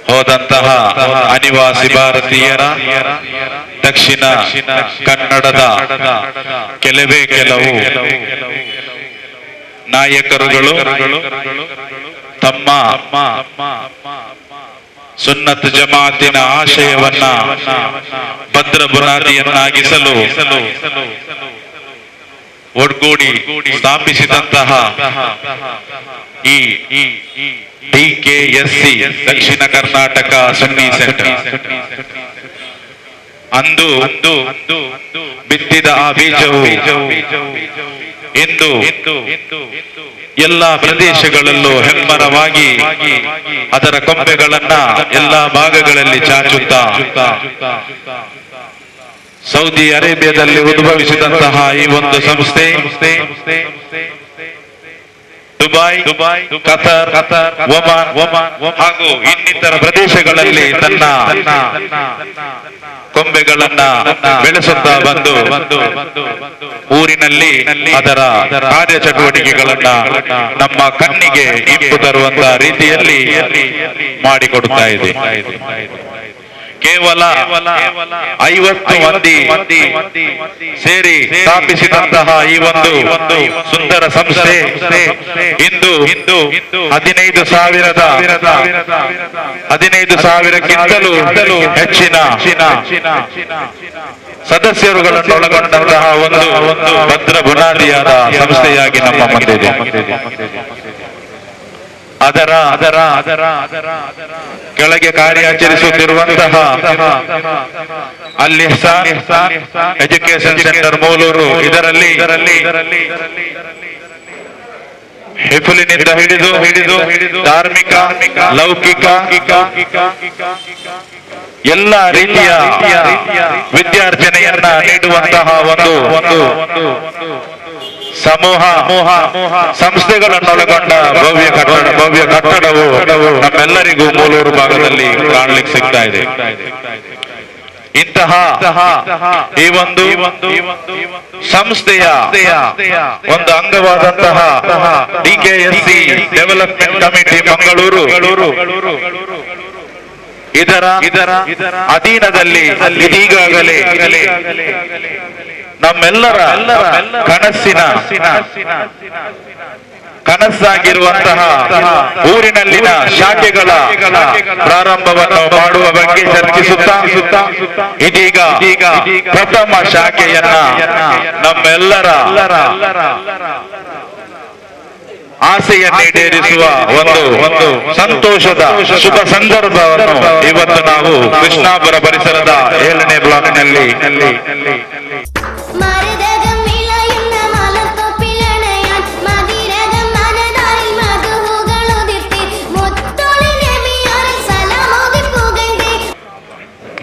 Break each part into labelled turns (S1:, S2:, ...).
S1: ಹೋದಂತಹ ಅನಿವಾಸಿ ಭಾರತೀಯರ ದಕ್ಷಿಣ ಕನ್ನಡದ ಕೆಲವೇ ಕೆಲವು ನಾಯಕರುಗಳು ತಮ್ಮ ಸುನ್ನತ್ ಜಮಾತಿನ ಆಶಯವನ್ನ ಭದ್ರ ಬುನಾದಿಯನ್ನಾಗಿಸಲು ಒಗ್ಗೂಡಿ ಸ್ಥಾಪಿಸಿದಂತಹ ಈ DKSC ದಕ್ಷಿಣ ಕರ್ನಾಟಕ ಸುನ್ನಿ ಸೆಂಟರ್ ಅಂದು ಬಿತ್ತಿದ ಆ ಬೀಜವು ಇಂದು ಎಲ್ಲಾ ಪ್ರದೇಶಗಳಲ್ಲೂ ಹೆಮ್ಮರವಾಗಿ ಅದರ ಕೊಂಬೆಗಳನ್ನ ಎಲ್ಲಾ ಭಾಗಗಳಲ್ಲಿ ಚಾಚುತ್ತಾ ಸೌದಿ ಅರೇಬಿಯಾದಲ್ಲಿ ಉದ್ಭವಿಸಿದಂತಹ ಈ ಒಂದು ಸಂಸ್ಥೆ ದುಬೈ, ಕತಾರ್, ಒಮಾನ್ ಹಾಗೂ ಇನ್ನಿತರ ಪ್ರದೇಶಗಳಲ್ಲಿ ತನ್ನ ಕೊಂಬೆಗಳನ್ನ ಬೆಳೆಸುತ್ತಾ ಬಂದು ಊರಿನಲ್ಲಿ ಅದರ ಕಾರ್ಯಚಟುವಟಿಕೆಗಳನ್ನ ನಮ್ಮ ಕಣ್ಣಿಗೆ ಇಂಪು ತರುವಂತಹ ರೀತಿಯಲ್ಲಿ ಮಾಡಿಕೊಡುತ್ತಾ ಇದೆ. ಕೇವಲ 50 ಮಂದಿ ಸೇರಿ ಸ್ಥಾಪಿಸಿದಂತಹ ಈ ಒಂದು ಸುಂದರ ಸಂಸ್ಥೆ ಇಂದು 15,000ಕ್ಕಿಂತಲೂ ಹೆಚ್ಚಿನ ಸದಸ್ಯರುಗಳನ್ನು ಒಳಗೊಂಡಂತಹ ಒಂದು ಭದ್ರ ಬುನಾದಿಯಾದ ಸಂಸ್ಥೆಯಾಗಿ ನಮ್ಮ ಮುಂದಿದೆ. ಅದರ ಕೆಳಗೆ ಕಾರ್ಯಾಚರಿಸುತ್ತಿರುವಂತಹ ಅಲ್ ಇಹ್ಸಾನ್ ಎಜುಕೇಶನ್ ಸೆಂಟರ್ ಮೂಲೂರು, ಇದರಲ್ಲಿ ಹಿಫ್ಲಿನಿಂದ ಹಿಡಿದು ಧಾರ್ಮಿಕ, ಲೌಕಿಕ ಎಲ್ಲ ರೀತಿಯ ವಿದ್ಯಾರ್ಜನೆಯನ್ನ ನೀಡುವಂತಹ ಒಂದು ಸಮೂಹ ಸಂಸ್ಥೆಗಳನ್ನೊಳಗೊಂಡ ಭವ್ಯ ಕಟ್ಟಡವು ನಮ್ಮೆಲ್ಲರಿಗೂ ಮೂಲೂರು ಭಾಗದಲ್ಲಿ ಕಾಣಲಿಕ್ಕೆ ಸಿಗ್ತಾ ಇದೆ. ಇಂತಹ ಈ ಒಂದು ಸಂಸ್ಥೆಯ ಒಂದು ಅಂಗವಾದಂತಹ DKSC ಡೆವಲಪ್ಮೆಂಟ್ ಕಮಿಟಿ ಮಂಗಳೂರು ಇದರ ಅಧೀನದಲ್ಲಿ ಇದೀಗಾಗಲೇ ನಮ್ಮೆಲ್ಲರ ಕನಸಾಗಿರುವಂತಹ ಊರಿನಲ್ಲಿನ ಶಾಖೆಗಳ ಪ್ರಾರಂಭವನ್ನು ಮಾಡುವ ಬಗ್ಗೆ ಚರ್ಚಿಸುತ್ತಾ ಇದೀಗ ಪ್ರಥಮ ಶಾಖೆಯನ್ನ ನಮ್ಮೆಲ್ಲರ ಆಸೆಯನ್ನೇರಿಸುವ ಒಂದು ಸಂತೋಷದ ಶುಭ ಸಂದರ್ಭವನ್ನು ಇವತ್ತು ನಾವು ಕೃಷ್ಣಾಪುರ ಪರಿಸರದ 7ನೇ ಬ್ಲಾಕ್ನಲ್ಲಿ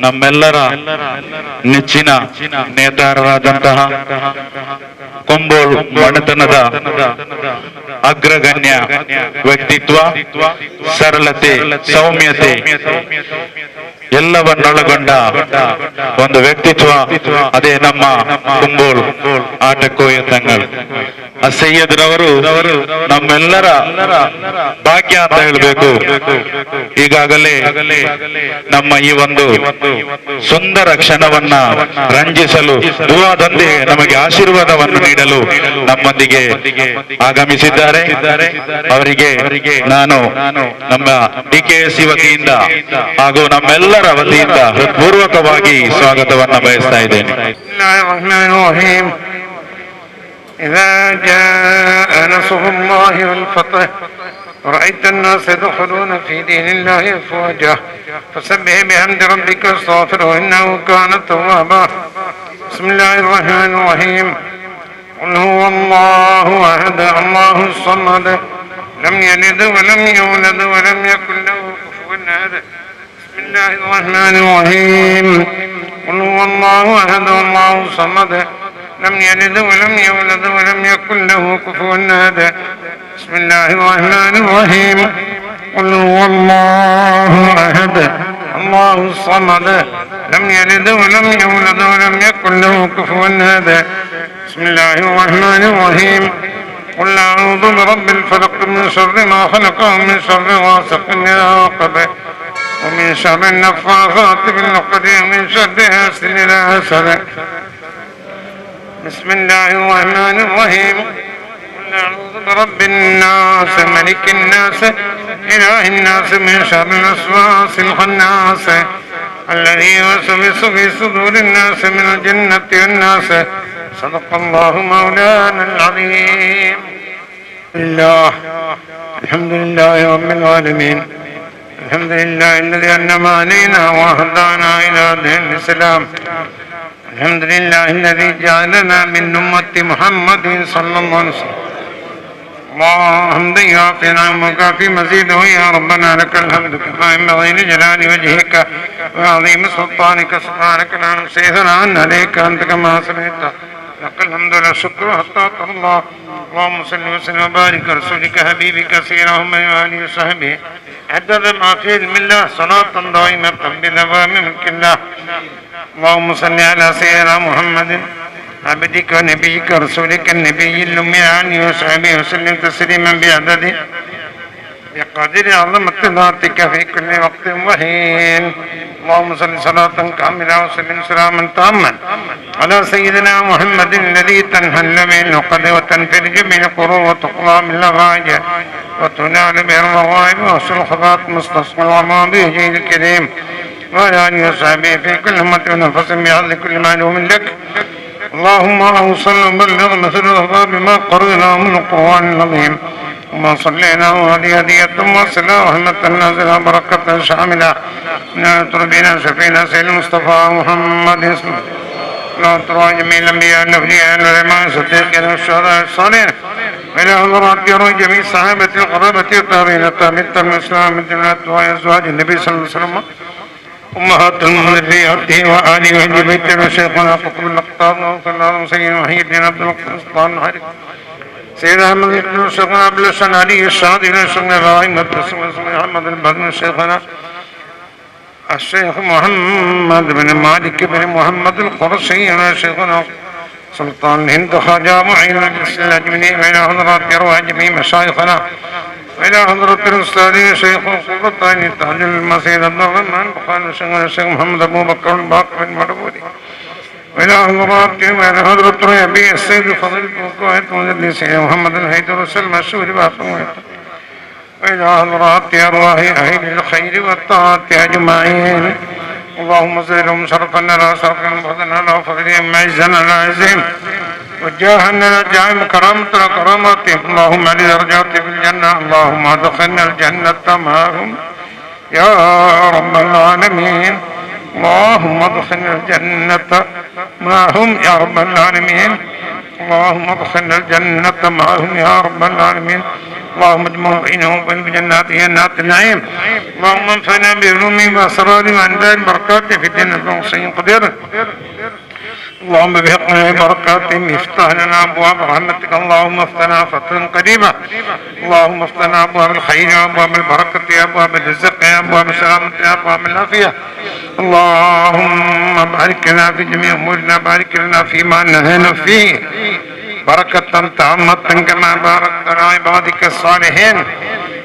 S1: ನಮ್ಮೆಲ್ಲರ ನೆಚ್ಚಿನ ನೇತಾರರಾದಂತಹ ಕೊಂಬೋಳು ಮನೆತನದ ಅಗ್ರಗಣ್ಯ ವ್ಯಕ್ತಿತ್ವ, ಸರಳತೆ, ಸೌಮ್ಯತೆ ಎಲ್ಲವನ್ನೊಳಗೊಂಡ ಒಂದು ವ್ಯಕ್ತಿತ್ವ, ಅದೇ ನಮ್ಮ ಕೊಂಬೋಳು ಆಟಕೋಯ ತಂಗಳು ಸೈಯದ್ರವರು ನಮ್ಮೆಲ್ಲರ ಭಾಗ್ಯ ಅಂತ ಹೇಳಬೇಕು. ಈಗಾಗಲೇ ನಮ್ಮ ಈ ಒಂದು ಸುಂದರ ಕ್ಷಣವನ್ನ ರಂಜಿಸಲು ದುವಾದೊಂದಿಗೆ ನಮಗೆ ಆಶೀರ್ವಾದವನ್ನು ನೀಡಲು ನಮ್ಮೊಂದಿಗೆ ಆಗಮಿಸಿದ್ದಾರೆ. ಅವರಿಗೆ ನಾನು ನಮ್ಮ DKSC ವತಿಯಿಂದ ಹಾಗೂ ನಮ್ಮೆಲ್ಲರ ವತಿಯಿಂದ ಹೃತ್ಪೂರ್ವಕವಾಗಿ ಸ್ವಾಗತವನ್ನ ಬಯಸ್ತಾ ಇದ್ದೇನೆ.
S2: إذا جاء نصر الله والفتح رأيت الناس يدخلون في دين الله أفواجا فسبح بحمد ربك واستغفره إنه كان توابا. بسم الله الرحمن الرحيم. قل هو الله أحد الله الصمد لم يلد ولم يولد ولم يكن له كفوا أحد. بسم الله الرحمن الرحيم. قل هو الله أحد الله الصمد لم يلد ولم يولد ولم يكن له كفوا أحد. بسم الله الرحمن الرحيم. قل هو الله أحد الله الصمد لم يلد ولم يولد ولم يكن له كفوا أحد. بسم الله الرحمن الرحيم. قل أعوذ برب الفلق من شر ما خلق ومن شر غاسق إذا وقب ومن شر النفاثات في العقد ومن شر حاسد إذا حسد. بسم الله الرحمن الرحيم. قل أعوذ برب الناس ملك الناس إله الناس من شر الوسواس الخناس الذي يوسوس في صدور الناس من الجنة والناس. صدق الله مولانا العظيم. الحمد لله رب العالمين. الحمد لله الذي أنعم علينا وهدانا إلى دين الإسلام. الحمد لله الذي جعلنا من أمة محمد صلى الله عليه وسلم. اللهم يعطينا وكافي مزيده يا ربنا، لك الحمد كما ينبغي لجلال وجهك وعظيم سلطانك. سبحانك لا نحصي ثناء عليك أنت كما أثنيت، لك الحمد والشكر حتى ترضى الله. اللهم صل وسلم وبارك على رسولك حبيبك سيدنا محمد وآله وصحبه عدد ما في علم الله صلاة دائمة بدوام ملك الله. اللهم صل على سيدنا محمد عبدك ونبيك ورسولك النبي الأمي عليه وصحبه وسلم تسليما بعدد بقدر عظمة ذاتك في كل وقت وحين. اللهم صل صلاة كاملة وسلم سلاما تاما على سيدنا محمد الذي تنحل به العقد وتنفرج به القروب وتقضى به الحوائج وتنال به الرغائب وحسن الخطوات مستصفى العظام بوجهه الكريم وعلى آله وصحبه في كل أمة ونفس بعدد كل معلوم لك. اللهم أوصل وبلغ مثل الأخبار بما قرئنا من القرآن العظيم وما صلينا وهذه هدية واصلة رحمة نازلة بركة شاملة ناتر بنا شفينا سيد المصطفى محمد اسمه لا ترى جميع الأنبياء الأولياء العلماء الصديقين والشهداء الصالحين إلى حضرات يروي جميع صحابة القرابة والتابعين التابعين الإسلام الجنات وأزواج النبي صلى الله عليه وسلم أمهات المؤمنين في أرضه وآله وأهل بيته وشيخنا قطب الأقطاب وصلى الله عليه وسلم محي الدين عبد القسطان الحارث سيد أحمد بن شيخنا عبد الحسن علي الشاذلي بن شيخنا إبراهيم محمد البدر شيخنا الشيخ محمد بن مالك بن محمد القرشي شيخنا سلطان الهند خواجة معين الأجمني وإلى حضرات يروى جميع مشايخنا وإلى حضرة الأستاذ شيخ القرطاني تاج المسيد عبد الرحمن بخاري الشيخ محمد أبو بكر الباقر بن مدبولي وإلى حضرة ربيع السيد الفضيل القائد مجلس محمد الهيدر وسلمى الشهري باقر وإلى حضرات أرواح أهل الخير والطاعات أجمعين. اللهم زدهم شرفا على شرفهم وفضلا على فضلهم معزا على عزهم وجاها على جاههم كرامة على كراماتهم. اللهم علي درجاتهم في الجنة. اللهم ادخلنا الجنة معهم يا رب العالمين. اللهم ادخلنا الجنة معهم يا رب العالمين. اللهم ادخلنا الجنة معهم يا رب العالمين. اللهم اجمع بينهم وبين جنات جنات النعيم. اللهم انفعنا بعلومهم واسرارهم وانزال بركاتهم في الدين المحسن قدير. اللهم بحقنا بركاتهم افتح لنا ابواب رحمتك. اللهم افتنا فتحا قريبا. اللهم افتنا ابواب الخير وابواب البركه يا ابواب الرزق يا ابواب السلامه يا ابواب العافيه. اللهم بارك لنا في جميع امورنا. بارك لنا فيما نهينا فيه بركة تامة كما باركت على عبادك الصالحين.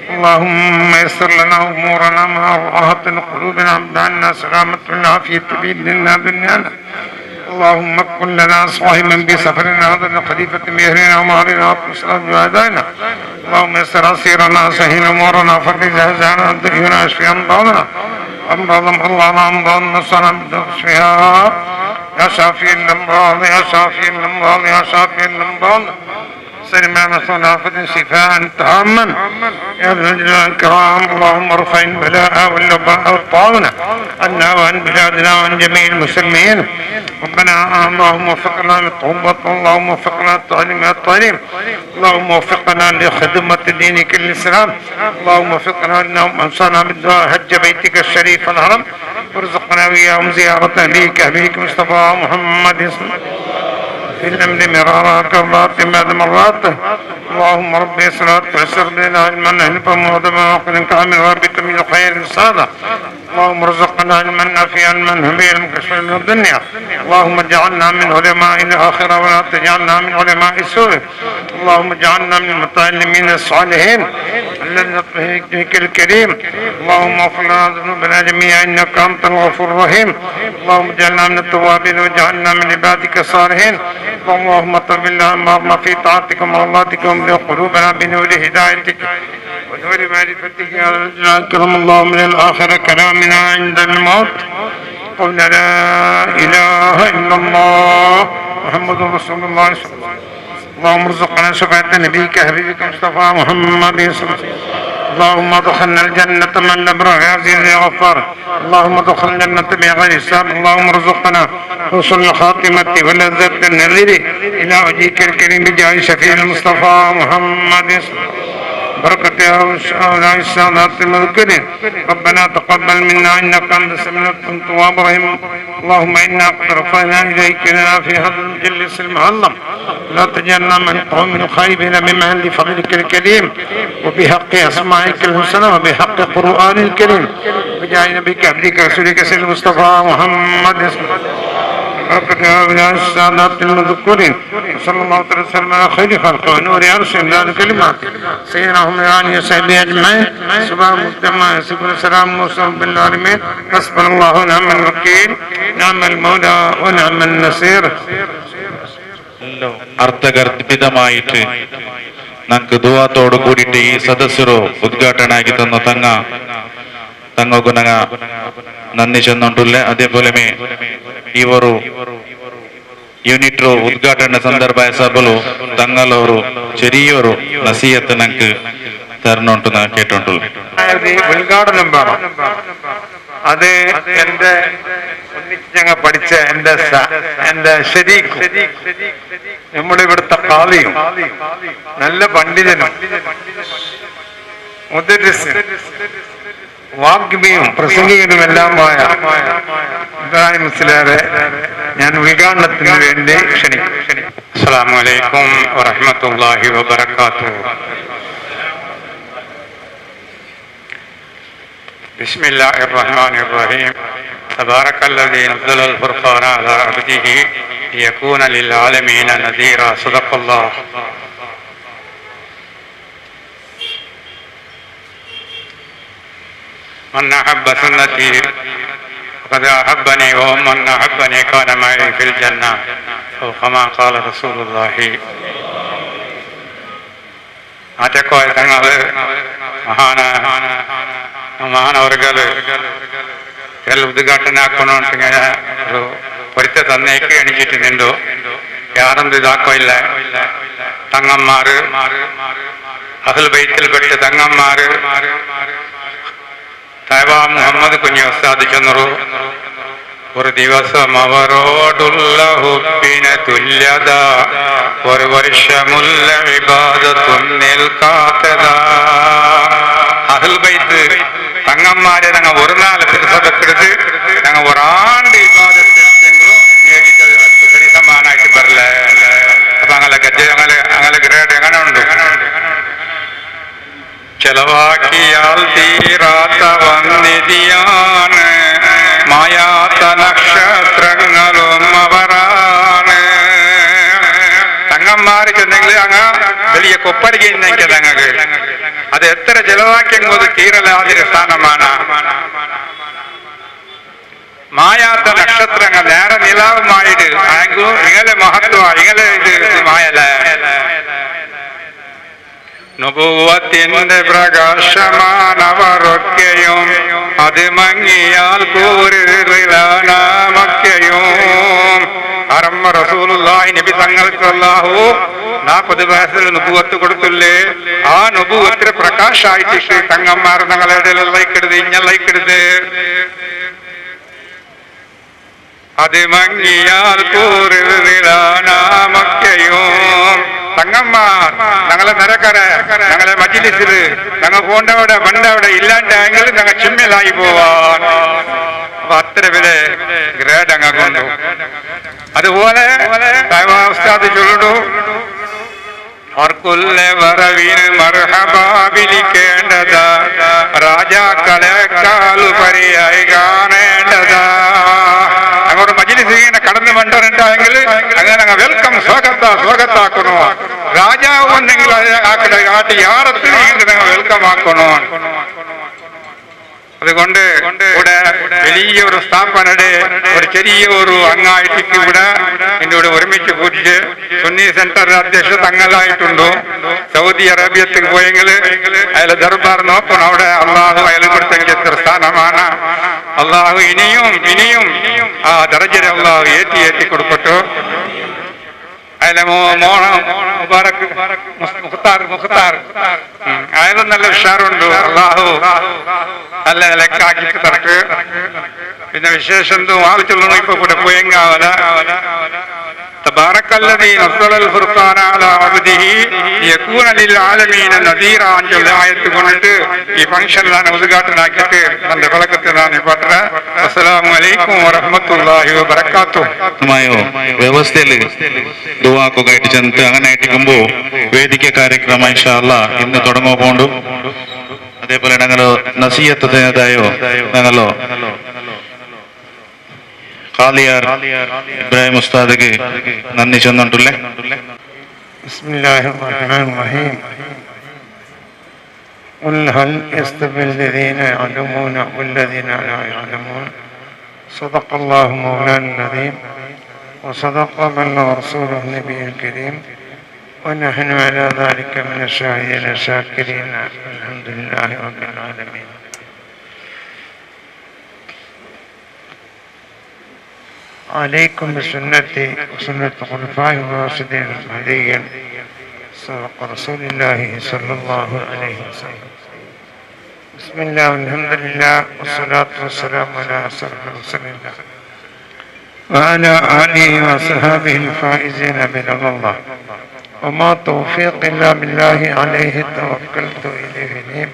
S2: اللهم يسر لنا امورنا مع راحة قلوبنا ابدالنا سلامة العافية في ديننا دنيانا. اللهم كن لنا صاحبا بسفرنا هذا الخليفة بأهلنا ومالنا وصلاه وأدائنا. اللهم يسر عسيرنا سهل امورنا فرج احزاننا دنيانا اشفي امراضنا امراض الله امراض نصرنا بالشفاء يا شافي الامراض يا شافي الامراض يا شافي الامراض. سلمنا من آفة شفاء تاما يا ذا الجلال والإكرام. اللهم ارفع البلاء والوباء والطاعون عنا وعن بلادنا وعن جميع المسلمين. ربنا اللهم وفقنا للتوبة. اللهم وفقنا للتعليم والتعليم. اللهم وفقنا لخدمة دينك الإسلام. اللهم وفقنا لأنهم أنصرنا بالدعاء حج بيتك الشريف الحرم وارزقنا وإياهم زيارة أبيك مصطفى محمد في الأمن مرارا كرات بعد مرات. اللهم ربي صلاة وعسر بنا علما هنفا مهدما وقل كامل وابت من الخير السادة. اللهم ارزقنا علما نافعا علما هبيا مكشفا الدنيا. اللهم اجعلنا من علماء الآخرة ولا تجعلنا من علماء السوء. اللهم اجعلنا من المتعلمين الصالحين لطفك الكريم. اللهم اغفر لنا ذنوبنا جميعا انك انت الغفور الرحيم. اللهم اجعلنا من التوابين واجعلنا من عبادك الصالحين. اللهم طب اللهم في طاعتك ومرضاتك واملأ قلوبنا بنور هدايتك ونور معرفتك يا رجل كرم الله من الاخر كلامنا عند الموت قلنا لا اله الا الله محمد رسول الله صلى الله عليه وسلم. اللهم ارزقنا شفاعة نبيك حبيبك مصطفى محمد صلى الله عليه وسلم. اللهم ادخلنا الجنة من الأبرار يا عزيز يا غفار. اللهم ادخلنا الجنة بغير حساب. اللهم ارزقنا حسن الخاتمة ولذة النذر إلى وجهك الكريم بجاه شفيع المصطفى محمد صلى الله عليه وسلم. بركة هؤلاء السادات المذكورين. ربنا تقبل منا إنك أنت السميع التواب الرحيم. اللهم إنا قد رفعنا إليك لنا في هذا المجلس المعظم لا تجعلنا من قوم الخائبين بمحل فضلك الكريم وبحق أسمائك الحسنى وبحق القرآن الكريم وجعل نبيك عبدك رسولك سيد المصطفى محمد صلى الله عليه وسلم. بركة هؤلاء السادات المذكورين. صلى الله عليه وسلم على خير خلقه ونور عرشه ذات كلمات سيدنا محمد وآله وصحبه أجمعين. سبحان مجتمع يصفون السلام وصحبه بالعالمين. حسبنا الله ونعم الوكيل نعم المولى ونعم النصير.
S1: ಅರ್ಥಗರ್ಭಿತಮಾಯಿತು ನಂಗೆ ದುವಾತೋಡು ಕೂಡಿಟ್ಟು ಈ ಸದಸ್ಯರು ಉದ್ಘಾಟನೆ ಆಗಿ ತನ್ನ ತಂಗಗೂ ನಂಗ നന്ദി ചെന്നുകൊണ്ടുള്ള അതേപോലെ ഇവರು യൂണിറ്റ് ഉദ്ഘാടന സന്ദർഭ സഭಲು തങ്ങളൊരു ചെറിയൊരു നസീഹത്ത് ഞങ്ങൾക്ക് തരണുണ്ട് കേട്ടോണ്ടുള്ളു.
S2: ഉദ്ഘാടനം വേണം. അത് എന്റെ ഞങ്ങൾ പഠിച്ച എന്റെ ശരീക്കും നമ്മുടെ ഇവിടുത്തെ കാളിയും നല്ല പണ്ഡിതനും മുദ്ദരിസും വാഗ്മിയും പ്രസംഗികനുമെല്ലാമായ ഇബ്രാഹിം മുസ്ലിയാരെ ഞാൻ ഉദ്ഘാടനത്തിന് വേണ്ടി ക്ഷണിക്കും. അസ്സലാമു അലൈക്കും വറഹ്മത്തുള്ളാഹി വബറകാതുഹു. ബിസ്മില്ലാഹിർ റഹ്മാനിർ റഹീം. തബാറകല്ലദീ നസ്സലൽ ഫുർഖാന അലാ അബ്ദിഹി ലിയകൂന ലിൽ ആലമീന നദീറാ. സദഖല്ലാഹ്. من أحب سنتي فقد أحبني ومن أحبني كان معي في الجنة أو كما قال رسول الله. ആറ്റക്കോയ തങ്ങള് മഹാനവർകള് ഉദ്ഘാടനാക്കണോണ്ടിങ്ങനെ ഒരു പൊരുത്ത തന്നേക്ക് എണിച്ചിട്ട് നിന്നു യാതൊന്നും ഇതാക്കില്ല. തങ്ങന്മാര് അഹ്ലുൽ ബൈത്തിൽപ്പെട്ട് തങ്ങന്മാര് സാഹിബ മുഹമ്മദ് കുഞ്ഞി ഉസ്താദ് ചെന്നറു ഒരു ദിവസം അവരോടുള്ള ഹുബ്ബിന് തുല്യത ഒരു വർഷമുള്ള ഇബാദത്തും നിൽക്കാത്തത. അഹ്ലുൽ ബൈത്ത് തങ്ങന്മാരെ ഞങ്ങൾ ഒരു നാല് തിരുസഭക്കെടുത്ത് ഞങ്ങൾ ഒരാണ്ട് ഇബാദത്ത് സരി സമാനായിട്ട് വരില്ല. അപ്പൊ അങ്ങനെ ഗജ അങ്ങനെ ഗ്രേഡ് എങ്ങനെ ഉണ്ട്? ചെലവാക്കിയാൽ തീരാത്ത വന്നിതിയാണ് മായാത്ത നക്ഷത്രങ്ങളും അവരാണ്. തങ്ങന്മാര് ചെന്നെങ്കിൽ അങ്ങ് വലിയ കൊപ്പരിക്ക് ഞങ്ങൾക്ക് അത് എത്ര ചെലവാക്കിയെങ്കിൽ തീരലാതിര സ്ഥാനമാണ്. മായാത്ത നക്ഷത്രങ്ങൾ നേരെ നിലാവുമായിട്ട് ഇങ്ങനെ മഹത്വ ഇങ്ങനെ ഇത് മായല. നുബുവത്തിന്റെ പ്രകാശമാനവരൊക്കെയും അത് മങ്ങിയാൽ കൂരിലാനാമൊക്കെയും അറമ്മ റസൂലുള്ളാഹി നബി തങ്ങൾക്ക് അല്ലാഹു 40 വയസ്സിൽ നുബുവത്ത് കൊടുത്തില്ലേ? ആ നുബുവത്തിന് പ്രകാശായിട്ട് തങ്ങന്മാർ ഞങ്ങളുടെ ലൈക്കെടുത്ത് ഇഞ്ഞ ലൈക്കെടുത്ത് അത് മങ്ങിയാൽ കൂരിലാനാമൊക്കെയും തങ്ങന്മാർ ഞങ്ങളെ നിരക്കര ഞങ്ങളെ മജ്ലിസില് ഞങ്ങൾ പോണ്ടവിടെ പണ്ടവിടെ ഇല്ലാണ്ടെങ്കിൽ ഞങ്ങൾ ചിമ്മലായി പോവാൻ. അപ്പൊ അത്ര വില ഗ്രേഡ് അങ്ങ് കൊണ്ടു. അതുപോലെ ഉസ്താദ് ചൊല്ലു ഓർക്കുള്ള വറവിന് മർഹബാ വിളിക്കേണ്ടതാ രാജാക്കളെ കാലുപരിയായി കാണേണ്ടതാ. അങ്ങോട്ട് മജ്ലിസ് ഇങ്ങനെ കടന്നു വേണ്ടെങ്കിൽ അങ്ങനെ വെൽക്കം സ്വാഗതാക്കണോ. രാജാവ് ഉണ്ടെങ്കിൽ ആട്ടി യാറത്ത് ഞങ്ങൾ വെൽക്കം
S3: എളുപ്പമാക്കണോ. അതുകൊണ്ട് ഇവിടെ വലിയ ഒരു സ്ഥാപനയുടെ ഒരു ചെറിയ ഒരു അംഗമായിട്ട് ഇവിടെ എന്നോട് ഒരുമിച്ച് കൂട്ടിച്ച് സുന്നി സെന്റർ അധ്യക്ഷ തങ്ങളായിട്ടുണ്ടോ. സൗദി അറേബ്യത്തിൽ പോയെങ്കിൽ അയാൾ ദർബാർ നോക്കണം. അവിടെ അള്ളാഹു അയാൾ കൊടുത്തെങ്കിൽ എത്ര സ്ഥാനമാണ്. അള്ളാഹു ഇനിയും ആ ദർജയിൽ അള്ളാഹു ഏറ്റി കൊടുക്കട്ടു. അയാളെ മുബാറക് മുഖ്താർ അയാളും നല്ല ഉഷാറുണ്ട്. അള്ളാഹു നല്ല നിലക്കാക്കി തരക്ക്. പിന്നെ വിശേഷം ആവശ്യമുള്ള ഇപ്പൊ കൂടെ പോയെങ്കാവല تبارك الذي نزل الفرقان على عبده ليكون للعالمين نذيرا എന്നുള്ള ആയത്ത് കൊണ്ടിട്ട് ഈ ഫംഗ്ഷനിലാണ് ഉദ്ഘാടനമാക്കിയിട്ട് നല്ല വിളക്കത്തിലാണ് പത്ര. അസ്സലാമു അലൈക്കും വറഹ്മത്തുള്ളാഹി വബറകാതുഹു.
S1: വ്യവസ്ഥയിൽ ദുആക്കൊക്കെ ആയിട്ട് ചെന്നിട്ട് അങ്ങനെ ആയിട്ടിരിക്കുമ്പോ വേദിക ಕಾರ್ಯಕ್ರಮ ഇൻഷാ അല്ലാഹ് ഇന്ന് തുടങ്ങുകൊണ്ടു. അതേപോലെ ഞങ്ങൾ നസീഹത്തായോ ഞങ്ങളോ ഖാലിയാർ ഇബ്രാഹിം ഉസ്താദിക്ക് നന്ദി ചെന്നിട്ടുള്ളേ.
S2: ബിസ്മില്ലാഹിർ റഹ്മാനിർ റഹീം. قل هل يستوي الذين يعلمون والذين لا يعلمون صدق الله مولانا العظيم وصدق بلغ رسوله النبي الكريم ونحن على ذلك من الشاهدين الشاكرين الحمد لله رب العالمين. عليكم بسنتي وسنة الخلفاء الراشدين المهديين صدق رسول الله صلى الله عليه وسلم. بسم الله والحمد لله والصلاة والسلام على أشرف رسول الله وعلى آله وصحبه الفائزين برضا الله وما توفيق إلا بالله عليه توكلت إليه أنيب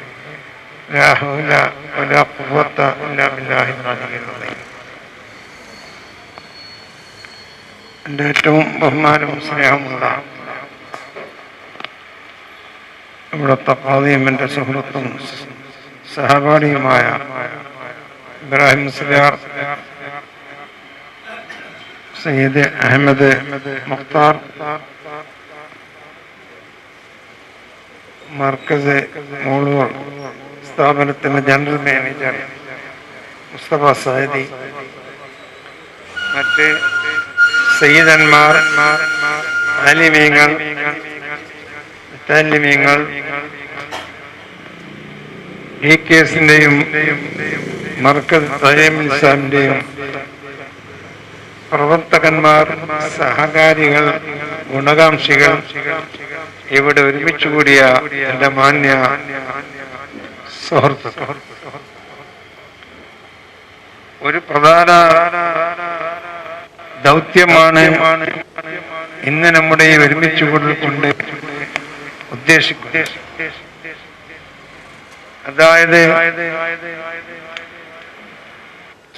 S2: لا حول ولا قوة إلا بالله العلي العظيم. എൻ്റെ ഏറ്റവും ബഹുമാനവും സ്നേഹമുള്ള ഇവിടുത്തെ ഖാദിയും എൻ്റെ സുഹൃത്തും സഹപാഠിയുമായ ഇബ്രാഹിം മുസ്ലിയാർ, സയ്യിദ് അഹമ്മദ് മുഖ്താർ, മർക്കസ് മൂളൂർ സ്ഥാപനത്തിൻ്റെ ജനറൽ മാനേജർ മുസ്തഫ സായിദി, മറ്റ് സയ്യിദന്മാർ, ആലിമീങ്ങൾ, മുത്തല്ലിമീങ്ങൾ, DKSന്റെയും മർക്കസ് തയ്യീമുൽ ഇസ്ലാമിന്റെയും പ്രവർത്തകന്മാർ, സഹകാരികൾ, ഗുണകാംക്ഷികൾ, ഇവിടെ ഒരുമിച്ച് കൂടിയ എൻ്റെ മാന്യ സുഹൃത്തുക്കൾ, ഒരു പ്രധാന ദൗത്യമാണ് ഇന്ന് നമ്മുടെ ഈ ഒരുമിച്ച് കൊണ്ട് ഉദ്ദേശിക്കുന്നത്. അതായത്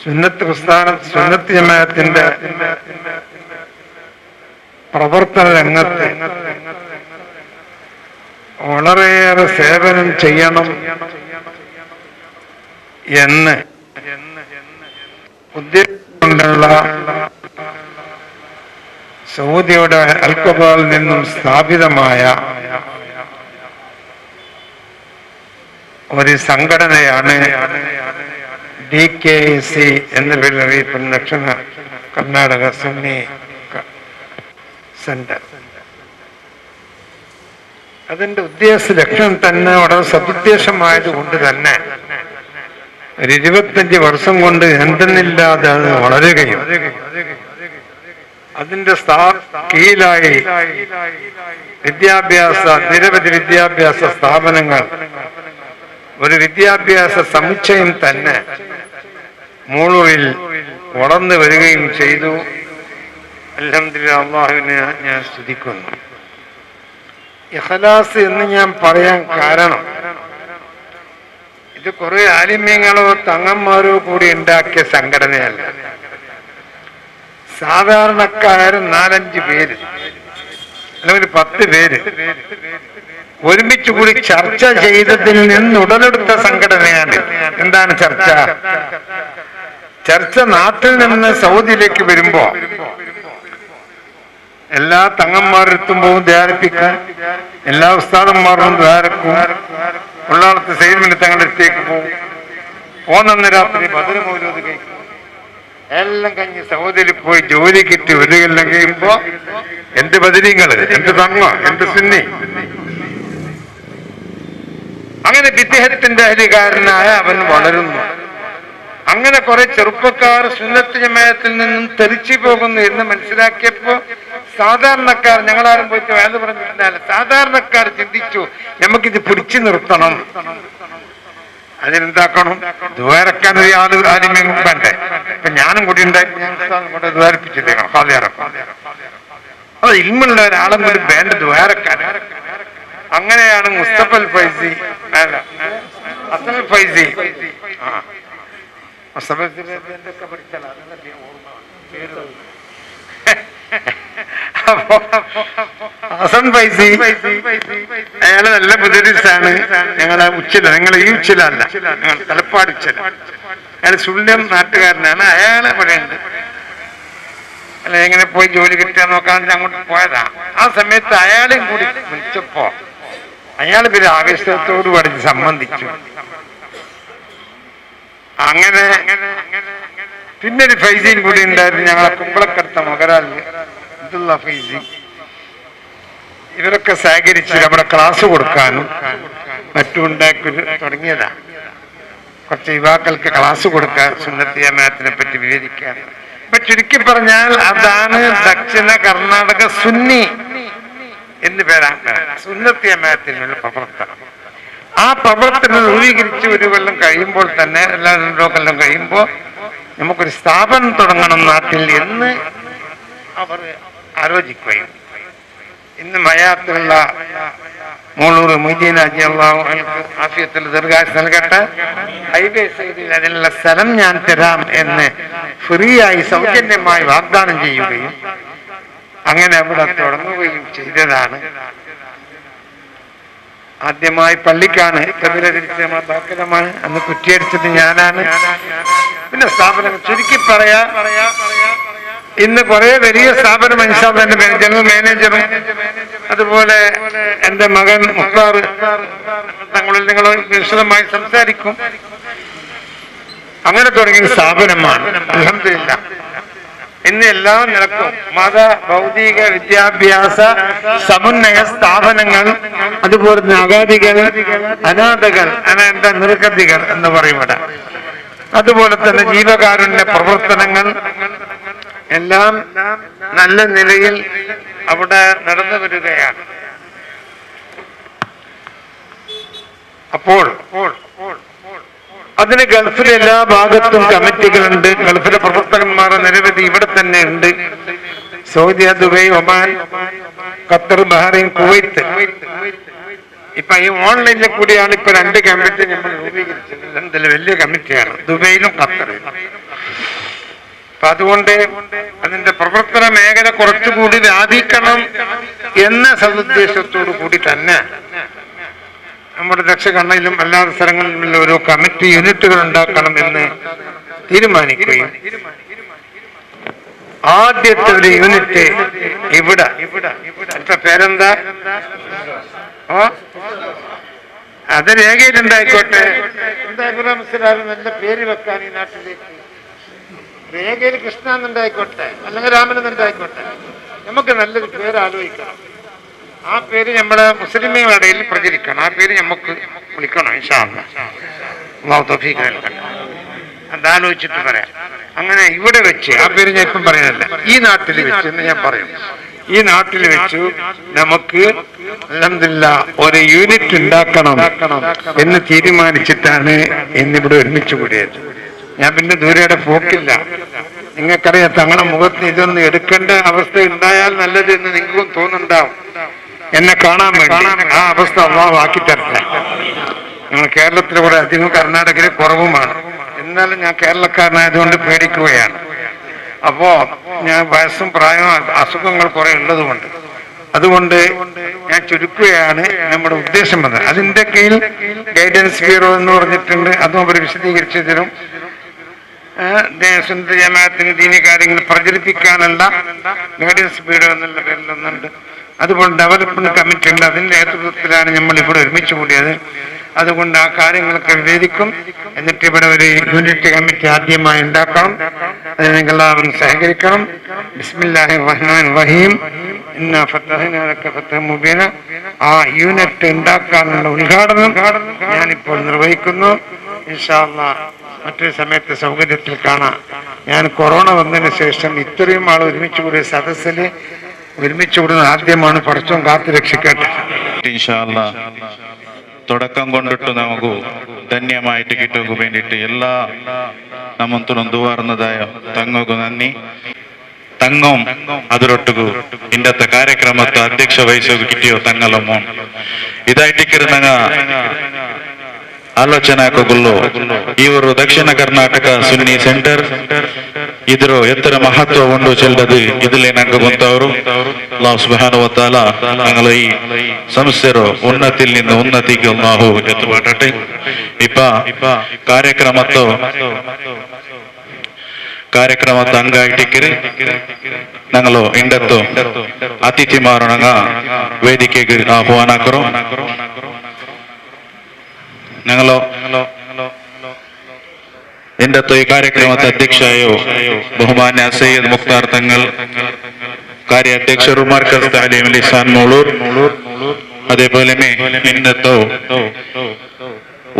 S2: സുന്നത്ത് ജമാഅത്തിന്റെ പ്രവർത്തന രംഗത്ത് വളരെയേറെ സേവനം ചെയ്യണം എന്ന് ഉദ്ദേശിച്ചുകൊണ്ടുള്ള സൗദിയുടെ അൽഖബാറിൽ നിന്നും സ്ഥാപിതമായ ഒരു സംഘടനയാണ് DKC എന്ന പേരിൽ അറിയപ്പെടുന്ന ദക്ഷിണ കർണാടക സുന്നി സെന്റർ. അതിന്റെ ഉദ്ദേശ ലക്ഷ്യം തന്നെ വളരെ സതുദ്ദേശമായത് കൊണ്ട് തന്നെ ഒരു 25 വർഷം കൊണ്ട് എന്തെന്നില്ലാതെ അത് വളരുകയും അതിന്റെ കീഴിലായി നിരവധി വിദ്യാഭ്യാസ സ്ഥാപനങ്ങൾ, ഒരു വിദ്യാഭ്യാസ സമുച്ചയം തന്നെ മൂളൂരിൽ വളർന്നു വരികയും ചെയ്തു. അൽഹംദുലില്ലാഹ്, അല്ലാഹുവിനെ ഞാൻ സ്തുതിക്കുന്നു. ഇഖ്ലാസ് എന്ന് ഞാൻ പറയാൻ കാരണം, ഇത് കുറെ ആലിമ്യങ്ങളോ തങ്ങന്മാരോ കൂടി ഉണ്ടാക്കിയ സംഘടനയല്ല. സാധാരണക്കാരും 4-5 പേര് അല്ലെങ്കിൽ 10 പേര് ഒരുമിച്ച് കൂടി ചർച്ച ചെയ്തതിൽ നിന്ന് ഉടലെടുത്ത സംഘടനയാണ്. എന്താണ് ചർച്ച? ചർച്ച നാട്ടിൽ നിന്ന് സൗദിയിലേക്ക് വരുമ്പോ എല്ലാ തങ്ങന്മാരെടുത്തും പോകും ധ്യാനിപ്പിക്കാൻ, എല്ലാ ഉസ്താദന്മാരും ദ്വാരക്കും, ഉള്ളാളത്ത് സൈമിന് തങ്ങളുടെ അടുത്തേക്ക് പോകും. പോന്ന രാത്രി ബദർമൗലൂദ് കഴിക്കും. എല്ലാം കഴിഞ്ഞ് സഹോദരി പോയി ജോലി കിട്ടി ഒരു കൊല്ലം കഴിയുമ്പോ എന്ത് ബദരീങ്ങള്, എന്ത് തങ്ങ, എന്ത് സുന്നി. അങ്ങനെ വിദേഹത്തിന്റെ അധികാരനായ അവൻ വളരുന്നു. അങ്ങനെ കുറെ ചെറുപ്പക്കാർ സുന്നത്ത് ജമാഅത്തിൽ നിന്നും തെറിച്ചു പോകുന്നു എന്ന് മനസ്സിലാക്കിയപ്പോ സാധാരണക്കാർ, ഞങ്ങളാരും പോയിട്ട് വേണ്ട പറഞ്ഞിട്ടുണ്ടല്ല, സാധാരണക്കാർ ചിന്തിച്ചു നമുക്കിത് പിടിച്ചു നിർത്തണം. അതിനെന്താക്കണം? ദ്വാരക്കാൻ ഒരു ആദ്യമേ വേണ്ടേ? ഇപ്പൊ ഞാനും കൂടി ഉണ്ടായി ദ്വാരിപ്പിച്ചിട്ടേ അത് ഇൽമുള്ള ഒരാളും കൂടി വേണ്ട ദ്വാരക്കാൻ. അങ്ങനെയാണ് മുസ്തഫൽ ഫൈസി, അല്ല അസൽ ഫൈസി, ഹസൻ ഫൈസി, അയാള് നല്ല മുദരിസാണ്. ഞങ്ങളെ ഉച്ചില, നിങ്ങൾ ഈ ഉച്ചിലല്ല, ഞങ്ങൾ തലപ്പാട് ഉച്ചില. അയാൾ സുള്ളിയം നാട്ടുകാരനാണ്. അയാളെ പറയുന്നത് അല്ല, എങ്ങനെ പോയി ജോലി കിട്ടാൻ നോക്കാൻ അങ്ങോട്ട് പോയതാ. ആ സമയത്ത് അയാളെയും കൂടി വിളിച്ചപ്പോ അയാൾ പിന്നെ ആവേശത്തോട് പഠിച്ച് സംബന്ധിച്ചു. അങ്ങനെ പിന്നെ ഒരു ഫൈസിയും കൂടി ഉണ്ടായിരുന്നു, ഞങ്ങളെ കുമ്പളക്കടുത്ത മകരാല് അബ്ദുള്ള ഫൈസി. ഇവരൊക്കെ സഹകരിച്ച് നമ്മുടെ ക്ലാസ് കൊടുക്കാനും മറ്റും ഉണ്ടാക്കി തുടങ്ങിയതാ. കുറച്ച് യുവാക്കൾക്ക് ക്ലാസ് കൊടുക്കാൻ, സുന്നത്ത് ജമാഅത്തിനെ പറ്റി വിവരിക്കാൻ. ഇപ്പൊ ചുരുക്കി പറഞ്ഞാൽ അതാണ് ദക്ഷിണ കർണാടക സുന്നി എന്ന് പേരാണ് സുന്നത്ത് ജമാഅത്തിനുള്ള പ്രവർത്തനം. ആ പ്രവർത്തനം രൂപീകരിച്ച് ഒരു കൊല്ലം കഴിയുമ്പോൾ തന്നെ, എല്ലാ 2 കൊല്ലം കഴിയുമ്പോൾ നമുക്കൊരു സ്ഥാപനം തുടങ്ങണം നാട്ടിൽ എന്ന് അവർ ആലോചിക്കുകയും ഇന്ന് മയാത്തുള്ള മൂളൂർ മൊയ്തീൻ ഹാജി അള്ളാഹു ആഫിയത്തിൽ ദീർഘായുസ്സ് നൽകട്ടെ, ഹൈവേ സൈഡിൽ അതിനുള്ള സ്ഥലം ഞാൻ തരാം എന്ന് ഫ്രീ ആയി സൗജന്യമായി വാഗ്ദാനം ചെയ്യുകയും അങ്ങനെ അവിടെ തുടങ്ങുകയും ചെയ്തതാണ്. ആദ്യമായി പള്ളിക്കാണ് കതിരതിരിച്ച് ദാഖലമാണ്. അന്ന് കുറ്റിയടിച്ചത് ഞാനാണ്. പിന്നെ സ്ഥാപനം ചുരുക്കി പറയാ, ഇന്ന് കുറെ വലിയ സ്ഥാപനം ഇൻഷാല്ലാഹ് ജനറൽ മാനേജറും അതുപോലെ എന്റെ മകൻ മുഖ്താർ തങ്ങളിൽ നിങ്ങൾ വിശദമായി സംസാരിക്കും. അങ്ങനെ തുടങ്ങിയ സ്ഥാപനമാണ്. അൽഹംദുലില്ലാഹ് ഇന്ന് എല്ലാം നിലക്കും മത ഭൗതിക വിദ്യാഭ്യാസ സമുന്നയ സ്ഥാപനങ്ങൾ, അതുപോലെ തന്നെ അഗാധികൾ, അനാഥകൾ, എന്താ നിർഗതികൾ എന്ന് പറയുമ്പോൾ, അതുപോലെ തന്നെ ജീവകാരുണ്യ പ്രവർത്തനങ്ങൾ എല്ലാം നല്ല നിലയിൽ അവിടെ നടന്നു വരികയാണ്. അപ്പോൾ അതിന് ഗൾഫിലെ എല്ലാ ഭാഗത്തും കമ്മിറ്റികളുണ്ട്. ഗൾഫിലെ പ്രവർത്തകന്മാർ നിരവധി ഇവിടെ തന്നെ ഉണ്ട്. Saudi, Dubai, Oman, Qatar, Bahrain, Kuwait. ഇപ്പൊ ഈ ഓൺലൈനിൽ കൂടിയാണ് ഇപ്പൊ 2 കമ്മിറ്റി നമ്മൾ രൂപീകരിച്ചത്. ഇതിൽ വലിയ കമ്മിറ്റിയാണ് ദുബൈയിലും ഖത്തറിലും. അപ്പൊ അതുകൊണ്ട് അതിന്റെ പ്രവർത്തന മേഖല കുറച്ചുകൂടി വ്യാപിക്കണം എന്ന സതുദ്ദേശത്തോടു കൂടി തന്നെ നമ്മുടെ ദക്ഷകണ്ണയിലും അല്ലാത്ത സ്ഥലങ്ങളിലും ഓരോ കമ്മിറ്റി യൂണിറ്റുകൾ ഉണ്ടാക്കണം എന്ന് തീരുമാനിക്കുകയും ആദ്യത്തെ ഒരു യൂണിറ്റ് ഇവിടെ, എന്റെ പേരെന്താ, അത് രേഖയിലുണ്ടായിക്കോട്ടെ. എന്താ മനസ്സിലാകും നല്ല പേര് വെക്കാൻ ഈ നാട്ടിലേക്ക്. രേഖയിൽ കൃഷ്ണ എന്നുണ്ടായിക്കോട്ടെ, അല്ലെങ്കിൽ രാമൻ എന്നുണ്ടായിക്കോട്ടെ, നമുക്ക് നല്ലൊരു പേര് ആലോചിക്കണം. ആ പേര് നമ്മളെ മുസ്ലിങ്ങളുടെ ഇടയിൽ പ്രചരിക്കണം. ആ പേര് നമുക്ക് വിളിക്കണം. ഇൻഷാ അല്ലാഹ് തൗഫീഖ് നൽകട്ടെ. അതാലോചിച്ചിട്ട് പറയാം. അങ്ങനെ ഇവിടെ വെച്ച്, ആ പേര് ഞാൻ ഇപ്പം പറയുന്നില്ല, ഈ നാട്ടിൽ വെച്ച് എന്ന് ഞാൻ പറയും. ഈ നാട്ടിൽ വെച്ചു നമുക്ക് അൽഹംദുലില്ലാഹ് ഒരു യൂണിറ്റ് ഉണ്ടാക്കണം എന്ന് തീരുമാനിച്ചിട്ടാണ് ഇന്നിവിടെ ഒരുമിച്ച് കൂടിയത്. ഞാൻ പിന്നെ ദൂരെയുടെ പോക്കില്ല. നിങ്ങൾക്കറിയാം, തങ്ങളുടെ മുഖത്ത് ഇതൊന്നും എടുക്കേണ്ട അവസ്ഥ ഉണ്ടായാൽ നല്ലത് എന്ന് നിങ്ങൾക്കും തോന്നുന്നുണ്ടാവും. എന്നെ കാണാൻ വേണ്ടി ആ അവസ്ഥ അള്ളാഹു ആക്കി തരട്ടെ. ഞങ്ങൾ കേരളത്തിലെ കൂടെ അധികം കർണാടകയിലെ കുറവുമാണ്. എന്നാലും ഞാൻ കേരളക്കാരനായതുകൊണ്ട് പേടിക്കുകയാണ്. അപ്പോ ഞാൻ വയസ്സും പ്രായവും അസുഖങ്ങൾ കുറെ ഉള്ളതുകൊണ്ട് അതുകൊണ്ട് ഞാൻ ചുരുക്കുകയാണ് നമ്മുടെ ഉദ്ദേശം വന്നത്. അതിന്റെ കീഴിൽ ഗൈഡൻസ് ബ്യൂറോ എന്ന് പറഞ്ഞിട്ടുണ്ട്. അതും അവർ വിശദീകരിച്ചു തരും. സുന്നത്ത് ജമാഅത്തിന് ദീനി കാര്യങ്ങൾ പ്രചരിപ്പിക്കാനുള്ള ഗൈഡൻസ് പീഠം എന്നുള്ള പേരിലൊന്നുണ്ട്. അതുപോലെ ഡെവലപ്മെന്റ് കമ്മിറ്റി ഉണ്ട്. അതിൻ്റെ നേതൃത്വത്തിലാണ് നമ്മൾ ഇവിടെ ഒരുമിച്ച് കൂടിയത്. അതുകൊണ്ട് ആ കാര്യങ്ങളൊക്കെ വിവേദിക്കും. എന്നിട്ട് ഇവിടെ ഒരു യൂണിറ്റ് കമ്മിറ്റി ആദ്യമായി ഉണ്ടാക്കണം. അതിന് നിങ്ങൾ എല്ലാവരും സഹകരിക്കണം. ബിസ്മില്ലാഹിർ റഹ്മാനിർ റഹീം ഇന്നാ ഫതഹ്നാ ലക ഫതഹൻ മുബീന. ആ യൂണിറ്റ് ഉണ്ടാക്കാനുള്ള ഉദ്ഘാടനം ഞാനിപ്പോൾ നിർവഹിക്കുന്നു. ഇൻഷാ അല്ലാഹ് മറ്റൊരു സമയത്ത് സൗകര്യത്തിൽ കാണാം. ഞാൻ കൊറോണ വന്നതിന് ശേഷം ഇത്രയും ആൾ ഒരുമിച്ച് കൂടിയ സദസ്സിൽ ഒരുമിച്ച് കൂടുന്നത് ആദ്യമാണ്. പടച്ചോൻ കാത്തു രക്ഷിക്കട്ടെ.
S1: ഇൻഷാ അല്ലാഹ് തുടക്കം കൊണ്ടിട്ട് നമുക്ക് ധന്യമായിട്ട് കിട്ടുക വേണ്ടിയിട്ട് എല്ലാ നമ്മത്തും ದುವಾರ್ನದಾಯ ತಂಗಗೂ ನನ್ನಿ ತಂಗಂ ಅದರೊಟ್ಟಿಗೂ ಇಂಡತ್ತ ಕಾರ್ಯಕ್ರಮದ ಅಧ್ಯಕ್ಷ ವಹಿಸೋದು ಕಿಟ್ಟಿಯೋ ತಂಗಲ ಮೋನ್ ಇದಾಯ್ತಿಕ್ಕಿರಂಗ ಆಲೋಚನೆ ಹಾಕೋಗುಲ್ಲು ಇವರು ದಕ್ಷಿಣ ಕರ್ನಾಟಕ ಸುನ್ನಿ ಸೆಂಟರ್ ಇದ್ರ ಎತ್ತರ ಮಹತ್ವ ಉಂಡು ಚೆಲ್ಲದು ಇದಿಲೇ ನಂಗೆ ಗೊಂತವರು ಅಲ್ಲಾಹ್ ಸುಬ್ಹಾನಹು ವ ತಆಲಾ ഞങ്ങൾ ഈ സംസ്ഥರು ഉന്നതിയിൽ നിന്ന് ഉന്നതിക്ക് അല്ലാഹു എത്തുവാട്ടെ. ഇപ്പ ಕಾರ್ಯಕ್ರಮದ ಅಂಗಾಯಿಟ್ಟಿಕ್ಕಿರಿ ഞങ്ങളോ ಇಂಡತ್ತು ಅತಿಥಿಮಾರನಂಗ ವೇದಿಕೆಗೆ ಆಹ್ವಾನಕರು ഞങ്ങളോ ಇಂಡತ್ತು ಈ ಕಾರ್ಯಕ್ರಮದ ಅಧ್ಯಕ್ಷರು ಬಹುಮಾನ್ಯ ಸೈಯದ್ ಮುಖ್ತಾರ್ ತಂಗಲ್, ಕಾರ್ಯಾಧ್ಯಕ್ಷರು മർകസ് താലീം ലിസാൻ മൂളൂർ. അതേപോലെ ഇന്നത്തെ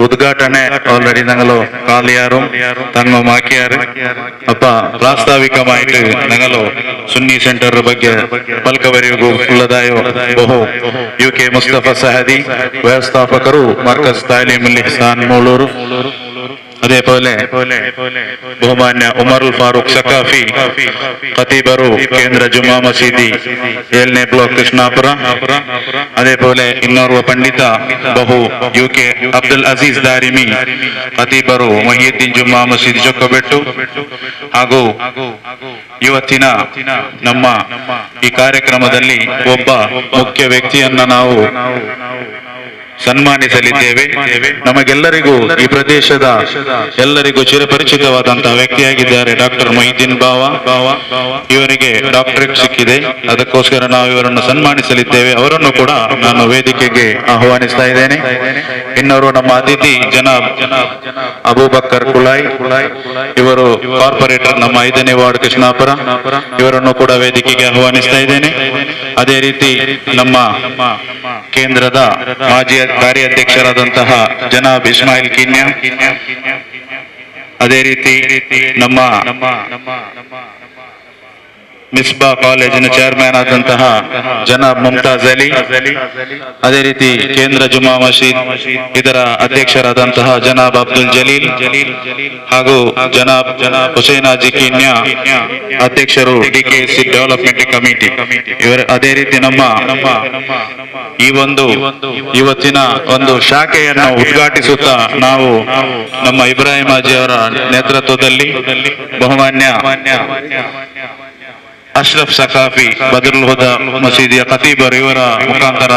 S1: ಉದ್ಘಾಟನೆ ಆಲ್ರೆಡಿ ഞങ്ങളോ കാലിയാറും തങ്ങമാക്കിയാറ്. അപ്പ ಪ್ರಾಸ್ತಾವಿಕമായിട്ട് ഞങ്ങളോ ಸುನ್ನಿ ಸೆಂಟರ್ ಬಗ್ಗೆ ಪಲ್ಕವರೆಗೂ ಉಳ್ಳದಾಯೋ ಬಹು ಯು ಕೆ ಮುಸ್ತಫ ಸಹದಿ ವ್ಯವಸ್ಥಾಪಕರು ಮರ್ಕಸ್ ತಾಲೀಮ್ ಲಿಸಾನ್ ಮೂಳೂರು. അതേപോലെ ബഹുമാന്യ ഉമറുൽ ഫാറൂഖ് സഖാഫി ഖതീബರು കേന്ദ്ര ಜುಮಾ ಮಸೀದಿ 7ನೇ ಬ್ಲಾಕ್ ಕೃಷ್ಣಾಪುರ. അതേപോലെ ಇನ್ನೋರ್ವ ಪಂಡಿತ ಬಹು ಯು ಕೆ ಅಬ್ದುಲ್ ಅಜೀಜ್ ದಾರಿಮಿ ഖതീബರು ಮೊಹಿಯುದ್ದೀನ್ ಜುಮಾ ಮಸೀದಿ ಚೊಕ್ಕಬೆಟ್ಟು. ಹಾಗೂ ಇವತ್ತಿನ ನಮ್ಮ ಈ ಕಾರ್ಯಕ್ರಮದಲ್ಲಿ ಒಬ್ಬ ಮುಖ್ಯ ವ್ಯಕ್ತಿಯನ್ನ ನಾವು ಸನ್ಮಾನಿಸಲಿದ್ದೇವೆ. ನಮಗೆಲ್ಲರಿಗೂ ಈ ಪ್ರದೇಶದ ಎಲ್ಲರಿಗೂ ಚಿರಪರಿಚಿತವಾದಂತಹ ವ್ಯಕ್ತಿಯಾಗಿದ್ದಾರೆ ಡಾಕ್ಟರ್ ಮೊಹಿದ್ದೀನ್ ಬಾವಾ. ಇವರಿಗೆ ಡಾಕ್ಟರೇಟ್ ಸಿಕ್ಕಿದೆ, ಅದಕ್ಕೋಸ್ಕರ ನಾವು ಇವರನ್ನು ಸನ್ಮಾನಿಸಲಿದ್ದೇವೆ. ಅವರನ್ನು ಕೂಡ ನಾನು ವೇದಿಕೆಗೆ ಆಹ್ವಾನಿಸ್ತಾ ಇದ್ದೇನೆ. ಇನ್ನವರು ನಮ್ಮ ಅತಿಥಿ ಜನಾಬ್ ಅಬೂಬಕರ್ ಕುಳಾಯ್, ಇವರು ಕಾರ್ಪೊರೇಟರ್ ನಮ್ಮ 5ನೇ ವಾರ್ಡ್ ಕೃಷ್ಣಾಪುರ. ಇವರನ್ನು ಕೂಡ ವೇದಿಕೆಗೆ ಆಹ್ವಾನಿಸ್ತಾ ಇದ್ದೇನೆ. ಅದೇ ರೀತಿ ನಮ್ಮ ಕೇಂದ್ರದ ಮಾಜಿ ಕಾರ್ಯಾಧ್ಯಕ್ಷರಾದಂತಹ ಜನಾಬ್ ಇಸ್ಮಾಯಿಲ್ ಕಿನ್ಯಾ, ಅದೇ ರೀತಿ ನಮ್ಮ ಮಿಸ್ಬಾ ಕಾಲೇಜಿನ ಚೇರ್ಮನ್ ಆದಂತಹ ಜನಾಬ್ ಮುಮ್ತಾಜ್ ಅಲಿ, ಅದೇ ರೀತಿ ಕೇಂದ್ರ ಜುಮಾ ಮಸೀದ್ ಇದರ ಅಧ್ಯಕ್ಷರಾದಂತಹ ಜನಾಬ್ ಅಬ್ದುಲ್ ಜಲೀಲ್, ಹಾಗೂ ಜನಾಬ್ ಹುಸೇನ್ ಹಾಜಿ ಕಿನ್ಯಾ ಅಧ್ಯಕ್ಷರು ಡಿಕೆಎಸ್ಸಿ ಡೆವಲಪ್ಮೆಂಟ್ ಕಮಿಟಿ ಇವರ. ಅದೇ ರೀತಿ ನಮ್ಮ ಈ ಒಂದು ಇವತ್ತಿನ ಒಂದು ಶಾಖೆಯನ್ನು ಉದ್ಘಾಟಿಸುತ್ತಾ ನಾವು ನಮ್ಮ ಇಬ್ರಾಹಿಂ ಹಾಜಿ ಅವರ ನೇತೃತ್ವದಲ್ಲಿ ಬಹುಮಾನ್ಯ ಅಶ್ರಫ್ ಸಖಾಫಿ ಬದರುಲ್ ಹುದಾ ಮಸೀದಿಯ ಖತೀಬರ್ ಇವರ ಮುಖಾಂತರ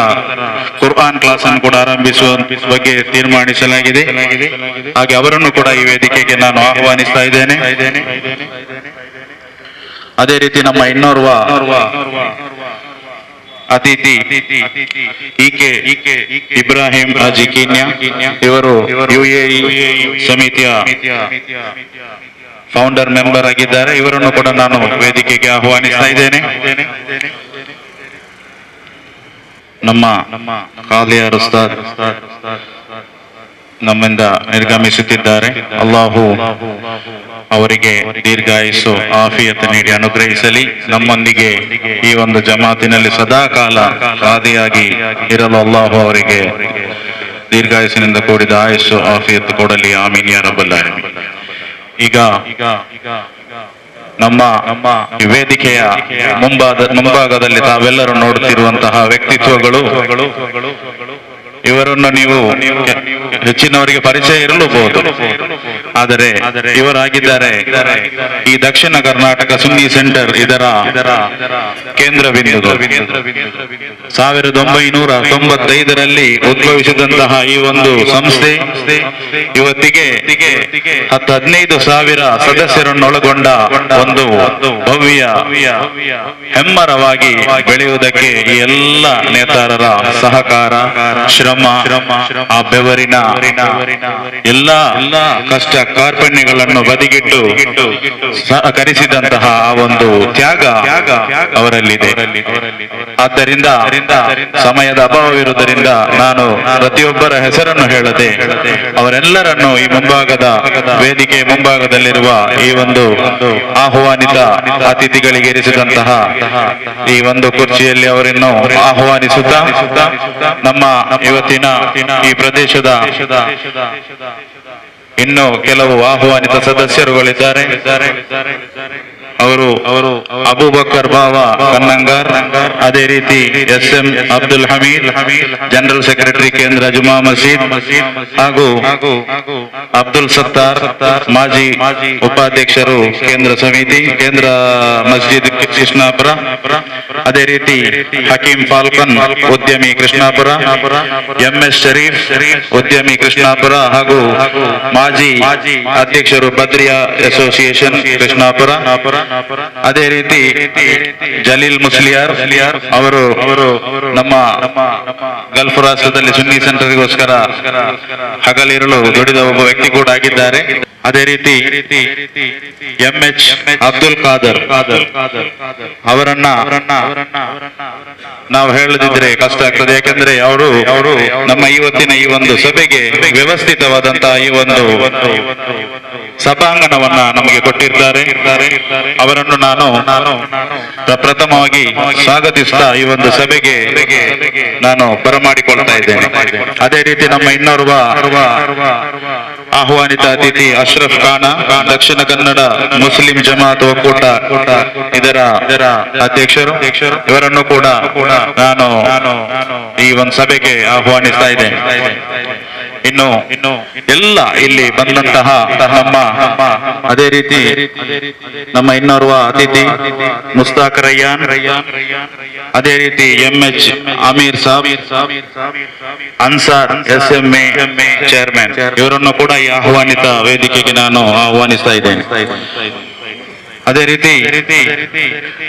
S1: ಕುರ್ಆನ್ ಕ್ಲಾಸ್ ಅನ್ನು ಕೂಡ ಆರಂಭಿಸುವ ಬಗ್ಗೆ ತೀರ್ಮಾನಿಸಲಾಗಿದೆ. ಹಾಗೆ ಅವರನ್ನು ಕೂಡ ಈ ವೇದಿಕೆಗೆ ನಾನು ಆಹ್ವಾನಿಸ್ತಾ ಇದ್ದೇನೆ. ಅದೇ ರೀತಿ ನಮ್ಮ ಇನ್ನೋರ್ವ ಅತಿಥಿ ಇಬ್ರಾಹಿಂ ಹಾಜಿ ಕಿನ್ಯಾ, ಇವರು UAE ಸಮಿತಿಯ ಫೌಂಡರ್ ಮೆಂಬರ್ ಆಗಿದ್ದಾರೆ. ಇವರನ್ನು ಕೂಡ ನಾನು ವೇದಿಕೆಗೆ ಆಹ್ವಾನಿಸ್ತಾ ಇದ್ದೇನೆ. ನಮ್ಮ ಕಾಲಿಯಾರ್ ಉಸ್ತಾದ್ ನಮ್ಮಿಂದ ನಿರ್ಗಮಿಸುತ್ತಿದ್ದಾರೆ. ಅಲ್ಲಾಹು ಅವರಿಗೆ ದೀರ್ಘಾಯುಸ್ಸು ಆಫಿಯತ್ ನೀಡಿ ಅನುಗ್ರಹಿಸಲಿ. ನಮ್ಮೊಂದಿಗೆ ಈ ಒಂದು ಜಮಾತಿನಲ್ಲಿ ಸದಾಕಾಲ ಕಾದಿಯಾಗಿ ಇರಲು ಅಲ್ಲಾಹು ಅವರಿಗೆ ದೀರ್ಘಾಯುಸ್ಸಿನಿಂದ ಕೂಡಿದ ಆಯುಸ್ಸು ಆಫಿಯತ್ ಕೊಡಲಿ. ಆಮೀನ್ ಯಾ ರಬ್ಬಲ್ ಆಲಮೀನ್. ಈಗ ನಮ್ಮ ಈ ವೇದಿಕೆಯ ಮುಂಭಾಗದಲ್ಲಿ ತಾವೆಲ್ಲರೂ ನೋಡುತ್ತಿರುವಂತಹ ವ್ಯಕ್ತಿತ್ವಗಳು ಇವರನ್ನು ನೀವು ಹೆಚ್ಚಿನವರಿಗೆ ಪರಿಚಯ ಇರಲೂಬಹುದು. ಆದರೆ ಇವರಾಗಿದ್ದಾರೆ ಈ ದಕ್ಷಿಣ ಕರ್ನಾಟಕ ಸುನ್ನಿ ಸೆಂಟರ್ ಇದರ ಕೇಂದ್ರ ಬಿಂದು. 1995ರಲ್ಲಿ ಉದ್ಭವಿಸಿದಂತಹ ಈ ಒಂದು ಸಂಸ್ಥೆ ಇವತ್ತಿಗೆ 10-15 ಸಾವಿರ ಸದಸ್ಯರನ್ನೊಳಗೊಂಡ ಒಂದು ಭವ್ಯ ಹೆಮ್ಮರವಾಗಿ ಬೆಳೆಯುವುದಕ್ಕೆ ಈ ಎಲ್ಲ ನೇತಾರರ ಸಹಕಾರ, ಶ್ರಮ, ಆ ಬೆವರಿನ ಎಲ್ಲ ಕಷ್ಟ ಕಾರ್ಪಣ್ಯಗಳನ್ನು ಬದಿಗಿಟ್ಟು ಸಹಕರಿಸಿದಂತಹ ಆ ಒಂದು ತ್ಯಾಗ ಅವರಲ್ಲಿದೆ. ಆದ್ದರಿಂದ ಸಮಯದ ಅಭಾವವಿರುವುದರಿಂದ ನಾನು ಪ್ರತಿಯೊಬ್ಬರ ಹೆಸರನ್ನು ಹೇಳದೆ ಅವರೆಲ್ಲರನ್ನು ಈ ಮುಂಭಾಗದ ವೇದಿಕೆ ಮುಂಭಾಗದಲ್ಲಿರುವ ಈ ಒಂದು ಆಹ್ವಾನಿತ ಅತಿಥಿಗಳಿಗೆ ಇರಿಸಿದಂತಹ ಈ ಒಂದು ಕುರ್ಚಿಯಲ್ಲಿ ಅವರನ್ನು ಆಹ್ವಾನಿಸುತ್ತಾ ನಮ್ಮ ಇವತ್ತಿನ ಈ ಪ್ರದೇಶದ ಇನ್ನು ಕೆಲವು ಆಹ್ವಾನಿತ ಸದಸ್ಯರುಗಳಿದ್ದಾರೆ. ಅವರು ಅಬೂಬಕರ್ ಬಾವ ಕನ್ನಂಗಾರ್, ಅದೇ ರೀತಿ SM Abdul Hamid general secretary ಕೇಂದ್ರ ಜುಮಾ ಮಸೀದ್, ಹಾಗೂ ಅಬ್ದುಲ್ ಸತ್ತಾರ್ ಮಾಜಿ ಉಪಾಧ್ಯಕ್ಷರು ಕೇಂದ್ರ ಸಮಿತಿ ಕೇಂದ್ರ ಮಸ್ಜಿದ್ ಕೃಷ್ಣಾಪುರ, ಅದೇ ರೀತಿ ಹಕೀಂ ಫಾಲ್ಕನ್ ಉದ್ಯಮಿ ಕೃಷ್ಣಾಪುರ, MS ಶರೀಫ್ ಉದ್ಯಮಿ ಕೃಷ್ಣಾಪುರ ಹಾಗೂ ಮಾಜಿ ಅಧ್ಯಕ್ಷರು ಬದ್ರಿಯಾ ಅಸೋಸಿಯೇಷನ್ ಕೃಷ್ಣಾಪುರ, ಅದೇ ರೀತಿ ಜಲೀಲ್ ಮುಸ್ಲಿಯಾರ್ ಅವರು ನಮ್ಮ ಗಲ್ಫ್ ರಾಷ್ಟ್ರದಲ್ಲಿ ಸುನ್ನಿ ಸೆಂಟರ್ಗೋಸ್ಕರ ಹಗಲಿರುಳು ದುಡಿದ ಒಬ್ಬ ವ್ಯಕ್ತಿ ಕೂಡ ಆಗಿದ್ದಾರೆ. ಅದೇ ರೀತಿ MH ಅಬ್ದುಲ್ ಖಾದರ್ ಅವರನ್ನ ನಾವು ಹೇಳದಿದ್ರೆ ಕಷ್ಟ ಆಗ್ತದೆ. ಯಾಕಂದ್ರೆ ಅವರು ನಮ್ಮ ಇವತ್ತಿನ ಈ ಒಂದು ಸಭೆಗೆ ವ್ಯವಸ್ಥಿತವಾದಂತಹ ಈ ಒಂದು ಸಭಾಂಗಣವನ್ನ ನಮಗೆ ಕೊಟ್ಟಿದ್ದಾರೆ. ಅವರನ್ನು ನಾನು ಪ್ರಥಮವಾಗಿ ಸ್ವಾಗತಿಸ್ತಾ ಈ ಒಂದು ಸಭೆಗೆ ನಾನು ಬರಮಾಡಿಕೊಳ್ತಾ ಇದ್ದೇನೆ. ಅದೇ ರೀತಿ ನಮ್ಮ ಇನ್ನೋರ್ವ ಆಹ್ವಾನಿತ ಅತಿಥಿ ಅಶ್ರಫ್ ಖಾನ, ದಕ್ಷಿಣ ಕನ್ನಡ ಮುಸ್ಲಿಂ ಜಮಾತ್ ಒಕ್ಕೂಟ ಇದರ ಅಧ್ಯಕ್ಷರು, ಇವರನ್ನು ಕೂಡ ನಾನು ಈ ಒಂದು ಸಭೆಗೆ ಆಹ್ವಾನಿಸ್ತಾ ಇದ್ದೇನೆ. ಇನ್ನು ಎಲ್ಲ ಇಲ್ಲಿ ಬಂದಂತಹ ನಮ್ಮ ಅದೇ ರೀತಿ ನಮ್ಮ ಇನ್ನೋರ್ವ ಅತಿಥಿ ಮುಸ್ತಾಕ್ ರಯ್ಯಾನ್, ಅದೇ ರೀತಿ MH Amir Saab, Ansar SMA chairman, ಇವರನ್ನು ಕೂಡ ಈ ಆಹ್ವಾನಿತ ವೇದಿಕೆಗೆ ನಾನು ಆಹ್ವಾನಿಸ್ತಾ ಇದ್ದೇನೆ. ಅದೇ ರೀತಿ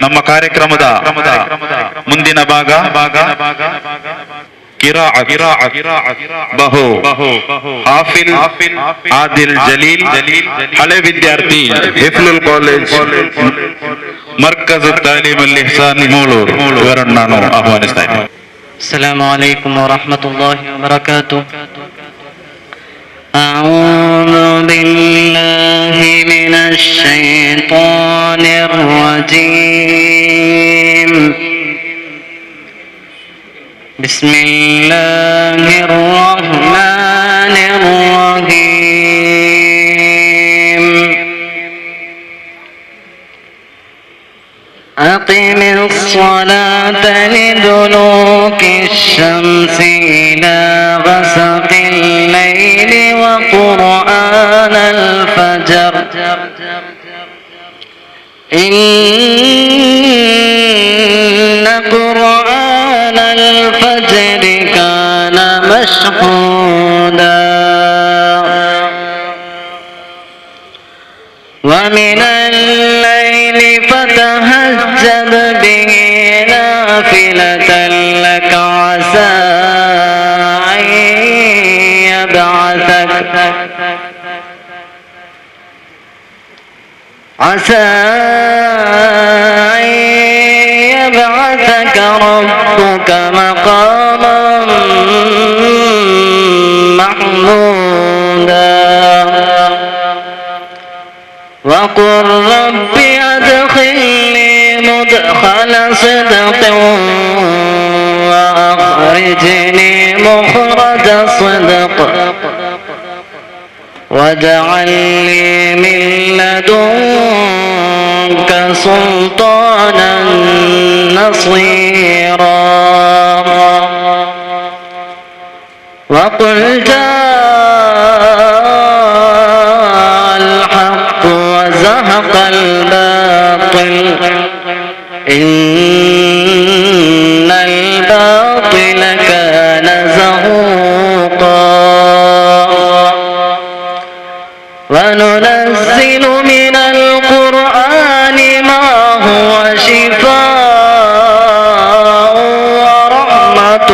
S1: ನಮ್ಮ ಕಾರ್ಯಕ್ರಮದ ಮುಂದಿನ ಭಾಗ ಬಹು ಹಾಫಿಲ್ ಆದಿಲ್ ಜಲೀಲ್, ಹಳೆ ವಿದ್ಯಾರ್ಥಿ ಹಿಫ್ಲುಲ್ ಕಾಲೇಜ್ ಮರ್ಕಜ್ ತಾಲೀಮ್ ಅಲ್ ಇಹ್ಸಾನ್ ಮೂಳೂರು, ಇವರನ್ನು ನಾನು ಆಹ್ವಾನಿಸ್ತಾ ಇದ್ದೇನೆ.
S4: ಅಸ್ಸಲಾಮು ಅಲೈಕುಂ ವರಹ್ಮತುಲ್ಲಾಹಿ ವಬರಕಾತುಹು. أعوذ بالله من الشيطان الرجيم. بسم الله الرحمن الرحيم. أقم الصلاة لدلوك الشمس إلى غسق الليل وقرآن الفجر إن قرآن الفجر كان مشهودا ومن الليل فتهجد به نافلة لك عسى أن يبعثك ربك مقاما محمودا وقل رب أدخلني مدخل صدق وأخرجني مخرج صدق واجعل لي من لدنك سلطانا نصيرا وقل جاء الحق وزهق الباطل إن الباطل كان زهوقا وننزل من القرآن ما هو شفاء ورحمة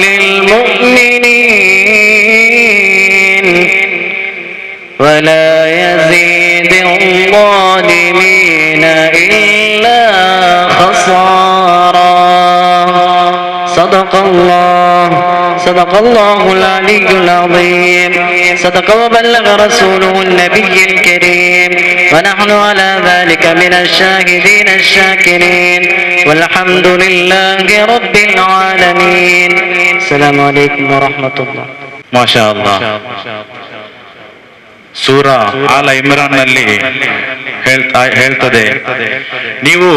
S4: للمؤمنين ولا يزيد الظالمين إلا خسارا صدق الله العلي العظيم صدق وبلغ رسوله النبي الكريم ونحن على ذلك من الشاهدين الشاكرين والحمد لله رب العالمين السلام عليكم ورحمة الله
S1: ಮಾಶಾ ಅಲ್ಲಾ. ಸೂರಾ ಆಲ ಇಮ್ರಾನ್ ನಲ್ಲಿ ಹೇಳ್ತದೆ, ನೀವು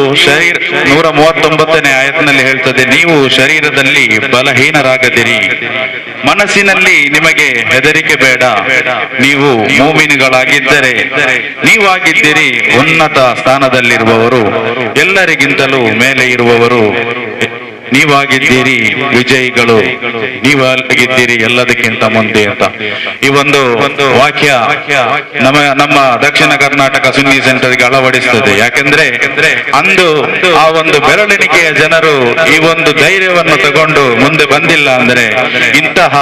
S1: 139ನೇ ಆಯತ್ನಲ್ಲಿ ಹೇಳ್ತದೆ, ನೀವು ಶರೀರದಲ್ಲಿ ಬಲಹೀನರಾಗದಿರಿ, ಮನಸ್ಸಿನಲ್ಲಿ ನಿಮಗೆ ಹೆದರಿಕೆ ಬೇಡ, ನೀವು ಮೂಮಿನ್ಗಳಾಗಿದ್ದರೆ ನೀವಾಗಿದ್ದೀರಿ ಉನ್ನತ ಸ್ಥಾನದಲ್ಲಿರುವವರು, ಎಲ್ಲರಿಗಿಂತಲೂ ಮೇಲೆ ಇರುವವರು ನೀವಾಗಿದ್ದೀರಿ, ವಿಜಯಿಗಳು ನೀವಾಗಿದ್ದೀರಿ ಎಲ್ಲದಕ್ಕಿಂತ ಮುಂದೆ ಅಂತ. ಈ ಒಂದು ವಾಕ್ಯ ನಮ್ಮ ದಕ್ಷಿಣ ಕರ್ನಾಟಕ ಸುನ್ನಿ ಸೆಂಟರ್ಗೆ ಅಳವಡಿಸ್ತದೆ. ಯಾಕೆಂದ್ರೆ ಅಂದು ಆ ಒಂದು ಬೆರಳೆಣಿಕೆಯ ಜನರು ಈ ಒಂದು ಧೈರ್ಯವನ್ನು ತಗೊಂಡು ಮುಂದೆ ಬಂದಿಲ್ಲ ಅಂದ್ರೆ ಇಂತಹ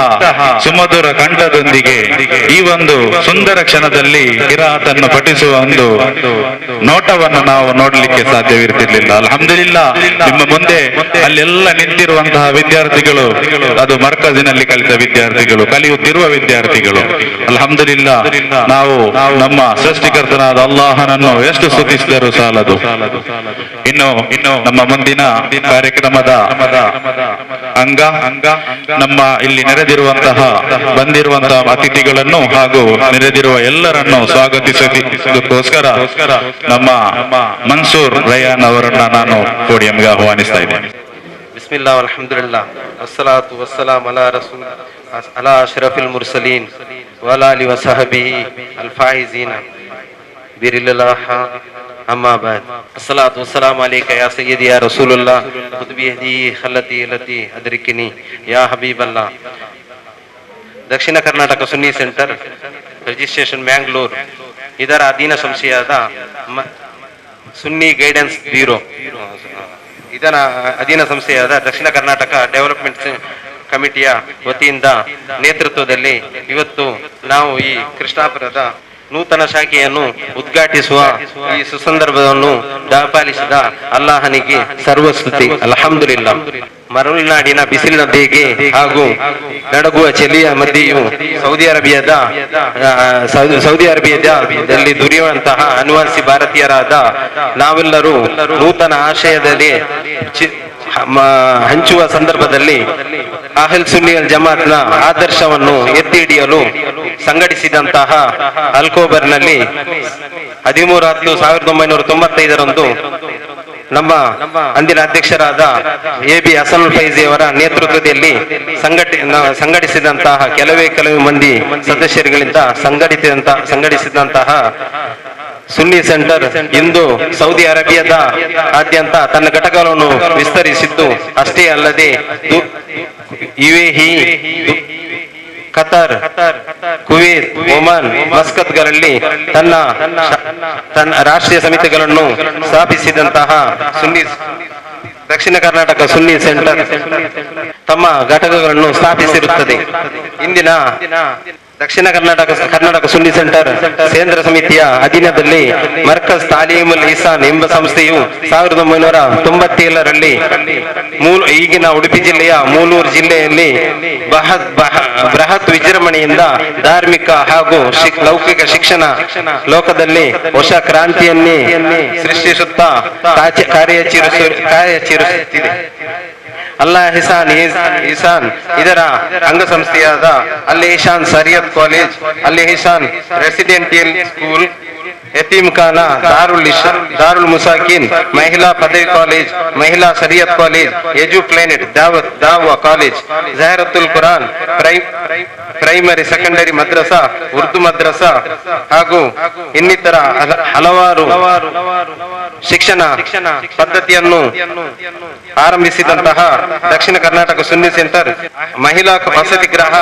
S1: ಸುಮಧುರ ಕಂಠದೊಂದಿಗೆ ಈ ಒಂದು ಸುಂದರ ಕ್ಷಣದಲ್ಲಿ ಕಿರಾತನ್ನು ಪಠಿಸುವ ಒಂದು ನೋಟವನ್ನು ನಾವು ನೋಡ್ಲಿಕ್ಕೆ ಸಾಧ್ಯವಿರ್ತಿರ್ಲಿಲ್ಲ. ಅಲ್ಹಮ್ದುಲಿಲ್ಲಾ, ನಿಮ್ಮ ಮುಂದೆ ಅಲ್ಲೆಲ್ಲ ನಿಂತಿರುವಂತಹ ವಿದ್ಯಾರ್ಥಿಗಳು ಅದು ಮರ್ಕಜಿನಲ್ಲಿ ಕಲಿತ ವಿದ್ಯಾರ್ಥಿಗಳು, ಕಲಿಯುತ್ತಿರುವ ವಿದ್ಯಾರ್ಥಿಗಳು. ಅಲ್ಹಮ್ದುಲಿಲ್ಲಾ, ನಾವು ನಮ್ಮ ಸೃಷ್ಟಿಕರ್ತನಾದ ಅಲ್ಲಾಹನನ್ನು ಎಷ್ಟು ಸ್ತುತಿಸಿದರೂ ಸಾಲದು. ಇನ್ನು ನಮ್ಮ ಮುಂದಿನ ಕಾರ್ಯಕ್ರಮದ ಅಂಗ ನಮ್ಮ ಇಲ್ಲಿ ನೆರೆದಿರುವಂತಹ ಬಂದಿರುವಂತಹ ಅತಿಥಿಗಳನ್ನು ಹಾಗೂ ನೆರೆದಿರುವ ಎಲ್ಲರನ್ನು ಸ್ವಾಗತಿಸೋದಕ್ಕೋಸ್ಕರ ನಮ್ಮ ಮನ್ಸೂರ್ ರಯಾನ್ ಅವರನ್ನ ನಾನು ಪೋಡಿಯಂಗೆ ಆಹ್ವಾನಿಸ್ತಾ ಇದ್ದೇನೆ.
S5: ಬಿಸ್ಮಿಲ್ಲಾ ಅಲ್ಹಮ್ದುಲಿಲ್ಲಾ ವಸ್ಸಲಾತು ವಸ್ಸಲಾಂ ಅಲಾ ಅಶ್ರಫಿಲ್ ಮುರ್ಸಲೀನ್ ವಅಲಾ ಆಲಿಹಿ ವಸಹಬಿಹಿ ಅಲ್ ಫಾಯಿಜೀನ ಬಿರಿಲ್ಲಾಹ ಅಮ್ಮಾ ಬಾದ್. ಅಸ್ಸಲಾತು ವಸ್ಸಲಾಮು ಅಲೈಕ ಯಾ ಸಯ್ಯದಿ ಯಾ ರಸೂಲುಲ್ಲಾಹ್ ಖುದ್ ಬಿಯದಿ ಖಲ್ಲತಿ ಲತಿ ಅದ್ರಿಕಿನಿ ಯಾ ಹಬೀಬಲ್ಲಾ. ದಕ್ಷಿಣ ಕರ್ನಾಟಕ ಸುನ್ನಿ ಸೆಂಟರ್ ರಿಜಿಸ್ಟ್ರೇಷನ್ ಮ್ಯಾಂಗ್ಳೂರ್, ಇದರ ಅಧೀನ ಸಂಸ್ಥೆಯಾದ ಸುನ್ನಿ ಗೈಡೆನ್ಸ್ ಬ್ಯೂರೋ, ಇದರ ಅಧೀನ ಸಂಸ್ಥೆಯಾದ ದಕ್ಷಿಣ ಕರ್ನಾಟಕ ಡೆವಲಪ್ಮೆಂಟ್ ಕಮಿಟಿಯ ವತಿಯಿಂದ ನೇತೃತ್ವದಲ್ಲಿ ಇವತ್ತು ನಾವು ಈ ಕೃಷ್ಣಾಪುರದ ನೂತನ ಶಾಖೆಯನ್ನು ಉದ್ಘಾಟಿಸುವ ಈ ಸುಸಂದರ್ಭವನ್ನು ದಾಪಾಲಿಸಿದ ಅಲ್ಲಾಹನಿಗೆ ಸರ್ವಸ್ತುತಿ. ಅಲ್ಹಮ್ದುಲಿಲ್ಲಾ. ಮರಳುನಾಡಿನ ಬಿಸಿಲಿನ ಬೇಗೆ ಹಾಗೂ ನಡಗುವ ಚಳಿಯ ಮಧ್ಯೆಯೂ ಸೌದಿ ಅರೇಬಿಯಾದಲ್ಲಿ ದುಡಿಯುವಂತಹ ಅನಿವಾಸಿ ಭಾರತೀಯರಾದ ನಾವೆಲ್ಲರೂ ನೂತನ ಆಶಯದಲ್ಲಿ ಹಂಚುವ ಸಂದರ್ಭದಲ್ಲಿ ಅಹಲ್ ಸುನ್ನಿಯಲ್ ಜಮಾತ್ನ ಆದರ್ಶವನ್ನು ಎತ್ತಿ ಹಿಡಿಯಲು ಸಂಘಟಿಸಿದಂತಹ ಅಕ್ಟೋಬರ್ನಲ್ಲಿ 13/10/1995 ನಮ್ಮ ಅಂದಿನ ಅಧ್ಯಕ್ಷರಾದ AB ಹಸನುಲ್ ಫೈಜಿ ಅವರ ನೇತೃತ್ವದಲ್ಲಿ ಸಂಘಟಿಸಿದಂತಹ ಕೆಲವೇ ಮಂದಿ ಸದಸ್ಯರುಗಳಿಂದ ಸಂಘಟಿಸಿದಂತಹ ಸುನ್ನಿ ಸೆಂಟರ್ ಇಂದು ಸೌದಿ ಅರೇಬಿಯಾದ ಆದ್ಯಂತ ತನ್ನ ಘಟಕಗಳನ್ನು ವಿಸ್ತರಿಸಿದ್ದು ಅಷ್ಟೇ ಅಲ್ಲದೆ UAE, ಕತಾರ್, ಕುವೈತ್, ಒಮಾನ್, ಮಸ್ಕತ್ಗಳಲ್ಲಿ ತನ್ನ ರಾಷ್ಟ್ರೀಯ ಸಮಿತಿಗಳನ್ನು ಸ್ಥಾಪಿಸಿದಂತಹ ದಕ್ಷಿಣ ಕರ್ನಾಟಕ ಸುನ್ನಿ ಸೆಂಟರ್ ತಮ್ಮ ಘಟಕಗಳನ್ನು ಸ್ಥಾಪಿಸಿರುತ್ತದೆ. ಇಂದಿನ ದಕ್ಷಿಣ ಕರ್ನಾಟಕ ಸುನ್ನಿ ಸೆಂಟರ್ ಕೇಂದ್ರ ಸಮಿತಿಯ ಅಧೀನದಲ್ಲಿ ಮರ್ಕಜ್ ತಾಲೀಮುಲ್ ಇಹ್ಸಾನ್ ಎಂಬ ಸಂಸ್ಥೆಯು 1997ರಲ್ಲಿ ಈಗಿನ ಉಡುಪಿ ಜಿಲ್ಲೆಯ ಮೂಲೂರು ಜಿಲ್ಲೆಯಲ್ಲಿ ಬೃಹತ್ ವಿಜೃಂಭಣೆಯಿಂದ ಧಾರ್ಮಿಕ ಹಾಗೂ ಲೌಕಿಕ ಶಿಕ್ಷಣ ಲೋಕದಲ್ಲಿ ಹೊಸ ಕ್ರಾಂತಿಯನ್ನೇ ಸೃಷ್ಟಿಸುತ್ತಾ ಕಾರ್ಯಚರಿಸುತ್ತಿದೆ. ಅಲ್ಲಾ ಇಹ್ಸಾನ್ ಇದರ ಅಂಗಸಂಸ್ಥೆಯಾದ ಅಲ್ ಇಹ್ಸಾನ್ ಶರಿಯತ್ ಕಾಲೇಜ್, ಅಲ್ ಇಹ್ಸಾನ್ ರೆಸಿಡೆನ್ಷಿಯಲ್ ಸ್ಕೂಲ್, यतीम खाना, दारुल मुसाकिन, महिला पदवी कॉलेज, महिला शरीयत कॉलेज, एजू प्लेनेट, दावा college, Zaharatul Quran primary secondary ಮದ್ರಸಾ, ಉರ್ದು ಮದ್ರಸಾ ಹಾಗೂ ಇನ್ನಿತರ ಹಲವಾರು ಶಿಕ್ಷಣ ಪದ್ಧತಿಯನ್ನು ಆರಂಭಿಸಿದಂತಹ ದಕ್ಷಿಣ ಕರ್ನಾಟಕ ಸುನ್ನಿ ಸೆಂಟರ್ ಮಹಿಳಾ ವಸತಿ ಗೃಹ,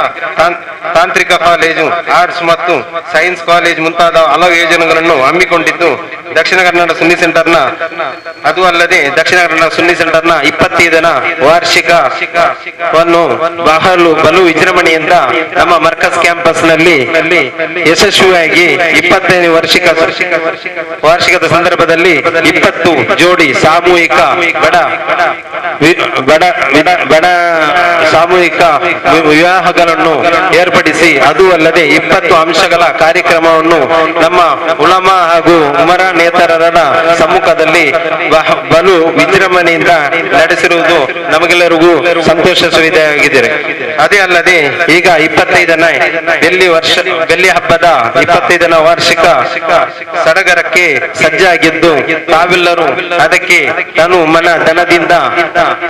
S5: ತಾಂತ್ರಿಕ ಕಾಲೇಜು, ಆರ್ಟ್ಸ್ ಮತ್ತು ಸೈನ್ಸ್ ಕಾಲೇಜ್ ಮುಂತಾದ ಹಲವು ಯೋಜನೆಗಳನ್ನು ಹಮ್ಮಿಕೊಂಡಿದ್ದು ದಕ್ಷಿಣ ಕನ್ನಡ ಸುನ್ನಿ ಸೆಂಟರ್ನ ಅದು ಅಲ್ಲದೆ ದಕ್ಷಿಣ ಕನ್ನಡ ಸುನ್ನಿ ಸೆಂಟರ್ನ 25ನೇ ವಾರ್ಷಿಕವನ್ನು ಬಲು ವಿಜೃಂಭಣೆಯಿಂದ ನಮ್ಮ ಮರ್ಕಸ್ ಕ್ಯಾಂಪಸ್ ನಲ್ಲಿ ಯಶಸ್ವಿಯಾಗಿ 25ನೇ ವಾರ್ಷಿಕದ ಸಂದರ್ಭದಲ್ಲಿ 20 ಜೋಡಿ ಸಾಮೂಹಿಕ ಬಡ ಸಾಮೂಹಿಕ ವಿವಾಹಗಳನ್ನು ಏರ್ಪಡಿಸಿ ಅದು ಅಲ್ಲದೆ 20 ಅಂಶಗಳ ಕಾರ್ಯಕ್ರಮವನ್ನು ನಮ್ಮ ಉಲಮಾ ಹಾಗೂ ಉಮರಾ ನೇತರರ ಸಮ್ಮುಖದಲ್ಲಿ ಬಲು ವಿಜೃಂಭಣೆಯಿಂದ ನಡೆಸಿರುವುದು ನಮಗೆಲ್ಲರಿಗೂ ಸಂತೋಷ ಸುದ್ದಿಯಾಗಿದೆ. ಅದೇ ಅಲ್ಲದೆ ಈಗ 25ನೇ ಬೆಳ್ಳಿ ಹಬ್ಬದ 25ನೇ ವಾರ್ಷಿಕ ಸಡಗರಕ್ಕೆ ಸಜ್ಜಾಗಿದ್ದು ತಾವೆಲ್ಲರೂ ಅದಕ್ಕೆ ಧನದಿಂದ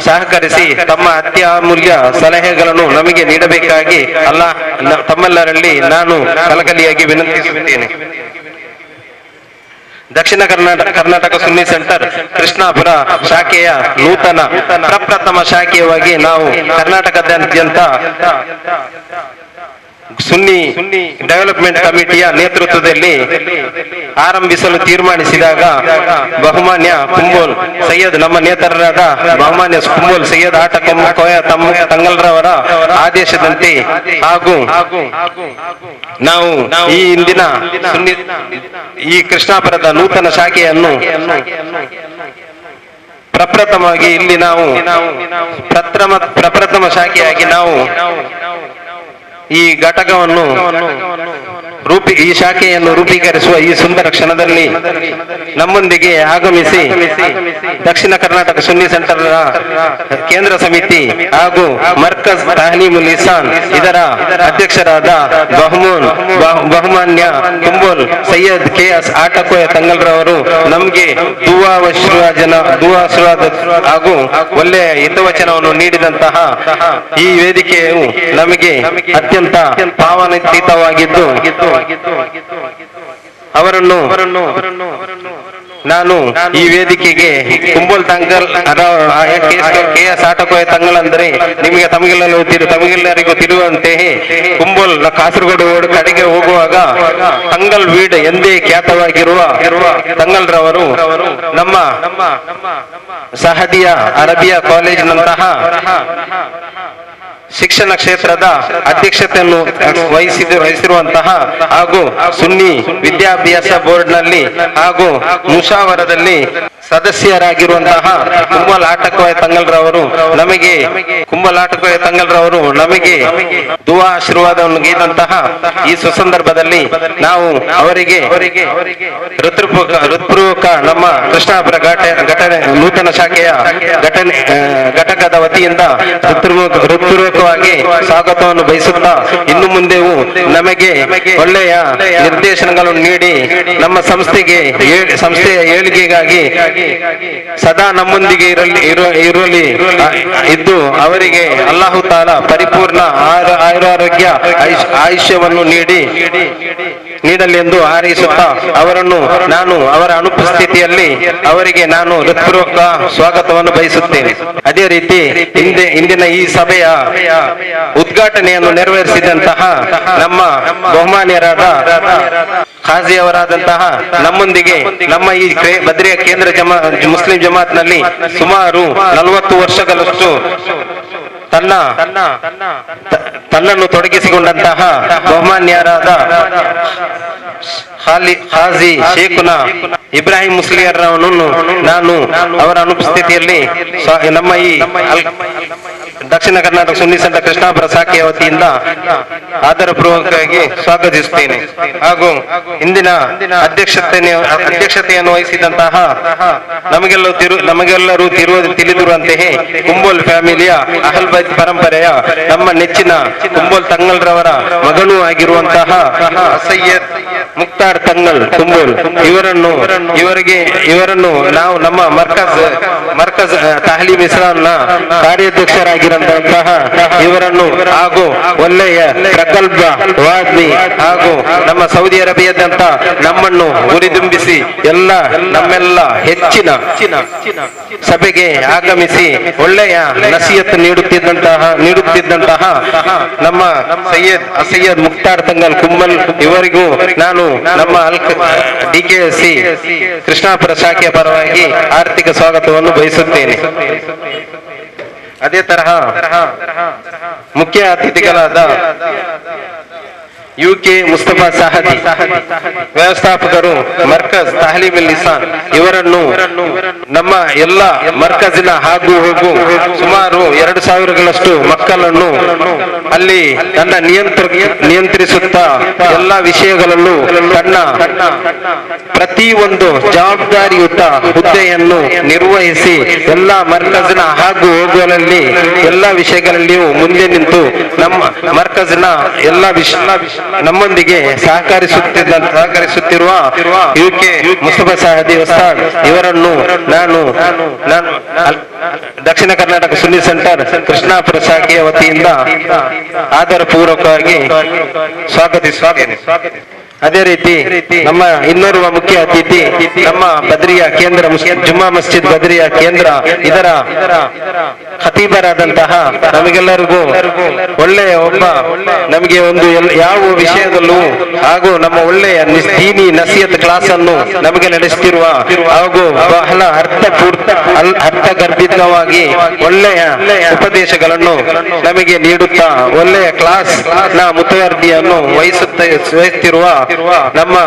S5: ಸಹಕರಿಸಿ ತಮ್ಮ ಅತ್ಯಮೂಲ್ಯ ಸಲಹೆಗಳನ್ನು ನಮಗೆ ನೀಡಬೇಕಾಗಿ ತಮ್ಮೆಲ್ಲರಲ್ಲಿ ನಾನು ಕಳಕಳಿಯಾಗಿ ವಿನಂತಿಸುತ್ತೇನೆ. ದಕ್ಷಿಣ ಕರ್ನಾಟಕ ಸುನ್ನಿ ಸೆಂಟರ್ ಕೃಷ್ಣಾಪುರ ಶಾಖೆಯ ಪ್ರಪ್ರಥಮ ಶಾಖೆಯಾಗಿ ನಾವು ಕರ್ನಾಟಕದಾದ್ಯಂತ ಸುನ್ನಿ ಡೆವಲಪ್ಮೆಂಟ್ ಕಮಿಟಿಯ ನೇತೃತ್ವದಲ್ಲಿ ಆರಂಭಿಸಲು ತೀರ್ಮಾನಿಸಿದಾಗ ಬಹುಮಾನ್ಯ ಕುಂಬೋಲ್ ಸೈಯದ್ ನಮ್ಮ ನೇತರರಾದ ಬಹುಮಾನ್ಯ ಕುಂಬೋಲ್ ಸೈಯದ್ ಕೋಯ ತಂಗಲ್ರವರ ಆದೇಶದಂತೆ ಹಾಗೂ ನಾವು ಈ ಇಂದಿನ ಈ ಕೃಷ್ಣಾಪುರದ ನೂತನ ಶಾಖೆಯನ್ನು ಪ್ರಪ್ರಥಮವಾಗಿ ಇಲ್ಲಿ ನಾವು ಪ್ರಪ್ರಥಮ ಶಾಖೆಯಾಗಿ ನಾವು ಈ ಘಟಕವನ್ನು ಈ ಶಾಖೆಯನ್ನು ರೂಪೀಕರಿಸುವ ಈ ಸುಂದರ ಕ್ಷಣದಲ್ಲಿ ನಮ್ಮೊಂದಿಗೆ ಆಗಮಿಸಿ ದಕ್ಷಿಣ ಕರ್ನಾಟಕ ಸುನ್ನಿ ಸೆಂಟರ್ ಕೇಂದ್ರ ಸಮಿತಿ ಹಾಗೂ ಮರ್ಕಜ್ ತಾಲೀಮುಲ್ ಇಹ್ಸಾನ್ ಇದರ ಅಧ್ಯಕ್ಷರಾದ ಬಹುಮಾನ್ಯ ಕುಂಬೋಲ್ ಸೈಯದ್ KS ಆಟಕೋಯ ತಂಗಲ್ರವರು ನಮಗೆ ದುವಾಶ್ವಾದ ಹಾಗೂ ಒಳ್ಳೆಯ ಹಿತವಚನವನ್ನು ನೀಡಿದಂತಹ ಈ ವೇದಿಕೆಯು ನಮಗೆ ಅತ್ಯಂತ ಪಾವನಾತೀತವಾಗಿದ್ದು ಅವರನ್ನು ನಾನು ಈ ವೇದಿಕೆಗೆ ಕುಂಬೋಲ್ ತಂಗಲ್ KS ಆಟಕೋಯ ತಂಗಲ್ ಅಂದರೆ ತಮಗೆಲ್ಲರಿಗೂ ತಿರುವಂತೆಯೇ ಕುಂಬೋಲ್ ಕಾಸರಗೋಡು ಕಡೆಗೆ ಹೋಗುವಾಗ ತಂಗಲ್ ವೀಡ್ ಎಂದೇ ಖ್ಯಾತವಾಗಿರುವ ತಂಗಲ್ರವರು ನಮ್ಮ ಸಹದಿಯಾ ಅರಬಿಯಾ ಕಾಲೇಜಿನಂತಹ ಶಿಕ್ಷಣ ಕ್ಷೇತ್ರದ ಅಧ್ಯಕ್ಷತೆಯನ್ನು ವಹಿಸಿರುವಂತಹ ಹಾಗೂ ಸುನ್ನಿ ವಿದ್ಯಾಭ್ಯಾಸ ಬೋರ್ಡ್ನಲ್ಲಿ ಹಾಗೂ ಮುಷಾವರದಲ್ಲಿ ಸದಸ್ಯರಾಗಿರುವಂತಹ ಕುಂಬೋಲ್ ಆಟಕೋಯ ತಂಗಲ್ರವರು ನಮಗೆ ದುವಾ ಆಶೀರ್ವಾದವನ್ನು ನೀಡಿದಂತಹ ಈ ಸುಸಂದರ್ಭದಲ್ಲಿ ನಾವು ಅವರಿಗೆ ಹೃತ್ಪೂರ್ವಕ ನಮ್ಮ ಕೃಷ್ಣಾಪುರ ನೂತನ ಶಾಖೆಯ ಘಟಕದ ವತಿಯಿಂದ ಹೃತ್ಪೂರ್ವಕವಾಗಿ ಸ್ವಾಗತವನ್ನು ಬಯಸುತ್ತಾ ಇನ್ನು ಮುಂದೆಯೂ ನಮಗೆ ಒಳ್ಳೆಯ ನಿರ್ದೇಶನಗಳನ್ನು ನೀಡಿ ನಮ್ಮ ಸಂಸ್ಥೆಯ ಏಳಿಗೆಗಾಗಿ ಸದಾ ನಮ್ಮೊಂದಿಗೆ ಇರಲಿ ಇದ್ದು ಅವರಿಗೆ ಅಲ್ಲಾಹು ತಾಲಾ ಪರಿಪೂರ್ಣ ಆಯುರಾರೋಗ್ಯ ಆಯುಷ್ಯವನ್ನು ನೀಡಲಿ ಎಂದು ಹಾರೈಸುತ್ತಾ ಅವರ ಅನುಪಸ್ಥಿತಿಯಲ್ಲಿ ಅವರಿಗೆ ನಾನು ಹೃತ್ಪೂರ್ವಕ ಸ್ವಾಗತವನ್ನು ಬಯಸುತ್ತೇನೆ. ಅದೇ ರೀತಿ ಇಂದಿನ ಈ ಸಭೆಯ ಉದ್ಘಾಟನೆಯನ್ನು ನೆರವೇರಿಸಿದಂತಹ ನಮ್ಮ ಬಹುಮಾನ್ಯರಾದ ಖಾಜಿಯವರಾದಂತಹ ನಮ್ಮೊಂದಿಗೆ ನಮ್ಮ ಈ ಬದ್ರಿಯಾ ಕೇಂದ್ರ ಮುಸ್ಲಿಂ ಜಮಾತ್ನಲ್ಲಿ ಸುಮಾರು 40 ವರ್ಷಗಳಷ್ಟು ತನ್ನನ್ನು ತೊಡಗಿಸಿಕೊಂಡಂತಹ ಬಹುಮಾನ್ಯರಾದ ಹಾಜಿ ಶೇಖುನಾ ಇಬ್ರಾಹಿಂ ಮುಸ್ಲಿಯರನ್ನು ನಾನು ಅವರ ಅನುಪಸ್ಥಿತಿಯಲ್ಲಿ ನಮ್ಮ ಈ ದಕ್ಷಿಣ ಕರ್ನಾಟಕ ಸುನ್ನಿ ಸೆಂಟರ್ ಕೃಷ್ಣಾಪುರ ಶಾಖೆಯ ವತಿಯಿಂದ ಆದರಪೂರ್ವಕವಾಗಿ ಸ್ವಾಗತಿಸುತ್ತೇನೆ. ಹಾಗೂ ಇಂದಿನ ಅಧ್ಯಕ್ಷತೆಯನ್ನು ವಹಿಸಿದಂತಹ ನಮಗೆಲ್ಲರೂ ತಿಳಿದಿರುವಂತೆಯೇ ಕುಂಬೋಲ್ ಫ್ಯಾಮಿಲಿಯ ಅಹಲ್ ಬೈತ್ ಪರಂಪರೆಯ ನಮ್ಮ ನೆಚ್ಚಿನ ಕುಂಬೋಲ್ ತಂಗಲ್ರವರ ಮಗನೂ ಆಗಿರುವಂತಹ ಸೈಯದ್ ಮುಕ್ತಾರ್ ತಂಗಲ್ ಕುಂಬೋಲ್ ಇವರನ್ನು ನಾವು ನಮ್ಮ ಮರ್ಕಜ್ ತಾಲೀಮ್ ಇಸ್ಲಾಂನ ಕಾರ್ಯಾಧ್ಯಕ್ಷರಾಗಿರುವಂತಹ ಇವರನ್ನು ಹಾಗೂ ಒಳ್ಳೆಯ ಪ್ರಗಲ್ಭ ವಾದಿ ಹಾಗೂ ನಮ್ಮ ಸೌದಿ ಅರೇಬಿಯಾದಂತ ನಮ್ಮನ್ನು ಹುರಿದುಂಬಿಸಿ ನಮ್ಮೆಲ್ಲ ಹೆಚ್ಚಿನ ಸಭೆಗೆ ಆಗಮಿಸಿ ಒಳ್ಳೆಯ ನಸೀಹತ್ ನೀಡುತ್ತಿದ್ದಂತಹ ನಮ್ಮ ಸೈಯದ್ ಮುಕ್ತಾರ್ ತಂಗಲ್ ಕುಂಬಲ್ ಇವರಿಗೂ ನಾನು ನಮ್ಮ DKSC ಕೃಷ್ಣಾಪುರ ಶಾಖೆಯ ಪರವಾಗಿ ಆರ್ಥಿಕ ಸ್ವಾಗತವನ್ನು ಬಯಸುತ್ತೇನೆ. ಅದೇ ತರಹ ಮುಖ್ಯ ಅತಿಥಿಗಳಾದ UK ಮುಸ್ತಫಾ ಸಾಹದಿ ವ್ಯವಸ್ಥಾಪಕರು ಮರ್ಕಜ್ ತಾಲೀಮ್ ಲಿಸಾನ್ ಇವರನ್ನು ನಮ್ಮ ಎಲ್ಲ ಮರ್ಕಜಿನ ಹಾಗೂ ಸುಮಾರು 2000ಗಳಷ್ಟು ಮಕ್ಕಳನ್ನು ಅಲ್ಲಿ ತನ್ನ ನಿಯಂತ್ರಿಸುತ್ತಾ ಎಲ್ಲ ವಿಷಯಗಳಲ್ಲೂ ತನ್ನ ಪ್ರತಿಯೊಂದು ಜವಾಬ್ದಾರಿಯುತ ಹುದ್ದೆಯನ್ನು ನಿರ್ವಹಿಸಿ ಎಲ್ಲ ಮರ್ಕಜಿನ ಹಾಗೂ ಹೋಗುವಲ್ಲಿ ಎಲ್ಲ ವಿಷಯಗಳಲ್ಲಿಯೂ ಮುಂದೆ ನಿಂತು ನಮ್ಮ ಮರ್ಕಜಿನ ಎಲ್ಲ ನಮ್ಮೊಂದಿಗೆ ಸಹಕರಿಸುತ್ತಿರುವ UK ಮುಸ್ತಫಾ ಸಾಹದಿ ಉಸ್ತಾದ್ ಇವರನ್ನು ನಾನು ದಕ್ಷಿಣ ಕರ್ನಾಟಕ ಸುನ್ನಿ ಸೆಂಟರ್ ಕೃಷ್ಣಾಪುರ ಶಾಖೆಯ ವತಿಯಿಂದ ಆದರಪೂರ್ವಕವಾಗಿ ಸ್ವಾಗತಿಸುತ್ತೇನೆ. ಅದೇ ರೀತಿ ನಮ್ಮ ಇನ್ನೋರ್ವ ಮುಖ್ಯ ಅತಿಥಿ ನಮ್ಮ ಬದ್ರಿಯಾ ಕೇಂದ್ರ ಜುಮ್ಮಾ ಮಸ್ಜಿದ್ ಬದ್ರಿಯಾ ಕೇಂದ್ರ ಇದರ ಖತೀಬರಾದಂತಹ ನಮಗೆಲ್ಲರಿಗೂ ಒಳ್ಳೆಯ ನಮಗೆ ಒಂದು ಯಾವ ವಿಷಯದಲ್ಲೂ ಹಾಗೂ ನಮ್ಮ ಒಳ್ಳೆಯ ದೀನಿ ನಸೀಹತ್ ಕ್ಲಾಸ್ ಅನ್ನು ನಮಗೆ ನಡೆಸುತ್ತಿರುವ ಹಾಗೂ ಬಹಳ ಅರ್ಥಗರ್ಭಿತವಾಗಿ ಒಳ್ಳೆಯ ಉಪದೇಶಗಳನ್ನು ನಮಗೆ ನೀಡುತ್ತಾ ಒಳ್ಳೆಯ ಕ್ಲಾಸ್ ನ ಮುತುವರ್ಜಿಯನ್ನು ವಹಿಸುತ್ತಿರುವ ನಮ್ಮ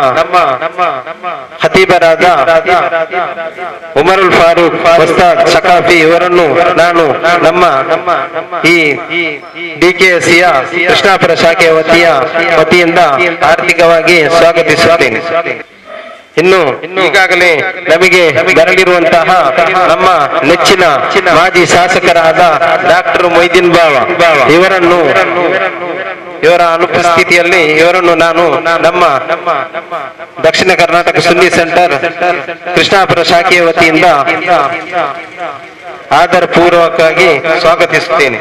S5: ಖತೀಬರಾದ ಉಮರುಲ್ ಫಾರೂಕ್ ಉಸ್ತಾದ್ ಸಕಾಫಿ ಇವರನ್ನು ನಾನು ನಮ್ಮ ಈ DKSCಯ ಕೃಷ್ಣಾಪುರ ಶಾಖೆಯ ವತಿಯಿಂದ ಆರ್ಥಿಕವಾಗಿ ಸ್ವಾಗತಿಸುತ್ತೇನೆ. ಇನ್ನು ಈಗಾಗಲೇ ನಮಗೆ ಬರಲಿರುವಂತಹ ನಮ್ಮ ನೆಚ್ಚಿನ ಮಾಜಿ ಶಾಸಕರಾದ ಡಾಕ್ಟರ್ ಮೊಯ್ದೀನ್ ಬಾವ ಇವರ ಅನುಪಸ್ಥಿತಿಯಲ್ಲಿ ಇವರನ್ನು ನಾನು ನಮ್ಮ ದಕ್ಷಿಣ ಕರ್ನಾಟಕ ಸುನ್ನಿ ಸೆಂಟರ್ ಕೃಷ್ಣಾಪುರ ಶಾಖೆಯ ವತಿಯಿಂದ ಆದರಪೂರ್ವಕವಾಗಿ ಸ್ವಾಗತಿಸುತ್ತೇನೆ.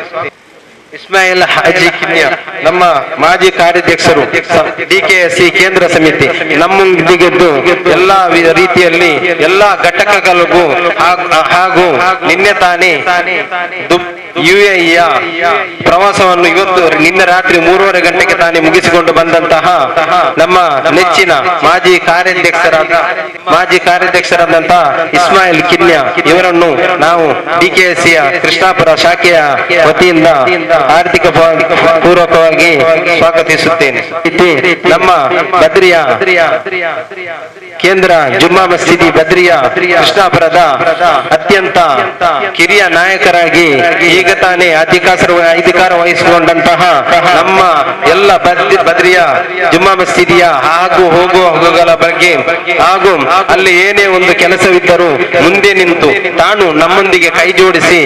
S5: ಇಸ್ಮಾಯಿಲ್ ಹಾಜಿ ಕಿನ್ಯ ನಮ್ಮ ಮಾಜಿ ಕಾರ್ಯಾಧ್ಯಕ್ಷರು DKSC ಕೇಂದ್ರ ಸಮಿತಿ ನಮ್ಮೊಂದಿಗೆದ್ದು ಎಲ್ಲಾ ರೀತಿಯಲ್ಲಿ ಎಲ್ಲಾ ಘಟಕಗಳಿಗೂ ಹಾಗೂ ನಿನ್ನೆ ತಾನೇ UAEಯ ಪ್ರವಾಸವನ್ನು ನಿನ್ನೆ ರಾತ್ರಿ 3:30 ಗಂಟೆಗೆ ತಾನೇ ಮುಗಿಸಿಕೊಂಡು ಬಂದಂತಹ ನಮ್ಮ ನೆಚ್ಚಿನ ಮಾಜಿ ಕಾರ್ಯಾಧ್ಯಕ್ಷರಾದಂತಹ ಇಸ್ಮಾಯಿಲ್ ಕಿನ್ಯ ಇವರನ್ನು ನಾವು DKSCಯ ಕೃಷ್ಣಾಪುರ ಶಾಖೆಯ ವತಿಯಿಂದ ಆರ್ಥಿಕ ಪೂರ್ವಕವಾಗಿ ಸ್ವಾಗತಿಸುತ್ತೇನೆ. ನಮ್ಮ ಬದ್ರಿಯಾ ಕೇಂದ್ರ ಜುಮ್ಮಾ ಮಸ್ಜಿದಿ ಬದ್ರಿಯಾ ಕೃಷ್ಣಾಪುರದ ಅತ್ಯಂತ ಕಿರಿಯ ನಾಯಕರಾಗಿ ಈಗ ತಾನೇ ಅಧಿಕಾರ ವಹಿಸಿಕೊಂಡಂತಹ ನಮ್ಮ ಎಲ್ಲ ಬದ್ರಿಯಾ ಜುಮ್ಮಾ ಮಸ್ಜಿದಿಯ ಹೋಗುಗಳ ಬಗ್ಗೆ ಹಾಗೂ ಅಲ್ಲಿ ಏನೇ ಒಂದು ಕೆಲಸವಿದ್ದರೂ ಮುಂದೆ ನಿಂತು ತಾನು ನಮ್ಮೊಂದಿಗೆ ಕೈ ಜೋಡಿಸಿ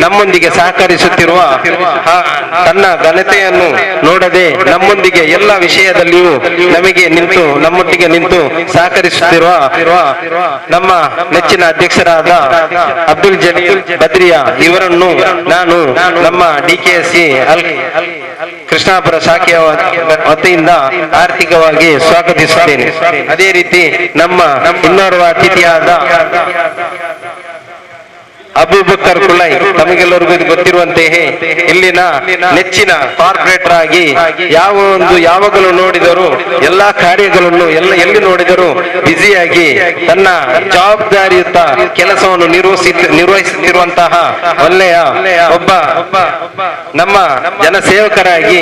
S5: ನಮ್ಮೊಂದಿಗೆ ಸಹಕರಿಸುತ್ತಿರುವ ತನ್ನ ಘನತೆಯನ್ನು ನೋಡದೆ ನಮ್ಮೊಂದಿಗೆ ಎಲ್ಲ ವಿಷಯದಲ್ಲಿಯೂ ನಮ್ಮೊಟ್ಟಿಗೆ ನಿಂತು ಸಹಕರಿಸುತ್ತಿರುವ ನಮ್ಮ ನೆಚ್ಚಿನ ಅಧ್ಯಕ್ಷರಾದ ಅಬ್ದುಲ್ ಜಲೀಲ್ ಬದ್ರಿಯಾ ಇವರನ್ನು ನಾನು ನಮ್ಮ DKSC ಕೃಷ್ಣಾಪುರ ಶಾಖೆಯ ವತಿಯಿಂದ ಆರ್ಥಿಕವಾಗಿ ಸ್ವಾಗತಿಸುತ್ತೇನೆ. ಅದೇ ರೀತಿ ನಮ್ಮ ಇನ್ನೋರ್ವ ಅತಿಥಿಯಾದ ಅಬೂಬಕರ್ ಕುಲೈ ತಮಗೆಲ್ಲರಿಗೂ ಇದು ಗೊತ್ತಿರುವಂತೆಯೇ ಇಲ್ಲಿನ ನೆಚ್ಚಿನ ಕಾರ್ಪೊರೇಟರ್ ಆಗಿ ಯಾವಾಗಲೂ ನೋಡಿದರೂ ಎಲ್ಲಾ ಕಾರ್ಯಗಳನ್ನು ಎಲ್ಲಿ ನೋಡಿದರೂ ಬ್ಯುಸಿಯಾಗಿ ತನ್ನ ಜವಾಬ್ದಾರಿಯುತ ಕೆಲಸವನ್ನು ನಿರ್ವಹಿಸುತ್ತಿರುವಂತಹ ಒಳ್ಳೆಯ ಒಬ್ಬ ನಮ್ಮ ಜನಸೇವಕರಾಗಿ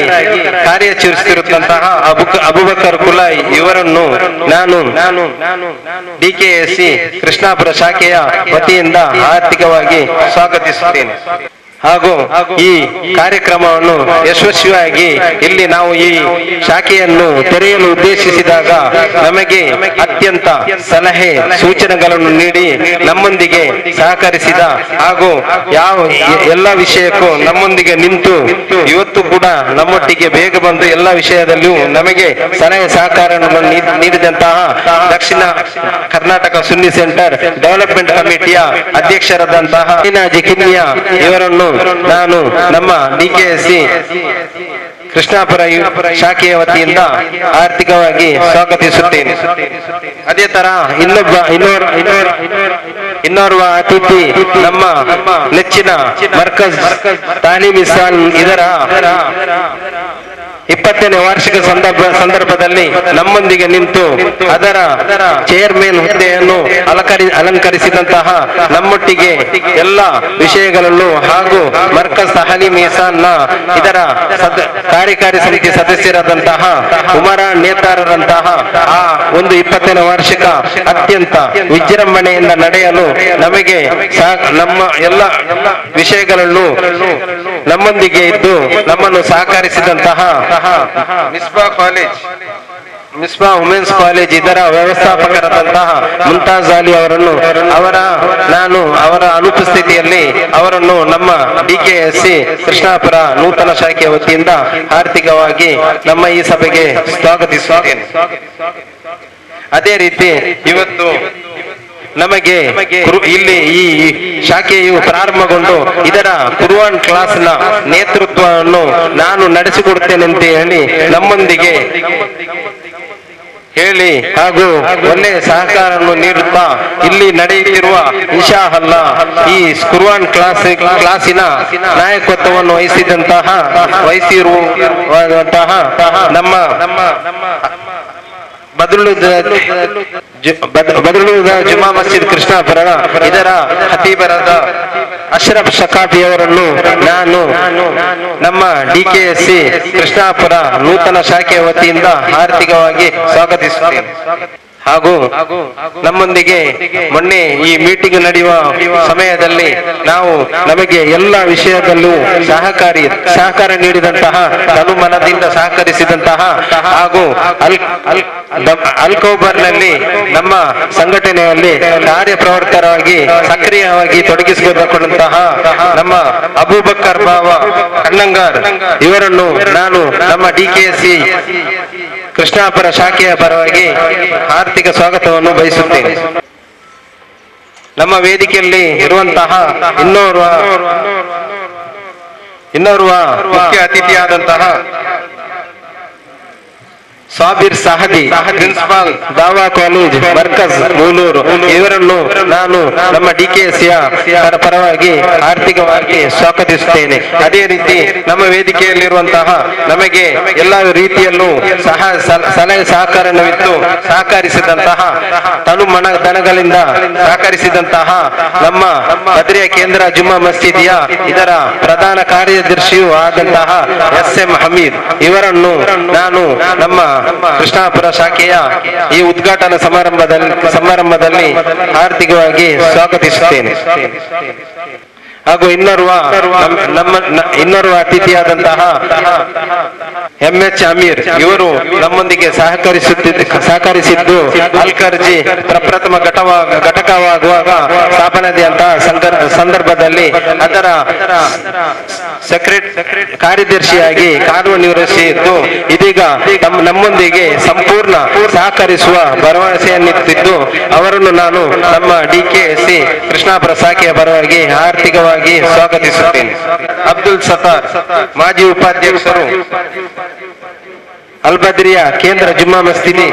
S5: ಕಾರ್ಯಾಚರಿಸುತ್ತಿರುವಂತಹ ಅಬೂಬಕರ್ ಕುಲೈ ಇವರನ್ನು ನಾನು DKSC ಕೃಷ್ಣಾಪುರ ಶಾಖೆಯ ವತಿಯಿಂದ ಆರ್ಥಿಕವಾಗಿ ಸ್ವಾಗತಿಸುತ್ತೇನೆ. ಹಾಗೂ ಈ ಕಾರ್ಯಕ್ರಮವನ್ನು ಯಶಸ್ವಿಯಾಗಿ ಇಲ್ಲಿ ನಾವು ಈ ಶಾಖೆಯನ್ನು ತೆರೆಯಲು ಉದ್ದೇಶಿಸಿದಾಗ ನಮಗೆ ಅತ್ಯಂತ ಸಲಹೆ ಸೂಚನೆಗಳನ್ನು ನೀಡಿ ನಮ್ಮೊಂದಿಗೆ ಸಹಕರಿಸಿದ ಹಾಗೂ ಎಲ್ಲ ವಿಷಯಕ್ಕೂ ನಮ್ಮೊಂದಿಗೆ ನಿಂತು ಇವತ್ತು ಕೂಡ ನಮ್ಮೊಟ್ಟಿಗೆ ಬೇಗ ಬಂದು ಎಲ್ಲ ವಿಷಯದಲ್ಲಿಯೂ ನಮಗೆ ಸಲಹೆ ಸಹಕಾರವನ್ನು ನೀಡಿದಂತಹ ದಕ್ಷಿಣ ಕರ್ನಾಟಕ ಸುನ್ನಿ ಸೆಂಟರ್ ಡೆವಲಪ್ಮೆಂಟ್ ಕಮಿಟಿಯ ಅಧ್ಯಕ್ಷರಾದಂತಹ ಕಿನ್ನಿಯ ಇವರನ್ನು ನಾನು ನಮ್ಮ DKSC ಕೃಷ್ಣಾಪುರ ಶಾಖೆಯ ವತಿಯಿಂದ ಆರ್ಥಿಕವಾಗಿ ಸ್ವಾಗತಿಸುತ್ತೇನೆ. ಅದೇ ತರ ಇನ್ನೋರ್ವ ಅತಿಥಿ ನಮ್ಮ ನೆಚ್ಚಿನ ಮರ್ಕಜ್ ತಾಲೀಮ್ ಇಸ್ಲಾಂ ಇದರ 20ನೇ ವಾರ್ಷಿಕ ಸಂದರ್ಭದಲ್ಲಿ ನಮ್ಮೊಂದಿಗೆ ನಿಂತು ಅದರ ಚೇರ್ಮನ್ ಹುದ್ದೆಯನ್ನು ಅಲಂಕರಿಸಿದಂತಹ ನಮ್ಮೊಟ್ಟಿಗೆ ಎಲ್ಲ ವಿಷಯಗಳಲ್ಲೂ ಹಾಗೂ ಮರ್ಕಜ್ ತಾಲೀಮ್ ಇಸ್ಲಾಂನ ಇದರ ಕಾರ್ಯಕಾರಿ ಸಮಿತಿ ಸದಸ್ಯರಾದಂತಹ ಉಮರಾನ್ ನೇತಾರರಂತಹ ಆ ಒಂದು 20ನೇ ವಾರ್ಷಿಕ ಅತ್ಯಂತ ವಿಜೃಂಭಣೆಯಿಂದ ನಡೆಯಲು ನಮಗೆ ನಮ್ಮ ಎಲ್ಲ ವಿಷಯಗಳಲ್ಲೂ ನಮ್ಮೊಂದಿಗೆ ಇದ್ದು ನಮ್ಮನ್ನು ಸಹಕರಿಸಿದಂತಹ ಮಿಸ್ಬಾ ವುಮೆನ್ಸ್ ಕಾಲೇಜ್ ಇದರ ವ್ಯವಸ್ಥಾಪಕರಾದಂತಹ ಮುಂತಾಜ್ ಅಲಿ ಅವರನ್ನು ಅವರ ಅನುಪಸ್ಥಿತಿಯಲ್ಲಿ ಅವರನ್ನು ನಮ್ಮ DKSC ಕೃಷ್ಣಾಪುರ ನೂತನ ಶಾಖೆಯ ವತಿಯಿಂದ ಆರ್ಥಿಕವಾಗಿ ನಮ್ಮ ಈ ಸಭೆಗೆ ಸ್ವಾಗತಿಸುತ್ತೇನೆ. ಅದೇ ರೀತಿ ಇವತ್ತು ನಮಗೆ ಇಲ್ಲಿ ಈ ಶಾಖೆಯು ಪ್ರಾರಂಭಗೊಂಡು ಇದರ ಕುರ್ಆನ್ ಕ್ಲಾಸ್ನ ನೇತೃತ್ವವನ್ನು ನಾನು ನಡೆಸಿಕೊಡುತ್ತೇನೆ ಅಂತ ಹೇಳಿ ನಮ್ಮೊಂದಿಗೆ ಹೇಳಿ ಹಾಗೂ ಒಳ್ಳೆಯ ಸಹಕಾರವನ್ನು ನೀಡುತ್ತಾ ಇಲ್ಲಿ ನಡೆಯುತ್ತಿರುವ ಇನ್ಶಾ ಅಲ್ಲಾ ಈ ಕುರ್ಆನ್ ಕ್ಲಾಸಿನ ನಾಯಕತ್ವವನ್ನು ವಹಿಸಿರುವಂತಹ ನಮ್ಮ ಬದಲುದ ಜುಮಾ ಮಸ್ಜಿದ್ ಕೃಷ್ಣಾಪುರ ಇದರ ಖತೀಬರಾದ ಅಶ್ರಫ್ ಶಕಾಫಿಯವರನ್ನು ನಾನು ನಮ್ಮ DKSC ಕೃಷ್ಣಾಪುರ ನೂತನ ಶಾಖೆಯ ವತಿಯಿಂದ ಆರ್ಥಿಕವಾಗಿ ಸ್ವಾಗತಿಸುತ್ತೇನೆ. ಹಾಗೂ ನಮ್ಮೊಂದಿಗೆ ಮೊನ್ನೆ ಈ ಮೀಟಿಂಗ್ ನಡೆಯುವ ಸಮಯದಲ್ಲಿ ನಮಗೆ ಎಲ್ಲ ವಿಷಯದಲ್ಲೂ ಸಹಕಾರ ನೀಡಿದಂತಹ ತನುಮನದಿಂದ ಸಹಕರಿಸಿದಂತಹ ಹಾಗೂ ಅಲ್ಕೋಬರ್ನಲ್ಲಿ ನಮ್ಮ ಸಂಘಟನೆಯಲ್ಲಿ ಕಾರ್ಯಪ್ರವರ್ತರಾಗಿ ಸಕ್ರಿಯವಾಗಿ ತೊಡಗಿಸಿಕೊಂಡಂತಹ ನಮ್ಮ ಅಬೂಬಕ್ಕರ್ ಬಾವ ಕಣ್ಣಂಗಾರ್ ಇವರನ್ನು ನಾನು ನಮ್ಮ DKSC ಕೃಷ್ಣಾಪುರ ಶಾಖೆಯ ಪರವಾಗಿ ಆರ್ಥಿಕ ಸ್ವಾಗತವನ್ನು ಬಯಸುತ್ತೇನೆ. ನಮ್ಮ ವೇದಿಕೆಯಲ್ಲಿ ಇರುವಂತಹ ಇನ್ನೋರ್ವ ಮುಖ್ಯ ಅತಿಥಿಯಾದಂತಹ ಸಾಬಿರ್ ಸಹದಿ ಪ್ರಿನ್ಸಿಪಾಲ್ ದಾವಾ ಕಾಲೇಜ್ ಮರ್ಕಜ್ ಮೂಲೂರು ಇವರನ್ನು ನಾನು ನಮ್ಮ DKSC ಪರವಾಗಿ ಆರ್ಥಿಕವಾಗಿ ಸ್ವಾಗತಿಸುತ್ತೇನೆ. ಅದೇ ರೀತಿ ನಮ್ಮ ವೇದಿಕೆಯಲ್ಲಿರುವಂತಹ ನಮಗೆ ಎಲ್ಲ ರೀತಿಯಲ್ಲೂ ಸಲಹೆ ಸಹಕಾರವಿತ್ತು ಸಹಕರಿಸಿದಂತಹ ದನಗಳಿಂದ ಸಹಕರಿಸಿದಂತಹ ನಮ್ಮ ಬದ್ರಿಯಾ ಕೇಂದ್ರ ಜುಮ್ಮಾ ಮಸೀದಿಯ ಇದರ ಪ್ರಧಾನ ಕಾರ್ಯದರ್ಶಿಯೂ ಆದಂತಹ SM ಹಮೀದ್ ಇವರನ್ನು ನಾನು ನಮ್ಮ ಕೃಷ್ಣಾಪುರ ಶಾಖೆಯ ಈ ಉದ್ಘಾಟನಾ ಸಮಾರಂಭದಲ್ಲಿ ಆರ್ಥಿಕವಾಗಿ ಸ್ವಾಗತಿಸುತ್ತೇನೆ. ಹಾಗೂ ಇನ್ನೋರ್ವ ಅತಿಥಿಯಾದಂತಹ MH ಅಮೀರ್ ಇವರು ನಮ್ಮೊಂದಿಗೆ ಸಹಕರಿಸಿದ್ದು ಅಲ್ಕರ್ಜಿ ಪ್ರಪ್ರಥಮ ಘಟಕವಾಗುವಾಗ ಸ್ಥಾಪನೆಯಾದಂತಹ ಸಂದರ್ಭದಲ್ಲಿ ಅದರ ಕಾರ್ಯದರ್ಶಿಯಾಗಿ ಕಾರ್ಯನಿರ್ವಹಿಸಿದ್ದು ಇದೀಗ ನಮ್ಮೊಂದಿಗೆ ಸಂಪೂರ್ಣ ಸಹಕರಿಸುವ ಭರವಸೆಯನ್ನಿತ್ತಿದ್ದು ಅವರನ್ನು ನಾನು ನಮ್ಮ DKSC ಕೃಷ್ಣಾಪುರ ಶಾಖೆಯ ಪರವಾಗಿ ಆರ್ಥಿಕವಾಗಿ ಸ್ವಾಗತಿಸುತ್ತೇನೆ. ಅಬ್ದುಲ್ ಸತ್ತಾರ್ ಮಾಜಿ ಉಪಾಧ್ಯಕ್ಷರು ಅಲ್ಬದ್ರಿಯಾ ಕೇಂದ್ರ ಜುಮ್ಮಾ ಮಸೀದಿ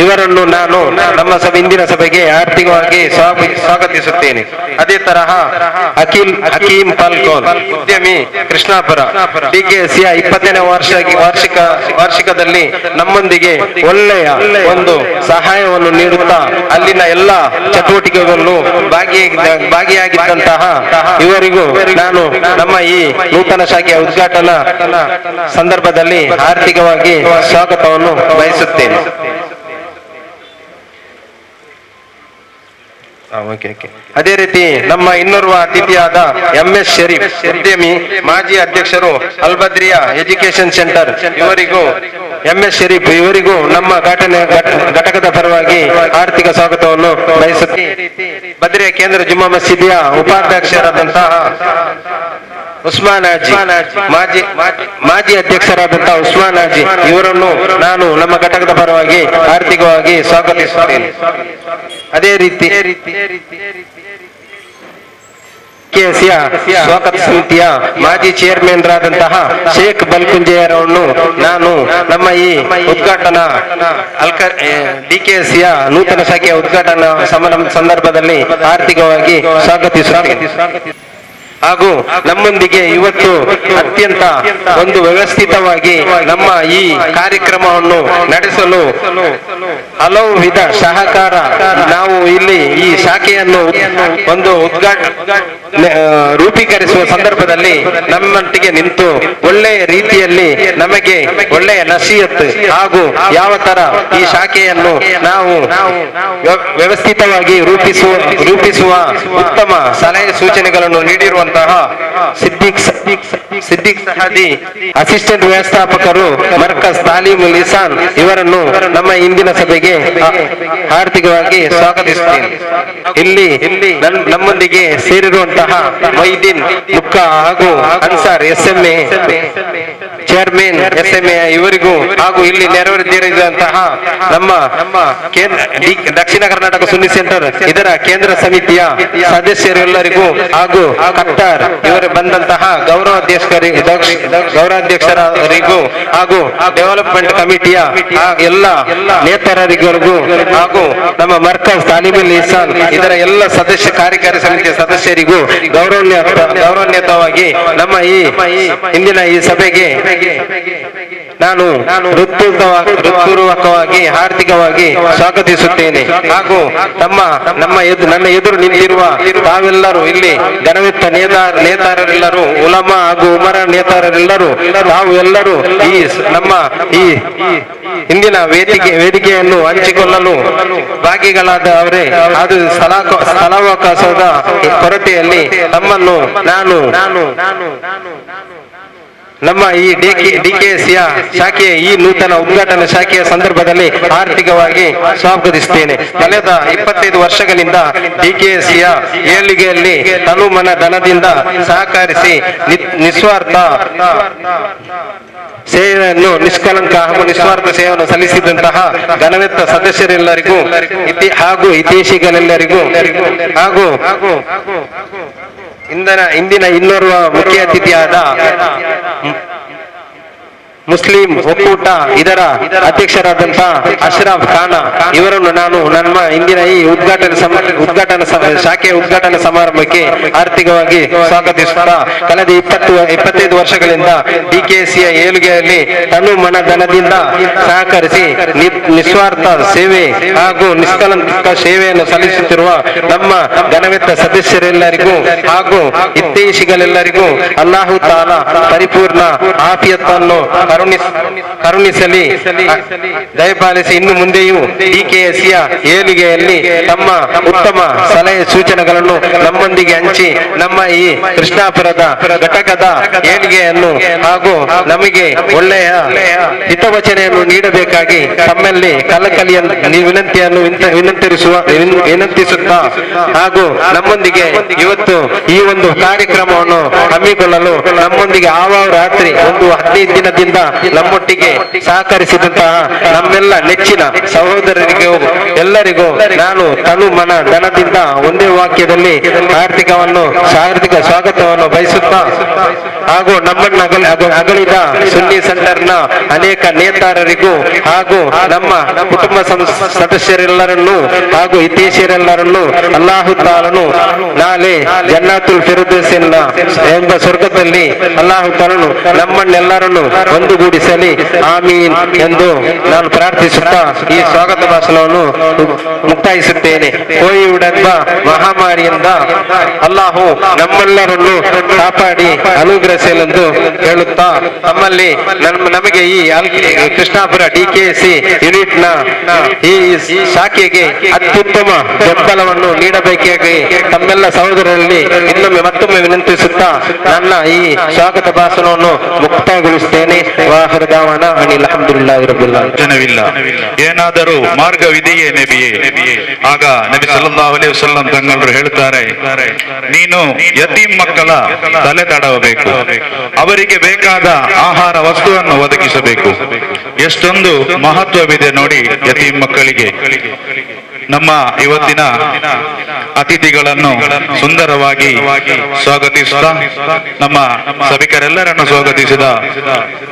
S5: ಇವರನ್ನು ನಾನು ನಮ್ಮ ಇಂದಿನ ಸಭೆಗೆ ಆರ್ಥಿಕವಾಗಿ ಸ್ವಾಗತಿಸುತ್ತೇನೆ. ಅದೇ ತರಹ ಹಕೀಂ ಪಾಲ್ಕೋನ್ ಉದ್ಯಮಿ ಕೃಷ್ಣಾಪುರ DKSC 20ನೇ ವಾರ್ಷಿಕದಲ್ಲಿ ನಮ್ಮೊಂದಿಗೆ ಒಳ್ಳೆಯ ಒಂದು ಸಹಾಯವನ್ನು ನೀಡುತ್ತಾ ಅಲ್ಲಿನ ಎಲ್ಲ ಚಟುವಟಿಕೆಗಳಲ್ಲೂ ಭಾಗಿಯಾಗಿದ್ದಂತಹ ಇವರಿಗೂ ನಾನು ನಮ್ಮ ಈ ನೂತನ ಶಾಖೆಯ ಉದ್ಘಾಟನಾ ಸಂದರ್ಭದಲ್ಲಿ ಆರ್ಥಿಕ ಸ್ವಾಗತವನ್ನು ಬಯಸುತ್ತೇನೆ. ಓಕೆ. ಅದೇ ರೀತಿ ನಮ್ಮ ಇನ್ನೋರ್ವ ಅತಿಥಿಯಾದ MS ಶರೀಫ್ ಉದ್ಯಮಿ, ಮಾಜಿ ಅಧ್ಯಕ್ಷರು ಅಲ್ಬದ್ರಿಯಾ ಎಜುಕೇಶನ್ ಸೆಂಟರ್, ಇವರಿಗೂ MS ಶರೀಫ್ ಇವರಿಗೂ ನಮ್ಮ ಘಟಕದ ಪರವಾಗಿ ಆರ್ಥಿಕ ಸ್ವಾಗತವನ್ನು ಬಯಸುತ್ತೇನೆ. ಬದ್ರಿಯಾ ಕೇಂದ್ರ ಜುಮ್ಮಾ ಮಸೀದಿಯ ಉಪಾಧ್ಯಕ್ಷರಾದಂತಹ ಉಸ್ಮಾನ್ ಹಾಜಿ, ಮಾಜಿ ಅಧ್ಯಕ್ಷರಾದಂತಹ ಉಸ್ಮಾನ್ ಹಾಜಿ ಇವರನ್ನು ನಾನು ನಮ್ಮ ಘಟಕದ ಪರವಾಗಿ ಆರ್ಥಿಕವಾಗಿ ಸ್ವಾಗತಿಸುತ್ತೇನೆ. ಅದೇ ರೀತಿ ಕೆಸಿಯ ಸ್ವಾಗತ ಸಮಿತಿಯ ಮಾಜಿ ಚೇರ್ಮನ್ ರಾದಂತಹ ಶೇಖ್ ಬಲ್ಕುಂಜೆಯರನ್ನು ನಾನು ನಮ್ಮ ಈ ಉದ್ಘಾಟನಾ DKSಯ ನೂತನ ಶಾಖೆಯ ಉದ್ಘಾಟನಾ ಸಂದರ್ಭದಲ್ಲಿ ಆರ್ಥಿಕವಾಗಿ ಸ್ವಾಗತಿಸುತ್ತೇನೆ. ಹಾಗೂ ನಮ್ಮೊಂದಿಗೆ ಇವತ್ತು ಅತ್ಯಂತ ಒಂದು ವ್ಯವಸ್ಥಿತವಾಗಿ ನಮ್ಮ ಈ ಕಾರ್ಯಕ್ರಮವನ್ನು ನಡೆಸಲು ಹಲವು ವಿಧ ಸಹಕಾರ ನಾವು ಇಲ್ಲಿ ಈ ಶಾಖೆಯನ್ನು ಒಂದು ರೂಪೀಕರಿಸುವ ಸಂದರ್ಭದಲ್ಲಿ ನಮ್ಮೊಟ್ಟಿಗೆ ನಿಂತು ಒಳ್ಳೆಯ ರೀತಿಯಲ್ಲಿ ನಮಗೆ ಒಳ್ಳೆಯ ನಸೀಹತ್ ಹಾಗೂ ಯಾವ ತರ ಈ ಶಾಖೆಯನ್ನು ನಾವು ವ್ಯವಸ್ಥಿತವಾಗಿ ರೂಪಿಸುವ ಉತ್ತಮ ಸಲಹೆ ಸೂಚನೆಗಳನ್ನು ನೀಡಿರುವಂತಹ ಸಿದ್ದಿಕ್ ಸಹದಿ ಅಸಿಸ್ಟೆಂಟ್ ವ್ಯವಸ್ಥಾಪಕರು ಮರ್ಕಜ್ ತಾಲೀಮುಲ್ ಇಹ್ಸಾನ್ ಇವರನ್ನು ನಮ್ಮ ಇಂದಿನ ಸಭೆಗೆ ಆರ್ಥಿಕವಾಗಿ ಸ್ವಾಗತಿಸುತ್ತೇನೆ. ಇಲ್ಲಿ ನಮ್ಮೊಂದಿಗೆ ಸೇರಿರುವಂತಹ ಮೊಯ್ದೀನ್ ಮುಕ್ಕ ಹಾಗೂ ಅನ್ಸಾರ್ SMA ಚೇರ್ಮನ್ SMA ಇವರಿಗೂ ಹಾಗೂ ಇಲ್ಲಿ ನೆರವೇರಿದಂತಹ ನಮ್ಮ ದಕ್ಷಿಣ ಕರ್ನಾಟಕ ಸುನ್ನಿ ಸೆಂಟರ್ ಇದರ ಕೇಂದ್ರ ಸಮಿತಿಯ ಸದಸ್ಯರೆಲ್ಲರಿಗೂ ಹಾಗೂ ಕಟ್ಟಾರ್ ಇವರು ಬಂದಂತಹ ಗೌರವಾಧ್ಯಕ್ಷರಿಗೂ ಹಾಗೂ ಡೆವಲಪ್ಮೆಂಟ್ ಕಮಿಟಿಯ ಎಲ್ಲ ನೇತರರಿಗೂ ಹಾಗೂ ನಮ್ಮ ಮರ್ಕಜ್ ತಾಲೀಮುಲ್ ಇಹ್ಸಾನ್ ಇದರ ಎಲ್ಲ ಕಾರ್ಯಕಾರಿ ಸಮಿತಿಯ ಸದಸ್ಯರಿಗೂ ಗೌರವಾನ್ವಿತವಾಗಿ ನಮ್ಮ ಈ ಇಂದಿನ ಈ ಸಭೆಗೆ ನಾನು ಹೃತ್ಪೂರ್ವಕವಾಗಿ ಆರ್ಥಿಕವಾಗಿ ಸ್ವಾಗತಿಸುತ್ತೇನೆ. ಹಾಗೂ ನನ್ನ ಎದುರು ನಿಂತಿರುವ ತಾವೆಲ್ಲರೂ ಇಲ್ಲಿ ಘನವೆತ್ತ ನೇತಾರರೆಲ್ಲರೂ, ಉಲಮಾ ಹಾಗೂ ಉಮರ ನೇತಾರರೆಲ್ಲರೂ ತಾವು ಎಲ್ಲರೂ ನಮ್ಮ ಈ ಇಂದಿನ ವೇದಿಕೆಯನ್ನು ಹಂಚಿಕೊಳ್ಳಲು ಭಾಗಿಗಳಾದ ಅವರೇ. ಅದು ಸ್ಥಳಾವಕಾಶದ ಕೊರತೆಯಲ್ಲಿ ತಮ್ಮನ್ನು ನಾನು ನಮ್ಮ ಈ DKSಯ ಶಾಖೆಯ ಈ ನೂತನ ಉದ್ಘಾಟನಾ ಶಾಖೆಯ ಸಂದರ್ಭದಲ್ಲಿ ಆರ್ಥಿಕವಾಗಿ ಸ್ವಾಗತಿಸುತ್ತೇನೆ. ಕಳೆದ 25 ವರ್ಷಗಳಿಂದ DKSಯ ಏಳಿಗೆಯಲ್ಲಿ ತನುಮನ ಧನದಿಂದ ಸಹಕರಿಸಿ ನಿಸ್ವಾರ್ಥ ಸೇವೆಯನ್ನು ನಿಷ್ಕಲಂಕ ಹಾಗೂ ನಿಸ್ವಾರ್ಥ ಸೇವೆಯನ್ನು ಸಲ್ಲಿಸಿದಂತಹ ಘನವೆತ್ತ ಸದಸ್ಯರೆಲ್ಲರಿಗೂ ಹಾಗೂ ಹಿತೈಷಿಗಳೆಲ್ಲರಿಗೂ ಹಾಗೂ ಇಂದಿನ ಇನ್ನೋರ್ವ ಮುಖ್ಯ ಅತಿಥಿಯಾದ ಮುಸ್ಲಿಂ ಒಕ್ಕೂಟ ಇದರ ಅಧ್ಯಕ್ಷರಾದಂತಹ ಅಶ್ರಫ್ ಖಾನ ಇವರನ್ನು ನಾನು ನಮ್ಮ ಇಂದಿನ ಈ ಶಾಖೆಯ ಉದ್ಘಾಟನಾ ಸಮಾರಂಭಕ್ಕೆ ಆರ್ಥಿಕವಾಗಿ ಸ್ವಾಗತಿಸುತ್ತಾ ಕಳೆದ 25 ವರ್ಷಗಳಿಂದ DKSಯ ಏಳಿಗೆಯಲ್ಲಿ ತನು ಮನ ಧನದಿಂದ ಸಹಕರಿಸಿ ನಿಸ್ವಾರ್ಥ ಸೇವೆ ಹಾಗೂ ನಿಷ್ಕಲಂಕ ಸೇವೆಯನ್ನು ಸಲ್ಲಿಸುತ್ತಿರುವ ನಮ್ಮ ಘನವೆತ್ತ ಸದಸ್ಯರೆಲ್ಲರಿಗೂ ಹಾಗೂ ಹಿತೈಷಿಗಳೆಲ್ಲರಿಗೂ ಅಲ್ಲಾಹು ತಾಲಾ ಪರಿಪೂರ್ಣ ಆಫಿಯತ್ತನ್ನು ಕರುಣಿಸಲಿ, ದಯಪಾಲಿಸಿ. ಇನ್ನು ಮುಂದೆಯೂ DKSಯ ಏಳಿಗೆಯಲ್ಲಿ ತಮ್ಮ ಉತ್ತಮ ಸಲಹೆ ಸೂಚನೆಗಳನ್ನು ನಮ್ಮೊಂದಿಗೆ ಹಂಚಿ ನಮ್ಮ ಈ ಕೃಷ್ಣಾಪುರದ ಘಟಕದ ಏಳಿಗೆಯನ್ನು ಹಾಗೂ ನಮಗೆ ಒಳ್ಳೆಯ ಹಿತವಚನೆಯನ್ನು ನೀಡಬೇಕಾಗಿ ತಮ್ಮಲ್ಲಿ ಕಳಕಳಿಯ ವಿನಂತಿಸುತ್ತಾ ಹಾಗೂ ನಮ್ಮೊಂದಿಗೆ ಇವತ್ತು ಈ ಒಂದು ಕಾರ್ಯಕ್ರಮವನ್ನು ಹಮ್ಮಿಕೊಳ್ಳಲು ನಮ್ಮೊಂದಿಗೆ ಆವಾರ ರಾತ್ರಿ ಒಂದು 15 ದಿನದಿಂದ ನಮ್ಮೊಟ್ಟಿಗೆ ಸಹಕರಿಸಿದಂತಹ ನಮ್ಮೆಲ್ಲ ನೆಚ್ಚಿನ ಸಹೋದರರಿಗೂ ಎಲ್ಲರಿಗೂ ನಾನು ತನು ಮನ ಧನದಿಂದ ಒಂದೇ ವಾಕ್ಯದಲ್ಲಿ ಆರ್ಥಿಕ ಸ್ವಾಗತವನ್ನು ಬಯಸುತ್ತಾ ಹಾಗೂ ನಮ್ಮನ್ನ ಅಗಲಿದ ಸುನ್ನಿ ಸೆಂಟರ್ನ ಅನೇಕ ನೇತಾರರಿಗೂ ಹಾಗೂ ನಮ್ಮ ಕುಟುಂಬ ಸದಸ್ಯರೆಲ್ಲರನ್ನು ಹಾಗೂ ಹಿತೈಷಿಯರೆಲ್ಲರನ್ನು ಅಲ್ಲಾಹು ತಾಲನು ನಾಳೆ ಜನ್ನಾತುಲ್ ಫಿರ್ದೌಸ್ ಎಂಬ ಸ್ವರ್ಗದಲ್ಲಿ ಅಲ್ಲಾಹು ತಾಲನು ನಮ್ಮನ್ನೆಲ್ಲರನ್ನು ಒಂದುಗೂಡಿಸಲಿ, ಆಮೀನ್ ಎಂದು ನಾನು ಪ್ರಾರ್ಥಿಸುತ್ತಾ ಈ ಸ್ವಾಗತ ಭಾಷಣವನ್ನು ಮುಕ್ತಾಯಿಸುತ್ತೇನೆ. ಕೋವಿಡ್ ಎಂಬ ಮಹಾಮಾರಿಯಿಂದ ಅಲ್ಲಾಹು ನಮ್ಮೆಲ್ಲರನ್ನು ಕಾಪಾಡಿ ಅನುಗ್ರಹಿಸಿ ಅನುಗ್ರಹಿಸಲೆಂದು ಹೇಳುತ್ತಾ ತಮ್ಮಲ್ಲಿ ನಮಗೆ ಈ ಕೃಷ್ಣಾಪುರ DKC ಯೂನಿಟ್ ನ ಈ ಶಾಖೆಗೆ ಅತ್ಯುತ್ತಮ ಬೆಂಬಲವನ್ನು ನೀಡಬೇಕಾಗಿ ತಮ್ಮೆಲ್ಲ ಸಹೋದರರಲ್ಲಿ ಮತ್ತೊಮ್ಮೆ ವಿನಂತಿಸುತ್ತಾ ನನ್ನ ಈ ಸ್ವಾಗತ ಭಾಷಣವನ್ನು ಮುಕ್ತಾಯಗೊಳಿಸುತ್ತೇನೆ. ವಾಹರದಾವನ ಅನಿಲ್ ಅಲ್ಹಮ್ದುಲಿಲ್ಲಾಹಿ ರಬ್ಬಿಲ್ ಆಲಮೀನ್.
S1: ಜನವಿಲ್ಲ, ಏನಾದರೂ ಮಾರ್ಗವಿದೆಯೇ ನಬಿಯೇ? ಆಗ ನಬಿ ಸಲ್ಲಲ್ಲಾಹು ಅಲೈಹಿ ವಸಲ್ಲಂ ತಂಗರು ಹೇಳ್ತಾರೆ, ನೀನು ಯತೀಮ್ ಮಕ್ಕಳ ತಲೆ ತಡವಬೇಕು, ಅವರಿಗೆ ಬೇಕಾದ ಆಹಾರ ವಸ್ತುವನ್ನು ಒದಗಿಸಬೇಕು. ಎಷ್ಟೊಂದು ಮಹತ್ವವಿದೆ ನೋಡಿ ಯತೀಮ್ ಮಕ್ಕಳಿಗೆ. ನಮ್ಮ ಇವತ್ತಿನ ಅತಿಥಿಗಳನ್ನು ಸುಂದರವಾಗಿ ಸ್ವಾಗತಿಸುತ್ತಾ ನಮ್ಮ ಸಭಿಕರೆಲ್ಲರನ್ನು ಸ್ವಾಗತಿಸಿದ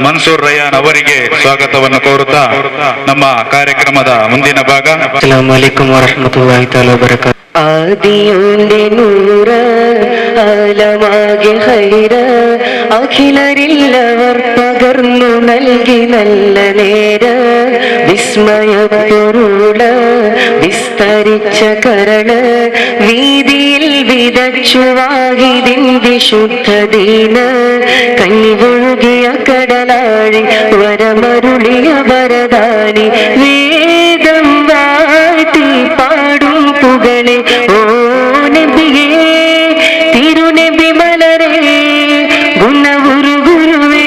S1: ಮನ್ಸೂರ್ ರಯಾನ್ ಅವರಿಗೆ ಸ್ವಾಗತವನ್ನು ಕೋರುತ್ತಾ ನಮ್ಮ ಕಾರ್ಯಕ್ರಮದ ಮುಂದಿನ ಭಾಗ.
S4: അസ്സലാമു അലൈക്കും വറഹ്മത്തുള്ളാഹി തആല വബറകാതുഹു. ആദിയുടെ നൂറ ആലമാകെ ഹൈറ അഖിലരില്ലവർ പകർന്നു നൽകി നല്ല നേര വിസ്മയപ്പൊരുള വിസ്തരിച്ച കരള് വീതിയിൽ വിതച്ചുവാഹിതിൻ വിശുദ്ധദീന് കൈവൊഴുകിയ കടലാഴി വരമരുളിയ വരദാനി വേദം വാഴ്ത്തി പാടും പുകളെ ഓ നബിയേ തിരുനബി മലരേ ഗുണവുരു ഗുരുവേ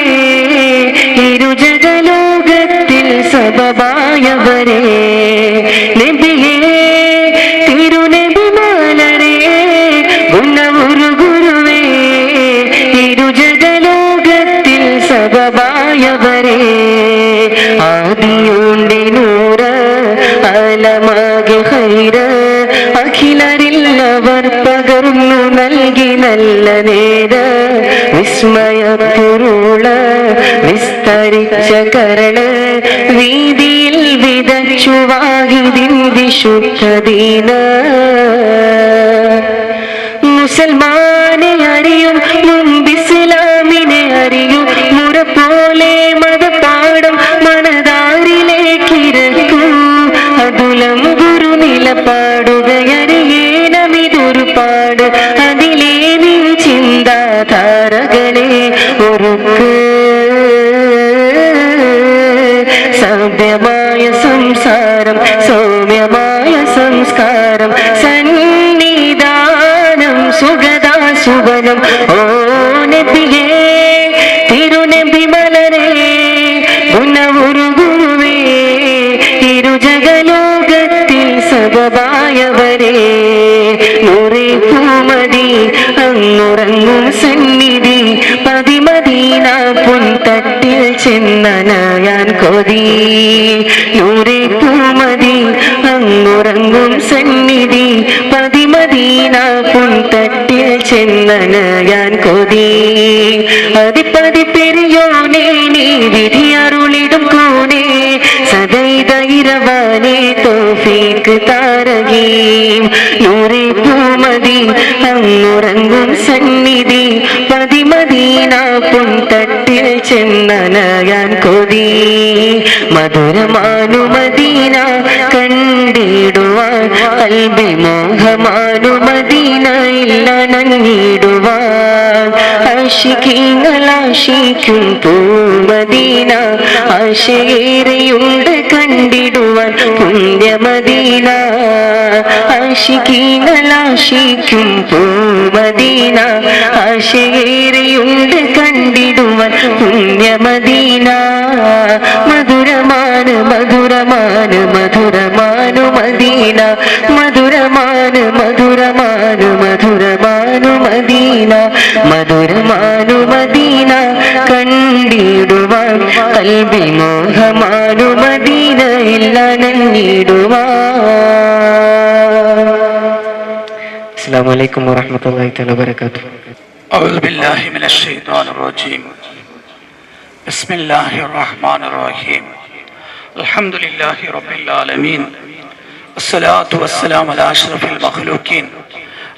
S4: ഇരുജഗലോകത്തിൽ സബബായവരേ നബിയേ തിരുനബി മലരേ ഗുണവുരു ഗുരുവേ ഇരുജഗലോകത്തിൽ സബബായവരേ ആദിയോന്റെ നൂറ ആലമാകെ ഹൈറ അഖിലരില്ലവർ പകർന്നു നൽകി നല്ല നേര വിസ്മയപ്പൊരുള വിസ്തരിച്ച കരള് വീതിയിൽ വിതച്ചുവാഹിതിൻ വിശുദ്ധദീന മുസൽമാനെ അറിയും മുമ്പിസ്ലാമിനെ അറിയും മുറ പോലെ മതപാഠം മനതാരിലേക്കിരക്കൂ അതുലം ഗുരു നിലപാടുകയറിയേനമിതൊരുപാട് അതിലേ നിൻ ചിന്താധാരകളെ ഒരുക്ക് സഭ്യമായ സംസാരം സൗമ്യമായ സംസ്കാരം സന്നിധാനം സുഗദാസുവനം ഓ നബിയേ തിരുനബി മലരേ ഗുണവുരു ഗുരുവേ ഇരുജഗലോകത്തിൽ സബബായവരേ നൂറേ പൂമതി അങ്ങുറങ്ങും സന്നിധി പതിമദീന പുൻതട്ടിൽ ചെന്നനയാൻ കൊതി നൂറേ പൂമതി അങ്ങുറങ്ങും സന്നിധി പതിമദീന പുൻതട്ടിൽ ചെന്നനയാൻ കൊതി അതിപ്പതി പെരിയോനേ നീ വിധി അരുളിടും കൂനേ സദൈതൈരവാനേ തൗഫീഖ് താരകീം നൂറേ പൂമതി അങ്ങുറങ്ങും സന്നിധി പതിമദീന പുൻതട്ടിൽ ചെന്നനയാൻ കൊതി മധുരമാനു മദീന കണ്ടിടുവാൻ കൽബിൽ മോഹമാനു മദീനയിൽ അണഞ്ഞിടുവാൻ ആശിക്കീങ്ങളാശിക്കും പൂമദീന ആശയേറെയുണ്ട് കണ്ടിടുവാൻ പുണ്യമദീന ആശിക്കീങ്ങളാശിക്കും പൂമദീന ആശയേറെയുണ്ട് കണ്ടിടുവാൻ പുണ്യമദീന മധുരമാണ് മധുരമാണ് മധുരമാനു മദീന മധുരമാണ് മധുരമാണ് മധുരമാനു മദീന മധുരമാനു മദീന കണ്ടിടുവാൻ കൽബിൽ മോഹമാനു മദീനയിൽ അണഞ്ഞിടുവാൻ. അസ്സലാമു അലൈക്കും വറഹ്മത്തുള്ളാഹി തആല വബറകാതുഹു.
S6: أعوذ بالله من الشيطان الرجيم. بسم الله الرحمن الرحيم. الحمد لله رب العالمين. الصلاة والسلام على أشرف المخلوقين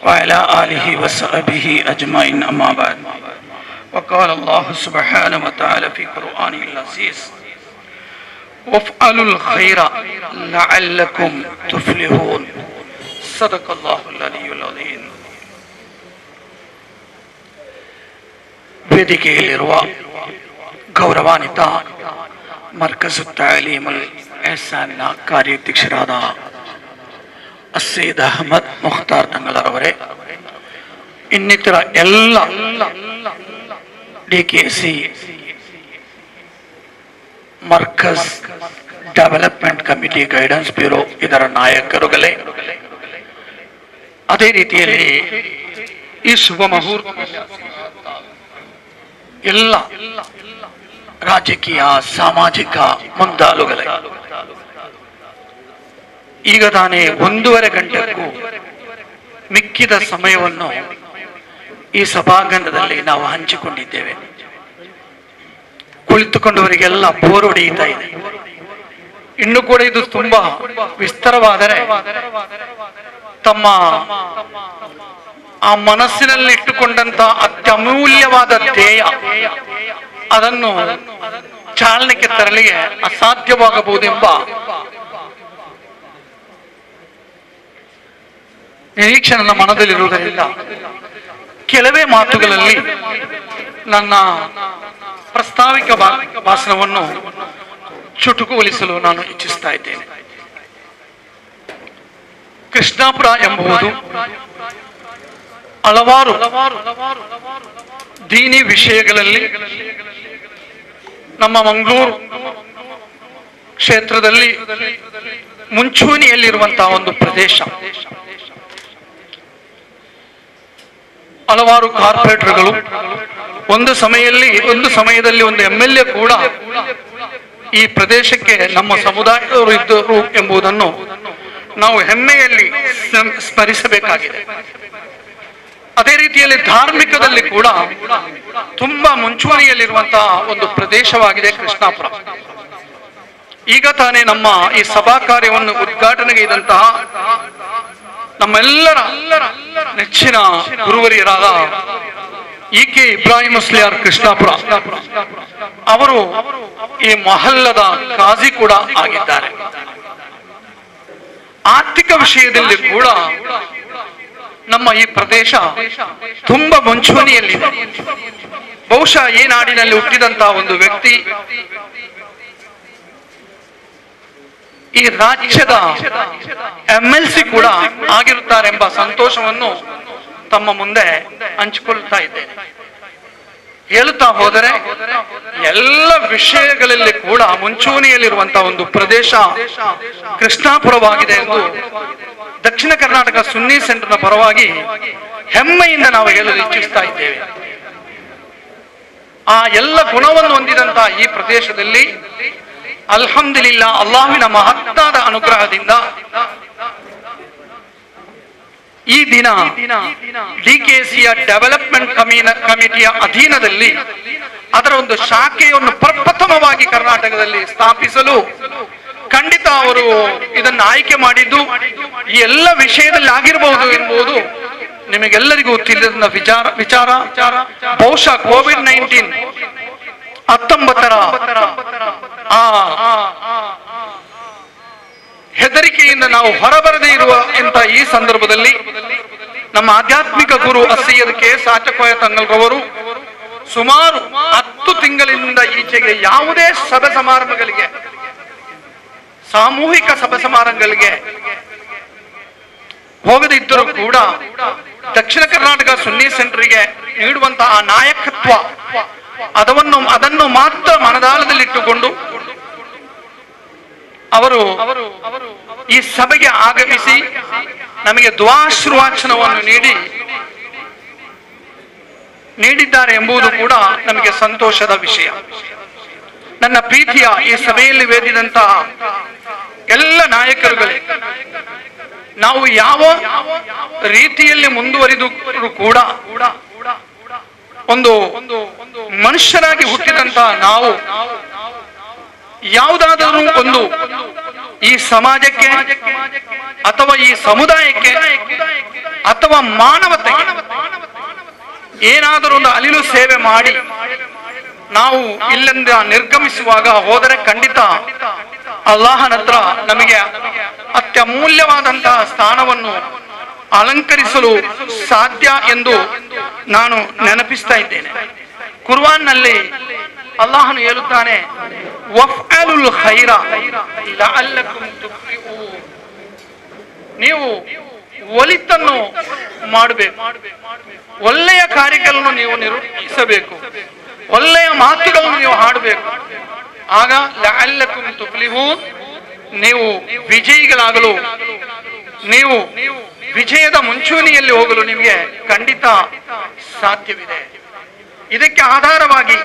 S6: وعلى آله وصحبه أجمعين أما بعد. وقال الله سبحانه وتعالى في قرآنه العزيز وافعلوا الخير لعلكم تفلحون. صدق الله العلي العظيم. ವೇದಿಕೆಯಲ್ಲಿರುವ ಗೌರವಾನ್ವಿತ ಮರ್ಕಜ್ ತಾಲೀಮುಲ್ ಎಹ್ಸಾನ್ನ ಕಾರ್ಯಾಧ್ಯಕ್ಷರಾದ ಸೈಯದ್ ಅಹಮದ್ ಮುಖ್ತಾರ್ ತಂಗಳರವರೇ, ಇನ್ನಿತರ ಎಲ್ಲ DKC Markaz development committee guidance bureau ಇದರ ನಾಯಕರುಗಳೇ, ಅದೇ ರೀತಿಯಲ್ಲಿ ಈ ಶುಭ ಮುಹೂರ್ತ ಎಲ್ಲ ರಾಜಕೀಯ ಸಾಮಾಜಿಕ ಮುಂದಾಳುಗಳೇ, ಈಗ ತಾನೇ 1.5 ಗಂಟೆಗೂ ಮಿಕ್ಕಿದ ಸಮಯವನ್ನು ಈ ಸಭಾಂಗಣದಲ್ಲಿ ನಾವು ಹಂಚಿಕೊಂಡಿದ್ದೇವೆ. ಕುಳಿತುಕೊಂಡವರಿಗೆಲ್ಲ ಬೋರ್ ಹೊಡೆಯುತ್ತಾ ಇದೆ. ಇನ್ನು ಕೂಡ ಇದು ತುಂಬಾ ವಿಸ್ತಾರವಾದರೆ ತಮ್ಮ ಆ ಮನಸ್ಸಿನಲ್ಲಿ ಇಟ್ಟುಕೊಂಡಂತ ಅತ್ಯಮೂಲ್ಯವಾದ ಧ್ಯೇಯ ಅದನ್ನು ಚಾಲನೆಗೆ ತರಲಿಗೆ ಅಸಾಧ್ಯವಾಗಬಹುದೆಂಬ ನಿರೀಕ್ಷೆ ನನ್ನ ಮನದಲ್ಲಿರುವುದರಿಂದ ಕೆಲವೇ ಮಾತುಗಳಲ್ಲಿ ನನ್ನ ಪ್ರಸ್ತಾವಿಕ ಭಾಷಣವನ್ನು ಚುಟುಕುಗೊಳಿಸಲು ನಾನು ಇಚ್ಛಿಸ್ತಾ ಇದ್ದೇನೆ. ಕೃಷ್ಣಾಪುರ ಎಂಬುದು ಹಲವಾರು ದೀನಿ ವಿಷಯಗಳಲ್ಲಿ ನಮ್ಮ ಮಂಗಳೂರು ಕ್ಷೇತ್ರದಲ್ಲಿ ಮುಂಚೂಣಿಯಲ್ಲಿರುವಂತಹ ಒಂದು ಪ್ರದೇಶ. ಹಲವಾರು ಕಾರ್ಪೊರೇಟರ್ಗಳು ಒಂದು ಸಮಯದಲ್ಲಿ ಒಂದು MLA ಕೂಡ ಈ ಪ್ರದೇಶಕ್ಕೆ ನಮ್ಮ ಸಮುದಾಯದವರು ಇದ್ದರು ಎಂಬುದನ್ನು ನಾವು ಹೆಮ್ಮೆಯಲ್ಲಿ ಸ್ಮರಿಸಬೇಕಾಗಿದೆ. ಅದೇ ರೀತಿಯಲ್ಲಿ ಧಾರ್ಮಿಕದಲ್ಲಿ ಕೂಡ ತುಂಬಾ ಮುಂಚೂಣಿಯಲ್ಲಿರುವಂತಹ ಒಂದು ಪ್ರದೇಶವಾಗಿದೆ ಕೃಷ್ಣಾಪುರ. ಈಗ ತಾನೇ ನಮ್ಮ ಈ ಸಭಾ ಕಾರ್ಯವನ್ನು ಉದ್ಘಾಟನೆಗೈದಂತಹ ನಮ್ಮೆಲ್ಲರ ನೆಚ್ಚಿನ ಗುರುವರಿಯರಾದ EK ಇಬ್ರಾಹಿಂ ಮುಸ್ಲಿಯಾರ್ ಕೃಷ್ಣಾಪುರ ಅವರು ಈ ಮಹಲ್ಲದ ಕಾಜಿ ಕೂಡ ಆಗಿದ್ದಾರೆ. ಆರ್ಥಿಕ ವಿಷಯದಲ್ಲಿ ಕೂಡ ನಮ್ಮ ಈ ಪ್ರದೇಶ ತುಂಬಾ ಮುಂಚೂಣಿಯಲ್ಲಿದೆ. ಬಹುಶಃ ಈ ನಾಡಿನಲ್ಲಿ ಹುಟ್ಟಿದಂತಹ ಒಂದು ವ್ಯಕ್ತಿ ಈ ರಾಜ್ಯದ MLC ಕೂಡ ಆಗಿರುತ್ತಾರೆಂಬ ಸಂತೋಷವನ್ನು ತಮ್ಮ ಮುಂದೆ ಹಂಚಿಕೊಳ್ತಾ ಇದ್ದೇನೆ. ಹೇಳುತ್ತಾ ಹೋದರೆ ಎಲ್ಲ ವಿಷಯಗಳಲ್ಲಿ ಕೂಡ ಮುಂಚೂಣಿಯಲ್ಲಿರುವಂತಹ ಒಂದು ಪ್ರದೇಶ ಕೃಷ್ಣಾಪುರವಾಗಿದೆ ಎಂದು ದಕ್ಷಿಣ ಕರ್ನಾಟಕ ಸುನ್ನಿ ಸೆಂಟರ್ನ ಪರವಾಗಿ ಹೆಮ್ಮೆಯಿಂದ ನಾವು ಹೇಳಲು ಇಚ್ಛಿಸ್ತಾ ಇದ್ದೇವೆ. ಆ ಎಲ್ಲ ಗುಣವನ್ನು ಹೊಂದಿದಂತಹ ಈ ಪ್ರದೇಶದಲ್ಲಿ ಅಲ್ಹಮ್ದುಲಿಲ್ಲಾ ಅಲ್ಲಾಹ್ವಿನ ಮಹತ್ತಾದ ಅನುಗ್ರಹದಿಂದ ಈ ದಿನ DKCಯ ಡೆವಲಪ್ಮೆಂಟ್ ಕಮಿಟಿಯ ಅಧೀನದಲ್ಲಿ ಅದರ ಒಂದು ಶಾಖೆಯನ್ನು ಪ್ರಪ್ರಥಮವಾಗಿ ಕರ್ನಾಟಕದಲ್ಲಿ ಸ್ಥಾಪಿಸಲು ಖಂಡಿತ ಅವರು ಇದನ್ನು ಆಯ್ಕೆ ಮಾಡಿದ್ದು ಈ ಎಲ್ಲ ವಿಷಯದಲ್ಲಿ ಆಗಿರಬಹುದು ಎಂಬುದು ನಿಮಗೆಲ್ಲರಿಗೂ ತಿಳಿದ ವಿಚಾರ. ಬಹುಶಃ COVID-19 ಹೆದರಿಕೆಯಿಂದ ನಾವು ಹೊರಬರದೇ ಇರುವ ಈ ಸಂದರ್ಭದಲ್ಲಿ ನಮ್ಮ ಆಧ್ಯಾತ್ಮಿಕ ಗುರು ಸೈಯದ್ KS ಆಚಕೋಯ ತಂಗಲ್ರವರು ಸುಮಾರು 10 ತಿಂಗಳಿಂದ ಈಚೆಗೆ ಯಾವುದೇ ಸಭೆ ಸಮಾರಂಭಗಳಿಗೆ, ಸಾಮೂಹಿಕ ಸಭೆ ಸಮಾರಂಭಗಳಿಗೆ ಹೋಗದಿದ್ದರೂ ಕೂಡ ದಕ್ಷಿಣ ಕರ್ನಾಟಕ ಸುನ್ನಿ ಸೆಂಟರ್ಗೆ ನೀಡುವಂತಹ ನಾಯಕತ್ವ ಅದನ್ನು ಮಾತ್ರ ಮನದಾಳದಲ್ಲಿಟ್ಟುಕೊಂಡು ಅವರು ಈ ಸಭೆಗೆ ಆಗಮಿಸಿ ನಮಗೆ ದುಆಶೀರ್ವಚನವನ್ನು ನೀಡಿದ್ದಾರೆ ಎಂಬುದು ಕೂಡ ನಮಗೆ ಸಂತೋಷದ ವಿಷಯ. ನನ್ನ ಪ್ರೀತಿಯ ಈ ಸಭೆಯಲ್ಲಿ ವೇದಿದಂತಹ ಎಲ್ಲ ನಾಯಕರುಗಳೇ, ನಾವು ಯಾವ ರೀತಿಯಲ್ಲಿ ಮುಂದುವರಿದರೂ ಕೂಡ ಒಂದು ಮನುಷ್ಯರಾಗಿ ಹುಟ್ಟಿದಂತಹ ನಾವು ಯಾವುದಾದರೂ ಒಂದು ಈ ಸಮಾಜಕ್ಕೆ ಅಥವಾ ಈ ಸಮುದಾಯಕ್ಕೆ ಅಥವಾ ಮಾನವತೆಗೆ ಏನಾದರೂ ಒಂದು ಅಳಿಲು ಸೇವೆ ಮಾಡಿ ನಾವು ಇಲ್ಲಿಂದ ನಿರ್ಗಮಿಸುವಾಗ ಹೋದರೆ ಖಂಡಿತ ಅಲ್ಲಾಹನ ಹತ್ರ ನಮಗೆ ಅತ್ಯಮೂಲ್ಯವಾದಂತಹ ಸ್ಥಾನವನ್ನು ಅಲಂಕರಿಸಲು ಸಾಧ್ಯ ಎಂದು ನಾನು ನೆನಪಿಸ್ತಾ ಇದ್ದೇನೆ. ಕುರ್ಆನ್ನಲ್ಲಿ ಅಲ್ಲಾಹನು ಹೇಳುತ್ತಾನೆ, ವಫ್ಅಲುಲ್ ಖೈರ ಲಅಲ್ಲಕುಂ ತುಫ್ಲಿಹೂನ್. ನೀವು ಒಳಿತನ್ನು ಮಾಡಬೇಕು, ಒಳ್ಳೆಯ ಕಾರ್ಯಗಳನ್ನು ನೀವು ನಿರ್ವಹಿಸಬೇಕು, ಒಳ್ಳೆಯ ಮಾತುಗಳನ್ನು ನೀವು ಹಾಡಬೇಕು. ಆಗ ಲಅಲ್ಲಕುಂ ತುಫ್ಲಿಹೂನ್, ನೀವು ವಿಜಯಿಗಳಾಗಲು, ನೀವು ವಿಜಯದ ಮುಂಚೂಣಿಯಲ್ಲಿ ಹೋಗಲು ನಿಮಗೆ ಖಂಡಿತ ಸಾಧ್ಯವಿದೆ. ಇದಕ್ಕೆ ಆಧಾರವಾಗಿ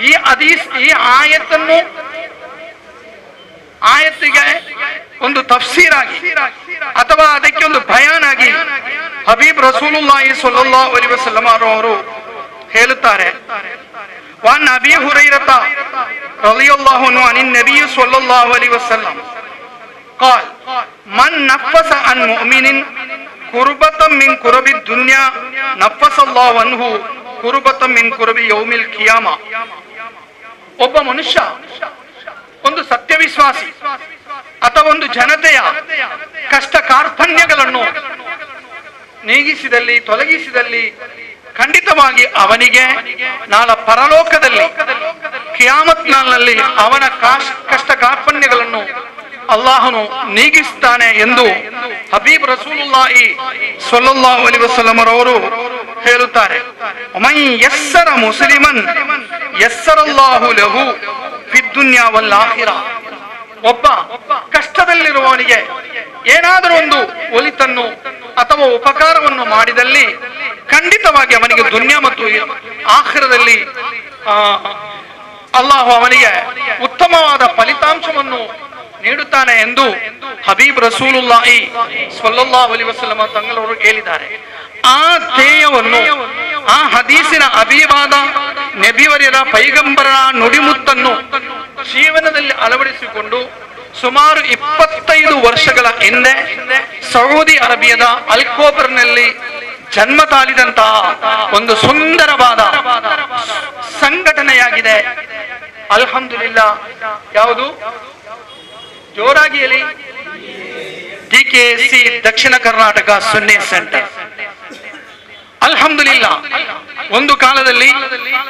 S6: ಈ ಹದೀಸ್, ಈ ಆಯತ್ತಿಗೆ ಒಂದು ತಫ್ಸೀರಾಗಿ ಅಥವಾ ಅದಕ್ಕೆ ಒಂದು ಬಯಾನ್ ಆಗಿ ಹಬೀಬ್ ರಸೂಲುಲ್ಲಾಹಿ ಸ್ವಲ್ಲಲ್ಲಾಹು ಅಲೈಹಿ ವಸಲ್ಲಂ ಅವರು ಹೇಳುತ್ತಾರೆ, ವಾನ್ ಅಬೀ ಹುರೈರತ ರಲಿಯಲ್ಲಾಹು ಅನ್ಹು ಅನಿನ್ ನಬಿ ಸ್ವಲ್ಲಲ್ಲಾಹು ಅಲೈಹಿ ವಸಲ್ಲಂ قال من نفس عن مؤمن كربة من كرب الدنيا نفس الله عنه كربة من كرب يوم القيامة. ಒಬ್ಬ ಮನುಷ್ಯ ಒಂದು ಸತ್ಯವಿಶ್ವಾಸಿ ಅಥವಾ ಒಂದು ಜನತೆಯ ಕಷ್ಟ ಕಾರ್ಪಣ್ಯಗಳನ್ನು ನೀಗಿಸಿದಲ್ಲಿ, ತೊಲಗಿಸಿದಲ್ಲಿ ಖಂಡಿತವಾಗಿ ಅವನಿಗೆ ನಾಳೆ ಪರಲೋಕದಲ್ಲಿ ಕಿಯಾಮತ್ ನಾಳಿನಲ್ಲಿ ಅವನ ಕಷ್ಟ ಕಾರ್ಪಣ್ಯಗಳನ್ನು ಅಲ್ಲಾಹನು ನೀಗಿಸ್ತಾನೆ ಎಂದು ಹಬೀಬ್ ರಸೂಲುಲ್ಲಾಹಿ ಸ್ವಲ್ಲಲ್ಲಾಹು ಅಲೈಹಿ ವಸಲ್ಲಂ ಅವರು ಹೇಳುತ್ತಾರೆ. ಮನ್ ಯಸ್ಸರ ಮುಸ್ಲಿಮನ್ ಯಸ್ಸರಲ್ಲಾಹು ಲಹು ಫಿದ್ ದುನ್ಯಾ ವಲ್ ಆಖಿರಾ. ಒಬ್ಬ ಕಷ್ಟದಲ್ಲಿರುವವನಿಗೆ ಏನಾದರೂ ಒಂದು ಒಳಿತನ್ನು ಅಥವಾ ಉಪಕಾರವನ್ನು ಮಾಡಿದಲ್ಲಿ ಖಂಡಿತವಾಗಿ ಅವನಿಗೆ ದುನ್ಯಾ ಮತ್ತು ಆಖಿರದಲ್ಲಿ ಅಲ್ಲಾಹು ಅವನಿಗೆ ಉತ್ತಮವಾದ ಫಲಿತಾಂಶವನ್ನು ನೀಡುತ್ತಾನೆ ಎಂದು ಹಬೀಬ್ ರಸೂಲುಲ್ಲಾಹಿ ಸ್ವಲ್ಲಲ್ಲಾಹು ಅಲೈಹಿ ವಸಲ್ಲಂ ತಂಗಳವರು ಹೇಳಿದ್ದಾರೆ. ಆ ಧ್ಯೇಯವನ್ನು, ಆ ಹದೀಸಿನ ಅಭಿವಾದ ನಬಿಯವರ ಪೈಗಂಬರನ ನುಡಿಮುತ್ತನ್ನು ಜೀವನದಲ್ಲಿ ಅಳವಡಿಸಿಕೊಂಡು ಸುಮಾರು 25 ವರ್ಷಗಳ ಹಿಂದೆ ಸೌದಿ ಅರೇಬಿಯಾದ ಅಲ್ಕೋಬರ್ನಲ್ಲಿ ಜನ್ಮ ತಾಳಿದಂತಹ ಒಂದು ಸುಂದರವಾದ ಸಂಘಟನೆಯಾಗಿದೆ. ಅಲ್ಹಮ್ದುಲಿಲ್ಲಾ. ಯಾವುದು? ಜೋರಾಗಿ ಹೇಳಿ. DKC ದಕ್ಷಿಣ ಕರ್ನಾಟಕ ಸುನ್ನಿ ಸೆಂಟರ್. ಅಲ್ಹಮ್ದುಲಿಲ್ಲಾ. ಒಂದು ಕಾಲದಲ್ಲಿ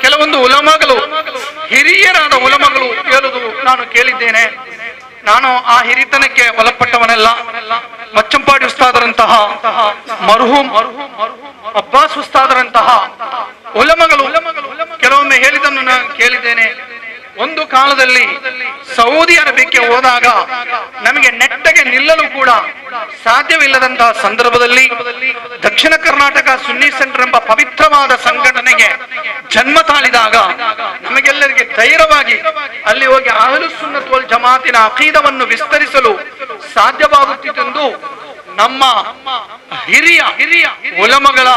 S6: ಕೆಲವೊಂದು ಉಲಮಾಗಳು, ಹಿರಿಯರಾದ ಉಲಮಾಗಳು ಹೇಳುವುದು ನಾನು ಕೇಳಿದ್ದೇನೆ. ನಾನು ಆ ಹಿರಿತನಕ್ಕೆ ಒಳಪಟ್ಟವನೆಲ್ಲ. ಮಚ್ಚಂಪಾಡಿ ಉಸ್ತಾದರಂತಹ, ಮರ್ಹೂಮ್ ಅಬ್ಬಾಸ್ ಉಸ್ತಾದರಂತಹ ಉಲಮಾಗಳು ಕೆಲವೊಮ್ಮೆ ಹೇಳಿದ್ದನ್ನು ನಾನು ಕೇಳಿದ್ದೇನೆ. ಒಂದು ಕಾಲದಲ್ಲಿ ಸೌದಿ ಅರೇಬಿಯಾಕ್ಕೆ ಹೋದಾಗ ನಮಗೆ ನೆಟ್ಟಗೆ ನಿಲ್ಲಲು ಕೂಡ ಸಾಧ್ಯವಿಲ್ಲದಂತಹ ಸಂದರ್ಭದಲ್ಲಿ ದಕ್ಷಿಣ ಕರ್ನಾಟಕ ಸುನ್ನಿ ಸೆಂಟರ್ ಎಂಬ ಪವಿತ್ರವಾದ ಸಂಘಟನೆಗೆ ಜನ್ಮ ತಾಳಿದಾಗ ನಮಗೆಲ್ಲರಿಗೆ ಧೈರ್ಯವಾಗಿ ಅಲ್ಲಿ ಹೋಗಿ ಅಹ್ಲುಸ್ ಸುನ್ನತ್ ವಲ್ ಜಮಾತಿನ ಅಕೀದವನ್ನು ವಿಸ್ತರಿಸಲು ಸಾಧ್ಯವಾಗುತ್ತಿತ್ತೆಂದು ನಮ್ಮ ಹಿರಿಯ ಉಲಮಾಗಳ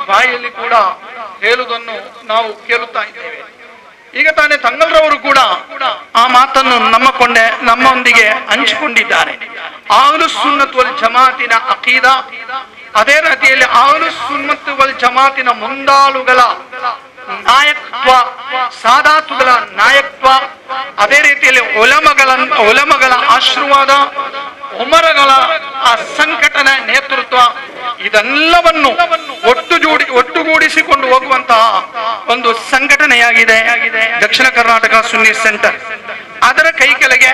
S6: ಬಾಯಲ್ಲಿ ಕೂಡ ಹೇಳುವುದನ್ನು ನಾವು ಕೇಳುತ್ತಾ ಇದ್ದೇವೆ. ಈಗ ತಾನೇ ತಂಗಲ್ರವರು ಕೂಡ ಆ ಮಾತನ್ನು ನಮ್ಮೊಂದಿಗೆ ಹಂಚಿಕೊಂಡಿದ್ದಾರೆ. ಅಹ್ಲುಸ್ ಸುನ್ನತ್ ವಲ್ ಜಮಾತಿನ ಅಕೀದಾ, ಅದೇ ರೀತಿಯಲ್ಲಿ ಅಹ್ಲುಸ್ ಸುನ್ನತ್ ವಲ್ ಜಮಾತಿನ ಮುಂದಾಳುಗಳ ನಾಯಕತ್ವ, ಸಾದಾತುಗಳ ನಾಯಕತ್ವ, ಅದೇ ರೀತಿಯಲ್ಲಿ ಉಲಮಗಳ ಆಶೀರ್ವಾದ, ಉಮರಗಳ ಆ ಸಂಘಟನೆ ನೇತೃತ್ವ, ಇದೆಲ್ಲವನ್ನು ಒಟ್ಟುಗೂಡಿಸಿಕೊಂಡು ಹೋಗುವಂತಹ ಒಂದು ಸಂಘಟನೆಯಾಗಿದೆ ದಕ್ಷಿಣ ಕರ್ನಾಟಕ ಸುನ್ನಿ ಸೆಂಟರ್. ಅದರ ಕೈ ಕೆಳಗೆ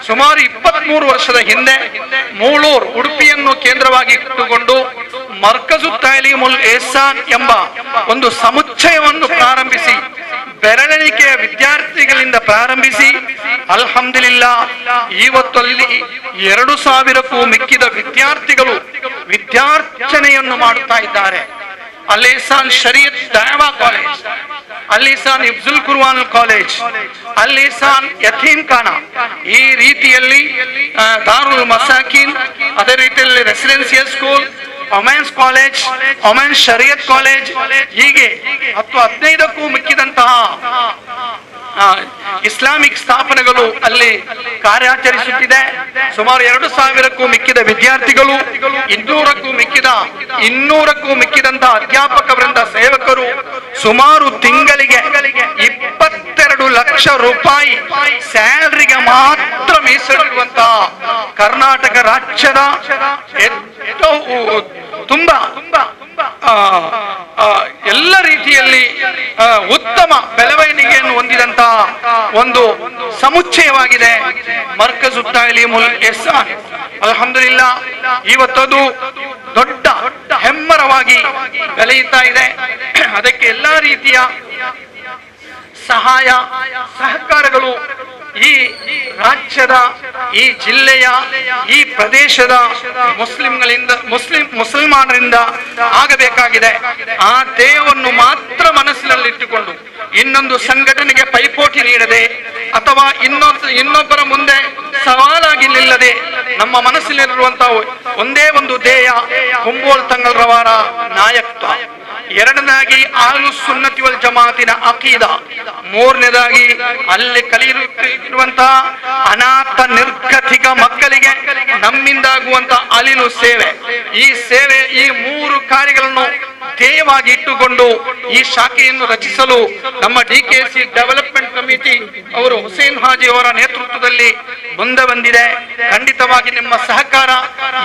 S6: ಸುಮಾರು 23 ವರ್ಷದ ಹಿಂದೆ ಮೂಳೂರು, ಉಡುಪಿಯನ್ನು ಕೇಂದ್ರವಾಗಿ ಇಟ್ಟುಕೊಂಡು ಮರ್ಕಜು ತಾಲೀಮುಲ್ ಇಹ್ಸಾನ್ ಎಂಬ ಒಂದು ಸಮುಚ್ಚಯವನ್ನು ಪ್ರಾರಂಭಿಸಿ, ಬೆರಳೆಣಿಕೆಯ ವಿದ್ಯಾರ್ಥಿಗಳಿಂದ ಪ್ರಾರಂಭಿಸಿ ಅಲ್ಹಮ್ದುಲಿಲ್ಲಾ ಇವತ್ತು ಅಲ್ಲಿ 2000ಕ್ಕೂ ಮಿಕ್ಕಿದ ವಿದ್ಯಾರ್ಥಿಗಳು ವಿದ್ಯಾರ್ಚನೆಯನ್ನು ಮಾಡುತ್ತಾ ಇದ್ದಾರೆ. ಅಲ್ ಇಹ್ಸಾನ್ ಶರೀಯತ್ ದಾವಾ ಕಾಲೇಜ್, ಅಲ್ ಇಹ್ಸಾನ್ ಹಿಫ್ಜುಲ್ ಕುರ್ಆನ್ ಕಾಲೇಜ್, ಅಲ್ ಇಹ್ಸಾನ್ ಯತೀಮ್ ಖಾನ, ಈ ರೀತಿಯಲ್ಲಿ ದಾರುಲ್ ಮಸಾಕಿನ್, ಅದೇ ರೀತಿಯಲ್ಲಿ ರೆಸಿಡೆನ್ಸಿಯಲ್ ಸ್ಕೂಲ್, ಒಮೆನ್ಸ್ ಕಾಲೇಜ್, ಒಮೆನ್ಸ್ ಶರಿಯತ್ ಕಾಲೇಜ್, ಹೀಗೆ 10-15ಕ್ಕೂ ಮಿಕ್ಕಿದಂತಹ ಇಸ್ಲಾಮಿಕ್ ಸ್ಥಾಪನೆಗಳು ಅಲ್ಲಿ ಕಾರ್ಯಾಚರಿಸುತ್ತಿದೆ. ಸುಮಾರು 2000ಕ್ಕೂ ಮಿಕ್ಕಿದ ವಿದ್ಯಾರ್ಥಿಗಳು, 200ಕ್ಕೂ ಮಿಕ್ಕಿದಂತಹ ಅಧ್ಯಾಪಕ ವೃಂದ, ಸೇವಕರು, ಸುಮಾರು ತಿಂಗಳಿಗೆ 22 ಲಕ್ಷ ರೂಪಾಯಿ ಸ್ಯಾಲರಿಗೆ ಮಾತ್ರ ಮೀಸಲಿಡುವಂತಹ ಕರ್ನಾಟಕ ರಾಜ್ಯದ ತುಂಬಾ ಎಲ್ಲ ರೀತಿಯಲ್ಲಿ ಉತ್ತಮ ಬೆಳವಣಿಗೆಯನ್ನು ಹೊಂದಿದಂತಹ ಒಂದು ಸಮುಚ್ಚಯವಾಗಿದೆ ಮರ್ಕಜ್ ತಾಲೀಮುಲ್ ಇಹ್ಸಾನ್. ಅಲ್ಹಮ್ದುಲಿಲ್ಲಾ, ಇವತ್ತದು ದೊಡ್ಡ ಹೆಮ್ಮರವಾಗಿ ಬೆಳೆಯುತ್ತಾ ಇದೆ. ಅದಕ್ಕೆ ಎಲ್ಲಾ ರೀತಿಯ ಸಹಾಯ ಸಹಕಾರಗಳು ಈ ರಾಜ್ಯದ, ಈ ಜಿಲ್ಲೆಯ, ಈ ಪ್ರದೇಶದ ಮುಸಲ್ಮಾನರಿಂದ ಆಗಬೇಕಾಗಿದೆ. ಆ ಧ್ಯೇಯವನ್ನು ಮಾತ್ರ ಮನಸ್ಸಿನಲ್ಲಿಟ್ಟುಕೊಂಡು ಇನ್ನೊಂದು ಸಂಘಟನೆಗೆ ಪೈಪೋಟಿ ನೀಡದೆ ಅಥವಾ ಇನ್ನೊಬ್ಬರ ಮುಂದೆ ಸವಾಲಾಗಿ ನಿಲ್ಲದೆ ನಮ್ಮ ಮನಸ್ಸಿನಲ್ಲಿರುವಂತಹ ಒಂದೇ ಒಂದು ಧ್ಯೇಯ ಕುಂಬೋಲ್ ತಂಗಲ್ರವರ ನಾಯಕತ್ವ. ಎರಡನೇದಾಗಿ ಅಹ್ಲು ಸುನ್ನತಿ ವಲ್ ಜಮಾತಿನ ಅಕೀದಾ. ಮೂರನೇದಾಗಿ ಅಲ್ಲಿ ಕಲಿಯುತ್ತಿರುವಂತಹ ಅನಾಥ ನಿರ್ಗತಿಕ ಮಕ್ಕಳಿಗೆ ನಮ್ಮಿಂದಾಗುವಂತ ಅಲಿಲು ಸೇವೆ. ಈ ಸೇವೆ, ಈ ಮೂರು ಕಾರ್ಯಗಳನ್ನು ಧ್ಯೇಯವಾಗಿ ಇಟ್ಟುಕೊಂಡು ಈ ಶಾಖೆಯನ್ನು ರಚಿಸಲು ನಮ್ಮ DKC ಡೆವಲಪ್ಮೆಂಟ್ ಕಮಿಟಿ ಅವರು ಹುಸೇನ್ ಹಾಜಿ ಅವರ ನೇತೃತ್ವದಲ್ಲಿ ಮುಂದೆ ಬಂದಿದೆ. ಖಂಡಿತವಾಗಿ ನಿಮ್ಮ ಸಹಕಾರ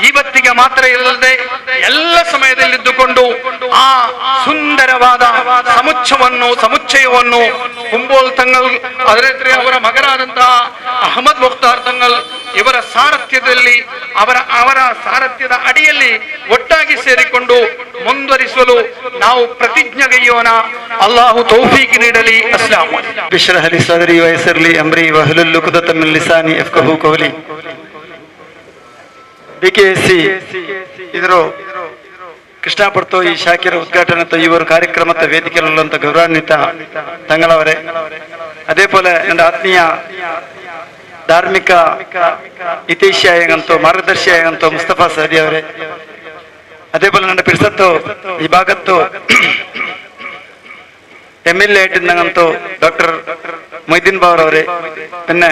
S6: ಇವತ್ತಿಗೆ ಮಾತ್ರ ಇಲ್ಲದೆ ಎಲ್ಲ ಸಮಯದಲ್ಲಿದ್ದುಕೊಂಡು ಆ ಸುಂದರವಾದ ಸಮುಚ್ಚಯವನ್ನು ಕುಂಬೋಲ್ ತಂಗಲ್ ಅದರ ಅವರ ಮಗನಾದಂತಹ ಅಹಮದ್ ಮುಖ್ತಾರ್ ತಂಗಲ್ ಇವರ ಸಾರಥ್ಯದಲ್ಲಿ ಅವರ ಸಾರಥ್ಯದ ಅಡಿಯಲ್ಲಿ ಒಟ್ಟಾಗಿ ಸೇರಿಕೊಂಡು ಮುಂದುವರಿಸಲು ನಾವು ಪ್ರತಿಜ್ಞೆಗೈಯೋಣ. ಅಲ್ಲಾಹು ತೌಫೀಕ್ ನೀಡಲಿ. ಅಸ್ಲಾಂ
S7: ಬಿಶ್ರಹ ಲಿ ಸದ್ರಿ ವಯಸ್ಸರ್ ಲಿ ಅಮ್ರಿ ವಹಲುಲ್ ಉಕ್ದತಂ ಮಿನ್ ಲಿಸಾನಿ ಯಫ್ಕಹು ಕೌಲಿ. DKC ಇದರ ಕೃಷ್ಣಾಪುರతో ಈ ಶಾಖೆಯ ಉದ್ಘಾಟನೆ ಇವರು ಕಾರ್ಯಕ್ರಮದ ವೇದಿಕೆಯಲ್ಲಿರುವಂತ ಗೌರವಾನ್ವಿತ ತಂಗಳವರೇ, അതേപോലെ എൻ്റെ ആത്മീയ ಧಾರ್ಮಿಕ ಹಿತೈಷಿಯಾಗಂತೂ ಮಾರ್ಗದರ್ಶಿಯಾಗಂತೂ ಮುಸ್ತಫಾ ಸದಿ ಅವರೇ, അതേപോലെ ನನ್ನ ಪಿರ್ಸತ್ತು ಈ ಭಾಗತ್ತು MLA ആയിട്ടിരുന്നങ്ങಂತೂ ಡಾಕ್ಟರ್ ಮೊಯ್ದೀನ್ ಬಾವರವರೇ, പിന്നെ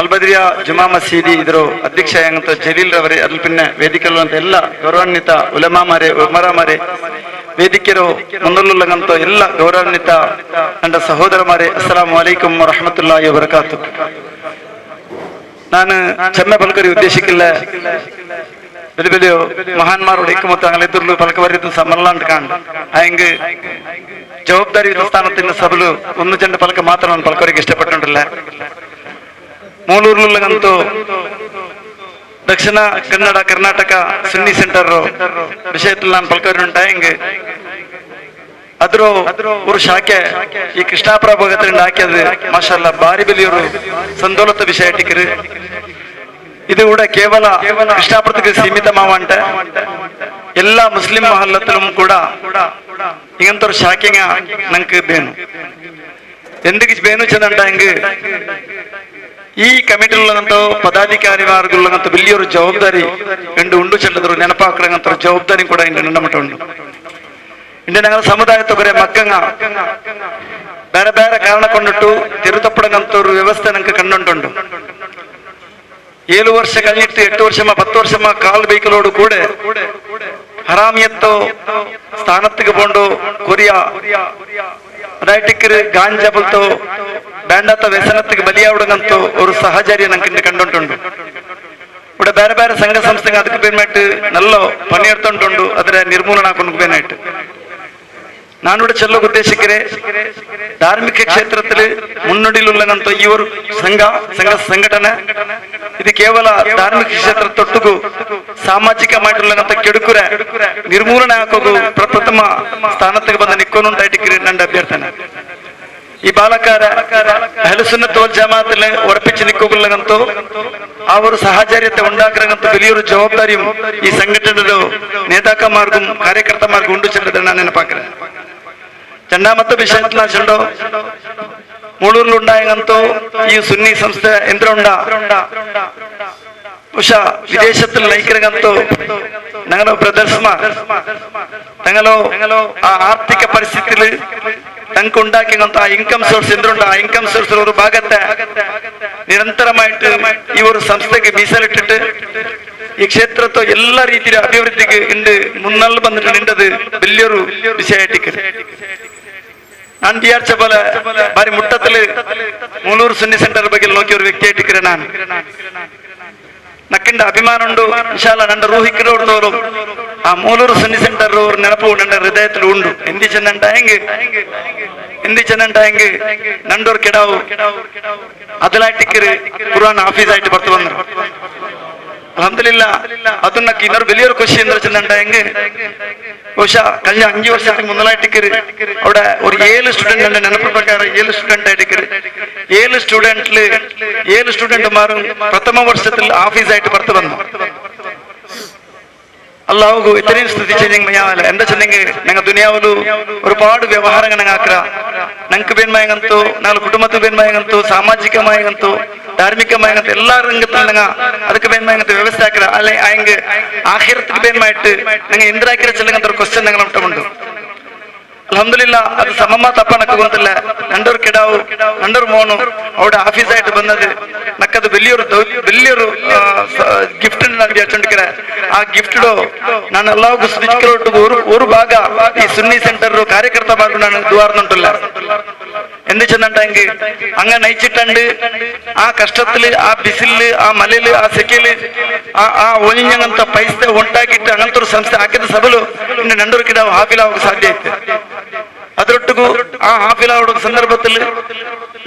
S7: ಅಲ್ಬದ್ರಿಯಾ ಜುಮಾ ಮಸೀದಿ ಇದರ ಅಧ್ಯಕ್ಷ ಜಲೀಲ್ ರವರೇ, ಅಲ್ಲಿ പിന്നെ ವೇದಿಕೆಯಲ್ಲಿರುವಂತ ಎಲ್ಲ ಗೌರವಾನ್ವಿತ ಉಲಮಾಮಾರೇ, ಉಮರಾಮಾರೇ, ವೇದಿಕೆಯರು ಮುಂದಲ್ಲಂತ ಎಲ್ಲ ಗೌರವಾನ್ವಿತ ನನ್ನ ಸಹೋದರಮಾರೇ, ಅಸ್ಸಲಾಮು ಅಲೈಕುಂ ವರಹಮತುಲ್ಲಾಹಿ ವಬರಕಾತು. ನಾನು ಚೆಮ್ಮೆ ಪಲಕರಿ ಉದ್ದೇಶಕ್ಕಿಲ್ಲ, ಬೆಲೆ ಬೆಲೆಯೋ ಮಹಾನ್ಮಾರೋട് ഇക്കുമൊത്തം അങ്ങനെ എത്തുള്ളൂ പലക്ക് വരുന്ന സമല്ലാണ്ട് കാണ്ട് അയങ്ക് ജവാബ്ദാരിയുത സ്ഥാനത്തിന്റെ സഭಲು ഒന്ന് ചെണ്ട പലക്ക് മാത്രം ನಾನು ಪಲಕರಿಗೆ ಇಷ್ಟಪಟ್ಟುಂಡಿಲ್ಲ. ಮೂಳೂರ್ಲಂತೂ ದಕ್ಷಿಣ ಕನ್ನಡ ಕರ್ನಾಟಕ ಸುನ್ನಿ ಸೆಂಟರ್ ವಿಷಯത്തിൽ ನಾನು ಪಲಕವರುಂಟಾಯಂಗ್ ಅದ್ರ ഒരു ಶಾಖೆ ಈ ಕೃಷ್ಣಾಪುರ ಭಾಗದಿಂದ ಹಾಕಿയത് ಮಾಷಾಲ್ಲ ಬಾರಿ ಬೆಲೆಯವರು ಸಂದೋಲತ ವಿಷಯ ಇಟ್ಟಿಕರು. ഇത് കൂടെ കേവല കൃഷ്ണാപുരത്തേക്ക് സീമിതമാവാണ്ട എല്ലാ മുസ്ലിം മഹല്ലത്തിലും കൂടെ ഇങ്ങനത്തെ ഒരു ಶಾಖೆಂಗ ನಂಗೆ ಬೇನು ఎందుకు ಬೇನು ಚೆಂದಂಟಾಯಂಗ್ ಈ ಕಮಿಟಿಲಂತ ಪದಾಧಿಕಾರಿಮಾರ್ಗಂತ വലിയൊരു ಜವಾಬ್ದಾರಿ ಎಂದು ಉಂಡು ಚೆಲ್ಲದ್ರು ನೆನಪಾಕಳಂತ ಜವಾಬ್ದಾರಿ ಕೂಡ ಇಂದು ನನ್ನ ಮಟ್ಟ ಉಂಟು. ಇಂದು ഞങ്ങളുടെ ಸಮುದಾಯದವರೇ ಮಕ್ಕಂಗ ಬೇರೆ ಬೇರೆ ಕಾರಣ ಕೊಂಡಿಟ್ಟು ತಿರುತಪ್ಪಡಂತ ഒരു ವ್ಯವಸ್ಥೆ ನಂಗೆ ಕಂಡುಂಟುಂಟು. 7 ವರ್ಷ കഴിഞ്ഞിട്ട് 8 വർഷമോ 10 വർഷമോ കാൽ ബൈക്കിലോട് കൂടെ ഹറാമിയത്തോ സ്ഥാനത്തേക്ക് പോണ്ടോ കൊറിയ അതായിട്ട് ഗാഞ്ചബിൾത്തോ ಬೇಂಡಾತ ವ್ಯಸನಕ್ಕೆ ಬಲಿಯಾವಡಂತೂ ഒരു ಸಹಚರ್ಯ ನಂಗೆ ಕಂಡುಂಟುಂಟು. ഇവിടെ ಬೇರೆ ಬೇರೆ ಸಂಘ ಸಂಸ್ಥೆಗೆ ಅದಕ್ಕೆ ಬೇನಾയിട്ട് നല്ല പണിയെടുത്തുണ്ടുണ്ട് ಅದರ ನಿರ್ಮೂಲನ ಹಾಕೊಂಡು ಬೇನಾയിട്ട്. ನಾನಿവിടെ ಚೆಲ್ಲೋಕೆ ಉದ್ದೇಶಿಕರೆ ಧಾರ್ಮಿಕ ಕ್ಷೇತ್ರದಲ್ಲಿ ಮುನ್ನಡಿಲುಳ್ಳಂತ ಈ ಒಂದು ಸಂಘಟನೆ ಇದು ಕೇವಲ ಧಾರ್ಮಿಕ ಕ್ಷೇತ್ರ ತೊಟ್ಟುಗು ಸಾಮಾಜಿಕ ಮಾಡಿರುಳ್ಳಂತ ಕೆಡುಕುರ ನಿರ್ಮೂಲನೆ ಹಾಕೋದು ಪ್ರಥಮ ಸ್ಥಾನಕ್ಕೆ ಬಂದ ನಿಕ್ಕೋನುಂಟಾಯಿಟ್ಟಿಕ್ಕಿರಿ ನನ್ನ ಅಭ್ಯರ್ಥನೆ. ಈ ಬಾಲಕಾರ ಅಹ್ಲು ಸುನ್ನತ್ ವಲ್ ಜಮಾಅത്തിൽ ഉറപ്പിച്ച് നിൽക്കുകയുള്ളങ്ങಂತೂ ആ ഒരു സാഹചര്യത്തെ ഉണ്ടാക്കರಂತೂ വലിയൊരു ജവാಬ್ದಾರಿയും ഈ സംഘടനയുടെ നേതാക്കന്മാർക്കും കാര്യകർത്താമാർക്കും ഉണ്ട് ചെല്ലതാണ് ഞാൻ ನೆನಪಾಕರೆ. രണ്ടാമത്തെ വിഷയത്തിൽ ചെണ്ടോ മൂളൂരിലുണ്ടായങ്ങಂತೂ ഈ സുന്നി സംസ്ഥ എന്തുണ്ട പക്ഷെ വിദേശത്തിൽ നയിക്കರಂತೂ ഞങ്ങളോ ബ്രദർസ്മാർ ഞങ്ങളോ ആ ആർത്ഥിക ಪರಿಸ್ಥಿತಿയിൽ തങ്ങൾക്ക് ഉണ്ടാക്കിയಂತ ആ ഇൻകം സോഴ്സ് എന്തുണ്ട് ആ ഇൻകം സോഴ്സിൽ ഒരു ഭാഗത്തെ നിരന്തരമായിട്ട് ഈ ഒരു സംസ്ഥയ്ക്ക് മീസലിട്ടിട്ട് ഈ ക്ഷേത്രത്തെ എല്ലാ രീതിയിലും അഭിവൃദ്ധിക്ക് മുന്നൽ വന്നിട്ട് നിണ്ടത് വലിയൊരു വിഷയമായിട്ട് ನಾನು ವಿಚಾರಿച്ച പോലെ ಬಾರಿ ಮುಟ್ಟತ್ತಲು ಮೂಳೂರು ಸುನ್ನಿ ಸೆಂಟರ್ ಬಗ್ಗೆ ನೋಕಿಯ ഒരു ವ್ಯಕ್ತಿಯಾയിട്ട് ನಾನು ನಕ್ಕಿಂದ ಅಭಿಮಾನ ಉಂಟು. ಇನ್ಶಾಲ್ಲ ನನ್ನ ರೂಹಿಕ್ಕಿರೋಡ್ತವರು ಆ ಮೂಲೂರು ಸುನ್ನಿ ಸೆಂಟರ್ ಅವ್ರ ನೆನಪು ನನ್ನ ಹೃದಯದಲ್ಲಿ ಉಂಡು. ಎಂದಿ ಚೆನ್ನಂಟ ಹೆಂಗೆ ನಂಡೋರ್ ಕೆಡಾವು ಅದಲಾಟಿಕ್ಕರು ಕುರಾನ್ ಆಫೀಸ್ ಆಯ್ತು ಬರ್ತು ಬಂದ್ರು. ಅಲ್ಹಮ್ದುಲಿಲ್ಲಾ ಅದನ್ನ ಇನ್ನೊರು ಬೆಲಿಯೋರು ಖುಷಿ ಅಂದ್ರೆ ಚೆನ್ನಂಟ ಹೆಂಗೆ ಬಹುಶಃ ಕಳೆದ 5 ವರ್ಷಕ್ಕೆ ಮುಂದಲಾಟಿಕ್ಕರು ಅವಡ ஒரு 7 ಸ್ಟೂಡೆಂಟ್ ನನ್ನ ನೆನಪು ಪ್ರಕಾರ 7 ಸ್ಟೂಡೆಂಟ್ ಆಯ್ತಿಕ್ಕರು. 7 സ്റ്റുഡന്റ് മാറും പ്രഥമ വർഷത്തിൽ ആഫീസ് ആയിട്ട് പുറത്തു വന്നു. അള്ളാഹു ഇത്രയും സ്തുതിച്ച് ഞങ്ങൾ എന്താ ചെന്നെങ്കിൽ ഞങ്ങൾ ദുനിയാവില് ഒരുപാട് വ്യവഹാരങ്ങൾ ഞങ്ങൾക്ക ഞങ്ങൾക്ക് ಬೇನ್ಮಾಯಂತೂ ನಾಲ್ಕು ಕುಟುಂಬದ ಬೇನ್ಮಾಯಂತೂ ಸಾಮಾಜಿಕಮಾಯಂತೂ ಧಾರ್ಮಿಕಮಾಯಂತೂ ಎಲ್ಲಾ ರಂಗത്തിൽ ഞങ്ങൾ ಅದಕ್ಕೆ ಬೇನ್ಮಾಯಂತೂ ವ್ಯವಸ್ಥೆ ಹಾಕಿರ ಅಲ್ಲೇ ಹಂಗೆ ಆಖಿರತ್ತಿಗೆ ಬೇನ್ಮಾയിട്ട് ഞങ്ങൾ എന്തിനാക്കിര ചെല്ലുങ്ങಂತ ഒരു ಕ್ವಶನ್ ഞങ്ങൾ ಉಂಟುಂಟು. ಅಲ್ಹಮ್ದುಲಿಲ್ಲಾ ಅದು ಸಮಮ್ಮ ತಪ್ಪನಕ್ಕೆ ಗೊಂತಿಲ್ಲ. ನಂಡೋರ್ ಕೆಡಾವು ನಂಡೋರ್ ಮೋನು ಅವಡ ಆಫೀಸ್ ಆಯ್ತು ಬಂದದು ನಕ್ಕದು ಬೆಲ್ಲಿಯರು ಗಿಫ್ಟ್ ನಾನು ವಿಚಾರಿಸಿರ. ಆ ಗಿಫ್ಟ್ ನಾನು ಎಲ್ಲಾಗೂ ಸ್ವಿಚ್ಕರೋട്ട് ഒരു ഭാഗ ഈ സുന്നി സെന്റർ ಕಾರ್ಯಕರ್ತ ಭಾಗ ನಾನು ദ്വാർന്നുണ്ടല്ല. എന്ത് ചെന്നിട്ടെങ്കിൽ അങ്ങ് നയിച്ചിട്ടുണ്ട്. ആ കഷ്ടത്തില് ആ ബിസില് ആ മലയില് ആ സെക്കയില് ആ ഒഴിഞ്ഞങ്ങಂತ ಪೈಸ ಉಂಟಾಗಿಟ್ಟು അങ്ങനത്തെ ഒരു ಸಂಸ್ಥೆ ಹಾಕಿದ ಸಬಲು ಇನ್ನು ನಂಡೋರ್ ಕಿಡ ಹಾಫಿಲಾಗ ಸಾಧ್ಯ ಐತೆ. ಅದರೊಟ್ಟಿಗೂ ಆ ಹಾಫಿಲಾವಡ ಸಂದರ್ಭದಲ್ಲಿ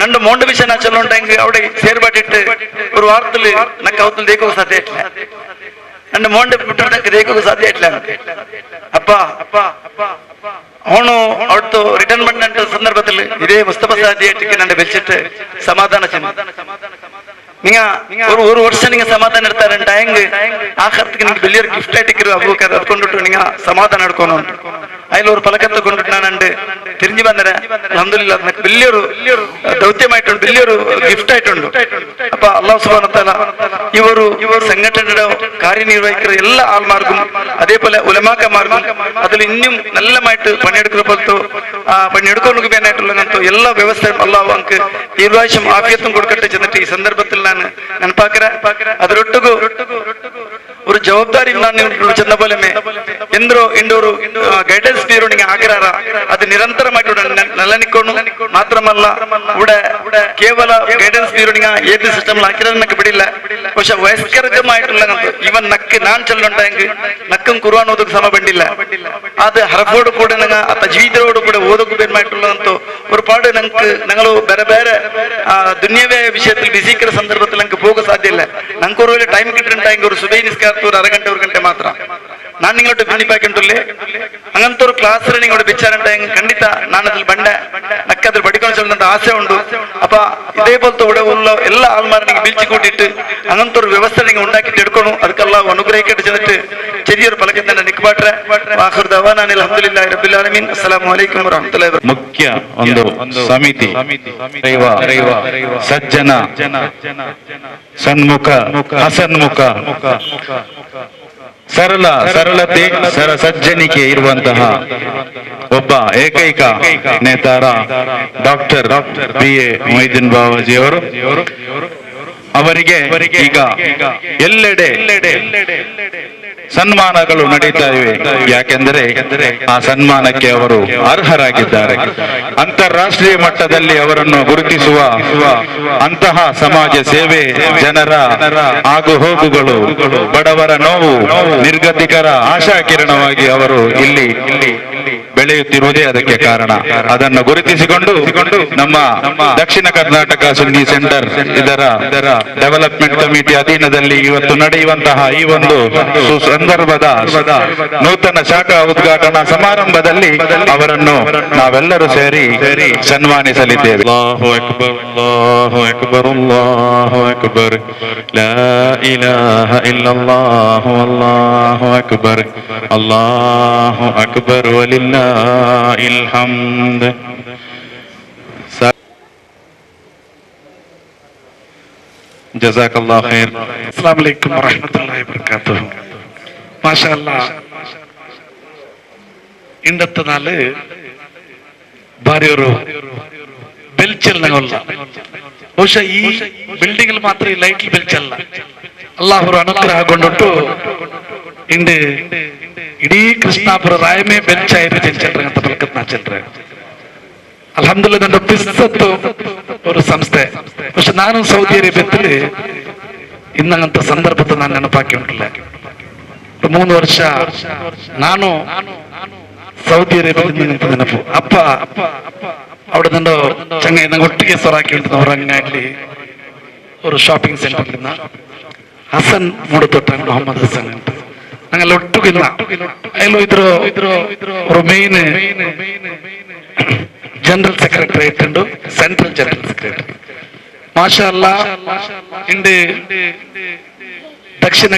S7: ನಂಡು ಮೋಂಡ ವಿಷಯ ನಾ ಚಲುಂಟೆಂಗೆ അവിടെ ಸೇರ್ಬಾಟಿಟ್ಟು ഒരു ವಾರದಲ್ಲಿ ನಕ್ಕ ಅವತ್ತು ದೇಕೋಗ ಸಾಧ್ಯ ಐಟ್ಲ. ನಂಡು ಮೋಂಡ ಬಿಟ್ಟು ದೇಕೋಗ ಸಾಧ್ಯ ಐಟ್ಲ. ಅಪ್ಪ ಅವನು ಅವತ್ತು ರಿಟರ್ನ್ ಮಾಡಿದ ಸಂದರ್ಭದಲ್ಲಿ ಇದೇ ಮುಸ್ತಫಾ ಸಾದಿಯಟ್ಟಿಗೆ ನನ್ನ ಬೆಚ್ಚಿಟ್ಟು ಸಮಾಧಾನ ಚೆನ್ನ ഒരു വർഷം നിങ്ങൾ സമാധാനം എടുത്താറുണ്ടായെങ്കിൽ ആ കറക്റ്റ് നിങ്ങൾക്ക് വലിയൊരു ഗിഫ്റ്റ് ആയിട്ട് അബൂക്കർ അത് കൊണ്ടിട്ട് നിങ്ങൾ സമാധാനം എടുക്കുന്നുണ്ട്. അതിലൊരു പലക്കത്ത് കൊണ്ടിട്ട് ഞാനുണ്ട് തിരിഞ്ഞു വന്നേരം അൽഹംദുലില്ലാഹ് എനിക്ക് വലിയൊരു ദൗത്യമായിട്ടുണ്ട്, വലിയൊരു ഗിഫ്റ്റ് ആയിട്ടുണ്ട്. അപ്പൊ അല്ലാഹു സുബ്ഹാനഹു വ തആല ഇവർ സംഘടനയുടെ കാര്യനിർവഹിക്കുന്ന എല്ലാ ആൾമാർക്കും അതേപോലെ ഉലമാക്കന്മാർക്കും അതിൽ ഇനിയും നല്ലമായിട്ട് പണിയെടുക്കുന്ന പോലത്തെ പണിയെടുക്കുന്നവർക്ക് വേണ്ടിയിട്ടുള്ള എല്ലാ വ്യവസ്ഥയും അല്ലാഹു നമുക്ക് ഈ പ്രാവശ്യം ആഫിയത്തും കൊടുക്കട്ടെ ചെന്നിട്ട് ഈ സന്ദർഭത്തിൽ ನಾನು ನೆನಪಾಕರೆ ಅದರೊಟ್ಟಿಗೂ ഒരു ജവാബ്ദാരി ചെന്ന പോലെ ಎಂದ್ರೋ ಇಂಡೋರು ಗೈಡೆನ್ಸ್ ನೀರು ನಿಮಗೆ ಆಗ್ರಾರ ಅದು ನಿರಂತರമായിട്ട് ನೆಲನಿಕ್ಕೊಂಡು ಮಾತ್ರಮಲ್ಲ ഇവിടെ ಕೇವಲ ಗೈಡೆನ್ಸ್ ನೀರು ನಿಮಗೆ ഏത് സിസ്റ്റമിൽ ആക്കിരന്നൊക്കെ ಬಿಡಿಲ್ಲ. പക്ഷെ വയസ്കരമായിട്ടുള്ള ഇവൻ നക്ക് നാൻ ചെല്ലുണ്ടായെങ്കിൽ നക്കും ഖുർആൻ ഓതുക്ക് സമ ബണ്ടില്ല. അത് ഹർഫോട് കൂടെ നിങ്ങൾ ആ തജ്വീദോട് കൂടെ ഓതുക്ക് ಬೇನ್ಮಾയിട്ടുള്ളದಂತೂ ഒരുപാട് ഞങ്ങൾ ಬೇರೆ ಬೇರೆ ದುನಿಯಾವೇ ವಿಷಯത്തിൽ ಬಿಸಿಕ್ಕಿರೋ ಸಂದರ್ಭದಲ್ಲಿ ನಂಗೆ ಹೋಗೋ ಸಾಧ್ಯ ಇಲ್ಲ. ನಂಗೆ ഒരു ಟೈಮ್ കിട്ടുന്നുണ്ടായെങ്കിൽ ഒരു സുബൈ നിസ്കാരത്ത് ഒരു അരഗಂಟೆ ഒരു ಗಂಟೆ ಮಾತ್ರ ನಾನು ನಿങ്ങളോട്ട് ഭിന്നിപ്പാക്കിട്ടുള്ളേ. അങ്ങനത്തെ ഒരു ക്ലാസ് നിങ്ങളോട് വെച്ചാറുണ്ടായെങ്കിൽ ಖಂಡಿತ ನಾನು ಅದ್ರಲ್ಲಿ ಬಂಡೆ ನಕ್ಕದ್ರ പഠിക്കാൻ ചെല്ലുന്ന ആശ ഉണ്ട്. അപ്പൊ ഇതേപോലത്തെ ഇവിടെ ഉള്ള എല്ലാ ആൾമാരും നിങ്ങൾ വിളിച്ചു കൂട്ടിയിട്ട് അങ്ങനത്തെ ഒരു വ്യവസ്ഥ നിങ്ങൾ ഉണ്ടാക്കിയിട്ട് എടുക്കണം. ಅದಕ್ಕೆಲ್ಲ ಅನುಗ್ರಹಿಕಟ್ಟು ചെന്നിട്ട് ചെറിയൊരു പലകത്തിൽ തന്നെ നിൽക്കട്ടെ. ആഖിർ ദഅവാനാ അൽഹംദുലില്ലാഹി റബ്ബിൽ ആലമീൻ. അസ്സലാമു അലൈക്കും വറഹ്മത്തുള്ളാഹി വബറകാതുഹു.
S1: ಮುಖ್ಯ ಒಂದು ಸಮಿತಿ ಸಜ್ಜನ ಸನ್ಮುಖ ಹಸನ್ಮುಖ ಸರಳತೆ ಸಜ್ಜನಿಕೆ ಇರುವಂತಹ ಒಬ್ಬ ಏಕೈಕ ನೇತಾರ ಡಾಕ್ಟರ್ BA ಮೊಹಿದ್ದೀನ್ ಬಾವಾಜಿ ಅವರು. ಅವರಿಗೆ ಈಗ ಎಲ್ಲೆಡೆ ಸನ್ಮಾನಗಳು ನಡೀತಾ ಇವೆ. ಯಾಕೆಂದರೆ ಆ ಸನ್ಮಾನಕ್ಕೆ ಅವರು ಅರ್ಹರಾಗಿದ್ದಾರೆ. ಅಂತಾರಾಷ್ಟ್ರೀಯ ಮಟ್ಟದಲ್ಲಿ ಅವರನ್ನು ಗುರುತಿಸುವ ಅಂತಹ ಸಮಾಜ ಸೇವೆ, ಜನರ ಆಗು ಹೋಗುಗಳು, ಬಡವರ ನೋವು, ನಿರ್ಗತಿಕರ ಆಶಾಕಿರಣವಾಗಿ ಅವರು ಇಲ್ಲಿ ಬೆಳೆಯುತ್ತಿರುವುದೇ ಅದಕ್ಕೆ ಕಾರಣ. ಅದನ್ನು ಗುರುತಿಸಿಕೊಂಡು ನಮ್ಮ ದಕ್ಷಿಣ ಕರ್ನಾಟಕ ಸುನ್ನಿ ಸೆಂಟರ್ ಇದರ ಡೆವಲಪ್ಮೆಂಟ್ ಕಮಿಟಿ ಅಧೀನದಲ್ಲಿ ಇವತ್ತು ನಡೆಯುವಂತಹ ಈ ಒಂದು ಸಂದರ್ಭದ ನೂತನ ಶಾಖಾ ಉದ್ಘಾಟನಾ ಸಮಾರಂಭದಲ್ಲಿ ಅವರನ್ನು ನಾವೆಲ್ಲರೂ ಸೇರಿ ಸನ್ಮಾನಿಸಲಿದ್ದೇವೆ. ಅಲ್ಲಾಹು ಅಕ್ಬರ್, ಅಲ್ಲಾಹು ಅಕ್ಬರ್, ಅಲ್ಲಾಹು ಅಕ್ಬರ್, ಲಾ ಇಲಾಹ ಇಲ್ಲಲ್ಲಾಹು ಅಲ್ಲಾಹು ಅಕ್ಬರ್, ಅಲ್ಲಾಹು ಅಕ್ಬರ್ ವಲಿಲ್ಲಾಹಿಲ್ ಹಮ್ದ್. ಜಜಾಕಲ್ಲಾಹು ಖೈರ್.
S8: ಅಸ್ಸಲಾಮು ಅಲೈಕುಂ ವರಹ್ಮತುಲ್ಲಾಹಿ ವಬರಕಾತುಹು. മാഷാ അല്ലാഹ് ഇന്നത്തെ നാള് ഭാര്യൊരു ಬೆಲ್ಚಲ್ಲ. ಬಹುಶಃ ಈ ಬಿಲ್ಡಿಂಗ್ ಮಾತ್ರ ಈ ಲೈಟ್ ಬೆಲ್ಚಲ್ಲ. ಅಲ್ಲಾಹರು ಅನುಗ್ರಹ ಗೊಂಡುಟ್ಟು ಇಂದು ಇಡೀ ಕೃಷ್ಣಾಪುರ ರಾಯಮೇ ಬೆಲ್ಚಾಯಿರು ಚೆಲ್ರಂತ ಪಲಕತ್ ನಾ ಚೆಲ್ರೆ. ಅಲ್ಹಮ್ದುಲಿಲ್ಲಾಹ್ ನನ್ನ ಪಿಸ್ಸತ್ತು ഒരു ಸಂಸ್ಥೆ. പക്ഷെ ನಾನು ಸೌದಿ ಅರೇಬಿಯದಲ್ಲಿ ಇನ್ನಂತ ಸಂದರ್ಭದ ನಾನು ನೆನಪಾಕಿ ಉಂಟಿಲ್ಲ. 3 ವರ್ಷ ನಾನು ಸೌದಿ ಅರೇಬಿಯಾ ನೆನಪು ಅಪ್ಪ അവിടെ നിന്ന് ചങ്ങ ഒട്ടിಗೆ സ്വറാക്കി ഉറങ്ങാട്ടില് ഒരു ഷോപ്പിംഗ് സെന്ററിൽ ഹസൻ മൂടത്തൊട്ടാണ് മുഹമ്മദ് ഹസൻ ഞങ്ങൾ ഒട്ടുകില്ല അതിലും ഇദ്രോ ഒരു മെയിൻ ಜನರಲ್ ಸೆಕ್ರೆಟರಿ ಇಟ್ಟು ಸೆಂಟ್ರಲ್ ಜನರಲ್ ಸೆಕ್ರೆಟರಿ ಮಾಷಾ ಅಲ್ಲಾ ಇಂದು ದಕ್ಷಿಣ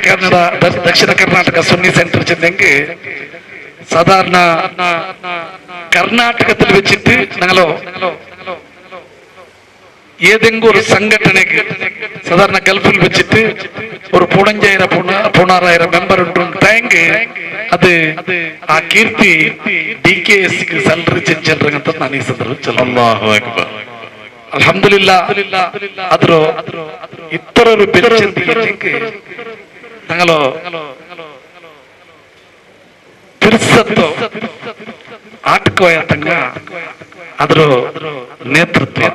S8: ಕರ್ನಾಟಕ ಸುನ್ನಿ ಸೆಂಟರ್ ചെന്നെങ്കിൽ സാധാരണ കർണാടകത്തിൽ വെച്ചിട്ട് ഞങ്ങളോ ഏതെങ്കിലും ഒരു സംഘടനയ്ക്ക് സാധാരണ ഗൾഫിൽ വെച്ചിട്ട് ഒരു 15,000 മെമ്പർ ഉണ്ടായെങ്കിൽ അത് ആ കീർത്തി DKS സാലറി ചെഞ്ചിರಂತ ನಾನು ಈ ಸಂದರ್ಭದಲ್ಲಿ
S1: ಅಲ್ಲಾಹು ಅಕ್ಬರ್
S8: ಅಲ್ಹಮ್ದುಲಿಲ್ಲಾ ಅದ್ರ ಇತರರು ಬೆಚ್ಚಂದಿಗೆ ഞങ്ങളോ ತಿರ್ಸತ್ತು ಆಟಕೋಯ ತಂಗ ಅದ್ರ ನೇತೃತ್ವ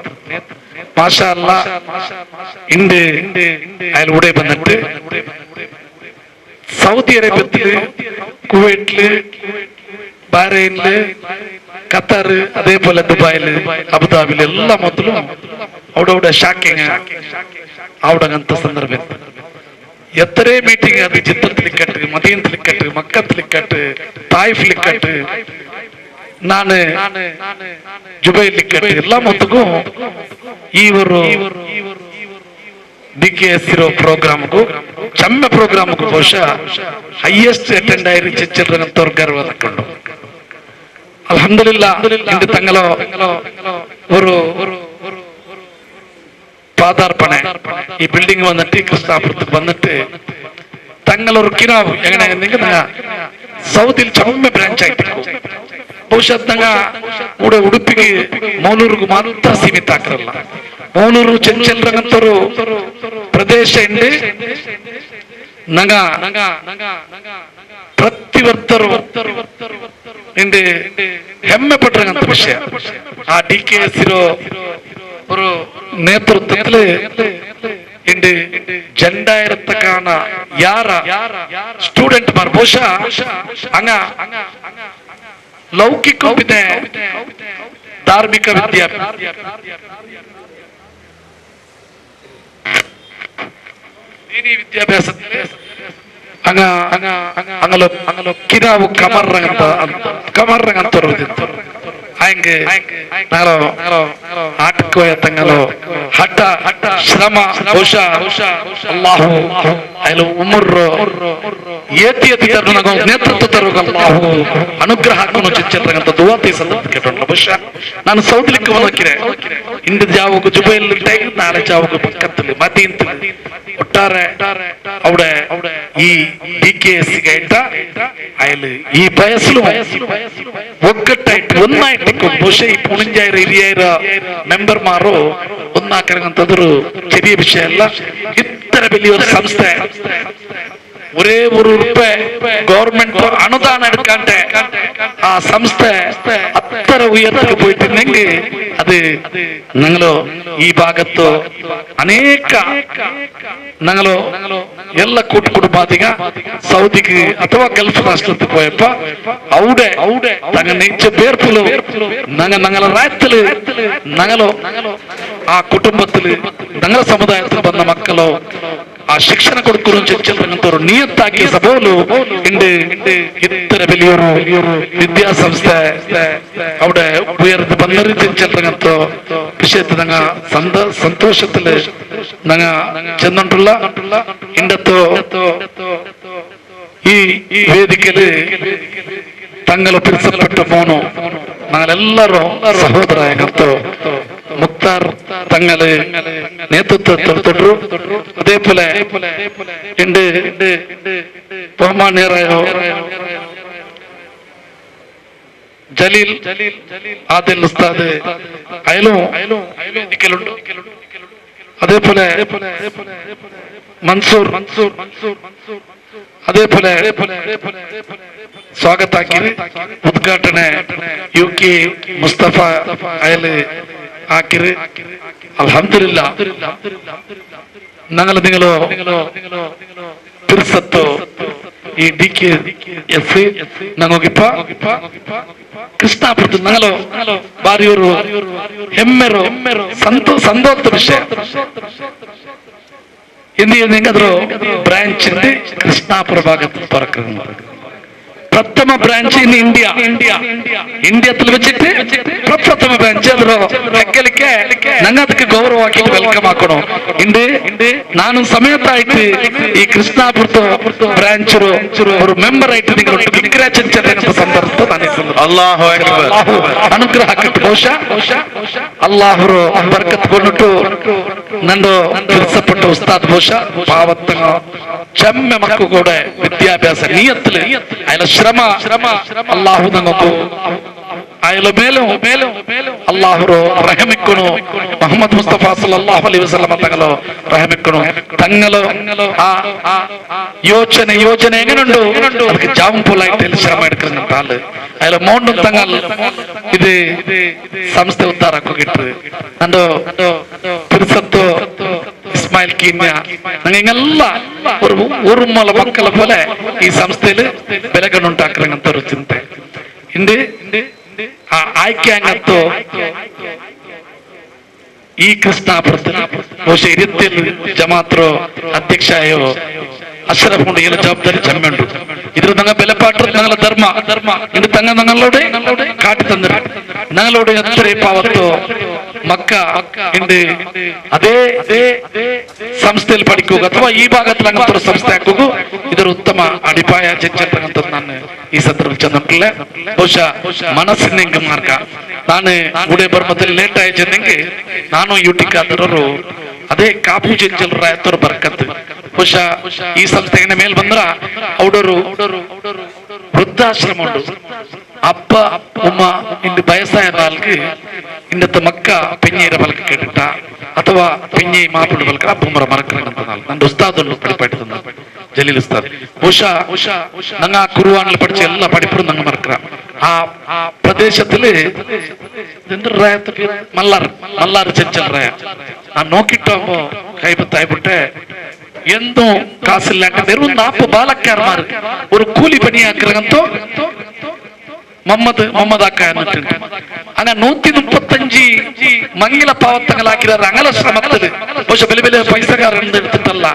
S8: ಮಾಷಾ ಅಲ್ಲಾ ಇಂದು അയാൾ ഇവിടെ വന്നിട്ട് സൗദി അറേബ്യത്തില് കുവൈറ്റില് ബഹ്റൈനില് ഖത്തർ അതേപോലെ ദുബായില് അബുദാബില് എല്ലാ ಮೊದಲು അവിടെ ಶಾಕಿಂಗ್ അവിടെങ്ങനത്ത സന്ദർഭം എത്ര മീറ്റിംഗ് അത് ജിദ്ദത്തിലിക്കട്ട് മദീനത്തിലിക്കട്ട് മക്കത്തിലിക്കട്ട് തായിഫിലിക്കട്ട് ನಾನು ಜುಬೈಲಿಕ್ಕಟ್ಟು ಎಲ್ಲ ಮೊತ್ತಗೂ ಈ ಒಂದು DKS ಇರೋ ಪ್ರೋಗ್ರಾಮ್ಗೂ ಚಮ್ಮೆ ಪ್ರೋಗ್ರಾಮ್ಗೂ ಬಹುಶಃ ಹೈಯೆಸ್ಟ್ ಅಟೆಂಡ್ ಆಗಿ ಚಿತ್ರರಂತವ್ರು ಗರ್ವ ತಕ್ಕೊಂಡು ಅಲ್ಹಮ್ದುಲಿಲ್ಲಾ ಇಂದು ತಂಗಲೋ ഒരു പാദാർപ്പണ ഈ ബിൽഡിംഗ് വന്നിട്ട് കൃഷ്ണാപുരത്തേക്ക് വന്നിട്ട് തങ്ങളൊരു കിനാവ് എങ്ങനെയാണെങ്കിൽ സൗദിയിൽ ചമ്മ ബ്രാഞ്ച് ആയിട്ട് ಬಹುಶಃ ಕೂಡ ಉಡುಪಿಗೆ ಮೌಲೂರಿಗೂ ಮಾತ್ರ ಸೀಮಿತ ಆಗ್ರಲ್ಲ ಮೌಲೂರು ಚೆಂಚಲ್ರಂಗಂತರು ಪ್ರದೇಶ ಇಂದು ಪ್ರತಿವರ್ತರು ಇಂದು ಹೆಮ್ಮೆ ಪಟ್ರಂಗಂತ ವಿಷಯ ಆ DKS ಇರೋ ഒരു നേതൃത്വത്തില് ഉണ്ട് ജെൻഡാ ഇരത്തക്കാന യാര സ്റ്റുഡന്റ്മാർ ಬಹುಶಃ അങ്ങ ಲೌಕಿಕ ವಿದ್ಯೆ ಧಾರ್ಮಿಕ ವಿದ್ಯಾಭ್ಯಾಸ ದೀನಿ ವಿದ್ಯಾಭ್ಯಾಸದಲ್ಲಿ അങ്ങലോ കിനാവ് കമർರಂಗಂತವ್ರು ಹಂಗೆ ಆಟಕೋಯ ತಂಗಲೋ ಹಠ ಶ್ರಮ ಬಹುಶಃ ಅಲ್ಲಾಹು ಅಯ್ಲು ಉಮರ್ರು ಏತಿ ನೇತೃತ್ವ ತರುವ ಅಲ್ಲಾಹು ಅನುಗ್ರಹ ಹಾಕೊಂಡು ಚಿಚ್ಚರಂತ ದುವಾತಿ ಸಂದರ್ಭ ಕೇಟೋಣ ಬಹುಶಃ ನಾನು ಸೌದಿಲಿಕ್ಕೆ ಹೋಗಿರೆ ಇಂದು ಜಾವಗೂ ಜುಬೈಲ್ ನಾಳೆ ಜಾವಗೂ ಪಕ್ಕದಲ್ಲಿ ಮದೀನದಲ್ಲಿ ಒಟ್ಟಾರೆ അവിടെ ഈ DKS അയാള് ഈ വയസ്സിലും ഒക്കട്ടായിട്ട് ഒന്നായിട്ട് ಬಹುಶಃ ಈ 15,000-20,000 ಮೆಂಬರ್ಮಾರು ഒന്നാക്കರಂತದ್ರು ചെറിയ ವಿಷಯ ಅಲ್ಲ ಇತರ വലിയൊരു ಸಂಸ್ಥೆ ഒരേ ₹1 ഗവൺമെന്റ് അനുദാനം എടുക്കാണ്ട് ആ സംസ്ഥ അത്ര ഉയർത്തിക്ക് പോയിട്ടുണ്ടെങ്കിൽ അത് ഞങ്ങളോ ഈ ഭാഗത്ത് ಅನೇಕ ഞങ്ങളോ ಎಲ್ಲ ಕುಟುಂಬಾದಿಗ ಸೌದಿಗೆ ಅಥವಾ ಗಲ್ಫ್ ರಾಷ್ಟ್ರಕ್ಕೆ പോയപ്പ അവിടെ തങ്ങ നെയ്ച്ച പേർപ്പിലോ ഞങ്ങളെ ರಾಜ್ಯത്തില് ഞങ്ങളോ ആ കുടുംബത്തില് ഞങ്ങളെ സമുദായത്തിൽ വന്ന മക്കളോ ആ ಶಿಕ್ಷಣ കൊടുക്കുന്നു ചിലർ നിയത്താക്കി സഭോലു ഉണ്ട് ഇത്ര വലിയൊരു വിദ്യാസംസ്ഥೆ അവിടെ ഉയർന്ന് വന്നറിച്ച് ചിലರಂತ വിഷയത്തിൽ ഞങ്ങ സന്തോഷത്തില് ഞങ്ങ ചെന്നിട്ടുള്ള ഇണ്ടത്തോ ഈ ವೇದಿಕೆಯಲ್ಲಿ തങ്ങളെ പിടിച്ചപ്പെട്ട മോനോ ഞങ്ങളെല്ലാരും സഹോദരായകത്തോ മുക്താർ തങ്ങള് നേതൃത്വത്തിലൊരു അതേപോലെ ഉണ്ട് ബഹുമാന്യരായോ ജലീൽ ആദിൽ ഉസ്താദ് അയലും ವೇದಿಕೆಯಲ್ಲುಂಟು അതേപോലെ മൻസൂർ അതേപോലെ സ്വാഗതാക്കി ഉദ്ഘാടನೆ UK മുസ്തഫ അയല് ആക്കിര് അൽഹംദുലില്ലാ നിങ്ങളോ തിരുസത്തോ ಈ DKS ನಂಗೋಗಿಪ್ಪ ಕೃಷ್ಣಾಪುರದ ನಂಗಲು ಬಾರಿಯವರು ಹೆಮ್ಮೆರು ಸಂತೋಷ ವಿಷಯ ಎಂಗಾದ್ರು ಬ್ರಾಂಚ್ ಕೃಷ್ಣಾಪುರ ಭಾಗത്ത് തുറക്കുന്നത് പ്രഥമ ബ്രാഞ്ച് ഇൻ ഇന്ത്യത്തിൽ വെച്ചിട്ട് പ്രഥമ ബ്രാഞ്ച് അതൊക്കെ ഞങ്ങൾ അതൊക്കെ ഗൗരവമാക്കി വെൽക്കം ആക്കണോ ನಾನು ಸಮೇತ ಈ ಕೃಷ್ಣಾಪುರದ ಬ್ರಾಂಚ್ ഒരു ಮೆಂಬರ್ ಆಯ್ತು നിങ്ങൾ ವಿಗ್ರಹ ಸಂದರ್ಭ
S1: ಅಲ್ಲಾಹು ಅಕ್ಬರ್
S8: ಅನುಗ್ರಹ ಆಕಟ್ಟು ಬಹುಶಃ ಅಲ್ಲಾಹರು ಬರ್ಕತ್ ಕೊಂಡ್ಬಿಟ್ಟು ನಂದು ತಿಳಿಸಪಟ್ಟ ಉಸ್ತಾದ್ ಬಹುಶಃ ಪಾವತ್ತಂಗ ചെമ്മ മക്കു കൂടെ വിദ്യാഭ്യാസ നീയത്തില് അയാളെ ശ്രമ അള്ളാഹു നമുക്ക് അയാളെ മേലും അള്ളാഹു റഹമിക്കണു മുഹമ്മദ് മുസ്തഫ സല്ലല്ലാഹു അലൈഹി വസല്ലം തങ്ങളോ റഹമിക്കണു തങ്ങളോ ആ യോജന എങ്ങനെയുണ്ടോ ಅದಕ್ಕೆ ಜಾಂಪುಲಾയിട്ട് ಶ್ರಮ എടുക്കുന്നുണ്ട് ആള് അയാളെ മോണ്ടും തങ്ങൾ ഇത് സംസ്ഥ ഉദ്ധാറാക്കിട്ട് നണ്ടോ തിരുസത്തോ ഇസ്മായിൽ കീന്യ ഞങ്ങെಲ್ಲ ഒരു ಮೊಲ ಮಕ್ಕಳ പോലെ ಈ ಸಂಸ್ಥೆಯಲ್ಲಿ ಬೆಲೆಗನ್ನುಂಟಾಕ್ರಂತ ഒരു ಚಿಂತೆ ಆ ಆಯ್ಕೆ ಹಂಗಂತೂ ಈ ಕೃಷ್ಣಾಪುರത്തിൽ ಬಹುಶಃ ಇರಿಯಲ್ಲಿ ಜಮಾತ್ರು ಅಧ್ಯಕ್ಷಾಯೋ അഷ്റഫ് കൊണ്ട് ഈ ജവാബ്ദാരി ചെമ്മുണ്ട് ഇതിൽ ഞങ്ങൾ ബലപ്പാട്ട് ഞങ്ങളെ ധർമ്മ ഇത് തങ്ങ ഞങ്ങളോട് കാട്ടി തന്നിട്ട് ഞങ്ങളോട് എത്ര പാവത്തോ മക്ക ഉണ്ട് അതേ ಸಂಸ್ಥೆയിൽ പഠിക്കുക ಅಥವಾ ಈ ಭಾಗത്തിൽ അങ്ങനത്തെ ഒരു ಸಂಸ್ಥೆ ಹಾಕುക ಇದರ ಉತ್ತಮ ಅಡಿಪಾಯ ಚೆಚ್ಚಂತ ನಾನು ಈ ಸಂದರ್ಭ ചെന്നിട്ടില്ല ಬಹುಶಃ ಮನಸ್ಸಿನ ಮಾರ್ಗ ನಾನು ಗುಡೆ ಬರ್ಮದಲ್ಲಿ ಲೇಟ್ ಆಗಿ ಚೆನ್ನಂಗೆ ನಾನು ಯೂಟಿಕಾದರರು ಅದೇ ಕಾಪು ಚೆಂಚಲ್ ರಾಯತ್ತವ್ರು ಬರ್ಕತ್ತು ಬಹುಶಃ ಈ ಸಂಸ್ಥೆಗೆ ಮೇಲ್ ಬಂದ್ರ ಔಡರು ವೃದ್ಧಾಶ್ರಮ ಉಂಟು ಅಪ್ಪ ಉಮ್ಮ ಇಂದು ವಯಸ್ಸಾಯ ನಾಲ್ಕು ಇಂದತ್ತ ಮಕ್ಕ ಪೆഞ്ഞിയുടെ പലക്ക് കേട്ടിട്ട ಅಥವಾ ಪೆഞ്ഞി മാപ്പിള പലക്ക് അപ്പുമ്മറ മറക്കറങ്ങಂತ ನನ್ನ ഉസ്താദുണ്ട് പഠിപ്പായിട്ട് തന്ന ജലീൽ ഉസ്താദ് ഉഷ ഞങ്ങ കുറുവാനിൽ പഠിച്ച എല്ലാ പഠിപ്പും ഞങ്ങ മറക്കറ ആ പ്രദേശത്തില് മല്ലാർ ചെഞ്ചൽ ರಾಯ ನಾನು നോക്കിട്ടാകുമ്പോ കൈപത്തായിട്ടെ എന്തോ കാസില്ലാണ്ട് വെറും 40 ബാലക്കാരന്മാർ ഒരു കൂലി പണിയാക്കിറങ്ങത്തോ മുഹമ്മദ് അക്ക എന്നിട്ടുണ്ട് അങ്ങനെ 135 മംഗല പാവത്തങ്ങളാക്കിയത് അങ്ങനെ ശ്രമത്തില് പക്ഷെ വലിയ പൈസക്കാരെന്ന് എടുത്തിട്ടല്ല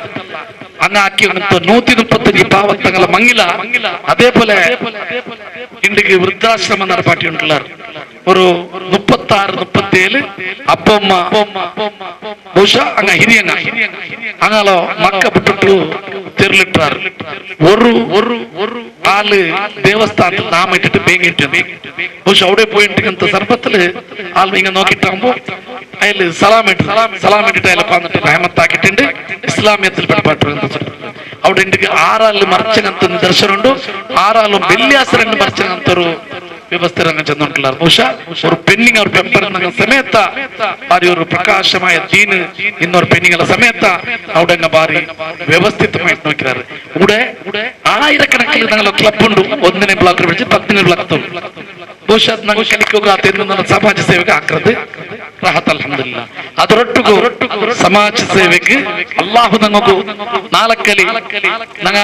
S8: അങ്ങ് ആക്കിയങ്ങനത്തെ 135 പാവത്തങ്ങളെ മംഗല അതേപോലെ ഇന്ത്യക്ക് വൃദ്ധാശ്രമം നടപ്പാട്ടിയിട്ടുള്ള ഒരു 36-37 ಅಪ್ಪಮ್ಮ ಬಹುಶಃ ಹಂಗ ಹಿರಿಯಂಗ ಹಂಗಲೋ ಮಕ್ಕ ಬಿಟ್ಟು ತೆರಳಿಟ್ಟಾರ ഒരു ആള് ദേവസ്ഥാനത്തിൽ നാമ ഇട്ടിട്ട് പേങ്ങിട്ടുണ്ട് ಬಹುಶಃ അവിടെ പോയിട്ടിങ്ങനത്തെ സർപ്പത്തില് ആൾ ഇങ്ങനെ നോക്കിട്ടാകുമ്പോ അയാള് സലാം ഇട്ടിട്ട് അയാൾ വന്നിട്ട് റഹമത്താക്കിയിട്ടുണ്ട് ഇസ്ലാമിയത്തിൽ പെട്ടപ്പെട്ടു അവിടെ ഇന്ത്യക്ക് 6 മറിച്ചങ്ങനത്തെ നിദർശനമുണ്ട് 6 വെള്ളിയാസരങ്ങൾ മറിച്ചങ്ങനത്തെ ഒരു വ്യവസ്ഥ ചെന്നിട്ടുള്ള ಬಹುಶಃ ഒരു പെണ്ണിങ് ഒരു പെമ്പർ സമയത്ത ഭാരി ഒരു പ്രകാശമായ ദീന് ഇന്നൊരു പെണ്ണിങ്ങളെ സമയത്ത അവിടെ ഭാരി വ്യവസ്ഥിതമായിട്ട് നോക്കിയാറ് ഇവിടെ ആയിരക്കണക്കിന് ഞങ്ങളെ ക്ലബുണ്ട് 1ನೇ ಬ್ಲಾಕ್ വിളിച്ച് 10ನೇ ಬ್ಲಾಕ್ ಬಹುಶಃ ನಂಗೆ ಕಲಿಕೋಗ ಸಮಾಜ ಸೇವೆಗೆ ಹಾಕ್ರದು ರಾಹತ್ ಅಲ್ಹಮ್ದುಲಿಲ್ಲಾ ಅದರೊಟ್ಟಿಗೂ ಸಮಾಜ ಸೇವೆಗೆ ಅಲ್ಲಾಹು ನಂಗೂ 4 ನಂಗ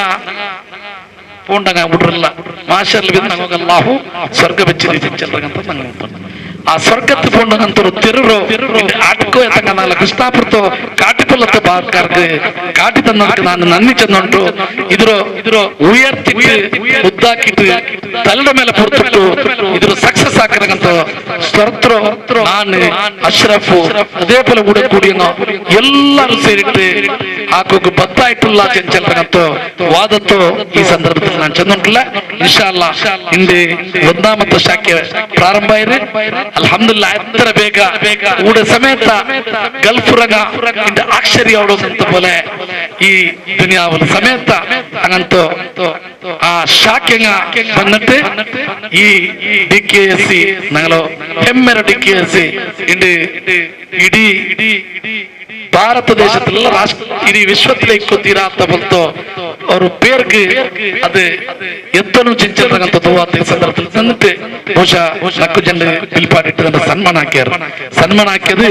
S8: ಪೂಂಡಂಗ ಬಿಡ್ರಲ್ಲ ಮಾಷರ್ಲಿ ಬಿದ್ದು ನಂಗೆ ಅಲ್ಲಾಹು ಸ್ವರ್ಗ ಬೆಚ್ಚಿ ಚೆಲ್ಲಂತ ನಂಗೆ ಆ ಸ್ವರ್ಗತ್ತು ಪೂಂಡಂಗಂತರು ತಿರುರು ಆಟಕ್ಕೋ ಎತ್ತಂಗ ನಾಲ ಕೃಷ್ಣಾಪುರతో കാട്ടിക്കൊള്ളത്തെ പാർക്കാർക്ക് കാട്ടി തന്നവർക്ക് ನಾನು നന്ദി ചെന്നുണ്ട് ഇതിരോ ഉയർത്തിട്ട് മുದ್ದಾക്കിട്ട് തലയുടെ ಮೇಲೆ പൊറുത്തിട്ട് ഇതിരോ സക്സസ് ആക്കರಂತ ಸ್ವರ್ತರು ನಾನು ಅಶ್ರಫ್ അതേപോലെ കൂടെ കൂടിയെന്നോ എല്ലാരും ಸೇರಿಟ್ಟು ಹಾಕೋಕೆ ಬತ್ತಾയിട്ടുള്ള ചെഞ്ചലರಂತ ವಾದತ್ತೋ ಈ ಸಂದರ್ಭದಲ್ಲಿ ನಾನು ಚೆನ್ನುಂಟಿಲ್ಲ ಇನ್ಶಾ ಅಲ್ಲಾ ಇಂದು 1ാമത്തെ ಶಾಖೆ ಪ್ರಾರಂಭ ಇದೆ ಅಲ್ಹಮ್ದುಲಿಲ್ಲಾ ಎತ್ತರ ಬೇಗ ಊಡ ಸಮೇತ ಗಲ್ಫ್ ರಂಗ ಇಂದ ಅಕ್ಷರಿ ಆಡೋದಂತ പോലെ ಈ ದುನಿಯಾವಲ ಸಮೇತ അങ്ങനത്തെ ആ ಶಾಖೆಂಗ വന്നിട്ട് ഈ DKSC ഞങ്ങളോ ಹೆಮ್ಮೆರ DKSC ಇಂದು ಇಡೀ ಭಾರತ ದೇಶದಲ್ಲ ಇಡೀ ವಿಶ್ವത്തിലേക്ക് തീരാത്ത പോലത്തെ ಅವರು ಪೇರ್ಗೆ ಅದು ಎತ್ತನು ಜಿಂಚಲ್ರಂತ ಈ ಸಂದರ್ಭದಲ್ಲಿ ತಂದಿಟ್ಟು ಬಹುಶಃ ನಕ್ಕು ಜನ ಪಿಲ್ಪಾಡಿಟ್ಟು ಸನ್ಮಾನ ಹಾಕ್ಯಾರ ಸನ್ಮಾನ ಹಾಕಿയത്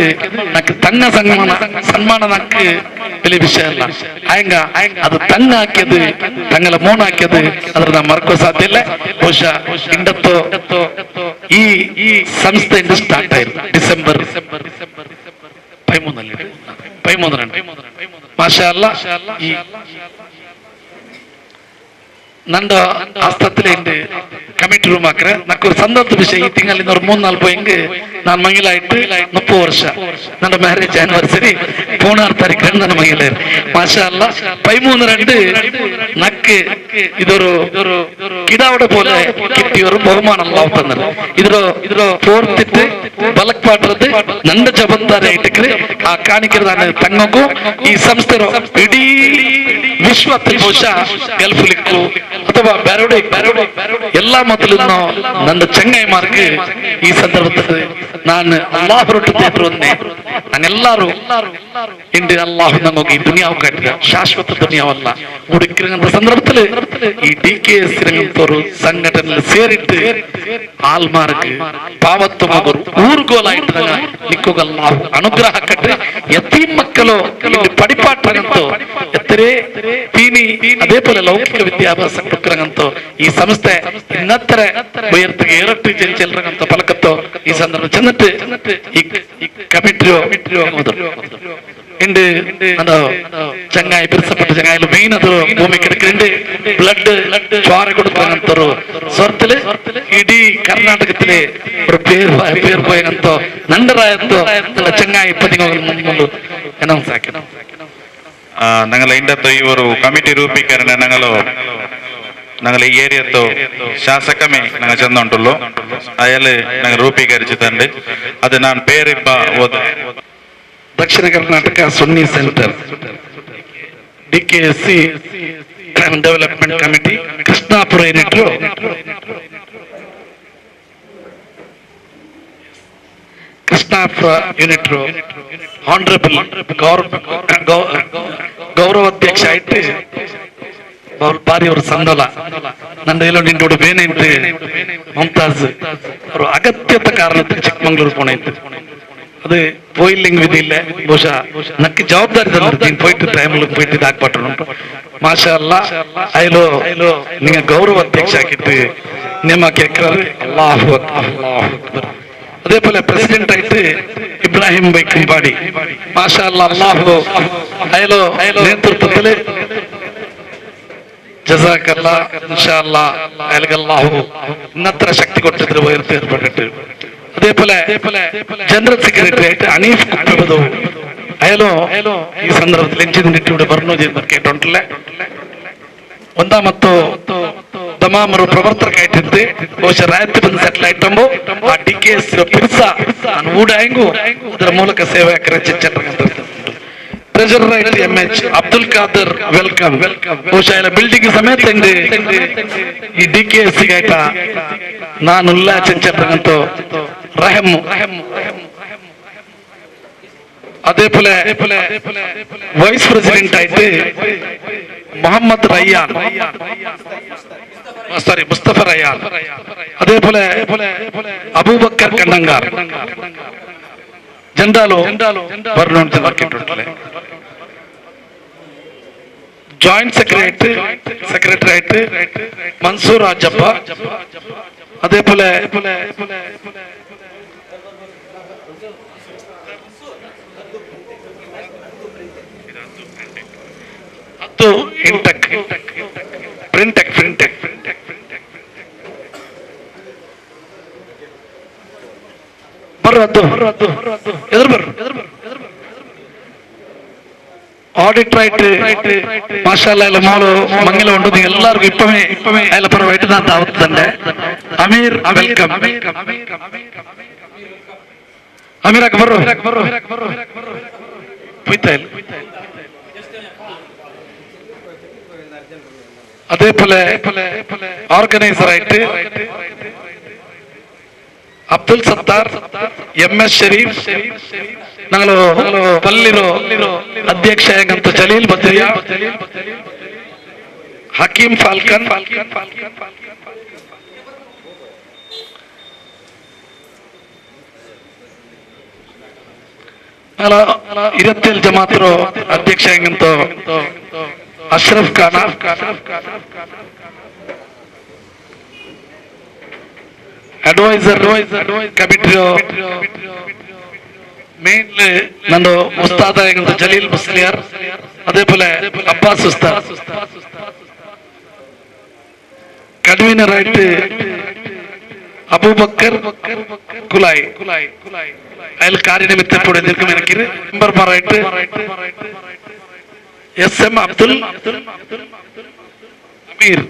S8: ನಕ್ಕು ತಂಗ ಸನ್ಮಾನ ನಕ್ಕು വലിയ ವಿಷಯ ಅಲ್ಲ ಅದು ತಂಗ ಹಾಕಿയത് ತಂಗಲ ಮೋನ ಹಾಕಿയത് ಅದ್ರ ನಾವು ಮರ್ಕೋ ಸಾಧ್ಯ ಇಲ್ಲ ಬಹುಶಃ ಇಂಡತ್ತು ಈ ಸಂಸ್ಥೆ ಇಂದ ಸ್ಟಾರ್ಟ್ ಆಯ್ತು ಡಿಸೆಂಬರ್ 13 ಮಾಷಾ ಅಲ್ಲಾ ಈ ನಂದು ಆಸ್ತತ್ರೆಯಿಂದ ಕಮಿಟಿ ರೂಮ್ ಹಾಕ್ರೆ ನಕ್ಕು ಸಂದರ್ಭ ವಿಷಯ ಈ ತಿಂಗಳಿಂದ 3-4 ಹೆಂಗೆ ನಾನು ಮಂಗಿಲಾಯ್ತು 30 ವರ್ಷ ನನ್ನ ಮ್ಯಾರೇಜ್ ಆನಿವರ್ಸರಿ 16 ತಾರೀಕು ನನ್ನ ಮಂಗಿಲ ಮಾಷಾ ಅಲ್ಲಾ 13 ನಕ್ಕೆ ಇದೊರು ಕಿಡಾವಡ പോലെ കിട്ടിയൊരു ബഹുമാനം തന്നത് ഇതിലോ ഫോർത്തിട്ട് ಬಲಕ್ ಪಾಟ್ರದ್ದು ನನ್ನ ಜವಾಬ್ದಾರಿ ಇಟ್ಟಕ್ರೆ ಆ ಕಾಣಿಕೆ ತಂಗಕ್ಕೂ ಈ ಸಂಸ್ಥೆ ಇಡೀ ವಿಶ್ವത്തിൽ ಬಹುಶಃ ಗಲ್ಫ್ಲಿಕ್ಕೂ ಅಥವಾ ಬೇರೆ ಎಲ್ಲಾ ಮೊದಲು ನನ್ನ ಚಂಗಾಯಿಮಾರ್ಗೆ ಈ ಸಂದರ್ಭದಲ್ಲಿ ನಾನು ಅಲ್ಲಾಹ್ ಹೊರಟುತ್ತೇನೆ ನಾನೆಲ್ಲಾರು ಇಂಡಿ ಅಲ್ಲಾಹ್ ನಮಗೆ ದುನಿಯಾವು ಕಟ್ಟಿದ ಶಾಶ್ವತ ದುನಿಯಾವಲ್ಲ ಹುಡುಕಿರಂತ ಸಂದರ್ಭದಲ್ಲಿ ಈ DKS ರಂಗಂತವರು ಸಂಘಟನೆ ಸೇರಿಟ್ಟು ಆಲ್ಮಾರ್ಕ್ ಪಾವತ್ತು ಮಗರು ಊರುಗೋಲಾಯ್ತು ನಿಕ್ಕೋಗಲ್ಲಾಹ್ ಅನುಗ್ರಹ ಕಟ್ರೆ ಯತೀಂ ಮಕ್ಕಳು ಇಲ್ಲಿ ಪಡಿಪಾಟ್ರಂತೂ ಎತ್ತರೇ ತೀನಿ ಅದೇ പോലെ ಲೌಕಿಕ ವಿದ್ಯಾಭ್ಯಾಸ ಕೊಕ್ಕರಂಗಂತೂ ಈ ಸಂಸ್ಥೆ ಇನ್ನತ್ತರ ಉಯರ್ತಿಗೆ ಏರಟ್ಟು ಚೆಲ್ರಂಗಂತ ಫಲಕತ್ತೋ ಈ ಸಂದರ್ಭ ಚೆನ್ನಟ್ಟು ಈ ಕಮಿಟಿಯೋ ಇಂದು ಚಂಗಾಯಿ ಬಿರ್ಸಪಟ್ಟ ಚಂಗಾಯಿಲು ಮೇನ್ ಅದು ಭೂಮಿ കിടക്കുന്നുണ്ട് ബ്ലഡ് ചോര കൊടുക്കാനന്തರು ಸ್ವರ್ತಲೆ ಇಡೀ ಕರ್ನಾಟಕത്തിലെ ഒരു പേര് പോയಂತೋ ನಂಡರಾಯಂತೋ ಚಂಗಾಯಿ ಇಪ್ಪತ್ತಿಂಗಳು ಅನೌನ್ಸ್ ಆಕಿನ
S1: ഞങ്ങൾ ഇണ്ടത്തോ ഈ ഒരു കമ്മിറ്റി രൂപീകരണ ഞങ്ങൾ ഈ ഏരിയത്തോ ಶಾಸಕಮೇ ഞങ്ങൾ ചെന്നുണ്ടല്ലോ അയാള് ഞങ്ങൾ രൂപീകരിച്ചിട്ടുണ്ട് അത് ഞാൻ പേരിപ്പ
S8: Dakshina Karnataka Sunni centre DKSC development committee Krishnapura unit Krishnapura unit honourable ಗೌರವಾಧ್ಯಕ್ಷ ಆಯ್ತು ಬಾರಿ ಅವರು ಸಂದೋಲ ನನ್ನ ನಿಂಟೋಡು ಬೇನೆ ಮುಮ್ತಾಜ್ ಅವರು ಅಗತ್ಯದ ಕಾರಣಕ್ಕೆ ಚಿಕ್ಕಮಂಗ್ಳೂರು ಪೋಣೈತು ಅದು പോയില്ലെങ്കിൽ വിധിയില്ല ಬಹುಶಃ നക്ക് ജവാബ്ദാരി തന്നിട്ട് പോയിട്ട് ടൈമിൽ പോയിട്ട് ഇതാക്കപ്പെട്ടിട്ടുണ്ട് മാഷാ അല്ലാ അതിലോ നിങ്ങൾ ഗൗരവ അധ്യക്ഷ ആക്കിയിട്ട് നിയമാക്കി അല്ലാഹു അക്ബർ അതേപോലെ പ്രസിഡന്റ് ആയിട്ട് ഇബ്രാഹിം ബൈ കുമ്പാടി മാഷാ അല്ലാ അല്ലാഹു അതിലോ നേതൃത്വത്തില് ജസാക്കല്ലാ ഇൻഷാ അല്ലാ അയാൾക്ക് അല്ലാഹു ഇന്നത്ര ശക്തി കൊടുത്തിട്ട് ഉയർത്തി ഏർപ്പെട്ടിട്ട് അതേപോലെ ಜನರಲ್ ಸೆಕ್ರೆಟರಿ ಆയിട്ട് ಅನೀಫ್ ಕುಟುಂಬದ ಅಯಲೋ ಈ ಸಂದರ್ಭದಲ್ಲಿ ಎಂಚಿನಿಟ್ಟಿയുടെ ಬರ್ನೋ ചെയ്യുന്ന കേട്ടോണ്ടില്ല ഒന്നാമത്തോ ദമാമರು പ്രവർത്തകരായിട്ടുണ്ട് ಬಹುಶಃ ರಾತ್ರಿ ಬಂದು ಸೆಟ್ಲ್ ಆಯ್ತಂಬೋ ಆ DKS ಪಿರ್ಸ ನಾನು ಊಡಾಯಂಗು ಅದರ ಮೂಲಕ ಸೇವೆ ಕರೆಚಿಟ್ಟಂತ ಟ್ರೆಜರರ್ ಆയിട്ട് MH ಅಬ್ದುಲ್ ಖಾದರ್ ವೆಲ್ಕಮ್ ಬಹುಶಃ ಎಲ್ಲ ಬಿಲ್ಡಿಂಗ್ ಸಮೇತ ಈ DKS ಗಾಯ್ತ ನಾನು ಉಲ್ಲಾ ಚೆಂಚಂತ റഹമു അതേപോലെ വൈസ് പ്രസിഡന്റ് ആയിട്ട് മുഹമ്മദ് റയ്യാൻ മുസ്തഫ റയ്യാൻ അതേപോലെ അബൂബക്കർ കണ്ണങ്കാർ ജണ്ടാലോ ഭരണത്തിൽ വർക്കിട്ടുണ്ടല്ലേ ജോയിന്റ് സെക്രട്ടറി ആയിട്ട് മൻസൂർ രാജപ്പ അതേപോലെ ಪ್ರಿಂಟೆಕ್ ಬರ್ರದ್ದು ಎದುರು ಆಡಿಟರ್ ಆയിട്ട് മാഷാഅല്ലാ ಎಲ್ಲ മോള് മംഗല ഉണ്ട് നിങ്ങൾ എല്ലാവർക്കും ഇപ്പമേ അയാളെ പരമായിട്ട് ഞാൻ ദാവത്ത് തന്നെ അമീർ വെൽക്കം അമീറൊക്കെ ಬರ್ರೋ പോയിത്താൽ അതേപോലെ ഓർഗനൈസർ ആയിട്ട് അബ്ദുൽ സത്താർ MS ഷരീഫ് ഞങ്ങള് പള്ളിರೋ ಅಧ್ಯಕ್ಷ ಆಗಂತ ಜಲೀಲ್ ಬದ್ರಿಯಾ ഹക്കീം ഫാൽക്കൻ, ಇರತ್ತೇಲ್ ಜಮಾತ್ರು ಅಧ್ಯಕ್ಷ ಹೆಂಗಂತ ಅಶ್ರಫ್ ಖಾನ, ಅಡ್ವೈಸರ್ ಕಮಿಟಿ മെയിൻ നന്റെ ഉസ്താദായ ജലീൽ മുസ്ലിയാർ, അതേപോലെ അബ്ബാസ് ഉസ്താദ്, കൺവീനറായിട്ട് അബൂബക്കർ കുലായി, അയാൾ കാര്യനിമിത്തപ്പോടെ ദീർഘമെനക്കിൽ മെമ്പർമാരായിട്ട് SM അബ്ദുൽ അമീർ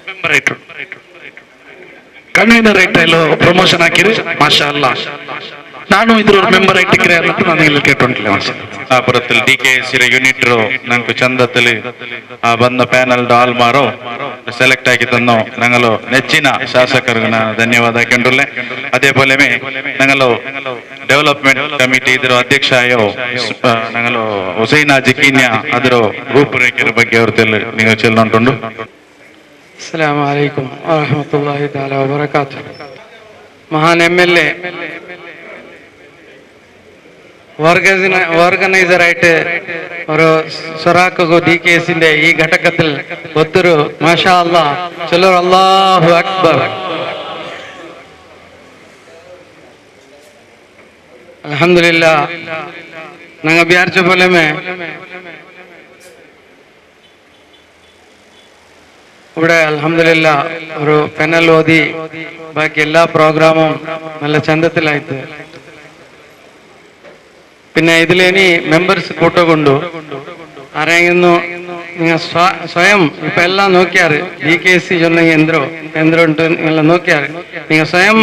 S8: മെമ്പറായിട്ടുണ്ട്. ಕನ್ವೀನರ್ ಆಯ್ತಾ ಎಲ್ಲೋ ಪ್ರಮೋಷನ್ ಹಾಕಿರಿ, ಮಾಷಾ ಅಲ್ಲಾ. ನಾನು ಇದ್ರ ಮೆಂಬರ್ ಆಯ್ತಿಕ್ರೆ ಅಂತ ನಾನು ಇಲ್ಲಿ ಕೇಳ್ಕೊಂಡಿಲ್ಲ.
S1: ಆ ಪುರത്തിൽ DKSC ಯೂನಿಟ್ರು ನಂಗೆ ಚಂದದಲ್ಲಿ ಆ ಬಂದ ಪ್ಯಾನಲ್ ಆಲ್ಮಾರು ಸೆಲೆಕ್ಟ್ ಆಗಿ ತನ್ನೋ ഞങ്ങളോ ನೆಚ್ಚಿನ ಶಾಸಕರಿಗೆ ಧನ್ಯವಾದ ಹಾಕೊಂಡ್ರೆ. അതേപോലെ ഞങ്ങളോ ಡೆವಲಪ್ಮೆಂಟ್ ಕಮಿಟಿ ಇದರ ಅಧ್ಯಕ್ಷ ಆಯೋ ഞങ്ങളോ ಹುಸೈನ್ ಜಿಕಿನ್ಯಾ ಅದರ ರೂಪುರೇಖೆಯ ಬಗ್ಗೆ ಅವ್ರ ನೀವು ಚೆಲ್ಲುಂಟುಂಡು.
S2: അസ്സലാമു അലൈക്കും വറഹ്മത്തുള്ളാഹി തആല വബറകാതുഹു. മഹാൻ MLA ഓർഗനൈസർ ആയിട്ട് ഒരു സൊറാക്കോ DKSന്റെ ഈ ഘടകത്തിൽ ഒത്തൊരു മാഷാ അല്ലാ ചൊല്ലു അല്ലാഹു അക്ബർ. അൽഹംദുലില്ലാഹ്. ഞങ്ങൾ വിചാരിച്ച പോലെ ഇവിടെ അൽഹംദുലില്ലാ ഒരു പെനൽ ഓതി ബാക്കി എല്ലാ പ്രോഗ്രാമും നല്ല ചന്തത്തിലായിട്ട്. പിന്നെ ഇതിലേനി മെമ്പേഴ്സ് കൂട്ടുകൊണ്ടു ആരെങ്കിലും നിങ്ങൾ സ്വയം ഇപ്പൊ എല്ലാം നോക്കിയാറ് DKSC ചൊന്നെങ്കിൽ എന്തോ ഉണ്ട് എല്ലാം നോക്കിയാറ്. നിങ്ങൾ സ്വയം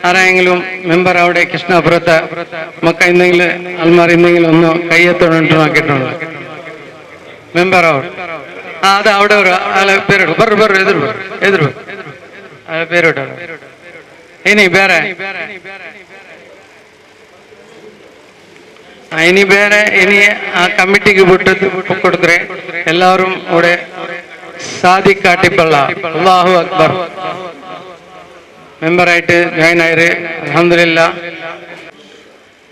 S2: ആരെങ്കിലും മെമ്പർ അവിടെ കൃഷ്ണപുരത്ത് മക്ക എന്തെങ്കിലും അൽമാർ എന്തെങ്കിലും ഒന്ന് കയ്യെത്തോണ്ട് നോക്കിയിട്ടുണ്ട് മെമ്പർ അവിടെ. അത് അവിടെ ഒരു ആളെ പേരിടും, ബറു എതിർ പേരിട്ടാണ്. ഇനി ಬೇರೆ ഇനി ആ കമ്മിറ്റിക്ക് വിട്ട് കൊടുക്കറേ എല്ലാവരും ഇവിടെ സാദിഖ് കാട്ടിപ്പള്ള അല്ലാഹു അക്ബർ മെമ്പറായിട്ട് ജോയിൻ ആയത്. അൽഹംദുലില്ലാ.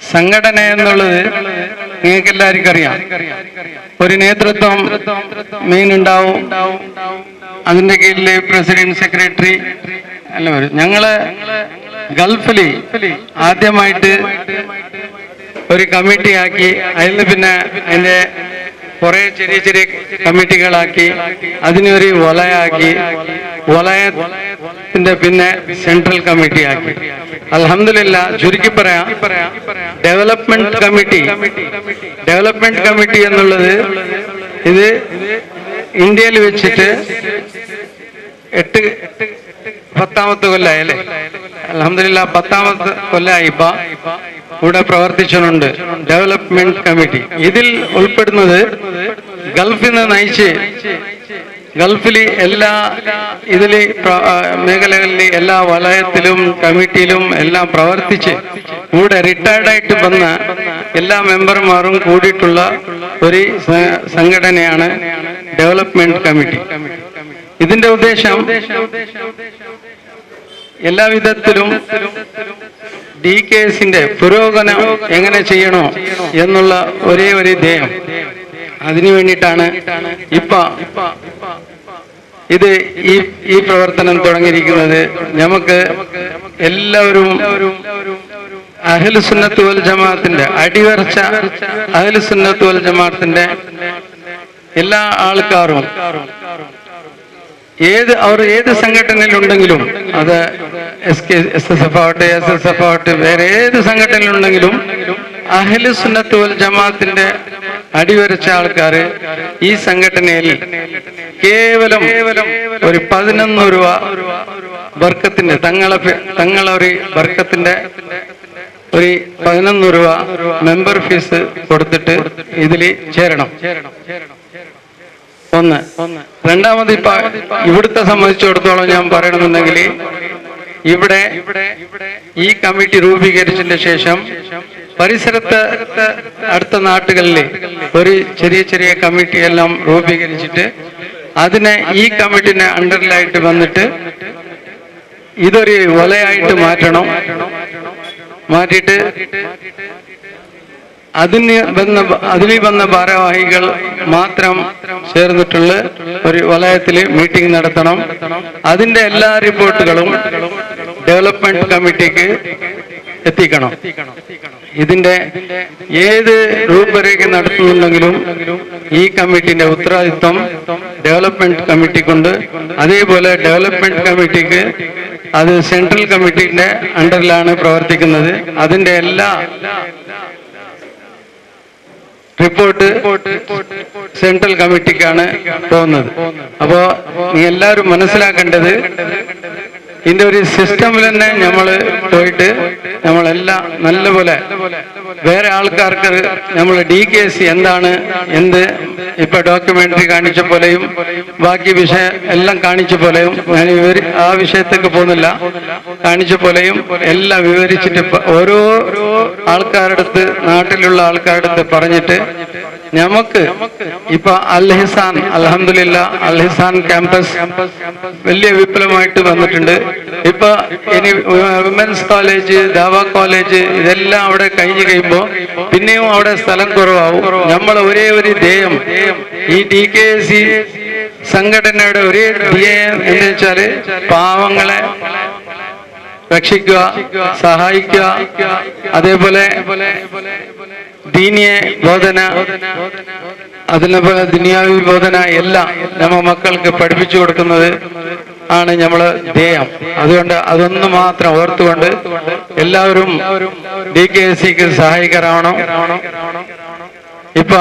S2: സംഘടന എന്നുള്ളത് നിങ്ങൾക്ക് എല്ലാവർക്കും അറിയാം. ഒരു നേതൃത്വം മെയിൻ ഉണ്ടാവും, അതിന്റെ കീഴിൽ പ്രസിഡന്റ്, സെക്രട്ടറി എല്ലാം വരും. ഞങ്ങള് ഗൾഫില് ആദ്യമായിട്ട് ഒരു കമ്മിറ്റി ആക്കി, അതിൽ പിന്നെ അതിന്റെ കുറെ ചെറിയ ചെറിയ കമ്മിറ്റികളാക്കി, അതിനൊരു വലയാക്കി, വലയത്തിന്റെ പിന്നെ സെൻട്രൽ കമ്മിറ്റി ആക്കി. അൽഹംദുലില്ലാ. ചുരുക്കി പറയാം, ഡെവലപ്മെന്റ് കമ്മിറ്റി എന്നുള്ളത് ഇത് ഇന്ത്യയിൽ വെച്ചിട്ട് 10ാമത്തെ കൊല്ലായി അല്ലേ? അൽഹംദുലില്ലാ 10ാമത്തെ കൊല്ലായി ഇപ്പൊ ഇവിടെ പ്രവർത്തിച്ചുണ്ട് ഡെവലപ്മെന്റ് കമ്മിറ്റി. ഇതിൽ ഉൾപ്പെടുന്നത് ഗൾഫിൽ നിന്ന് നയിച്ച് ഗൾഫിൽ എല്ലാ ഇതില് മേഖലകളിൽ എല്ലാ വലയത്തിലും കമ്മിറ്റിയിലും എല്ലാം പ്രവർത്തിച്ച് ഇവിടെ റിട്ടയർഡായിട്ട് വന്ന എല്ലാ മെമ്പർമാരും കൂടിയിട്ടുള്ള ഒരു സംഘടനയാണ് ഡെവലപ്മെന്റ് കമ്മിറ്റി. ഇതിന്റെ ഉദ്ദേശം എല്ലാ വിധത്തിലും DKSന്റെ പുരോഗമനം എങ്ങനെ ചെയ്യണോ എന്നുള്ള ഒരേ ഒരു ധ്യേയം. അതിനു വേണ്ടിയിട്ടാണ് ഇത് ഈ പ്രവർത്തനം തുടങ്ങിയിരിക്കുന്നത്. നമുക്ക് എല്ലാവരും അഹ്ലു സുന്നത്ത് വൽ ജമാഅത്തിന്റെ അടിവരച്ച അഹ്ലു സുന്നത്ത് വൽ ജമാഅത്തിന്റെ എല്ലാ ആൾക്കാരും ഏത് സംഘടനയിലുണ്ടെങ്കിലും, അത് SSF ആവട്ടെ, SSF ആവട്ടെ, വേറെ ഏത് സംഘടനയിലുണ്ടെങ്കിലും അഹ്ലു സുന്നത്ത് വൽ ജമാഅത്തിന്റെ അടിവരച്ച ആൾക്കാർ ഈ സംഘടനയിൽ കേവലം ഒരു 11 രൂപ ബർക്കത്തിന്റെ തങ്ങളൊരു ബർക്കത്തിന്റെ ഒരു 11 രൂപ മെമ്പർ ഫീസ് കൊടുത്തിട്ട് ഇതിൽ ചേരണം. ഒന്ന്. രണ്ടാമത് ഇപ്പൊ ഇവിടുത്തെ സംബന്ധിച്ചിടത്തോളം ഞാൻ പറയണമെന്നുണ്ടെങ്കിൽ ഇവിടെ ഈ കമ്മിറ്റി രൂപീകരിച്ചതിന് ശേഷം പരിസരത്ത് അടുത്ത നാട്ടുകളിൽ ഒരു ചെറിയ ചെറിയ കമ്മിറ്റിയെല്ലാം രൂപീകരിച്ചിട്ട് അതിനെ ഈ കമ്മിറ്റിനെ അണ്ടറിലായിട്ട് വന്നിട്ട് ഇതൊരു വലയായിട്ട് മാറ്റണം. മാറ്റിയിട്ട് അതിൽ വന്ന ഭാരവാഹികൾ മാത്രം ചേർന്നിട്ടുള്ള ഒരു വലയത്തിൽ മീറ്റിംഗ് നടത്തണം. അതിന്റെ എല്ലാ റിപ്പോർട്ടുകളും ഡെവലപ്മെന്റ് കമ്മിറ്റിക്ക് എത്തിക്കണം. ഇതിന്റെ ഏത് രൂപരേഖ നടത്തുന്നുണ്ടെങ്കിലും ഈ കമ്മിറ്റിന്റെ ഉത്തരവാദിത്വം ഡെവലപ്മെന്റ് കമ്മിറ്റിക്കുണ്ട്. അതേപോലെ ഡെവലപ്മെന്റ് കമ്മിറ്റിക്ക് അത് സെൻട്രൽ കമ്മിറ്റിന്റെ അണ്ടറിലാണ് പ്രവർത്തിക്കുന്നത്. അതിന്റെ എല്ലാ റിപ്പോർട്ട് സെൻട്രൽ കമ്മിറ്റിക്കാണ് പോകുന്നത്. അപ്പോ നീ എല്ലാവരും മനസ്സിലാക്കേണ്ടത് ഇതിന്റെ ഒരു സിസ്റ്റമിൽ തന്നെ നമ്മൾ പോയിട്ട് നമ്മളെല്ലാം നല്ലപോലെ വേറെ ആൾക്കാർക്ക് നമ്മൾ DKC എന്താണ് ഇപ്പൊ ഡോക്യുമെന്ററി കാണിച്ച പോലെയും ബാക്കി വിഷയം എല്ലാം കാണിച്ച പോലെയും ഞാൻ ആ വിഷയത്തേക്ക് പോകുന്നില്ല. കാണിച്ച പോലെയും എല്ലാം വിവരിച്ചിട്ട് ഓരോ ആൾക്കാരുടെ അടുത്ത് നാട്ടിലുള്ള ആൾക്കാരുടെ അടുത്ത് പറഞ്ഞിട്ട് നമുക്ക് ഇപ്പൊ അൽഹിസാൻ അൽഹംദുലില്ലാ അൽഹിസാൻ ക്യാമ്പസ് വലിയ വിപ്ലവമായിട്ട് വന്നിട്ടുണ്ട്. ഇപ്പൊ ഇനി വിമൻസ് കോളേജ് ദാവ കോളേജ് ഇതെല്ലാം അവിടെ കഴിഞ്ഞു കഴിയുമ്പോ പിന്നെയും അവിടെ സ്ഥലം കുറവാകും. നമ്മൾ ഒരേ ഒരു ധ്യേയം ഈ DKC സംഘടനയുടെ ഒരേ ധ്യേയം എന്ന് വെച്ചാല് പാവങ്ങളെ രക്ഷിക്കുക, സഹായിക്കുക, അതേപോലെ ദീനീയ ബോധന അതിനേപോലെ ദുനിയാവി ബോധന എല്ലാം നമ്മ മക്കൾക്ക് പഠിപ്പിച്ചു കൊടുക്കുന്നത് ആണ് നമ്മള് ധ്യേയം. അതുകൊണ്ട് അതൊന്ന് മാത്രം ഓർത്തുകൊണ്ട് എല്ലാവരും DKCക്ക് സഹായിക്കാറാവണം. ഇപ്പൊ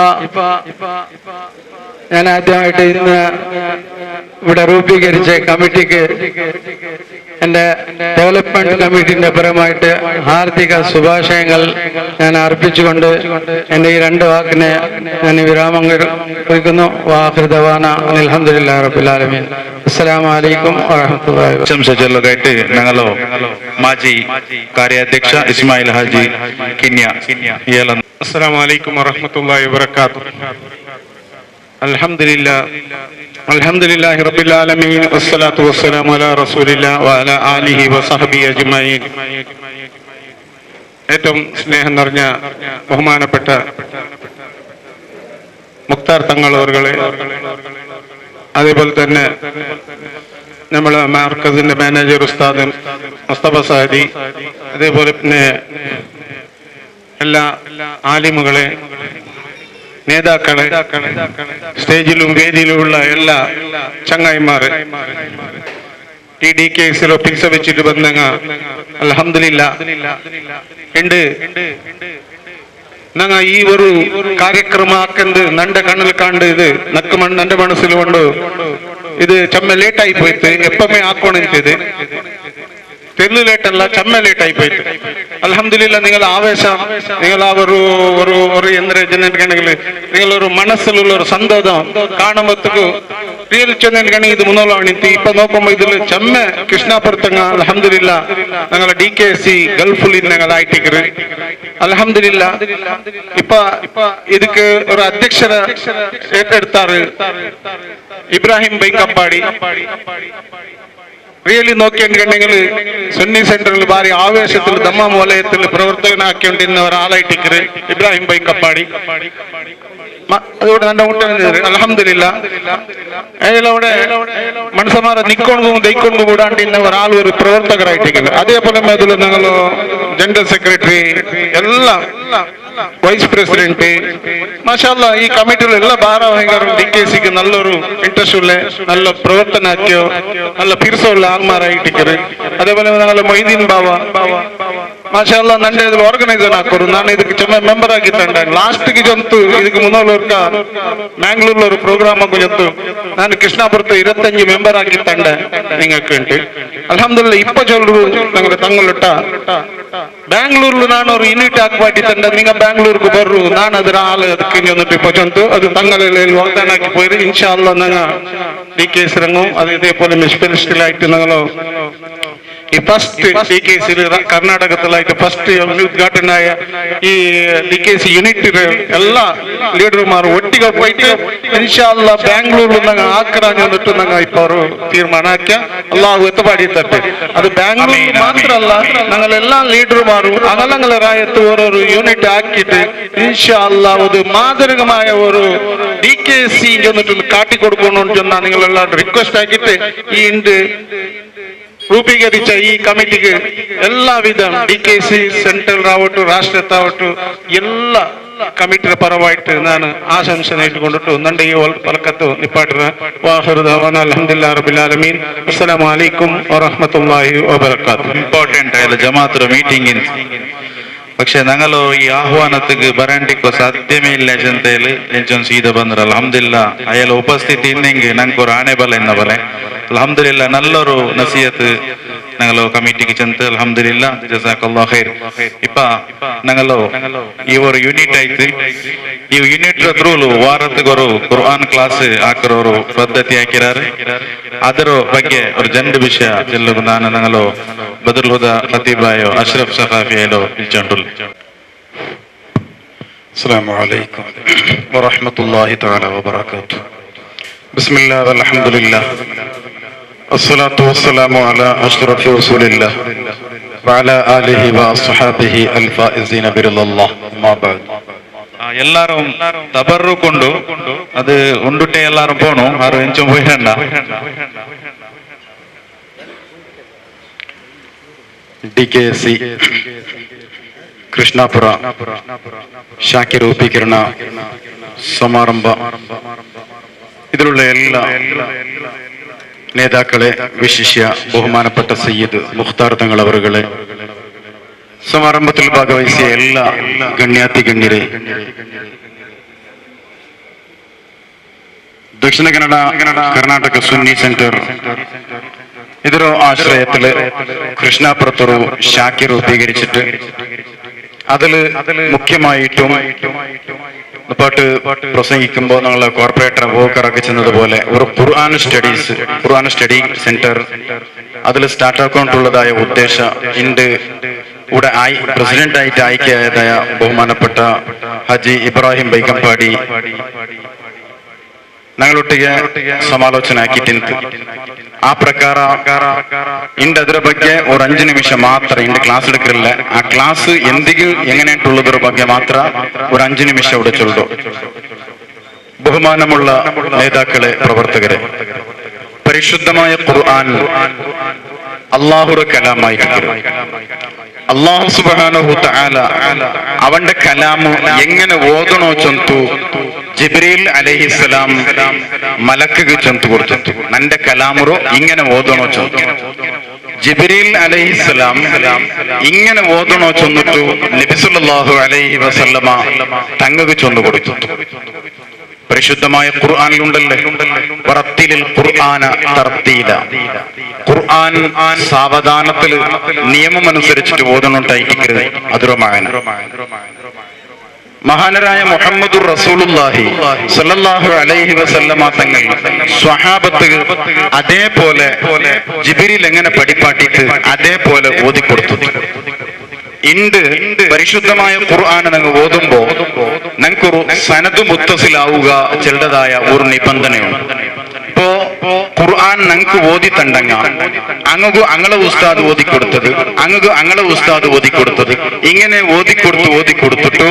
S2: ഞാൻ ആദ്യമായിട്ട് ഇന്ന് ഇവിടെ രൂപീകരിച്ച കമ്മിറ്റിക്ക് എന്റെ ഡെവലപ്മെന്റ് കമ്മിറ്റിന്റെ പരമായിട്ട് ഹാർദിക ശുഭാശയങ്ങൾ ഞാൻ അർപ്പിച്ചുകൊണ്ട് എന്റെ ഈ 2 വാക്കിനെ ഞാൻ വിരാമം കുറിക്കുന്നു. വാഖിർ ദവാന അൽഹംദുലില്ലാഹി റബ്ബിൽ ആലമീൻ. അസ്സലാമു അലൈക്കും വറഹ്മത്തുള്ളാഹി
S1: ಚಮಚಲ್ಲಗೈಟ್ ನಂಗಲು ಮಾಜಿ ಕಾರ್ಯಾಧ್ಯಕ್ಷ ಇಸ್ಮಾಯಿಲ್ ಹಾಜಿ ಕಿನ್ಯಾ ಏಲನ್.
S2: അസ്സലാമു അലൈക്കും വറഹ്മത്തുള്ളാഹി വബറകാതുഹു. അൽഹംദുലില്ലാഹി റബ്ബിൽ ആലമീൻ വസ്സലാത്തു വസ്സലാമു അലാ റസൂലില്ലാഹി വഅലാ ആലിഹി വസഹബിഹി അജ്മഈൻ. ഏറ്റവും സ്നേഹം നിറഞ്ഞ ബഹുമാനപ്പെട്ട മുക്താർ തങ്ങൾ അവர்களെ, അതേപോലെ തന്നെ നമ്മളെ മാർക്കസിന്റെ മാനേജർ ഉസ്താദ് മുസ്തഫ സാദി, അതേപോലെ പിന്നെ എല്ലാ ആലിമുകളെ, നേതാക്കളെ, സ്റ്റേജിലും വേദിയിലുമുള്ള എല്ലാ ചങ്ങായിമാരെ, ഈ DKCలో പിടിച്ചു ಬಂದಂಗ ಅಲ್ಹಮ್ದುಲಿಲ್ಲಾ ഉണ്ട്. ನಂಗ ಈ ഒരു ಕಾರ್ಯಕ್ರಮ ಹಾಕಂದು ನಂಡ ಕಣ್ಣಲ್ಲಿ ಕಾಂಡು ಇದು ನಕ್ಕ ನನ್ನ ಮನಸ್ಸಿൽ കൊണ്ട് ഇത് ചമ്മ ലേറ്റ് ആയി പോയിട്ട് എപ്പമേ ആക്കോണിത് തെല്ല് ലേറ്റല്ല ചമ്മ ലേറ്റ് ആയി പോയിട്ട്. അൽഹംദുലില്ലാ നിങ്ങൾ ആവേശം, നിങ്ങൾ ആ ഒരു എന്തിനാണെങ്കിൽ നിങ്ങളൊരു മനസ്സിലുള്ള ഒരു സന്തോഷം കാണുമ്പോഴത്തേക്ക് റിയൽ ചെന്നെങ്കിൽ ഇത് മുന്നോട്ട് ഇപ്പൊ നോക്കുമ്പോ ഇതിൽ ചമ്മ കൃഷ്ണാപുരത്തങ്ങ അൽഹംദുലില്ലാ ഞങ്ങളെ DKC ഗൾഫിൽ ഞങ്ങളായിട്ടിക്കറ്. അൽഹംദുലില്ലാ ഇപ്പൊ ഇതിക്ക് ഒരു അധ്യക്ഷര ഏറ്റെടുത്താറ് ഇബ്രാഹിം ബൈക്കപ്പാടി. റിയലി നോക്കിയെങ്കിൽ സുന്നി സെന്ററിൽ ഭാരി ആവേശത്തിൽ ദമ്മാം വലയത്തിൽ പ്രവർത്തകനാക്കിക്കൊണ്ടിരുന്ന ഒരാളായിട്ടിക്കറ് ഇബ്രാഹിം ബൈക്കപ്പാടി. അതുകൊണ്ട് നല്ല ഊട്ടം അൽഹംദുലില്ലാ അയാളവിടെ മനുഷ്യന്മാരെ നിക്കൊണ്ടും ദൈക്കൊണ്ടും കൂടാണ്ടിരുന്ന ഒരാൾ ഒരു പ്രവർത്തകരായിട്ടിരിക്കുന്നത്. അതേപോലെ അതിൽ ഞങ്ങൾ ജനറൽ സെക്രട്ടറി എല്ലാം വൈസ് പ്രസിഡന്റ് മാഷാഅല്ലാ ഈ കമ്മിറ്റിയിലുള്ള എല്ലാ ഭാരവാഹികളും DKCക്ക് നല്ലൊരു ഇൻട്രസ്റ്റ് ഉള്ള നല്ല പ്രവർത്തനാക്കിയോ നല്ല പിരിസമുള്ള ആൾമാരായിട്ടിക്കറ്. അതേപോലെ ഞങ്ങൾ മൊയ്തീൻ ബാവ മാഷാഅല്ലാ നന്റെ ഇതിൽ ഓർഗനൈസർ ആക്കോರು. ನಾನು ಇದಕ್ಕೆ ಚಮ್ಮ ಮೆಂಬರ್ ಆಗಿತ್ತಂಡೆ. ಲಾಸ್ಟ್ಗೆ ಜಂತು ಇದಕ್ಕೆ ಮುನ್ನೋರ್ಕ ಮ್ಯಾಂಗ್ಳೂರ್ಲ ഒരു പ്രോഗ്രാം ഒക്കെ ജಂತು ನಾನು കൃഷ്ണാപുരത്ത് 25 ಮೆಂಬರ್ ಆಗಿತ್ತಂಡೆ നിങ്ങൾക്ക് ഉണ്ട്. അൽഹംദുലില്ലാ ഇപ്പൊ ചൊല്ലു ഞങ്ങൾ തങ്ങളിട്ട ബാംഗ്ലൂരിൽ ನಾನು ഒരു യൂണിറ്റ് ആക്കിപ്പാട്ടിത്തಂಡೆ. നിങ്ങൾ ബാംഗ്ലൂർക്ക് ಬರ್ರು ನಾನು ಅದರ ಆಳು ಅದಕ್ಕೆ ಜೊಂದು ಇಪ್ಪ ಜಂತು ಅದು തങ്ങളിൽ വാഗ്ദാനം ആക്കി പോയി. ഇൻഷാ അല്ലാഹ് ഞങ്ങൾ DKC രംഗം അത് ഇതേപോലെ സ്പെഷ്യലിസ്റ്റ് ആയിട്ട് ഞങ്ങൾ ഈ ഫസ്റ്റ് DKC കർണാടകത്തിലായിട്ട് ഫസ്റ്റ് ഉദ്ഘാടനായ ഈ DKC യൂണിറ്റിലെ എല്ലാ ലീഡർമാരും ಒಟ್ಟಿಗೆ പോയിട്ട് ಇನ್ಶಾ ಅಲ್ಲಾಹ್ ബാംഗ്ലൂരിൽ ഞങ്ങൾ ആക്രാൻ വന്നിട്ട് ഞങ്ങൾ ഇപ്പോൾ ഒരു തീരുമാനമാക്കിയ അള്ളാഹു എത്തപ്പാടിത്തട്ടെ. അത് ബാംഗ്ലൂരിൽ മാത്രമല്ല, ഞങ്ങൾ എല്ലാ ലീഡർമാരും അകലങ്ങളായത്ത് ഓരോരു യൂണിറ്റ് ആക്കിയിട്ട് ഇൻഷാ അല്ലാഹ് ഒരു മാതൃകമായ ഒരു DKC എന്നിട്ട് കാട്ടിക്കൊടുക്കണമെന്ന് ചെന്നാൽ നിങ്ങളെല്ലാം റിക്വസ്റ്റ് ആക്കിയിട്ട് ഈ രൂപീകരിച്ച ഈ കമ്മിറ്റിക്ക് എല്ലാവിധ DKC സെൻട്രൽ ആവട്ടെ രാഷ്ട്രീയത്താവട്ടെ എല്ലാ കമ്മിറ്റിയുടെ പരമായിട്ട് ഞാൻ ആശംസ നേടിക്കൊണ്ടിട്ട് നന്റെ ഈ പലക്കത്ത് നിപ്പാട്ടുന്ന അൽഹംദുലില്ലാഹി റബ്ബിൽ ആലമീൻ. അസ്സലാമു അലൈക്കും വറഹ്മത്തുള്ളാഹി വബറകാതുഹു.
S1: ಇಂಪಾರ್ಟೆಂಟ್ ಆಯ್ತು ಜಮಾತ್ರ ಮೀಟಿಂಗ್. പക്ഷെ ഞങ്ങൾ ഈ ആഹ്വാനത്തിക്ക് ಬರಂಡಿಕ್ಕೂ ಸಾಧ್ಯವೇ ಇಲ್ಲ ಜನತೆಯಲ್ಲಿ ಎಂಚೊಂದು ಸೀದಾ ಬಂದ್ರೆ ಅಲ್ಹಮ್ದುಲಿಲ್ಲಾ ಅಯ್ಯಲ ಉಪಸ್ಥಿತಿ ಇನ್ನೆಂಗೆ ನಂಗೆ ഒരു ಆನೆ ಬಲ ಎನ್ನ ಬಲೆ ಅಲ್ಹಮ್ದುಲಿಲ್ಲಾ ನಲ್ಲೊರು ನಸೀಹತ್ ഞങ്ങളോ കമ്മിറ്റിക്ക് ചെന്ന് അൽഹംദുലില്ലാ ജസാക്കല്ലാഹു ഖൈർ. ഇപ്പ ഞങ്ങളോ ഈ ഒരു യൂണിറ്റ് ആയിട്ട് ഈ യൂണിറ്റ് ത്രൂಲು ವಾರത്തിಗೊರು ഖുർആൻ ಕ್ಲಾಸ್ ಹಾಕಿರೋರು ಪದ್ಧತಿ ಹಾಕಿರಾರೆ. ಅದರ ಬಗ್ಗೆ ഒരു രണ്ട് ವಿಷಯ ಚೆಲ್ಲುಗು ನಾನು ഞങ്ങളോ ബദറുൽ ഹുദ ഖതീബായോ അഷ്റഫ് സഖാഫിയായോ വിളിച്ചോണ്ടുള്ളു.
S9: അസ്സലാമു അലൈക്കും വറഹ്മത്തുള്ളാഹി തആല വബറകാതുഹു. ബിസ്മില്ലാഹി വൽഹംദുലില്ലാഹ് അസ്സലാത്തു വസ്സലാമു അലാ അഷ്റഫി റസൂലില്ലാഹ് വഅലാ ആലിഹി വഅസ്ഹാബിഹി അൽഫായിസീന ബിറല്ലാഹ് അമ്മാ ബഅദ്.
S1: എല്ലാരും തബറു കൊണ്ട് അത് ഉണ്ടിട്ടേ എല്ലാരും പോണു, ആരും എഞ്ചും പോയിരണ്ട.
S9: DKC കൃഷ്ണാപുര ಶಾಖೆ ರೂಪೀಕರಣ ಸಮಾರಂಭ ഇതിലുള്ള എല്ലാ നേതാക്കളെ, വിശിഷ്യ ബഹുമാനപ്പെട്ട സയ്യിദ് മുഖ്താർ തങ്ങൾ അവറുകളെ, സമാരംഭത്തിൽ ഭാഗവഹിച്ച എല്ലാ ഗണ്യാതി ഗണ്യരെ, ദക്ഷിണ കന്നഡ കർണാಟಕ സുന്നി സെന്റർ ಇದರ ആശ്രയത്തില് കൃഷ്ണാപുരത്തൊരു ಶಾಖೆ രൂപീകരിച്ചിട്ട് അതില് മുഖ്യമായിട്ടും പാട്ട് പ്രസംഗിക്കുമ്പോൾ നമ്മളെ കോർപ്പറേറ്റർ വോക്കറൊക്കെ ചെന്നതുപോലെ ഒരു ഖുർആൻ സ്റ്റഡി സെന്റർ അതിൽ സ്റ്റാർട്ട് ആക്കൊണ്ടുള്ളതായ ഉദ്ദേശ ഇണ്ട് ഇവിടെ പ്രസിഡന്റായിട്ട് ആയ്ക്കയായതായ ബഹുമാനപ്പെട്ട ഹജി ഇബ്രാഹിം ബൈക്കമ്പാടി ഞങ്ങളൊಟ್ಟಿಗೆ ಸಮಾಲೋಚನೆ ಹಾಕಿಟ್ಟಿಂತು. ಆ ಪ್ರಕಾರ ಇಂದು ಅದರ ಬಗ್ಗೆ ഒരു 5 ನಿಮಿಷ ಮಾತ್ರ ಇಂದು ಕ್ಲಾಸ್ എടുക്കില്ല. ಆ ಕ್ಲಾಸ್ ಎಂದಿಗೂ എങ്ങനെയുള്ളದರ ಬಗ್ಗೆ ಮಾತ್ರ ഒരു 5 ನಿಮಿಷ ഇവിടെ ചൊല്ലു. ബഹുമാനമുള്ള നേതാക്കളെ, പ്രവർത്തകരെ, പരിശുദ്ധമായ ഖുർആൻ അല്ലാഹുവിന്റെ കലാമായിരിക്കും. അല്ലാഹു സുബ്ഹാനഹു തആല അവന്റെ കലാമു എങ്ങനെ ഓതണോ ചൊന്തു ജിബ്രീൽ അലൈഹിസ്സലാം മലക്കുಗೆ ചൊന്തു കൊടുത്തു. നന്റെ കലാമുറോ ഇങ്ങനെ ഓതണോ ചൊന്തു. ജിബ്രീൽ അലൈഹിസ്സലാം ഇങ്ങനെ ഓതണോ ചൊന്നിട്ടു നബി സല്ലല്ലാഹു അലൈഹി വസല്ലമ തങ്ങൾക്ക് ചൊന്നു കൊടുത്തു. പരിശുദ്ധമായ ഖുർആനിലുണ്ടല്ലേ വറത്തിലിൽ ഖുർആന തർത്തീല, ഖുർആൻ സാവധാനത്തിൽ നിയമം അനുസരിച്ചിട്ട് ഓതണുണ്ടായിരിക്കരുത്. അതുരമായന മഹാനരായ മുഹമ്മദുർ റസൂലുള്ളാഹി സ്വല്ലല്ലാഹു അലൈഹി വസല്ലമ തങ്ങൾ സ്വഹാബത്ത് അതേപോലെ ജിബ്രീൽ എങ്ങനെ പഠിപ്പാട്ടിട്ട് അതേപോലെ ഓതിക്കൊടുത്തു. ഇണ്ട് പരിശുദ്ധമായ ഖുർആൻ നിങ്ങൾ ഓതുമ്പോ ഞങ്ങൾക്കൊരു സനദ് മുത്തസിലാവുക ചെറുതായ ഒരു നിബന്ധനയുണ്ട്. ഇപ്പോ ഖുർആൻ ഞങ്ങൾക്ക് ഓതി തണ്ടങ്ങ അങ്ങക്ക് അങ്ങളെ ഉസ്താദ് ഓതിക്കൊടുത്തത്, അങ്ങക്ക് അങ്ങളെ ഉസ്താദ് ഓതിക്കൊടുത്തത്, ഇങ്ങനെ ഓതിക്കൊടുത്തിട്ടു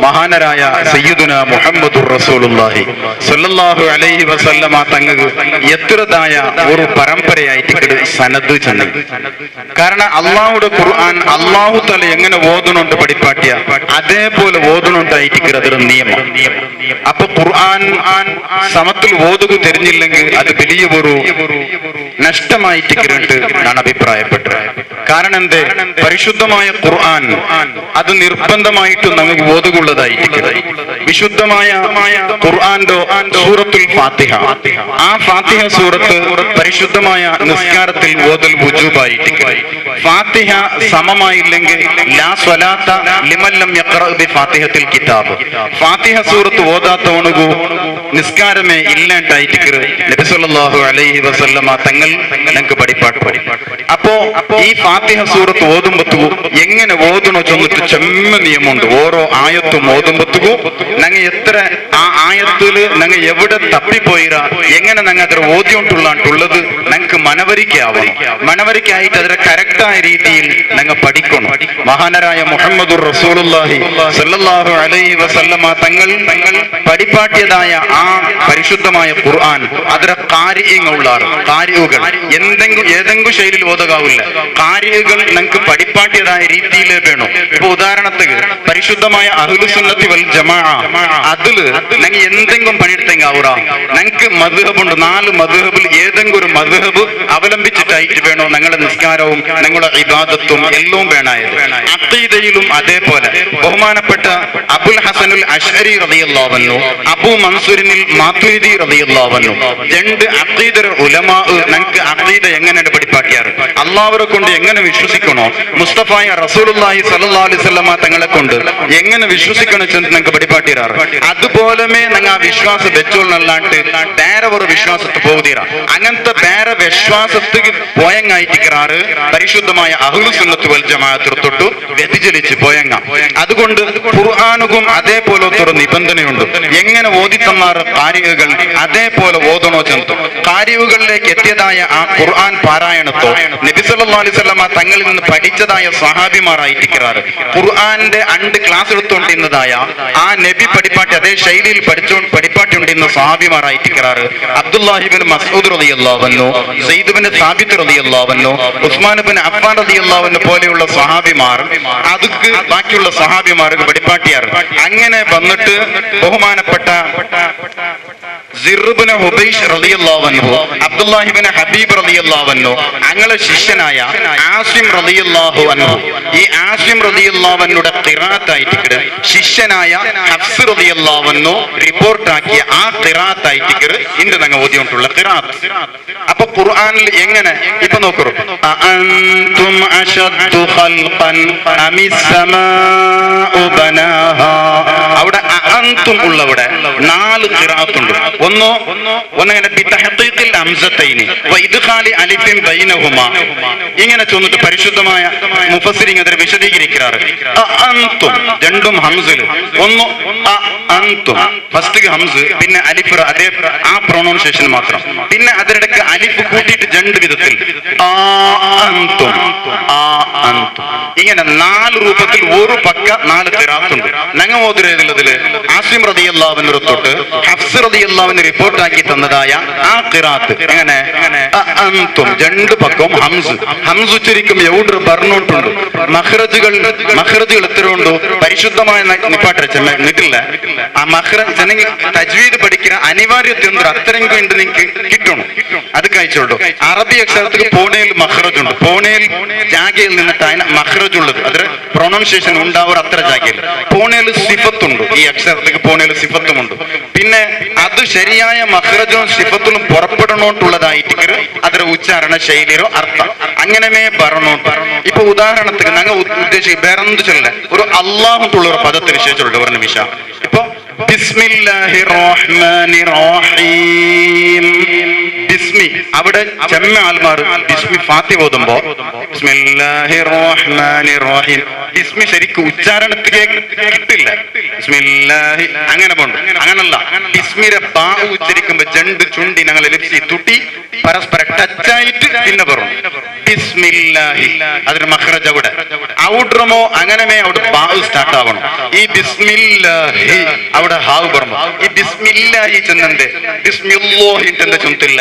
S9: മഹാനരായ സയ്യിദുന മുഹമ്മദുർ റസൂലുള്ളാഹി സ്വല്ലല്ലാഹു അലൈഹി വസല്ലമ തങ്ങൾക്ക് എത്രതായ ഒരു പരമ്പരയായിട്ട് സനദ് ചെന്നു. കാരണം അള്ളാഹുടെ ഖുർആൻ അള്ളാഹു തല എങ്ങനെ ഓതണുണ്ട് പഠിപ്പാട്ടിയ അതേപോലെ ഓതണുണ്ടായിട്ട് അതൊരു നിയമം. അപ്പൊ ഖുർആൻ സമത്തിൽ ഓതുക தெரிஞ்சிല്ലെങ്കിൽ അത് വലിയ ഒരു നഷ്ടമായിട്ട് ഞാൻ അഭിപ്രായപ്പെട്ടത്. കാരണം എന്തേ, പരിശുദ്ധമായ ഖുർആൻ അത് നിർബന്ധമായിട്ട് നമുക്ക് ഓതുകൊള്ളതായിട്ട് വിശുദ്ധമായ ഖുർആന്റെ സൂറത്തുൽ ഫാത്തിഹ, ആ ഫാത്തിഹ സൂറത്ത് പരിശുദ്ധമായ നിസ്കാരത്തിൽ ഓതൽ വുജൂബായിട്ട്. ഫാത്തിഹ സമമായില്ലെങ്കിൽ ലാ സ്വലാത്ത ലിമൻ ലം യഖറഅ ബി ഫാത്തിഹത്തിൽ കിതാബ്, ഫാത്തിഹ സൂറത്ത് ഓതാത്തവനുകു നിസ്കാരമേ ഇല്ലാണ്ടായിട്ട് നബി സല്ലല്ലാഹു അലൈഹി വസല്ലം വസല്ലമ തങ്ങൾ ഞങ്ങൾക്ക് പഠിപ്പാട്ട് അപ്പോ ഈ ഫാത്തിഹ സൂറത്ത് ഓതുമ്പത്തുകു എങ്ങനെ ഓതണോ ചൊന്നിട്ട് ചെമ്മ നിയമമുണ്ട്. ഓരോ ആയത്തും ഓതുമ്പത്തുകു ഞങ്ങൾ എത്ര ആ ആയത്തില് ഞങ്ങൾ എവിടെ തപ്പിപ്പോയിരാ എങ്ങനെ ഞങ്ങൾ അതിൽ ഓദ്യോണ്ടുള്ളത് ഞങ്ങൾക്ക് മനവരിക്കായിട്ട് അതിന്റെ കറക്റ്റായ രീതിയിൽ ഞങ്ങൾ പഠിക്കണം. മഹാനരായ മുഹമ്മദുർ റസൂലുള്ളാഹി സ്വല്ലല്ലാഹു അലൈഹി വസല്ലമ തങ്ങൾ പഠിപ്പാട്ടിയതായ ആ പരിശുദ്ധമായ ഖുർആൻ അതിലെ കാര്യങ്ങൾ ഏതെങ്കിലും ശൈലിയിൽ ഓതകാവില്ല. കാര്യങ്ങൾ ഞങ്ങൾക്ക് പഠിപ്പാട്ടിയതായ രീതിയിലേ വേണം. ഇപ്പൊ ഉദാഹരണത്തിന് പരിശുദ്ധമായ അഹ്ലു സുന്നത്തി വൽ ജമാഅ അതില് ഞങ്ങൾ എന്തെങ്കിലും പണിയെടുത്തെങ്കാവൂറ ഞങ്ങൾക്ക് മദ്ഹബുണ്ട്. 4 മദ്ഹബിൽ ഏതെങ്കിലും ഒരു മദ്ഹബ് അവലംബിച്ചിട്ടായിട്ട് വേണോ ഞങ്ങളുടെ നിസ്കാരവും ഞങ്ങളുടെ ഇബാദത്തും എല്ലാം വേണായത്. അഖീദയിലും അതേപോലെ ബഹുമാനപ്പെട്ട അബുൽ ഹസനുൽ അശ്അരി റളിയല്ലാഹു അൻഹു, അബൂ മൻസൂരിനിൽ മാതുരിദി റളിയല്ലാഹു അൻഹു, 2 അഖീദ ഉലമാ ഞങ്ങൾക്ക് അഖീദ എങ്ങനെയാണ് പഠിപ്പാക്കിയാറ്, അള്ളാഹുവരെ കൊണ്ട് എങ്ങനെ വിശ്വസിക്കണോ, മുസ്തഫായ റസൂലുള്ളാഹി സ്വല്ലല്ലാഹു അലൈഹി വസല്ലമ തങ്ങളെ കൊണ്ട് എങ്ങനെ വിശ്വസിക്കണോ ചെന്ന് ഞങ്ങൾക്ക് പഠിപ്പാട്ടിയാറ്. അതുപോലെ ഞങ്ങൾ ആ വിശ്വാസം വെച്ചോളല്ലാണ്ട് വേറെ ഒരു വിശ്വാസത്ത് പോകുതീരാ. അങ്ങനത്തെ വേറെ വിശ്വാസത്തിന് പോയങ്ങായിട്ടിക്കാറ് പരിശുദ്ധമായ അഹ്ലു സുന്നത്ത് വൽ ജമാഅത്ത് തൊട്ടു വ്യതിചലിച്ച് പോയങ്ങ. അതുകൊണ്ട് ഖുർആനുകും അതേപോലത്തെ ഒരു നിബന്ധനയുണ്ട്. എങ്ങനെ ഓതിത്തന്നാറ് കാര്യകൾ അതേപോലെ ഓതണോ ചെന്നു കാര്യങ്ങളിലേക്ക് എത്തിയതായ ആ ഖുർആൻ പാരായണത്തോ നബി സല്ലല്ലാഹു അലൈഹി വസല്ലമ തങ്ങളിൽ നിന്ന് പഠിച്ചതായ സ്വഹാബിമാരായിട്ടിക്കാറ് ഖുർആന്റെ ക്ലാസ് എടുത്തുകൊണ്ടിരുന്നതായ ആ നബി പഠിപ്പാട്ടി അതേ ശൈലിയിൽ പഠിപ്പാട്ടി ഉണ്ടിരുന്ന സ്വഹാബിമാരായിട്ടിക്കാറ് അബ്ദുല്ലാഹി ഇബ്നു മസ്ഊദ് റളിയല്ലാഹു അൻഹു, സയ്യിദ് ഇബ്നു സാബിത്ത് റളിയല്ലാഹു അൻഹു, ഉസ്മാൻ ഇബ്നു അഫ്ഫാൻ റളിയല്ലാഹു അൻഹു പോലെയുള്ള സ്വഹാബിമാർ അതുക്ക് ബാക്കിയുള്ള സ്വഹാബിമാർക്ക് പഠിപ്പാട്ടിയാറ്. അങ്ങനെ വന്നിട്ട് ബഹുമാനപ്പെട്ട സിർബിന് ഹുബൈഷ് റളിയല്ലാഹു അൻഹു, അബ്ദുല്ലാഹി ഇബ്നു ഹബീബ് റളിയല്ലാഹു അൻഹു, അങ്ങളെ ശിഷ്യനായ ആസിം റളിയല്ലാഹു അൻഹു, ഈ ആസിം റളിയല്ലാഹു അൻഹുടെ ഖിറാഅത്തായിട്ട് ശിഷ്യനായ ഹഫ്സ് റളിയല്ലാഹു അൻഹു റിപ്പോർട്ടാക്കിയ ആ ഖിറാഅത്തായിട്ട് ഇന്ന് ഞങ്ങൾ ഓതിയിട്ടുള്ള ഖിറാഅത്ത്. അപ്പൊ ഖുർആനിൽ എങ്ങനെ ഇപ്പൊ നോക്കൂ, അഅൻതും അശദ്ദു ഖൽഖൻ അമിസ് സമാഉ ബനാഹാ, അവിടെ അഅൻതും ഉള്ളവിടെ 4 ഖിറാഅത്തുണ്ട്. ഒന്നിങ്ങനെ ബിതഹഖീഖിൽ ഹംസത്തൈനി വഇദ്ഖാലി അലിഫിൻ ബൈനഹുമാ ഇങ്ങനെ ചൊന്നിട്ട് പരിശുദ്ധമായ മുഫസ്സിരിൻ അതിനെ വിശദീകരിക്കാറ്. അഅൻതും രണ്ടും ഹംസിൽ, അഅൻതും ഫസ്റ്റ് ഹംസ് പിന്നെ അലിഫ് അതേ ആ പ്രൊനൗൺസിയേഷൻ മാത്രം, പിന്നെ അതിനിടയ്ക്ക് അലിഫ് കൂട്ടിയിട്ട് 2 വിധത്തിൽ അഅൻതും ഇങ്ങനെ 4 രൂപത്തിൽ ഒരു പക്ക 4 ഖിറാഅത്തുണ്ട്. ഞങ്ങൾ ഓതുന്നതിൽ ആസിം റളിയല്ലാഹു അൻഹു തൊട്ട് ഹഫ്സ് റളിയല്ലാഹു അൻഹു റിപ്പോർട്ടാക്കി തന്നതായ ആ ഖിറാഅത്ത് എങ്ങനെ അഅൻതും 2 പക്കവും ഹംസ് ഉച്ചരിക്കും എവിടെ പറഞ്ഞോട്ടുണ്ട്. മഖ്റജുകൾ എത്രയുണ്ടോ പരിശുദ്ധമായ നിട്ടില്ല. ആ മഖ്റജ് ജനങ്ങൾ തജ്വീദ് പഠിക്കുന്ന അനിവാര്യത അത്രയും ഉണ്ട് നിങ്ങൾക്ക് കിട്ടണം. അത് കഴിച്ചോളൂ. അറബി അക്ഷരത്തിൽ പോണയിൽ മഖ്റജ് ഉണ്ട്. പോണയിൽ ജാഗയിൽ നിന്നിട്ടാണ് മഖ്റജ് ഉള്ളത്. അതിൽ പ്രൊനൗൺസിയേഷൻ ഉണ്ടാവും. അത്ര ജാഗയിൽ പോണയിൽ സിഫത്തുണ്ട്. ഈ അക്ഷരത്തിൽ പോണയിൽ സിഫത്തുമുണ്ട്. പിന്നെ അത് ശരിയായ മഖ്റജും സിഫത്തിലും പുറപ്പെടണോട്ടുള്ളതായിട്ട് അതിന്റെ ഉച്ചാരണ ശൈലിയോ അർത്ഥം അങ്ങനമേ പറഞ്ഞോട്ട്. ഇപ്പൊ ഉദാഹരണത്തിന് ഞങ്ങൾ ഉദ്ദേശിക്കുക വേറെന്ത് ചൊല്ല ഒരു അള്ളാഹുള്ള ഒരു പദത്തിന് ശേഷമുള്ള ഒരു നിമിഷം. ഇപ്പൊ ബിസ്മില്ലാഹിർ റഹ്മാനിർ റഹീം, ബിസ്മി അവിടെ ചെമ്മ ആൽമാർ ബിസ്മി ഫാത്തിഹ ഓതുമ്പോ ബിസ്മില്ലാഹിർ റഹ്മാനിർ റഹീം ബിസ്മി ശരിക്കും ഉച്ചാരണത്തിലേക്ക് കിട്ടില്ല. ബിസ്മില്ലാഹി അങ്ങനെ പോണ്ട്. അങ്ങനല്ല, ബിസ്മിരെ ബാ ഉച്ചരിക്കുമ്പോ 2 ചുണ്ടി ഞങ്ങൾ ലിപ്സി തുട്ടി പരസ്പരം ടച്ചായിട്ട് പിന്നെ പറഞ്ഞു ബിസ്മില്ലാഹി. അതിന് മഖ്റജ് അവിടെ ഔഡ്രമോ അങ്ങനമേ അവിടെ ബാ സ്റ്റാർട്ട് ആവണം. ഈ ബിസ്മില്ലാഹി അവിടെ ഹാവ് പറഞ്ഞു. ഈ ബിസ്മില്ലാഹി ചെന്നെ ബിസ്മില്ലാഹി ചൊന്നില്ല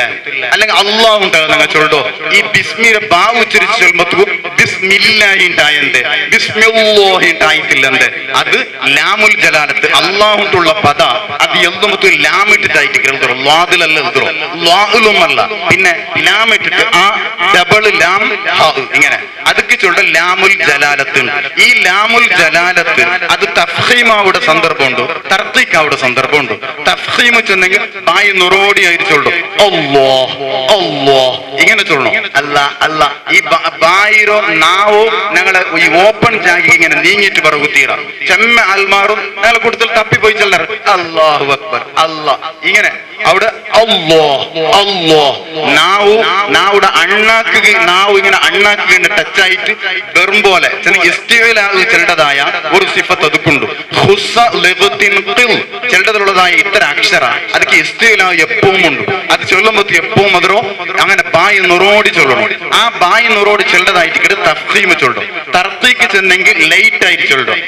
S9: അല്ലെങ്കിൽ അള്ളാഹു ഉണ്ടാകും. ഞങ്ങൾ ചൊല്ലോ ഈ ബിസ്മിരെ ബാ ഉച്ചരിച്ച് ചൊല്ലുമ്പോ ബിസ്മില്ലാഹി ഉണ്ടായെന്ത് ബിസ്മില്ലാഹി ഉണ്ടായിട്ടില്ലെന്ത്. അത് ലാമുൽ ജലാലത്ത് അള്ളാഹുള്ള പദ അത് എഴുതുമ്പോ ലാം ഇട്ടിട്ടായിട്ട് ലാദിലല്ല എഴുതോ ലാഹുലുമല്ല പിന്നെ ലാം ഇട്ടിട്ട് ആ ഡബിൾ ലാം ഇങ്ങനെ അതൊക്കെ ചൊല്ല ലാമുൽ ജലാലത്ത്. ഈ ലാമുൽ ജലാലത്ത് അത് തഫ്ഹീമാവുടെ സന്ദർഭമുണ്ട്, തർത്തീക്കാവുടെ സന്ദർഭമുണ്ട്. തഫ്ഹീം ചെന്നെങ്കിൽ ആയി നുറോടിയായിട്ട് ചൊല്ലും അല്ലാഹ് അല്ലാഹ് ഇങ്ങനെ ഇങ്ങനെ ചൊല്ലണം അല്ല അല്ല ഈ ബായിരോ നാവോ ഞങ്ങളെ ഈ ഓപ്പൺ ജാഗി ഇങ്ങനെ നീങ്ങിയിട്ട് പറകു തീറ ചെമ്മ ആൽമാറും ഞങ്ങളെ കൂടുതൽ തപ്പിപ്പോയി ചെല്ലർ അല്ലാഹു അക്ബർ അല്ലാ ഇങ്ങനെ അവിടെ അല്ലോ അല്ലോ നാവുടെ നാവ് ഇങ്ങനെ അണ്ണാക്ക് ടച്ച് ആയിട്ട് വെറും പോലെ ചിലടേതായ ഒരു സിഫത്ത് അതുക്കുണ്ട് ചിലടേതുള്ളതായ ഇത്തരം അക്ഷര അതൊക്കെ ഇസ്തിലാവ് എപ്പവും ഉണ്ട് അത് ചൊല്ലുമ്പോൾ എപ്പവും അതിരോ അങ്ങനെ ബായി നുറോടി ചൊല്ലണം ആ ബായി നുറോടി ചെല്ലതായിട്ട് തഫ്സീമ് ചൊല്ലും തർത്തീക്ക് ചെന്നെങ്കിൽ ലൈറ്റ് ആയിട്ട് ചൊല്ലും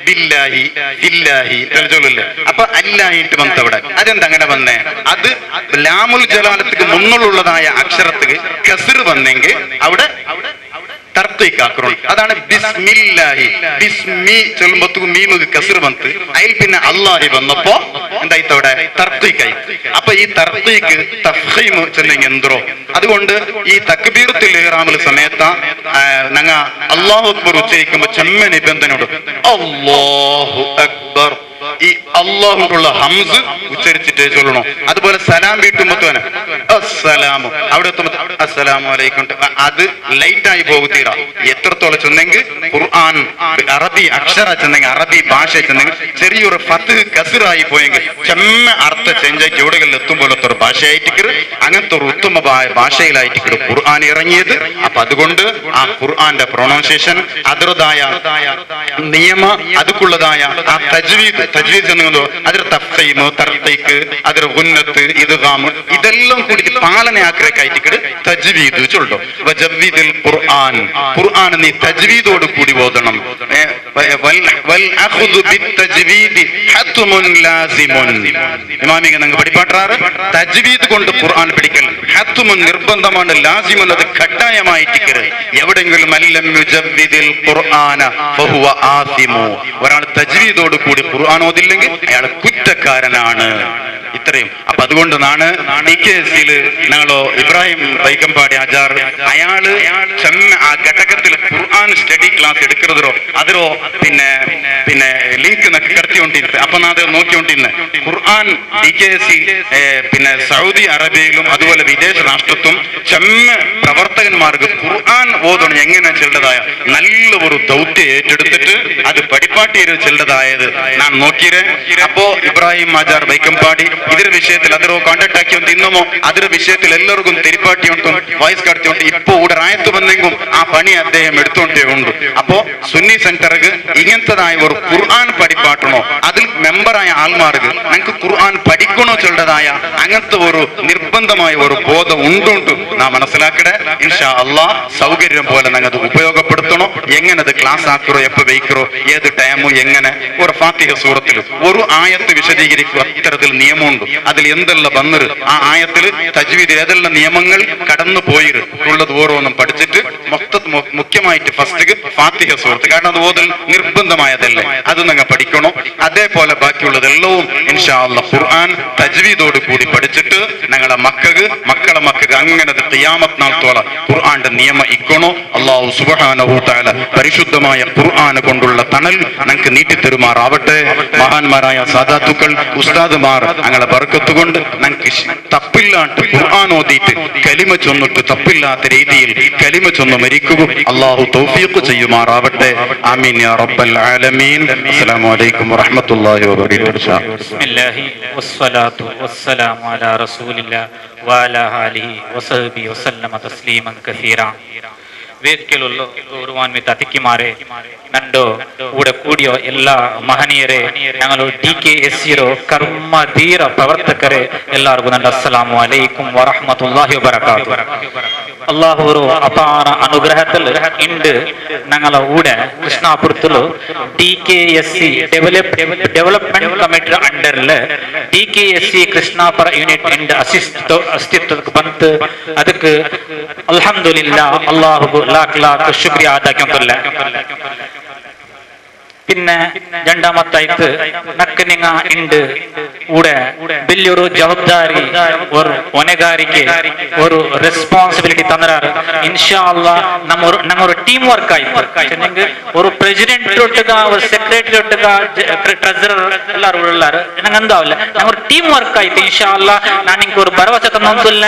S9: ബില്ലാഹി ബില്ലാഹി ചൊല്ലില്ലേ അപ്പൊ അല്ലായിട്ട് വന്നവിടെ അതെന്താ അങ്ങനെ വന്നേ അത് ലാമുൽ ജലാലത്തിക്ക് മുന്നുള്ളതായ അക്ഷരത്തിക്ക് കസിർ വന്നെങ്കിൽ അവിടെ തർത്തീക്കാക്കണം അതാണ് ബിസ്മില്ലാഹി ബിസ്മി ചൊല്ലുമ്പോ മീമുക്ക് കസിർ വന്ന് അതിൽ പിന്നെ അല്ലാഹി വന്നപ്പോ എന്തായിട്ട് അവിടെ തർത്തീക്കായി അപ്പൊ ഈ തർത്തീക്ക് തഫ്ഹീമ് ചെന്നെങ്കിൽ എന്തോ അതുകൊണ്ട് ഈ തക്ബീറത്തുൽ ഇഹ്റാമിൽ സമയത്ത് ഞങ്ങ അല്ലാഹു അക്ബർ ഉച്ചരിക്കുമ്പോ ചെമ്മ നിബന്ധനയോട് അല്ലാഹു അക്ബർ ഈ അല്ലാഹുള്ള ഹംസ് ഉച്ചരിച്ചിട്ട് ചൊല്ലണം അതുപോലെ സലാം വീട്ടുമ്പോ അസ്സലാമു അവിടെ എത്തുമ്പോ അസ്സലാമു അലൈക്കും അത് ലൈറ്റ് ആയി പോകുത്തീറ എത്രത്തോളം ചെന്നെങ്കിൽ ഖുർആൻ അറബി അക്ഷര ചെന്നെങ്കിൽ അറബി ഭാഷ ചെന്നെങ്കിൽ ചെറിയൊരു ഫത്ത് കസിറായി പോയെങ്കിൽ ചെമ്മ അർത്ഥ ചേഞ്ചായിട്ട് എവിടെകളിൽ എത്തുമ്പോഴത്തെ ഒരു ഭാഷയായിട്ട് അങ്ങനത്തെ ഒരു ഉത്തമ ഭാഷയിലായിട്ട് ഖുർആൻ ഇറങ്ങിയത് അപ്പൊ അതുകൊണ്ട് ആ ഖുർആന്റെ പ്രൊണൗൺസിയേഷൻ അതിറതായ നിയമ അതുക്കുള്ളതായ ആ തജ്വീദ് ചെന്നോ അതിൽ തഫ്സീമ് തർത്തീക്ക് അതിൽ ഉന്നത്ത് ഇദ്ഗാമ് ഇതെല്ലാം കൂടി പാലനയാക്കായിട്ട് തജ്വീദ് ചൊല്ലും വജവ്വിദിൽ ഖുർആൻ ഖുർആൻ നീ തജ്വീദോട് കൂടി ഓതണം വൽ അഖ്ദു ബിത്തജ്വീദി ഹത്മുൻ ലാസിമുൻ ഇമാമിക നിങ്ങൾ പഠിപ്പാട്ടാറ് തജ്വീദ് കൊണ്ട് ഖുർആൻ പഠിക്കൽ ഹത്മുൻ നിർബന്ധമാണ് ലാസിമുൻ അത് കട്ടായമായിട്ട് എവിടെങ്കിലും അല്ലം യുജവ്വിദിൽ ഖുർആന ഫഹുവ ആസിമു ഒരാൾ തജ്വീദോട് കൂടി ഖുർആൻ ഓതില്ലെങ്കിൽ അയാൾ കുറ്റക്കാരനാണ് ഇത്രയും അപ്പൊ അതുകൊണ്ടാണ് DKSയിൽ ഞങ്ങളോ ഇബ്രാഹിം വൈകമ്പാടി ആചാർ അയാള് ആ ഘടകത്തിൽ ഖുർആൻ സ്റ്റഡി ക്ലാസ് എടുക്കുന്നതോ അതിരോ പിന്നെ ലിങ്ക് കടത്തിക്കൊണ്ടിരുന്നത് അപ്പൊ അത് നോക്കിക്കൊണ്ടിരുന്നത് ഖുർആൻ DKSC പിന്നെ സൗദി അറേബ്യയിലും അതുപോലെ വിദേശ രാഷ്ട്രത്തും ചെമ്മ പ്രവർത്തകന്മാർക്ക് ഖുർആൻ ഓതണം എങ്ങനെ ചെല്ലതായ നല്ല ഒരു ദൗത്യം ഏറ്റെടുത്തിട്ട് അത് പഠിപ്പാട്ടിയൊരു ചെല്ലതായത് ഞാൻ നോക്കിയത് അപ്പോ ഇബ്രാഹിം ആചാർ വൈക്കമ്പാടി ಇದರ ವಿಷಯത്തിൽ ಅದರ ಕಾಂಟ್ಯಾಕ್ಟ್ ಆಕಿ ಒಂದು ಇನ್ನೊಮ್ಮೆ ಅದರ ವಿಷಯത്തിൽ ಎಲ್ಲರಿಗೂ ತೆರಿಪಾಟಿ ಉಂಟು ವಾಯ್ಸ್ ಕಾಡ್ತಿ ಉಂಟು ಇಪ್ಪೋ ಊಡ ರಾಯತ್ತು ಬಂದೆಂಗೂ ಆ പണി അദ്ദേഹം എടുത്തോണ്ടേ ഉണ്ട് അപ്പോ സുന്നി സെന്റർക്ക് ഇങ്ങനത്തതായ ഒരു ഖുർആൻ പഠിപ്പാട്ടണോ അതിൽ മെമ്പറായ ആൾമാർക്ക് ഞങ്ങൾക്ക് ഖുർആൻ പഠിക്കണോ ചൊല്ലതായ അങ്ങനത്തെ ഒരു നിർബന്ധമായ ഒരു ബോധം ഉണ്ടുണ്ട് നാം മനസ്സിലാക്കട്ടെ ഇൻഷാ അള്ളാഹ് സൗകര്യം പോലെ ഞങ്ങൾ അത് ഉപയോഗപ്പെടുത്തണോ എങ്ങനെ അത് ക്ലാസ് ആക്കറോ എപ്പോ വയ്ക്കറോ ഏത് ടൈമു എങ്ങനെ ഒരു ഫാത്തിഹ സൂറത്തിൽ ഒരു ആയത്ത് വിശദീകരിക്കുക ഇത്തരത്തിൽ നിയമമുണ്ട് അതിൽ എന്തെല്ലാം വന്നത് ആ ആയത്തിൽ തജ്വീദ് ഏതെല്ലാം നിയമങ്ങൾ കടന്നു പോയത് ഉള്ളത് ഓരോന്നും പഠിച്ചിട്ട് മുഖ്യമായിട്ട് ഫസ്റ്റ് ഫാത്തിഹ സൂറത്ത് കാരണം അത് ഓതൽ നിർബന്ധമായതല്ലേ അത് നിങ്ങൾ പഠിക്കണോ അതേപോലെ ബാക്കിയുള്ളതെല്ലാം ഇൻഷാ അല്ലാഹ് ഖുർആൻ തജ്വീദോട് കൂടി പഠിച്ചിട്ട് ഞങ്ങളെ മക്കളെ മക്കൾക്ക് അങ്ങനെ ഖിയാമത്ത് നാളത്തോളം ഖുർആന്റെ നിയമം ഇക്കണോ അല്ലാഹു സുബ്ഹാനഹു തആല പരിശുദ്ധമായ ഖുർആൻ കൊണ്ടുള്ള തണൽ ഞങ്ങൾക്ക് നീട്ടിത്തരുമാറാവട്ടെ മഹാന്മാരായ സാദാത്തുക്കൾ ഉസ്താദുമാർ ഞങ്ങളെ ബർക്കത്ത് കൊണ്ട് ഞങ്ങൾക്ക് തപ്പില്ലാണ്ട് ഖുർആൻ ഓതിയിട്ട് കലിമ ചൊന്നിട്ട് തപ്പില്ലാത്ത രീതിയിൽ കലിമ ചൊന്ന് മരിക്കുക അല്ലാഹു തൗഫീഖ് ചെയ്യുമാറാവട്ടെ ആമീൻ യാ റബ്ബൽ ആലമീൻ അസ്സലാമു അലൈക്കും വറഹ്മത്തുള്ളാഹി വബറകാതുഹു
S10: ബിസ്മില്ലാഹി വസ്സലാത്തു വസ്സലാമു അലാ റസൂലില്ലാഹി വഅലാ ആലിഹി വസഹ്ബിഹി വസല്ലമ തസ്ലീമൻ കസീറാ ವೇದಿಕೆಯಲ್ಲೂ ಗೌರವಾನ್ವಿತ ಅತಿಥಿಮಾರೆ ನಂದು ಕೂಡ ಕೂಡಿಯೋ ಎಲ್ಲ ಮಹನೀಯರೇ ഞങ്ങൾ DKSC കർമ്മധീര പ്രവർത്തകരെ എല്ലാവർക്കും ನನ್ನ അസ്സലാമു അലൈക്കും വറഹ്മത്തുള്ളാഹി വബറകാതുഹു അല്ലാഹു ഒരു അപാര അനുഗ്രഹത്തിൽ ഇണ്ട് ഞങ്ങളെ കൂടെ കൃഷ്ണാപുരത്തിൽ DKSC ഡെവലപ്മെന്റ് കമ്മിറ്റി അണ്ടറിൽ DKSC കൃഷ്ണാപുര യൂണിറ്റ് ഇണ്ട് ಅಸ್ತಿತ್ವಕ್ಕೆ ಬಂತು ಅದಕ್ಕೆ ಅಲ್ಹಮ್ದುಲಿಲ್ಲಾಹ್ ಅಲ್ಲಾಹು लाख लाख शुक्रिया अदा क्यों कर ले പിന്നെ രണ്ടാമത്തായിട്ട് നക്കനിങ്ങ ഉണ്ട് കൂടെ വലിയൊരു ജവാബ്ദാരി ഒരു ಹೊಣೆಗಾರಿಕೆ ഒരു റെസ്പോൺസിബിലിറ്റി തന്നറാറ് ഇൻഷാ അല്ലാഹ് നമ്മ ഒരു ಟೀಮ್ ವರ್ಕ್ ಆಯ್ತು ഒരു പ്രസിഡന്റ് ഒട്ടുക ഒരു സെക്രട്ടറി ഒട്ടുക ട്രഷറർ എല്ലാരും ഉള്ളാറ് ನಂಗೆ ಅಂದಾವಲ್ಲ ನಮ್ಮ ഒരു ಟೀಮ್ ವರ್ಕ್ ಆಯ್ತು ಇನ್ಶಾ ಅಲ್ಲಾಹ್ ನಾನು ನಿಂಗೆ ഒരു ಭರವಸೆ ತನ್ನೊಂದಿಲ್ಲ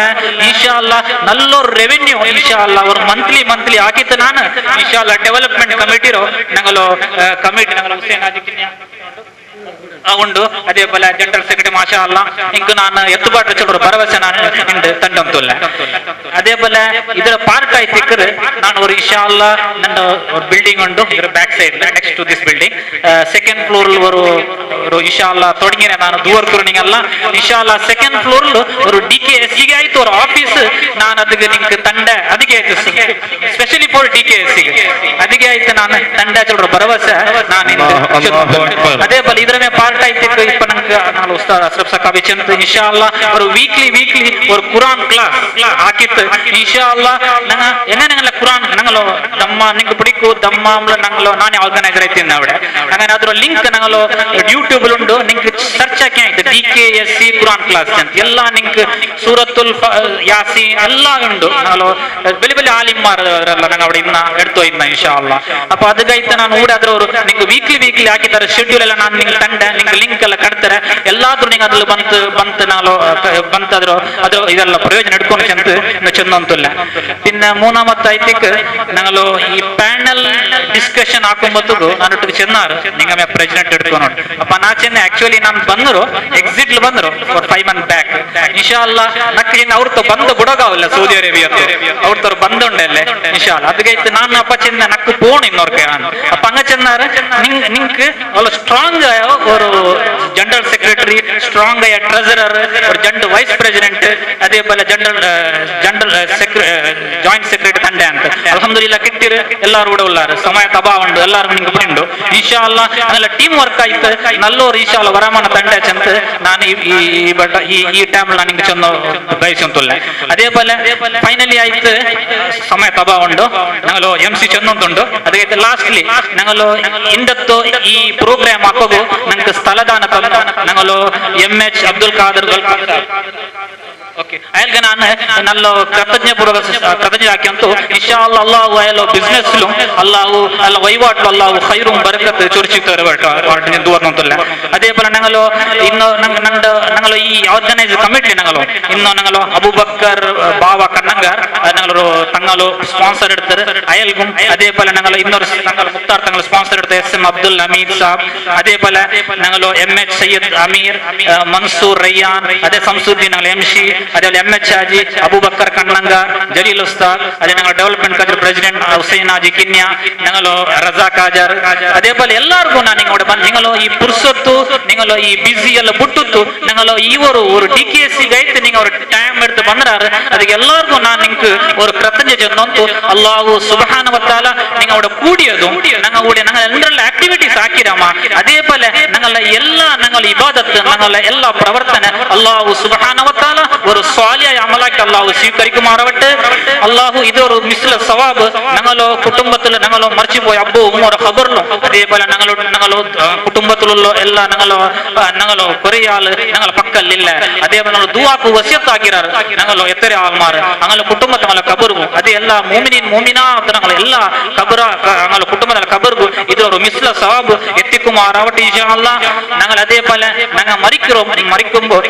S10: ಇನ್ಶಾ ಅಲ್ಲಾಹ್ ನಲ್ಲೊರು ರೆವೆನ್ಯೂ ಇನ್ಶಾ ಅಲ್ಲಾಹ್ ഒരു ಮಂತ್ಲಿ ಹಾಕಿತ್ತು ನಾನು ಇನ್ಶಾ ಅಲ್ಲಾಹ್ ಡೆವಲಪ್ಮೆಂಟ್ ಕಮಿಟಿರೋ ನಂಗಲು ಕಮಿಟಿ ನಂಗಲು ಹುಸೇನ್ ಹಾಜಿಕಿನ್ಯ ಉಂಡು അതേപോലെ ജനറൽ സെക്രട്ടറി മാഷാ അല്ലാ എനിക്ക് ನಾನು ಎತ್ತುಬಾಟ വെച്ചൊരു ಭರವಸೆ ನಾನು ഉണ്ട് തണ്ടൊന്നുമില്ല അതേപോലെ ಇದರ ಪಾರ್ಟ್ ಆಯ್ತು ಇಕ್ಕರು ನಾನು ഒരു ಇನ್ಶಾ ಅಲ್ಲಾ ನನ್ನ ഒരു ಬಿಲ್ಡಿಂಗ್ ಉಂಟು ಇದರ back side next to this building second floor ഒരു ಇನ್ಶಾ ಅಲ್ಲಾ തുടങ്ങിയ ನಾನು ದೂವರ್ಕರು ನಿಂಗಲ್ಲ ಇನ್ಶಾ ಅಲ್ಲಾ ಸೆಕೆಂಡ್ ಫ್ಲೋರ್ ഒരു DKSC ಗೆ ಆಯ್ತು ഒരു ಆಫೀಸ್ ನಾನು ಅದಕ್ಕೆ ನಿಂಗೆ ತಂಡ ಅದಕ್ಕೆ ಆಯ್ತು ಸ್ಪೆಷಲಿ ಫಾರ್ DKSC ಗೆ ಅದಕ್ಕೆ ಆಯ್ತು ನಾನು ತಂಡ ಚೊಲ್ರ ಭರವಸೆ ನಾನು അതേപോലെ ಇದರ ಪಾರ್ಟ್ ಆಯ್ತು ಇಪ್ಪ ನಂಗೆ ನಾನು ಉಸ್ತಾದ್ ಅಶ್ರಫ್ ಸಕಾಬಿ ಚಂದ್ ಇನ್ಶಾ ಅಲ್ಲಾ ஒரு வீக்லி ஒரு குர்ஆன் கிளாஸ் ஆக்கிட்டு இன்ஷா அல்லாஹ் நாங்க என்னென்ன குர்ஆன் நாங்களோ ದಮ್ಮ ನಿಂಗೆ பிடிಕು ದಮ್ಮಂಲ ನಾங்களೋ ನಾನೇ ಆರ್ಗನೈಸರ್ ಐತೀನಿ അവിടെ അങ്ങനെ ಅದರ ಲಿಂಕ್ ನಾங்களೋ ಯೂಟ್ಯೂಬ್ ಉಂಟು ನಿಂಗೆ ಸರ್ಚ್ ಹಾಕಿ ಆಯ್ತು DKSC ಕುರ್ಆನ್ ಕ್ಲಾಸ್ ಅಂತ ಎಲ್ಲ ನಿಂಗೆ ಸೂರത്തുൽ ಯಾಸೀನ್ ಎಲ್ಲ ಉಂಟು ನಾங்களೋ ಬೆಲೆ ಆಲಿಮಾರ್ ಅವರೆಲ್ಲ ನಂಗೆ അവിടെ ಇನ್ನ ಎಡ್ತೋ ಇನ್ನ ಇನ್ಶಾ ಅಲ್ಲಾಹ್ ಅಪ್ಪ ಅದಕ್ಕಾಯ್ತು ನಾನು ಕೂಡ ಅದ್ರವರು ನಿಂಗೆ ವೀಕ್ಲಿ ಹಾಕಿದ್ದಾರೆ ಶೆಡ್ಯೂಲ್ ಎಲ್ಲ ನಾನು ನಿಂಗೆ ತಂಡ ನಿಂಗೆ ಲಿಂಕ್ ಎಲ್ಲ ಕಟ್ತಾರೆ ಎಲ್ಲಾದ್ರೂ ನಿಂಗೆ ಅದ್ರಲ್ಲಿ ಬಂತು ನಾಳು ಬಂತದ್ರು ಅದು ಇದೆಲ್ಲ ಪ್ರಯೋಜನ എടുಕೊಂಡು ചെന്നൊന്നുമില്ല പിന്നെ മൂന്നാമത്തായിത്തേക്ക് ഞങ്ങള് ഈ പാനൽ ഡിസ്കഷൻ ആക്കുമ്പോഴത്തേക്ക് നാനൊಟ್ಟಿಗೆ ചെന്നാറ് നിങ്ങൾ ಪ್ರೆಸಿಡೆಂಟ್ എടുക്കണം അപ്പൊ ನಾ ಚೆನ್ನ ಆಕ್ಚುಲಿ ನಾನು ಬಂದರು ಎಕ್ಸಿಟ್ ಬಂದರು ಫಾರ್ 5 months ಬ್ಯಾಕ್ ಇನ್ಶಾ ಅಲ್ಲಾಹ್ ನಕ್ಕೆ ಅವ್ರతో ಬಂದು ಬಿಡೋಗಾವಿಲ್ಲ ಸೌದಿ ಅರೇಬಿಯತ್ತು ಅವ್ರతో ಬಂದುಂಡಲ್ಲೇ ಇನ್ಶಾ ಅಲ್ಲಾಹ್ ಅದಕ್ಕೆ ನಾನು ಅಪ್ಪ ಚೆನ್ನ ನಕ್ಕು പോണം ಇನ್ನೋರ್ಕೆ അപ്പൊ അങ്ങ ചെന്നാറ് നിങ്ങൾക്ക് വളരെ സ്ട്രോങ് ആയ ഒരു ജനറൽ സെക്രട്ടറി സ്ട്രോങ് ആയ ട്രഷറർ ഒരു ജനറൽ വൈസ് പ്രസിഡന്റ് അതേപോലെ ജനറൽ ಜಾಯಿಂಟ್ ಸೆಕ್ರೆಟರಿ ತಂಡೆ ಅಂತ ಅಲ್ಹಮ್ದುಲಿಲ್ಲಾಹ್ ಕಿಟ್ಟಿರು ಎಲ್ಲಾರು ಕೂಡ ಉಳ್ಳಾರು ಸಮಯ ತಬಾ ಉಂಡು ಎಲ್ಲಾರು ನಿಂಗೆ ಬಿಟ್ಟು ಇನ್ಶಾ ಅಲ್ಲಾಹ್ ಅದೆಲ್ಲ ಟೀಮ್ ವರ್ಕ್ ಆಯ್ತು ನಲ್ಲೋರು ಇನ್ಶಾ ಅಲ್ಲಾಹ್ ವರಮಾನ ತಂಡೆ ಚಂತ ನಾನು ಈ ಟೈಮ್ ನಿಂಗೆ ಚೆಂದ ಬಯಸಂತಲ್ಲ അതേപോലെ ಫೈನಲಿ ಆಯ್ತು ಸಮಯ ತಬಾ ಉಂಡು ഞങ്ങളോ MC ചെന്നുണ്ടുണ്ട് ಅದಕ್ಕೆ ಲಾಸ್ಟ್ಲಿ ഞങ്ങളോ ಇಂದತ್ತು ಈ ಪ್ರೋಗ್ರಾಮ್ ಹಾಕೋದು ನಂಗೆ ಸ್ಥಳದಾನ ತಂದು ഞങ്ങളോ MH ಅಬ್ದುಲ್ ಖಾದರ್ ಓಕೆ ಅಯಲ್ಗೆ ನಾನು ನಲ್ಲ ಕೃತಜ್ಞ ಹಾಕಿಂತು ಇನ್ಶಾ ಅಲ್ಲಾಹ್ ಅಲ್ಲಾಹು ಅಯಲ ಬಿಸ್ನೆಸ್ ಅಲ್ಲಾಹು ಅಲ್ಲ ವಹಿವಾಟು ಅಲ್ಲಾಹು ಖೈರು ಬರಕತ್ ಚೊರಿಸಿತಾರೆ ದೂರನಂತಲ್ಲ അതേപോലെ ഞങ്ങളോ ഇന്ന് ഞങ്ങളോ ഈ ഓർഗനൈസ് കമ്മിറ്റി ഞങ്ങളോ അബൂബക്കർ ബാവ കണ്ണങ്കാർ ഞങ്ങളൊരു തങ്ങളോ സ്പോൺസർ എടുത്തത് അയൽക്കും അതേപോലെ ഞങ്ങൾ ഇന്നൊരു മുക്താർ തങ്ങൾ സ്പോൺസർ എടുത്ത SM അബ്ദുൽ ഹമീദ് സാബ് അതേപോലെ ഞങ്ങളോ MH സയ്യിദ് അമീർ മൻസൂർ റയ്യാൻ അതേ സംസുദ്ദീൻ MC അതേപോലെ MH ഹാജി അബൂബക്കർ കണ്ണങ്കാർ ജലീൽ ഉസ്താദ് അതേ ഞങ്ങൾ ഡെവലപ്മെന്റ് കജർ പ്രസിഡന്റ് ಹುಸೇನ್ ಹಾಜಿ ಕಿನ್ಯಾ ഞങ്ങളോ റസാഖ് ഹാജർ അതേപോലെ എല്ലാവർക്കും ನಾನು നിങ്ങളോട് നിങ്ങളോ ഈ ಪುರ್ಸೊತ್ತು നിങ്ങളോ ಈ ಬಿಸಿ ಎಲ್ಲ ಬಿಟ್ಟುತ್ತು ഞങ്ങളോ ಇವರು ഒരു DKSC ಗೈತೆ നിങ്ങൾ ഒരു ಟೈಮ್ എടുത്ത് ಬಂದರಾರು ಅದಕ್ಕೆ ಎಲ್ಲರಿಗೂ ನಾನು ನಿಂಗೆ ഒരു ಕೃತಜ್ಞತೆ ചെന്നೊಂತು ಅಲ್ಲಾಹು ಸುಬ್ಹಾನಹು ವ ತആല നിങ്ങളോട് കൂടിയതും ഞങ്ങളുടെ ഞങ്ങൾ ಎಲ್ಲರೆಲ್ಲ ಆಕ್ಟಿವಿಟೀಸ್ ಹಾಕಿರಮ್ಮ അതേപോലെ ഞങ്ങൾ ഇബാദത്ത് ഞങ്ങളുടെ എല്ലാ പ്രവർത്തന അല്ലാഹു സുബ്ഹാനഹു വ തആല ഒരു സ്വാലിയായ അമലാക്കി അല്ലാഹു സ്വീകരിക്കുമാറാവട്ടെ അല്ലാഹു ഇതൊരു മിസ്ല സവാബ് ഞങ്ങളോ കുടുംബത്തിൽ ഞങ്ങളോ മരിച്ചുപോയ അബ്ബു ഉമ്മയുടെ ഖബറിലും അതേപോലെ ഞങ്ങളോ കുടുംബത്തിലുള്ള എല്ലാ ഞങ്ങളോ കുറേ ആള് ഞങ്ങളെ പക്കലില്ല അതേപോലെ ഞങ്ങൾ ദുആക്ക് വസിയത്ത് ആക്കിറാറ് ഞങ്ങളോ എത്ര ആൾമാർ ഞങ്ങളുടെ കുടുംബത്തെ ഞങ്ങളെ കബറും അതേ എല്ലാ മുഅ്മിനീൻ മുഅ്മിനാത്ത് ഞങ്ങളെ എല്ലാ കബറ ഞങ്ങളുടെ കുടുംബത്തിലെ കബറും ഇതൊരു മിസ്ല സവാബ് എത്തിക്കുമാറാവട്ടെ ഇൻഷാ അല്ലാഹ് ഞങ്ങൾ അതേപോലെ ഞങ്ങൾ മരിക്കുമ്പോൾ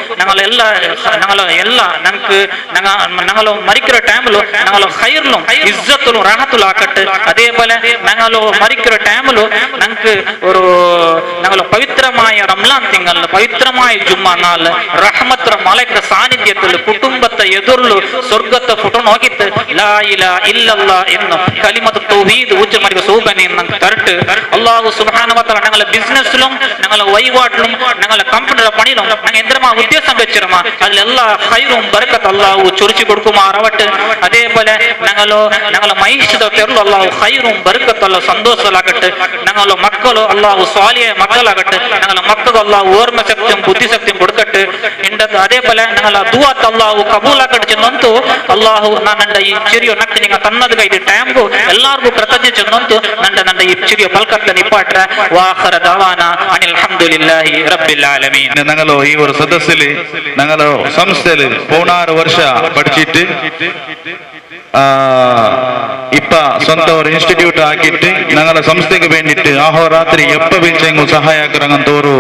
S10: ഞങ്ങളോ മരിക്കുന്ന ടൈമിലോ ഞങ്ങളോ ഖൈറിലും ഇസ്സത്തിലും റാഹത്തിലും ആക്കട്ടെ അതേപോലെ ഞങ്ങളോ മരിക്കുന്ന ടൈമിലോ ഞങ്ങൾക്ക് ഒരു ഞങ്ങളോ പവിത്രമായ റംലാൻ തിങ്കളിൽ പവിത്രമായ ജുമ്മ നാള് റഹ്മത്ത് മലൈക്കയുടെ സാന്നിധ്യത്തിൽ കുടുംബത്തെ എതിർಲು സ്വർഗത്തെ ഫുട്ടു നോക്കിയിട്ട് ലാ ഇലാഹ ഇല്ലല്ലാഹ് എന്ന കലിമത്ത് തൗഹീദ് ഉച്ചമരിക സൂബനെ നമുക്ക് തരട്ട് അല്ലാഹു സുബ്ഹാനഹു വ തആല ഞങ്ങളുടെ ബിസിനസ്സിലും ഞങ്ങളുടെ വഹിവാട്ടിലും ഞങ്ങളുടെ കമ്പനിയുടെ പണിയിലും ഞങ്ങൾ എന്തെല്ലാം ഉദ്ദേശം വെച്ചിരുമ അതിലെല്ലാ ഖൈറും ബർക്കത്ത് അല്ലാഹു ചൊരിച്ചു കൊടുക്കുമാറാവട്ടെ അതേപോലെ ഞങ്ങളെ മൈഷത തെരുളു അല്ലാഹു ഖൈറും ബർക്കത്ത് അല്ലാഹു സന്തോഷലാകട്ടെ ഞങ്ങളുടെ മക്കളോ അല്ലാഹു സ്വാലിയായ മക്കളാകട്ടെ ഞങ്ങളുടെ മക്കൾക്ക് അല്ലാഹു ഓർമ്മ ശക്തിയും ബുദ്ധിശക്തിയും കൊടുക്കട്ടെ അതേപോലെ ഞങ്ങൾ ദുആത്ത് അല്ലാഹു കബൂലാക്കട്ടെ ചെന്നಂತು അല്ലാഹു ನನ್ನ ಈ ಚಿರಿಯೋ ನಕ್ಕ ನಿಂಗ ತನ್ನದ ಕೈದು ಟೈಮ್ಗೂ ಎಲ್ಲಾರ್ಗೂ ಕೃತಜ್ಞತೆ ಚೆನ್ನಂತು ನನ್ನ ಈ ಚಿರಿಯೋ ಪಲ್ಕತ್ತ ನಿಪಾಟ್ರ ವಾಖರ ದವಾನ ಅನಿಲ್ ಹಮ್ದುಲಿಲ್ಲಾಹಿ ರಬ್ಬಿಲ್ ಆಲಮೀನ್.
S1: ഞങ്ങളോ ഈ ഒരു സദസ്സിൽ ഞങ്ങളോ സംസ്ഥയിൽ 16 ವರ್ಷ പഠിച്ചിട്ട് ഇപ്പ സ്വന്തം ഒരു ഇൻസ്റ്റിറ്റ്യൂട്ട് ആക്കിയിട്ട് ഞങ്ങളെ സംസ്ഥയ്ക്ക് വേണ്ടിയിട്ട് അഹോരാത്രി എപ്പ വിളിച്ചെങ്കിലും സഹായകരങ്ങಂತ ഒരു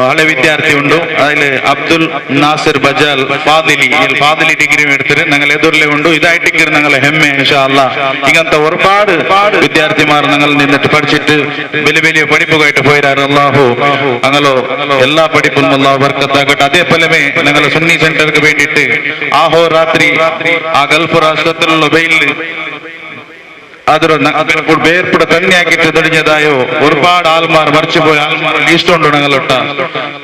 S1: ಹಳೆ വിദ്യാർത്ഥി ഉണ്ട്. അതില് അബ്ദുൽ നാസിർ ബജാൽ ഫാദിലി ഡിഗ്രി എടുത്തിട്ട് ഞങ്ങൾ എതിരിലെ ഉണ്ട്. ഇതായിട്ട് ഞങ്ങളെ ഹെമ്മെ ഇൻഷാ അല്ലാ. ഇങ്ങനത്തെ ഒരുപാട് വിദ്യാർത്ഥിമാർ ഞങ്ങൾ നിന്നിട്ട് പഠിച്ചിട്ട് വലിയ വലിയ പഠിപ്പുമായിട്ട് പോയിരാറ്. അല്ലാഹു ഞങ്ങളോ എല്ലാ പഠിപ്പും അല്ലാഹു ബർക്കത്താക്കട്ടെ. അതേപോലെ ഞങ്ങളെ സുന്നി സെന്റർക്ക് വേണ്ടിയിട്ട് അഹോരാത്രി ആ ഗൾഫ് രാഷ്ട്രത്തിലുള്ള വെയില് അതൊരു വേർപ്പിട തന്നെയാക്കിയിട്ട് തെളിഞ്ഞതായോ ഒരുപാട് ആൾമാർ മറിച്ചുപോയ ആൾമാർ ലിസ്റ്റ് ഉണ്ട് ഞങ്ങളൊട്ട.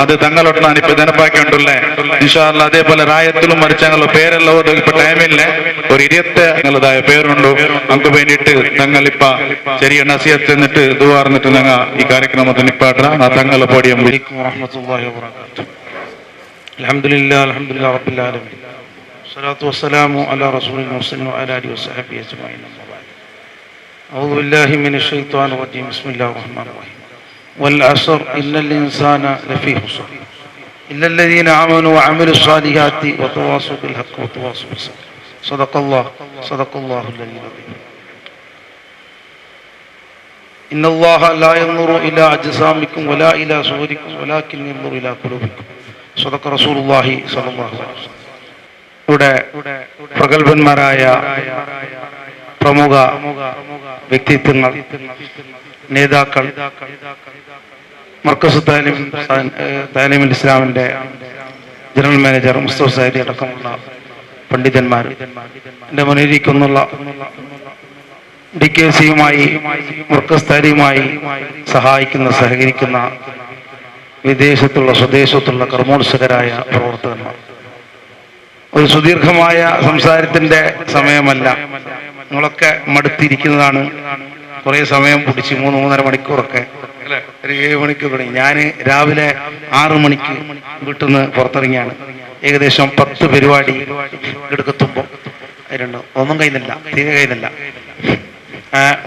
S1: അത് തങ്ങളൊട്ടാണ് ഇപ്പൊ ധനപ്പാക്കിയുണ്ടല്ലേ ഇൻഷാ അല്ലാ. അതേപോലെ റായത്തിലും മറിച്ച് ഞങ്ങൾ പേരെല്ലാം ഓതും. ഇപ്പൊ ടൈമില്ല, ഒരു 20 ഞങ്ങളതായ പേരുണ്ട്. നമുക്ക് വേണ്ടിയിട്ട് തങ്ങൾ ഇപ്പ ചെറിയ നസിഹത്ത് എന്നിട്ട് ദുആർന്നിട്ട് ഞങ്ങൾ ഈ കാര്യക്രമത്തിൽ നിപ്പാട്ട തങ്ങളെ പോടിയം.
S2: അൽഹംദുലില്ലാഹി റബ്ബിൽ ആലമീൻ വസ്സലാത്തു വസ്സലാമു അലാ റസൂലിൽ മുർസലിൻ വഅലാ ആലിഹി വസഹബിഹി അജ്മഈൻ. أعوذ بالله من الشيطان الرجيم بسم الله الرحمن الرحيم والعصر إن الإنسان لفي خسر إلا الذين آمنوا وعملوا الصالحات وتواصوا بالحق وتواصوا بالصبر صدق الله العلي العظيم. إن الله لا ينظر إلى أجسامكم ولا إلى صوركم ولكن ينظر إلى قلوبكم صدق رسول الله صلى الله عليه وسلم. ഇവിടെ പ്രഗത്ഭന്മാരായ പ്രമുഖ വ്യക്തിത്വങ്ങൾ, നേതാക്കൾ, മർക്കസ് താലിമുൽ ഇസ്ലാമിന്റെ ജനറൽ മാനേജർ മുസ്തഫ സാരി അടക്കമുള്ള പണ്ഡിതന്മാർ, എൻ്റെ മുന്നിലിരിക്കുന്നുള്ള DKCയുമായി മർക്കസ് താലിമുമായി സഹകരിക്കുന്ന വിദേശത്തുള്ള സ്വദേശത്തുള്ള കർമ്മോത്സുകരായ പ്രവർത്തകന്മാർ, ഒരു സുദീർഘമായ സംസാരത്തിന്റെ സമയമല്ല. നിങ്ങളൊക്കെ മടുത്തിരിക്കുന്നതാണ്. കുറേ സമയം പിടിച്ച് 3-3.5 മണിക്കൂറൊക്കെ അല്ലെ, ഒരു 7 മണിക്കൂർ തുടങ്ങി. ഞാൻ രാവിലെ 6 മണിക്ക് വീട്ടിൽ നിന്ന് പുറത്തിറങ്ങിയാണ്. ഏകദേശം 10 പരിപാടി എടുക്കെത്തുമ്പോൾ അതിലുണ്ട്. ഒന്നും കഴിയുന്നില്ല, തീരെ കഴിയുന്നില്ല.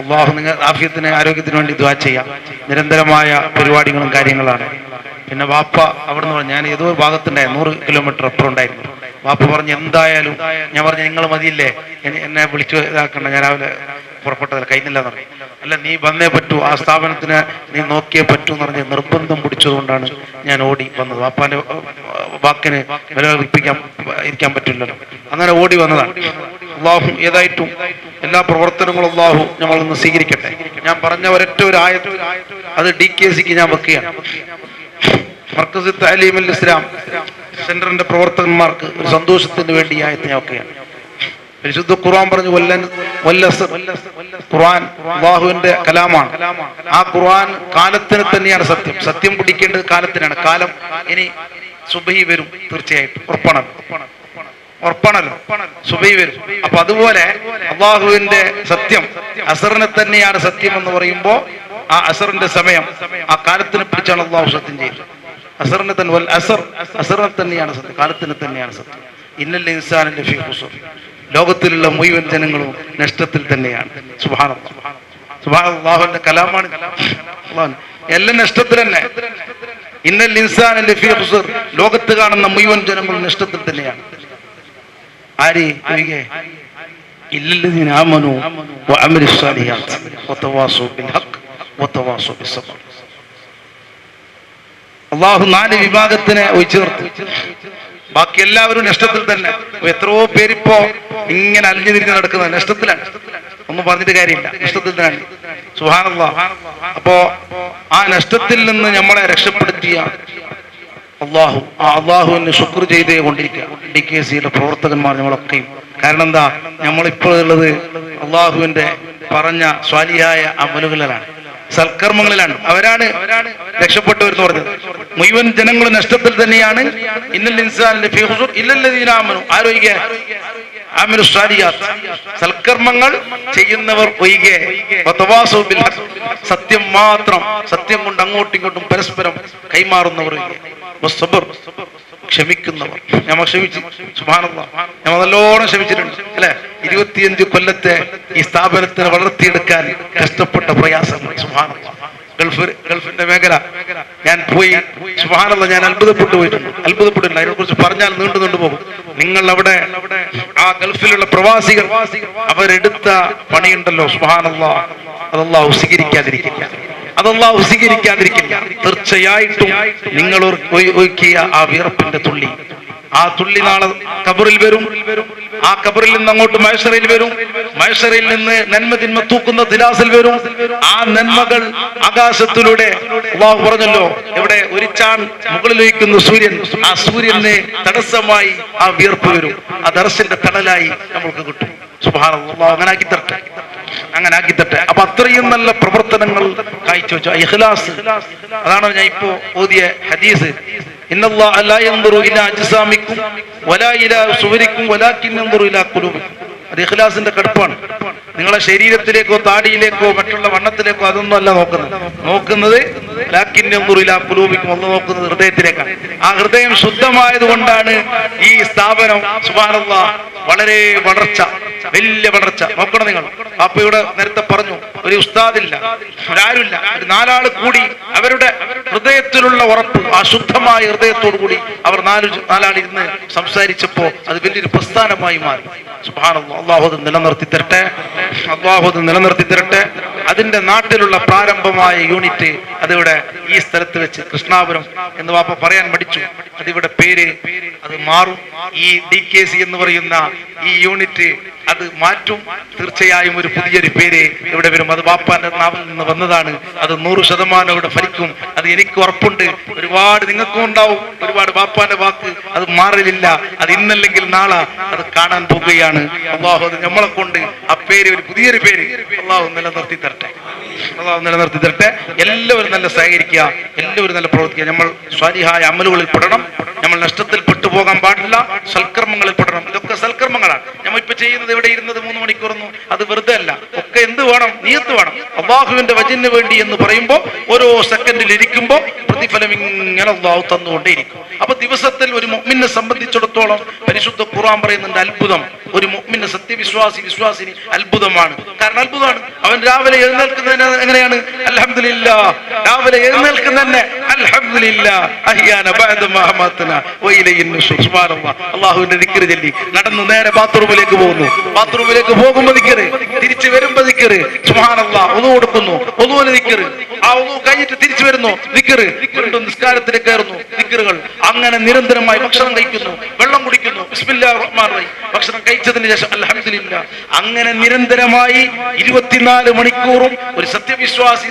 S2: അല്ലാഹു നിങ്ങൾ ആഫിയത്തിന് ആരോഗ്യത്തിന് വേണ്ടി ദുആ ചെയ്യാം. നിരന്തരമായ പരിപാടികളും കാര്യങ്ങളാണ്. പിന്നെ വാപ്പ അവിടെ നിന്ന് ഞാൻ ഏതോ ഭാഗത്തുണ്ടായി 100 കിലോമീറ്റർ അപ്പുറം ഉണ്ടായിരുന്നു. വാപ്പ പറഞ്ഞ് എന്തായാലും, ഞാൻ പറഞ്ഞു നിങ്ങൾ മതിയില്ലേ എന്നെ വിളിച്ചു ഇതാക്കണ്ട, ഞാൻ രാവിലെ പുറപ്പെട്ടതല്ല, കഴിഞ്ഞില്ല എന്ന് പറഞ്ഞു. അല്ല, നീ വന്നേ പറ്റൂ, ആ സ്ഥാപനത്തിന് നീ നോക്കിയേ പറ്റൂ എന്ന് പറഞ്ഞ് നിർബന്ധം പിടിച്ചതുകൊണ്ടാണ് ഞാൻ ഓടി വന്നത്. വാപ്പാന്റെ വാക്കിന് വില ഇരിക്കാൻ പറ്റില്ലല്ലോ, അങ്ങനെ ഓടി വന്നതാണ്. അല്ലാഹു ഏതായിട്ടും എല്ലാ പ്രവർത്തനങ്ങളും അല്ലാഹു ഞങ്ങൾ നിന്ന് സ്വീകരിക്കട്ടെ. ഞാൻ പറഞ്ഞ ഒരൊറ്റ ഒരു ആയത്ത് അത് DKCക്ക് ഞാൻ വെക്കുകയാണ്. മർക്കസ് താലിമുൽ ഇസ്ലാം സെന്ററിന്റെ പ്രവർത്തകന്മാർക്ക് ഒരു സന്തോഷത്തിന് വേണ്ടി ആയത്ത് ഞാൻ വെക്കുകയാണ്. പരിശുദ്ധ ഖുർആൻ പറഞ്ഞു ഖുർആൻ അല്ലാഹുവിന്റെ കലാമാണ്. ആ ഖുർആൻ കാലത്തിന് തന്നെയാണ് സത്യം. സത്യം പിടിക്കേണ്ടത് കാലത്തിനാണ്. കാലം ഇനി സുബഹി വരും, തീർച്ചയായിട്ടും ഉറപ്പാണല്ലോ സുബഹി വരും. അപ്പൊ അതുപോലെ അല്ലാഹുവിന്റെ സത്യം അസറിനെ തന്നെയാണ് സത്യം എന്ന് പറയുമ്പോൾ ആ അസറിന്റെ സമയം ആ കാലത്തിനെ പിടിച്ചാണ് അല്ലാഹു സത്യം ചെയ്യുന്നത്. അസറിനെ തന്നെയാണ് സത്യം, കാലത്തിന് തന്നെയാണ് സത്യം. ഇന്നൽ ഇൻസാന ലഫീ ഖുസ്ർ, ലോകത്തിലുള്ള മുഴുവൻ ജനങ്ങളും നഷ്ടത്തിൽ തന്നെയാണ്. സുബ്ഹാനല്ലാഹുവിന്റെ കലാമാണ്. എല്ലാം നഷ്ടത്തിൽ തന്നെ. ഇന്നൽ ഇൻസാന ലഫീ ഖുസ്ർ, ലോകത്ത് കാണുന്ന മുഴുവൻ ജനങ്ങളും നഷ്ടത്തിൽ തന്നെയാണ്. ആര് ഒഴികെ? ഇല്ലല്ലദീന ആമനൂ വഅമിലുസ് സാലിഹാത്ത് വതവാസൂ ബിൽ ഹഖ് വതവാസൂ ബിസ്സബ്ർ. അല്ലാഹു 4 വിഭാഗത്തിനെ ഒഴിച്ചു നിർത്തി. ബാക്കി എല്ലാവരും നഷ്ടത്തിൽ തന്നെ. എത്രയോ പേരിപ്പോ ഇങ്ങനെ അലിഞ്ഞു തിരിഞ്ഞ് നടക്കുന്നത് നഷ്ടത്തിലാണ്. ഒന്നും പറഞ്ഞിട്ട് കാര്യമില്ല, നഷ്ടത്തിൽ തന്നെ. സുബ്ഹാനല്ലാഹ്. അപ്പോ ആ നഷ്ടത്തിൽ നിന്ന് നമ്മളെ രക്ഷപ്പെടുത്തിയ അള്ളാഹു, ആ അള്ളാഹുവിന് ശുക്ർ ചെയ്തേ കൊണ്ടിരിക്കുക DKCയുടെ പ്രവർത്തകന്മാർ നമ്മളൊക്കെയും. കാരണം എന്താ, നമ്മളിപ്പോൾ ഉള്ളത് അള്ളാഹുവിന്റെ പറഞ്ഞ സ്വാലിഹായ അമലുകളിലാണ്, സൽക്കർമ്മങ്ങളിലാണ്. അവരാണ് രക്ഷപ്പെട്ടവരെന്ന് പറഞ്ഞത്. മുഴുവൻ ജനങ്ങളും നഷ്ടത്തിൽ തന്നെയാണ്. ഇന്നൽ ഇൻസാന ലഫീ ഖുസ്ർ ഇല്ലല്ലദീന ആമനു, ആരൊഴികെ? ആമിലുസ് സാലിഹാത്ത്, സൽക്കർമ്മങ്ങൾ ചെയ്യുന്നവർ ഒഴികെ. വതവാസൗ ബിൽ ഹഖ്, സത്യം മാത്രം, സത്യം കൊണ്ട് അങ്ങോട്ടും ഇങ്ങോട്ടും പരസ്പരം കൈമാറുന്നവർ ഒഴികെ. വസ്സബ്ർ,
S11: ക്ഷമിക്കുന്നവർ. നമ്മൾ ക്ഷമിച്ചു, സുബ്ഹാനല്ലാഹ്, നമ്മൾ നല്ലോണം ക്ഷമിച്ചിട്ടുണ്ട് അല്ലെ? 25 കൊല്ലത്തെ ഈ സ്ഥാപനത്തിന് വളർത്തിയെടുക്കാൻ കഷ്ടപ്പെട്ട പ്രയാസങ്ങൾ. സുബ്ഹാനല്ലാഹ്, ഗൾഫിന്റെ മേഖല ഞാൻ പോയി, സുബ്ഹാനല്ലാഹ്, ഞാൻ അത്ഭുതപ്പെട്ടു പോയിട്ടുണ്ട്. അതിനെ കുറിച്ച് പറഞ്ഞാൽ നീണ്ടു പോകും. നിങ്ങൾ അവിടെ ആ ഗൾഫിലുള്ള പ്രവാസികൾ അവരെടുത്ത പണിയുണ്ടല്ലോ, സുബ്ഹാനല്ലാഹ്, അതല്ലാഹു സ്വീകരിക്കാതിരിക്കില്ല. തീർച്ചയായിട്ടും നിങ്ങൾ ഒഴുക്കിയ ആ വിയർപ്പിന്റെ തുള്ളി, ആ തുള്ളി നാളെ ഖബറിൽ വരും. ആ ഖബറിൽ നിന്ന് അങ്ങോട്ട് മഹ്ശറിൽ വരും. മഹ്ശറിൽ നിന്ന് നന്മ തിന്മ തൂക്കുന്ന ദിലാസിൽ വരും. ആ നന്മകൾ ആകാശത്തിലൂടെ അല്ലാഹു പറഞ്ഞല്ലോ, ഇവിടെ ഒരു ചാൺ മുകളിൽ വയ്ക്കുന്ന സൂര്യൻ, ആ സൂര്യന് തടസ്സമായി ആ വിയർപ്പ് വരും. ആ ദർശന്റെ തണലായി നമ്മൾക്ക് കിട്ടും. സുബ്ഹാനല്ലാഹ്, അങ്ങനെ ആക്കി തട്ടെ. അപ്പൊ അത്രയും നല്ല പ്രവർത്തനങ്ങൾ കാഴ്ചവെച്ചു. ഇഖ്ലാസ്, അതാണ് ഞാൻ ഇപ്പോ ഓതിയ ഹദീസ്. ഇന്നല്ലാഹ ലാ യൻദുറു ഇലാ അജ്സാമിക്കും വലാ ഇലാ സുവരിക്കും വലാകിൻ യൻദുറു ഇലാ ഖുലൂബിക്കും. അത് ഇഖ്ലാസിന്റെ കടപ്പാണ്. നിങ്ങളെ ശരീരത്തിലേക്കോ താടിയിലേക്കോ മറ്റുള്ള വണ്ണത്തിലേക്കോ അതൊന്നും അല്ല നോക്കുന്നത് ലാകിൻ യൻദുറു ഇലാ ഖുലൂബിക്കും, ഒന്ന് നോക്കുന്നത് ഹൃദയത്തിലേക്കാണ്. ആ ഹൃദയം ശുദ്ധമായത് കൊണ്ടാണ് ഈ സ്ഥാപനം സുബ്ഹാനല്ലാഹ് വളരെ വലിയ വളർച്ച. നോക്കണം നിങ്ങൾ. അപ്പൊ ഇവിടെ നേരത്തെ പറഞ്ഞു, ഒരു ഉസ്താദില്ല, ഒരാരുമില്ല, ഒരു 4 ആൾ കൂടി അവരുടെ ഹൃദയത്തിലുള്ള ഉറപ്പ്, ആ ശുദ്ധമായ ഹൃദയത്തോടു കൂടി അവർ 4 ആൾ ഇരുന്ന് സംസാരിച്ചപ്പോ അത് വലിയൊരു പ്രസ്ഥാനമായി മാറി. സുബ്ഹാനല്ലാഹ്, അല്ലാഹു അത് നിലനിർത്തി തരട്ടെ. അതിന്റെ നാട്ടിലുള്ള പ്രാരംഭമായ യൂണിറ്റ് അതിവിടെ ഈ സ്ഥലത്ത് വെച്ച് കൃഷ്ണാപുരം എന്ന് വാപ്പ പറയാൻ മടിച്ചു. അതിവിടെ പേര് അത് മാറും. ഈ DKC എന്ന് പറയുന്ന ഈ യൂണിറ്റ് അത് മാറ്റും. തീർച്ചയായും ഒരു പുതിയൊരു പേര് ഇവിടെ വരും. അത് വാപ്പാന്റെ നാവിൽ നിന്ന് വന്നതാണ്. അത് 100% ഇവിടെ ഫലിക്കും. അത് എനിക്ക് ഉറപ്പുണ്ട്. ഒരുപാട് നിങ്ങൾക്കും ഉണ്ടാവും. ഒരുപാട് വാപ്പാന്റെ വാക്ക് അത് മാറില്ല. അത് ഇന്നല്ലെങ്കിൽ നാളെ അത് കാണാൻ പോകുകയാണ്. അല്ലാഹു അത് നമ്മളെ കൊണ്ട് ആ പേര്, ഒരു പുതിയൊരു പേര് അല്ലാഹു നിലനിർത്തി തരട്ടെ. എല്ലാവരും നല്ല സഹകരിക്കുക, എല്ലാവരും നല്ല പ്രവർത്തിക്കുക. നമ്മൾ സ്വാലിഹായ അമലുകളിൽ പെടണം. നമ്മൾ നഷ്ടത്തിൽ പെട്ടുപോകാൻ പാടില്ല. സൽക്കർമ്മങ്ങളിൽ പെടണം. ഇതൊക്കെ സൽക്കർമ്മങ്ങളാണ്. നമ്മൾ ഇപ്പൊ ചെയ്യുന്നത്, ഇവിടെ ഇരുന്നത് 3 മണിക്കൂറൊന്നും അത് വെറുതെ അല്ല. ഒക്കെ എന്ത് വേണം? നിയത്ത് വേണം. അല്ലാഹുവിന്റെ വജന് വേണ്ടി എന്ന് പറയുമ്പോൾ ഓരോ സെക്കൻഡിൽ ഇരിക്കുമ്പോൾ പ്രതിഫലം ഇങ്ങനെ അല്ലാഹു തന്നുകൊണ്ടേയിരിക്കും. അപ്പൊ ദിവസത്തിൽ ഒരു മുഅ്മിനെ സംബന്ധിച്ചിടത്തോളം പരിശുദ്ധ ഖുർആൻ പറയുന്നുണ്ട്, അത്ഭുതം. ഒരു മുഅ്മിന്, വിശ്വാസിനി അത്ഭുതമാണ്. കാരണം അത്ഭുതമാണ്. അവൻ രാവിലെ എഴുന്നേൽക്കുന്നതിന് എങ്ങനെയാണ്? അൽഹംദുലില്ലാഹ്. രാവിലെ എഴുന്നേൽക്കുന്നതന്നെ അൽഹംദുലില്ലാഹ് അഹ്യാന ബഅദ മാ അമാതനാ വഇലൈഹിൻ നുശൂർ. സുബ്ഹാനല്ലാഹ്, അല്ലാഹുവിന്റെ ദിക്ർ ചൊല്ലി നടന്ന് നേരെ ബാത്റൂമിലേക്ക് പോകുന്നു. ബാത്റൂമിലേക്ക് പോകുമ്പോൾ ദിക്ർ, തിരിച്ചു വരുമ്പോൾ ദിക്ർ. സുബ്ഹാനല്ലാഹ്, ഒന്നു കൊടുക്കുന്നു, ഒന്നുവിന് ദിക്ർ. ആ ഒന്നു കഴിഞ്ഞിട്ട് തിരിച്ചു വരുന്നു, ദിക്ർ. വീണ്ടും നിസ്കാരത്തിലേക്ക് കയറുന്നു, ദിക്റുകൾ. അങ്ങനെ നിരന്തരമായി ഭക്ഷണം കഴിക്കുന്നു, വെള്ളം കുടിക്കുന്നു, ബിസ്മില്ലാഹിർ റഹ്മാനിർ റഹീം. ഭക്ഷണം കഴിച്ചതിന് ശേഷം അൽഹംദുലില്ലാഹ്. അങ്ങനെ നിരന്തരമായി 24 മണിക്കൂറും ഒരു സത്യവിശ്വാസി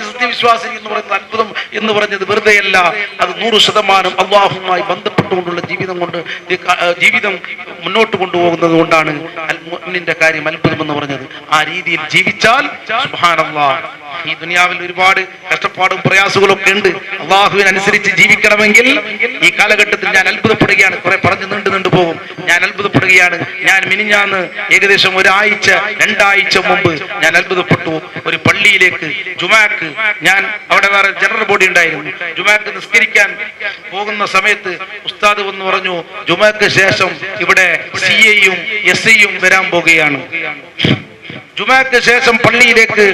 S11: എന്ന് പറയുന്ന അത്ഭുതം എന്ന് പറഞ്ഞത് വെറുതെയല്ല. അത് 100% അല്ലാഹുവുമായി ബന്ധപ്പെട്ടുകൊണ്ടുള്ള ജീവിതം മുന്നോട്ട് കൊണ്ടുപോകുന്നത് കൊണ്ടാണ് മുഅ്മിനിന്റെ കാര്യം അത്ഭുതം എന്ന് പറഞ്ഞത്. ആ രീതിയിൽ ജീവിച്ചാൽ സുബ്ഹാനല്ലാഹ്, ഈ ദുനിയാവിൽ ഒരുപാട് കഷ്ടപ്പാടും പ്രയാസങ്ങളും ഒക്കെ ഉണ്ട്. അല്ലാഹുവിനനുസരിച്ച് ജീവിക്കണമെങ്കിൽ ഈ കാലഘട്ടത്തിൽ ഞാൻ അത്ഭുതപ്പെടുകയാണ്. കുറെ പറഞ്ഞു നീണ്ടു പോകും. ഞാൻ അത്ഭുതപ്പെടുകയാണ്. ഞാൻ മിനിഞ്ഞാന്ന് ഏകദേശം 1-2 ആഴ്ച മുമ്പ് ഞാൻ അത്ഭുതപ്പെട്ടു. ഒരു പള്ളിയിലേക്ക് ജുമാക്ക്, ഞാൻ അവിടെ വേറെ ജനറൽ ബോഡി ഉണ്ടായിരുന്നു. ജുമാക്ക് നിസ്കരിക്കാൻ പോകുന്ന സമയത്ത് ഉസ്താദ് വന്ന് പറഞ്ഞു, ജുമാക്ക് ശേഷം ഇവിടെ CIയും SIയും വരാൻ പോകുകയാണ്. ജുമാക്ക് ശേഷം പള്ളിയിലേക്ക്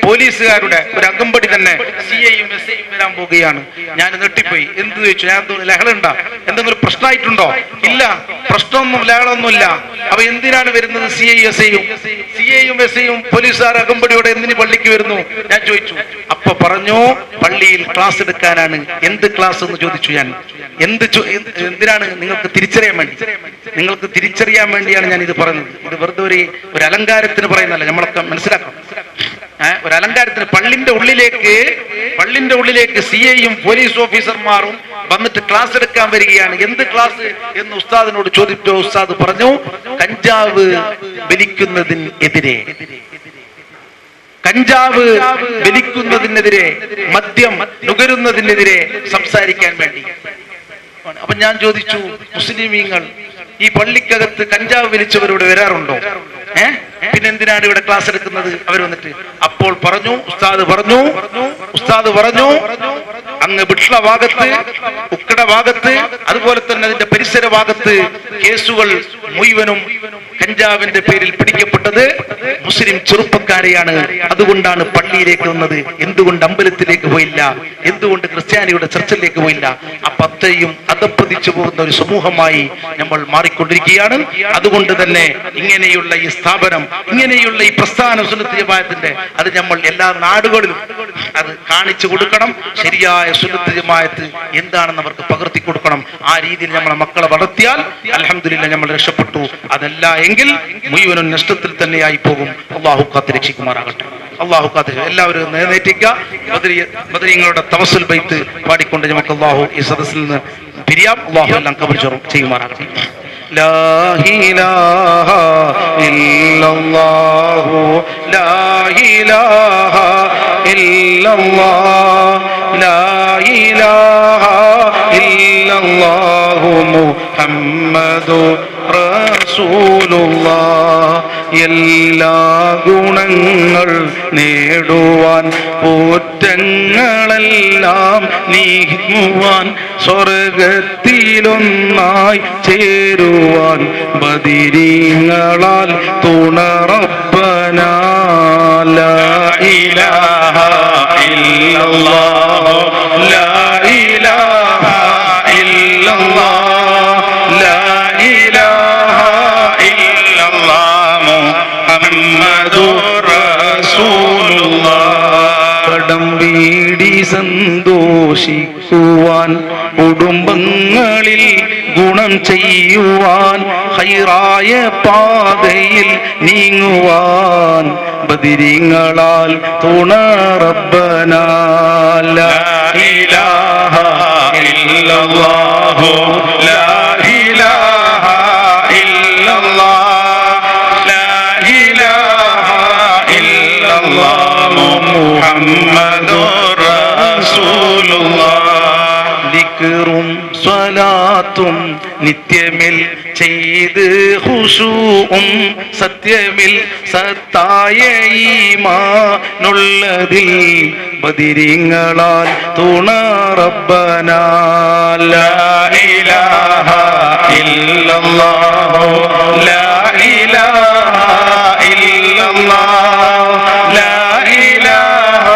S11: പോലീസുകാരുടെ ഒരു അകമ്പടി തന്നെ CIയും SIയും വരാൻ പോവുകയാണ്. ഞാൻ നെട്ടിപ്പോയി. എന്ത് ചോദിച്ചു? ഞാൻ ലഹളയുണ്ടോ? എന്തെങ്കിലും പ്രശ്നമായിട്ടുണ്ടോ? ഇല്ല, പ്രശ്നമൊന്നും ലഹളൊന്നുമില്ല. അപ്പൊ എന്തിനാണ് വരുന്നത്? CIയും SIയും പോലീസുകാർ അകമ്പടിയോടെ എന്തിന് പള്ളിക്ക് വരുന്നു? ഞാൻ ചോദിച്ചു. അപ്പൊ പറഞ്ഞു, പള്ളിയിൽ ക്ലാസ് എടുക്കാനാണ്. എന്ത് ക്ലാസ് എന്ന് ചോദിച്ചു ഞാൻ. എന്തിനാണ്? നിങ്ങൾക്ക് തിരിച്ചറിയാൻ വേണ്ടിയാണ് ഞാൻ ഇത് പറഞ്ഞത്. ഇത് വെറുതെ ഒരു അലങ്കാരത്തിന് പറയുന്നല്ല, നമ്മളൊക്കെ മനസ്സിലാക്കണം. ഒരു അലങ്കാരത്തിന് പള്ളിന്റെ ഉള്ളിലേക്ക് CIയും പോലീസ് ഓഫീസർമാരും വന്നിട്ട് ക്ലാസ് എടുക്കാൻ വരികയാണ്. എന്ത് ക്ലാസ് എന്ന് ഉസ്താദിനോട് ചോദിച്ചു. ഉസ്താദ് പറഞ്ഞു, കഞ്ചാവ് വലിക്കുന്നതിനെതിരെ, മദ്യം നുകരുന്നതിനെതിരെ സംസാരിക്കാൻ വേണ്ടി. അപ്പൊ ഞാൻ ചോദിച്ചു, മുസ്ലിമീങ്ങൾ ഈ പള്ളിക്കകത്ത് കഞ്ചാവ് വലിച്ചവരോട് വരാറുണ്ടോ? പിന്നെന്തിനാണ് ഇവിടെ ക്ലാസ് എടുക്കുന്നത് അവർ വന്നിട്ട്? അപ്പോൾ ഉസ്താദ് പറഞ്ഞു അങ്ങ് ബിട്ല ഭാഗത്ത്, ഉക്കട ഭാഗത്ത്, അതുപോലെ തന്നെ അതിന്റെ പരിസര ഭാഗത്ത് കേസുകൾ മുഴുവനും കഞ്ചാവിന്റെ പേരിൽ പിടിക്കപ്പെട്ടത് മുസ്ലിം ചെറുപ്പക്കാരെയാണ്. അതുകൊണ്ടാണ് പള്ളിയിലേക്ക് വന്നത്. എന്തുകൊണ്ട് അമ്പലത്തിലേക്ക് പോയില്ല? എന്തുകൊണ്ട് ക്രിസ്ത്യാനിയുടെ ചർച്ചിലേക്ക് പോയില്ല? ആ പത്തയും അധപ്പതിച്ചു പോകുന്ന ഒരു സമൂഹമായി നമ്മൾ മാറിക്കൊണ്ടിരിക്കുകയാണ്. അതുകൊണ്ട് തന്നെ ഇങ്ങനെയുള്ള ഈ സ്ഥാപനം, ഇങ്ങനെയുള്ള ഈ പ്രസ്ഥാനം സുന്നത്ത് ജമാഅത്തിന്റെ, അത് നമ്മൾ എല്ലാ നാടുകളിലും അത് കാണിച്ചു കൊടുക്കണം. ശരിയായ സുന്നത്ത് ജമാഅത്ത് എന്താണെന്ന് അവർക്ക് പകർത്തി കൊടുക്കണം. ആ രീതിയിൽ നമ്മളെ മക്കളെ വളർത്തിയാൽ അൽഹംദുലില്ലാഹ് നമ്മൾ രക്ഷപ്പെട്ടു. അതല്ല എങ്കിൽ മുഴുവനും നഷ്ടത്തിൽ തന്നെയായി പോകും. അള്ളാഹു കാത്ത് രക്ഷിക്കുമാറാകട്ടെ. അള്ളാഹു കാത്ത്. എല്ലാവരും നേർന്നേറ്റിക്കുക. ബദരീങ്ങളുടെ തവസ്സുൽ ബൈത്ത് പാടിക്കൊണ്ട് നമുക്ക് അള്ളാഹു ഈ സദസ്സിൽ നിന്ന് പിരിയാം. അള്ളാഹു എല്ലാം കബൂൽ ചെയ്യുമാറാകട്ടെ. ലാ ഇലാഹ ഇല്ലല്ലാഹു ലാ ഇലാഹ ഇല്ലല്ലാഹ് ലാ ഇലാഹ ഇല്ലല്ലാഹു മുഹമ്മദുർ റസൂലുള്ളാഹ്. എല്ലാ ഗുണങ്ങൾ നേടുവാൻ, കുറ്റങ്ങളെല്ലാം നീങ്ങുവാൻ, സ്വർഗത്തിലൊന്നായി ചേരുവാൻ, ബദരീങ്ങളാൽ തുണ റബ്ബനാ. ലാ ഇലാഹ ഇല്ലല്ലാഹ് ലാ ഇലാഹ ഇല്ലല്ലാഹ് ലാ ഇലാഹ ഇല്ലല്ലാഹ് മുഹമ്മദുർ റസൂലുള്ളാഹ്. കടം വീടി സന്തോഷിക്കുവാൻ, കുടുംബങ്ങളിൽ ഗുണം ചെയ്യുവാൻ, ഖൈറായ പാതയിൽ നീങ്ങുവാൻ, ബദരീങ്ങളാൽ തുണ റബ്ബനാ. ലാ ഇലാഹ ഇല്ലല്ലാഹു ലാ ഇലാഹ ഇല്ലല്ലാഹ് ലാ ഇലാഹ ഇല്ലല്ലാഹ് മുഹമ്മദുർ റസൂലുള്ളാഹ്. ദിക്റും സ്വലാത്തും നിത്യമിൽ ചെയ്ത് ഖുശൂഉം സത്യമിൽ സത്തായ ഈമാനുള്ളതിൽ, ബദരീങ്ങളാൽ തുണ റബ്ബനാ. ലാ ഇലാഹ ഇല്ലല്ലാഹു ലാ ഇലാഹ ഇല്ലല്ലാഹ് ലാ ഇലാഹ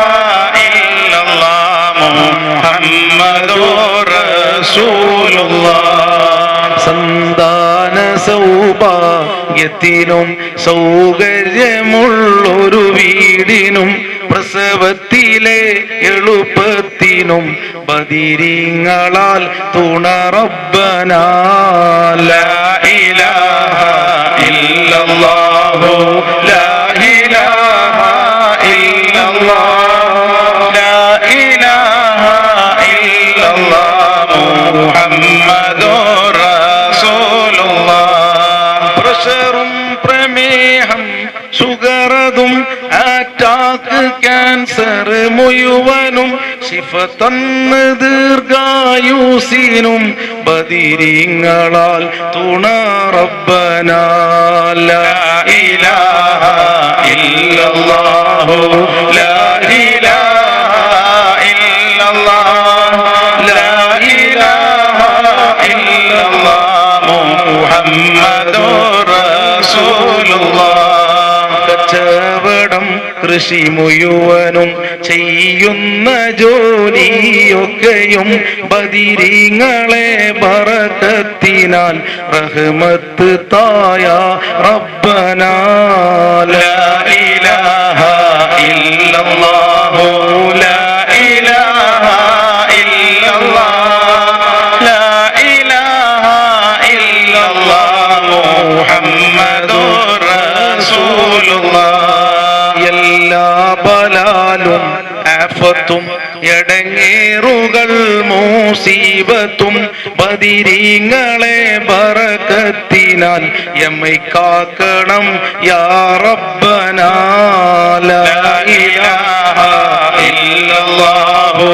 S11: ഇല്ലല്ലാഹ് മുഹമ്മദുർ റസൂലുള്ളാഹ്. സന്താന സൗഭാഗ്യത്തിനും സൗകര്യമുള്ളൊരു വീടിനും, പ്രസവത്തിലെ എളുപ്പത്തിനും, ബദരീങ്ങളാൽ തുണ റബ്ബനാ. ലാ ഇലാഹ ഇല്ലല്ലാഹു ലാ ഇലാഹ ഇല്ലല്ലാഹ് ലാ ഇലാഹ ഇല്ലല്ലാഹ് മുഹമ്മദുർ റസൂലുള്ളാഹ്. പ്രഷറും പ്രമേഹം ഷുഗറതും അറ്റാക്ക് ക്യാൻസർ മുഴുവനും ശിഫ തന്ന് ദീർഘായുസിനും, ബദരീങ്ങളാൽ തുണ റബ്ബനാ. ലാ ഇലാഹ ഇല്ലല്ലാഹു ലാ ഇലാഹ ഇല്ലല്ലാഹ് ലാ ഇലാഹ ഇല്ലല്ലാഹ് മുഹമ്മദുർ റസൂലുള്ളാഹ്. കച്ചവടം കൃഷി മുഴുവനും ചെയ്യുന്ന ജോലിയൊക്കെയും, ബദരീങ്ങളെ ബറക്കത്തിനാൽ റഹ്മത്ത് തായ റബ്ബനാ. ലാ ഇലാഹ ഇല്ലല്ലാഹു ലാ ഇലാഹ ഇല്ലല്ലാഹ് ലാ ഇലാഹ ഇല്ലല്ലാഹ് മുഹമ്മദുർ റസൂലുള്ളാഹ്. എല്ലാ ബലാലും ആഫത്തും എടങ്ങേറുകൾ മുസീബത്തും, ബദരീങ്ങളെ ബറക്കത്തിനാൽ എമ്മൈ കാക്കണം യാ റബ്ബനാ. ലാ ഇലാഹ ഇല്ലല്ലാഹു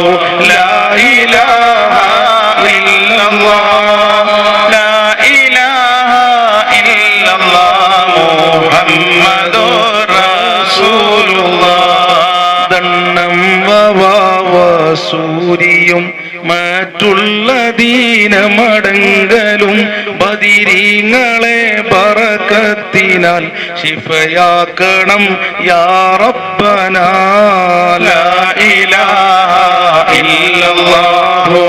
S11: ലാ ഇലാഹ ഇല്ലല്ലാഹ് ലാ ഇലാഹ ഇല്ലല്ലാഹ് മുഹമ്മദുർ റസൂലുള്ളാഹ്. ദണ്ണം വവാവ സൂരിയും മറ്റുള്ള ദീനമടങ്കലും ബദിരീങ്ങളെ ബറക്കത്തിനാൽ ശിഫയാക്കണം യാ റബ്ബനാ. ലാ ഇലാഹ ഇല്ലല്ലാഹു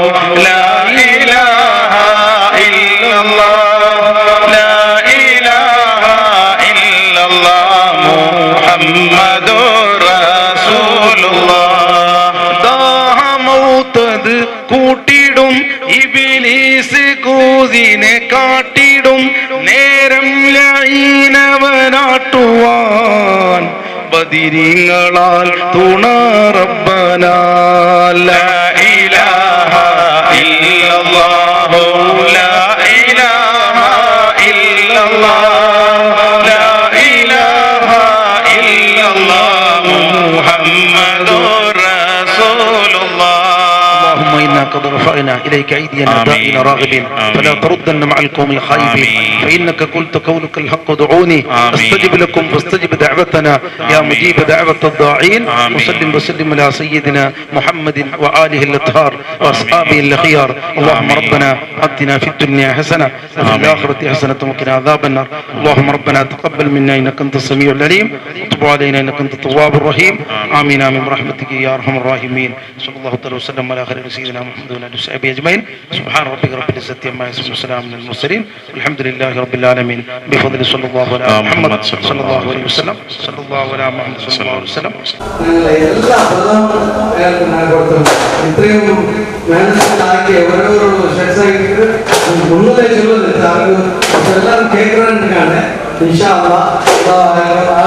S11: ലാ ഇലാഹ ഇല്ലല്ലാഹ് ലാ ഇലാഹ ഇല്ലല്ലാഹ് മുഹമ്മദുർ റസൂലുള്ളാഹ്. ദാഹമൗത്തത് കൂട്ടിടും ഇബ്ലീസ് കൂതിനെ കാട്ടിടും നേരം ലഈനവനാട്ടുവാൻ ബദിരീങ്ങളാൽ തുണ റബ്ബനാ. ലാ ഇലാഹ ഇല്ലല്ലാഹു ലാ ഇലാഹ ഇല്ലല്ലാഹ് ലാ ഇലാഹ ഇല്ലല്ലാഹ് മുഹമ്മദുർ റസൂലുള്ളാഹ്. اللهم إنا قد رفعنا إليك أيدينا دائنا راغبين فلا تردن مع القوم الخائبين فإنك قلت قولك الحق ادعوني أستجب لكم فاستجب دعوتنا يا مجيب دعوة الداعين. وسلم وسلم على سيدنا محمد وآله الأطهار وأصحابه الخيار. اللهم ربنا آتنا في الدنيا حسنة وفي الآخرة حسنة وقنا عذاب النار. اللهم ربنا تقبل منا إنك أنت السميع العليم وتب علينا إنك أنت التواب الرحيم. آمين آمين برحمتك يا أرحم الراحمين. صلى الله تعالى وسلم على خير سيدنا محمد وعلى آله وصحبه أجمعين. سبحان ربك رب العزة عما يصفون وسلام على المرسلين والحمد لله رب العالمين بفضل صلى الله على محمد صلى الله عليه وسلم صلى الله على محمد صلى الله عليه وسلم.
S12: എല്ലാ പ്രധാനവും അയാൾക്ക് ഞാൻ കൊടുത്തിട്ടുണ്ട്. ഇത്രയും മനസ്സിലാക്കി ഓരോരോ ഷെഡ്സായിട്ട് മുന്നേ ചൊല്ലുന്നത് എല്ലാവരും കേൾക്കാനാണ്. ഇൻഷാ അല്ലാഹ് ആ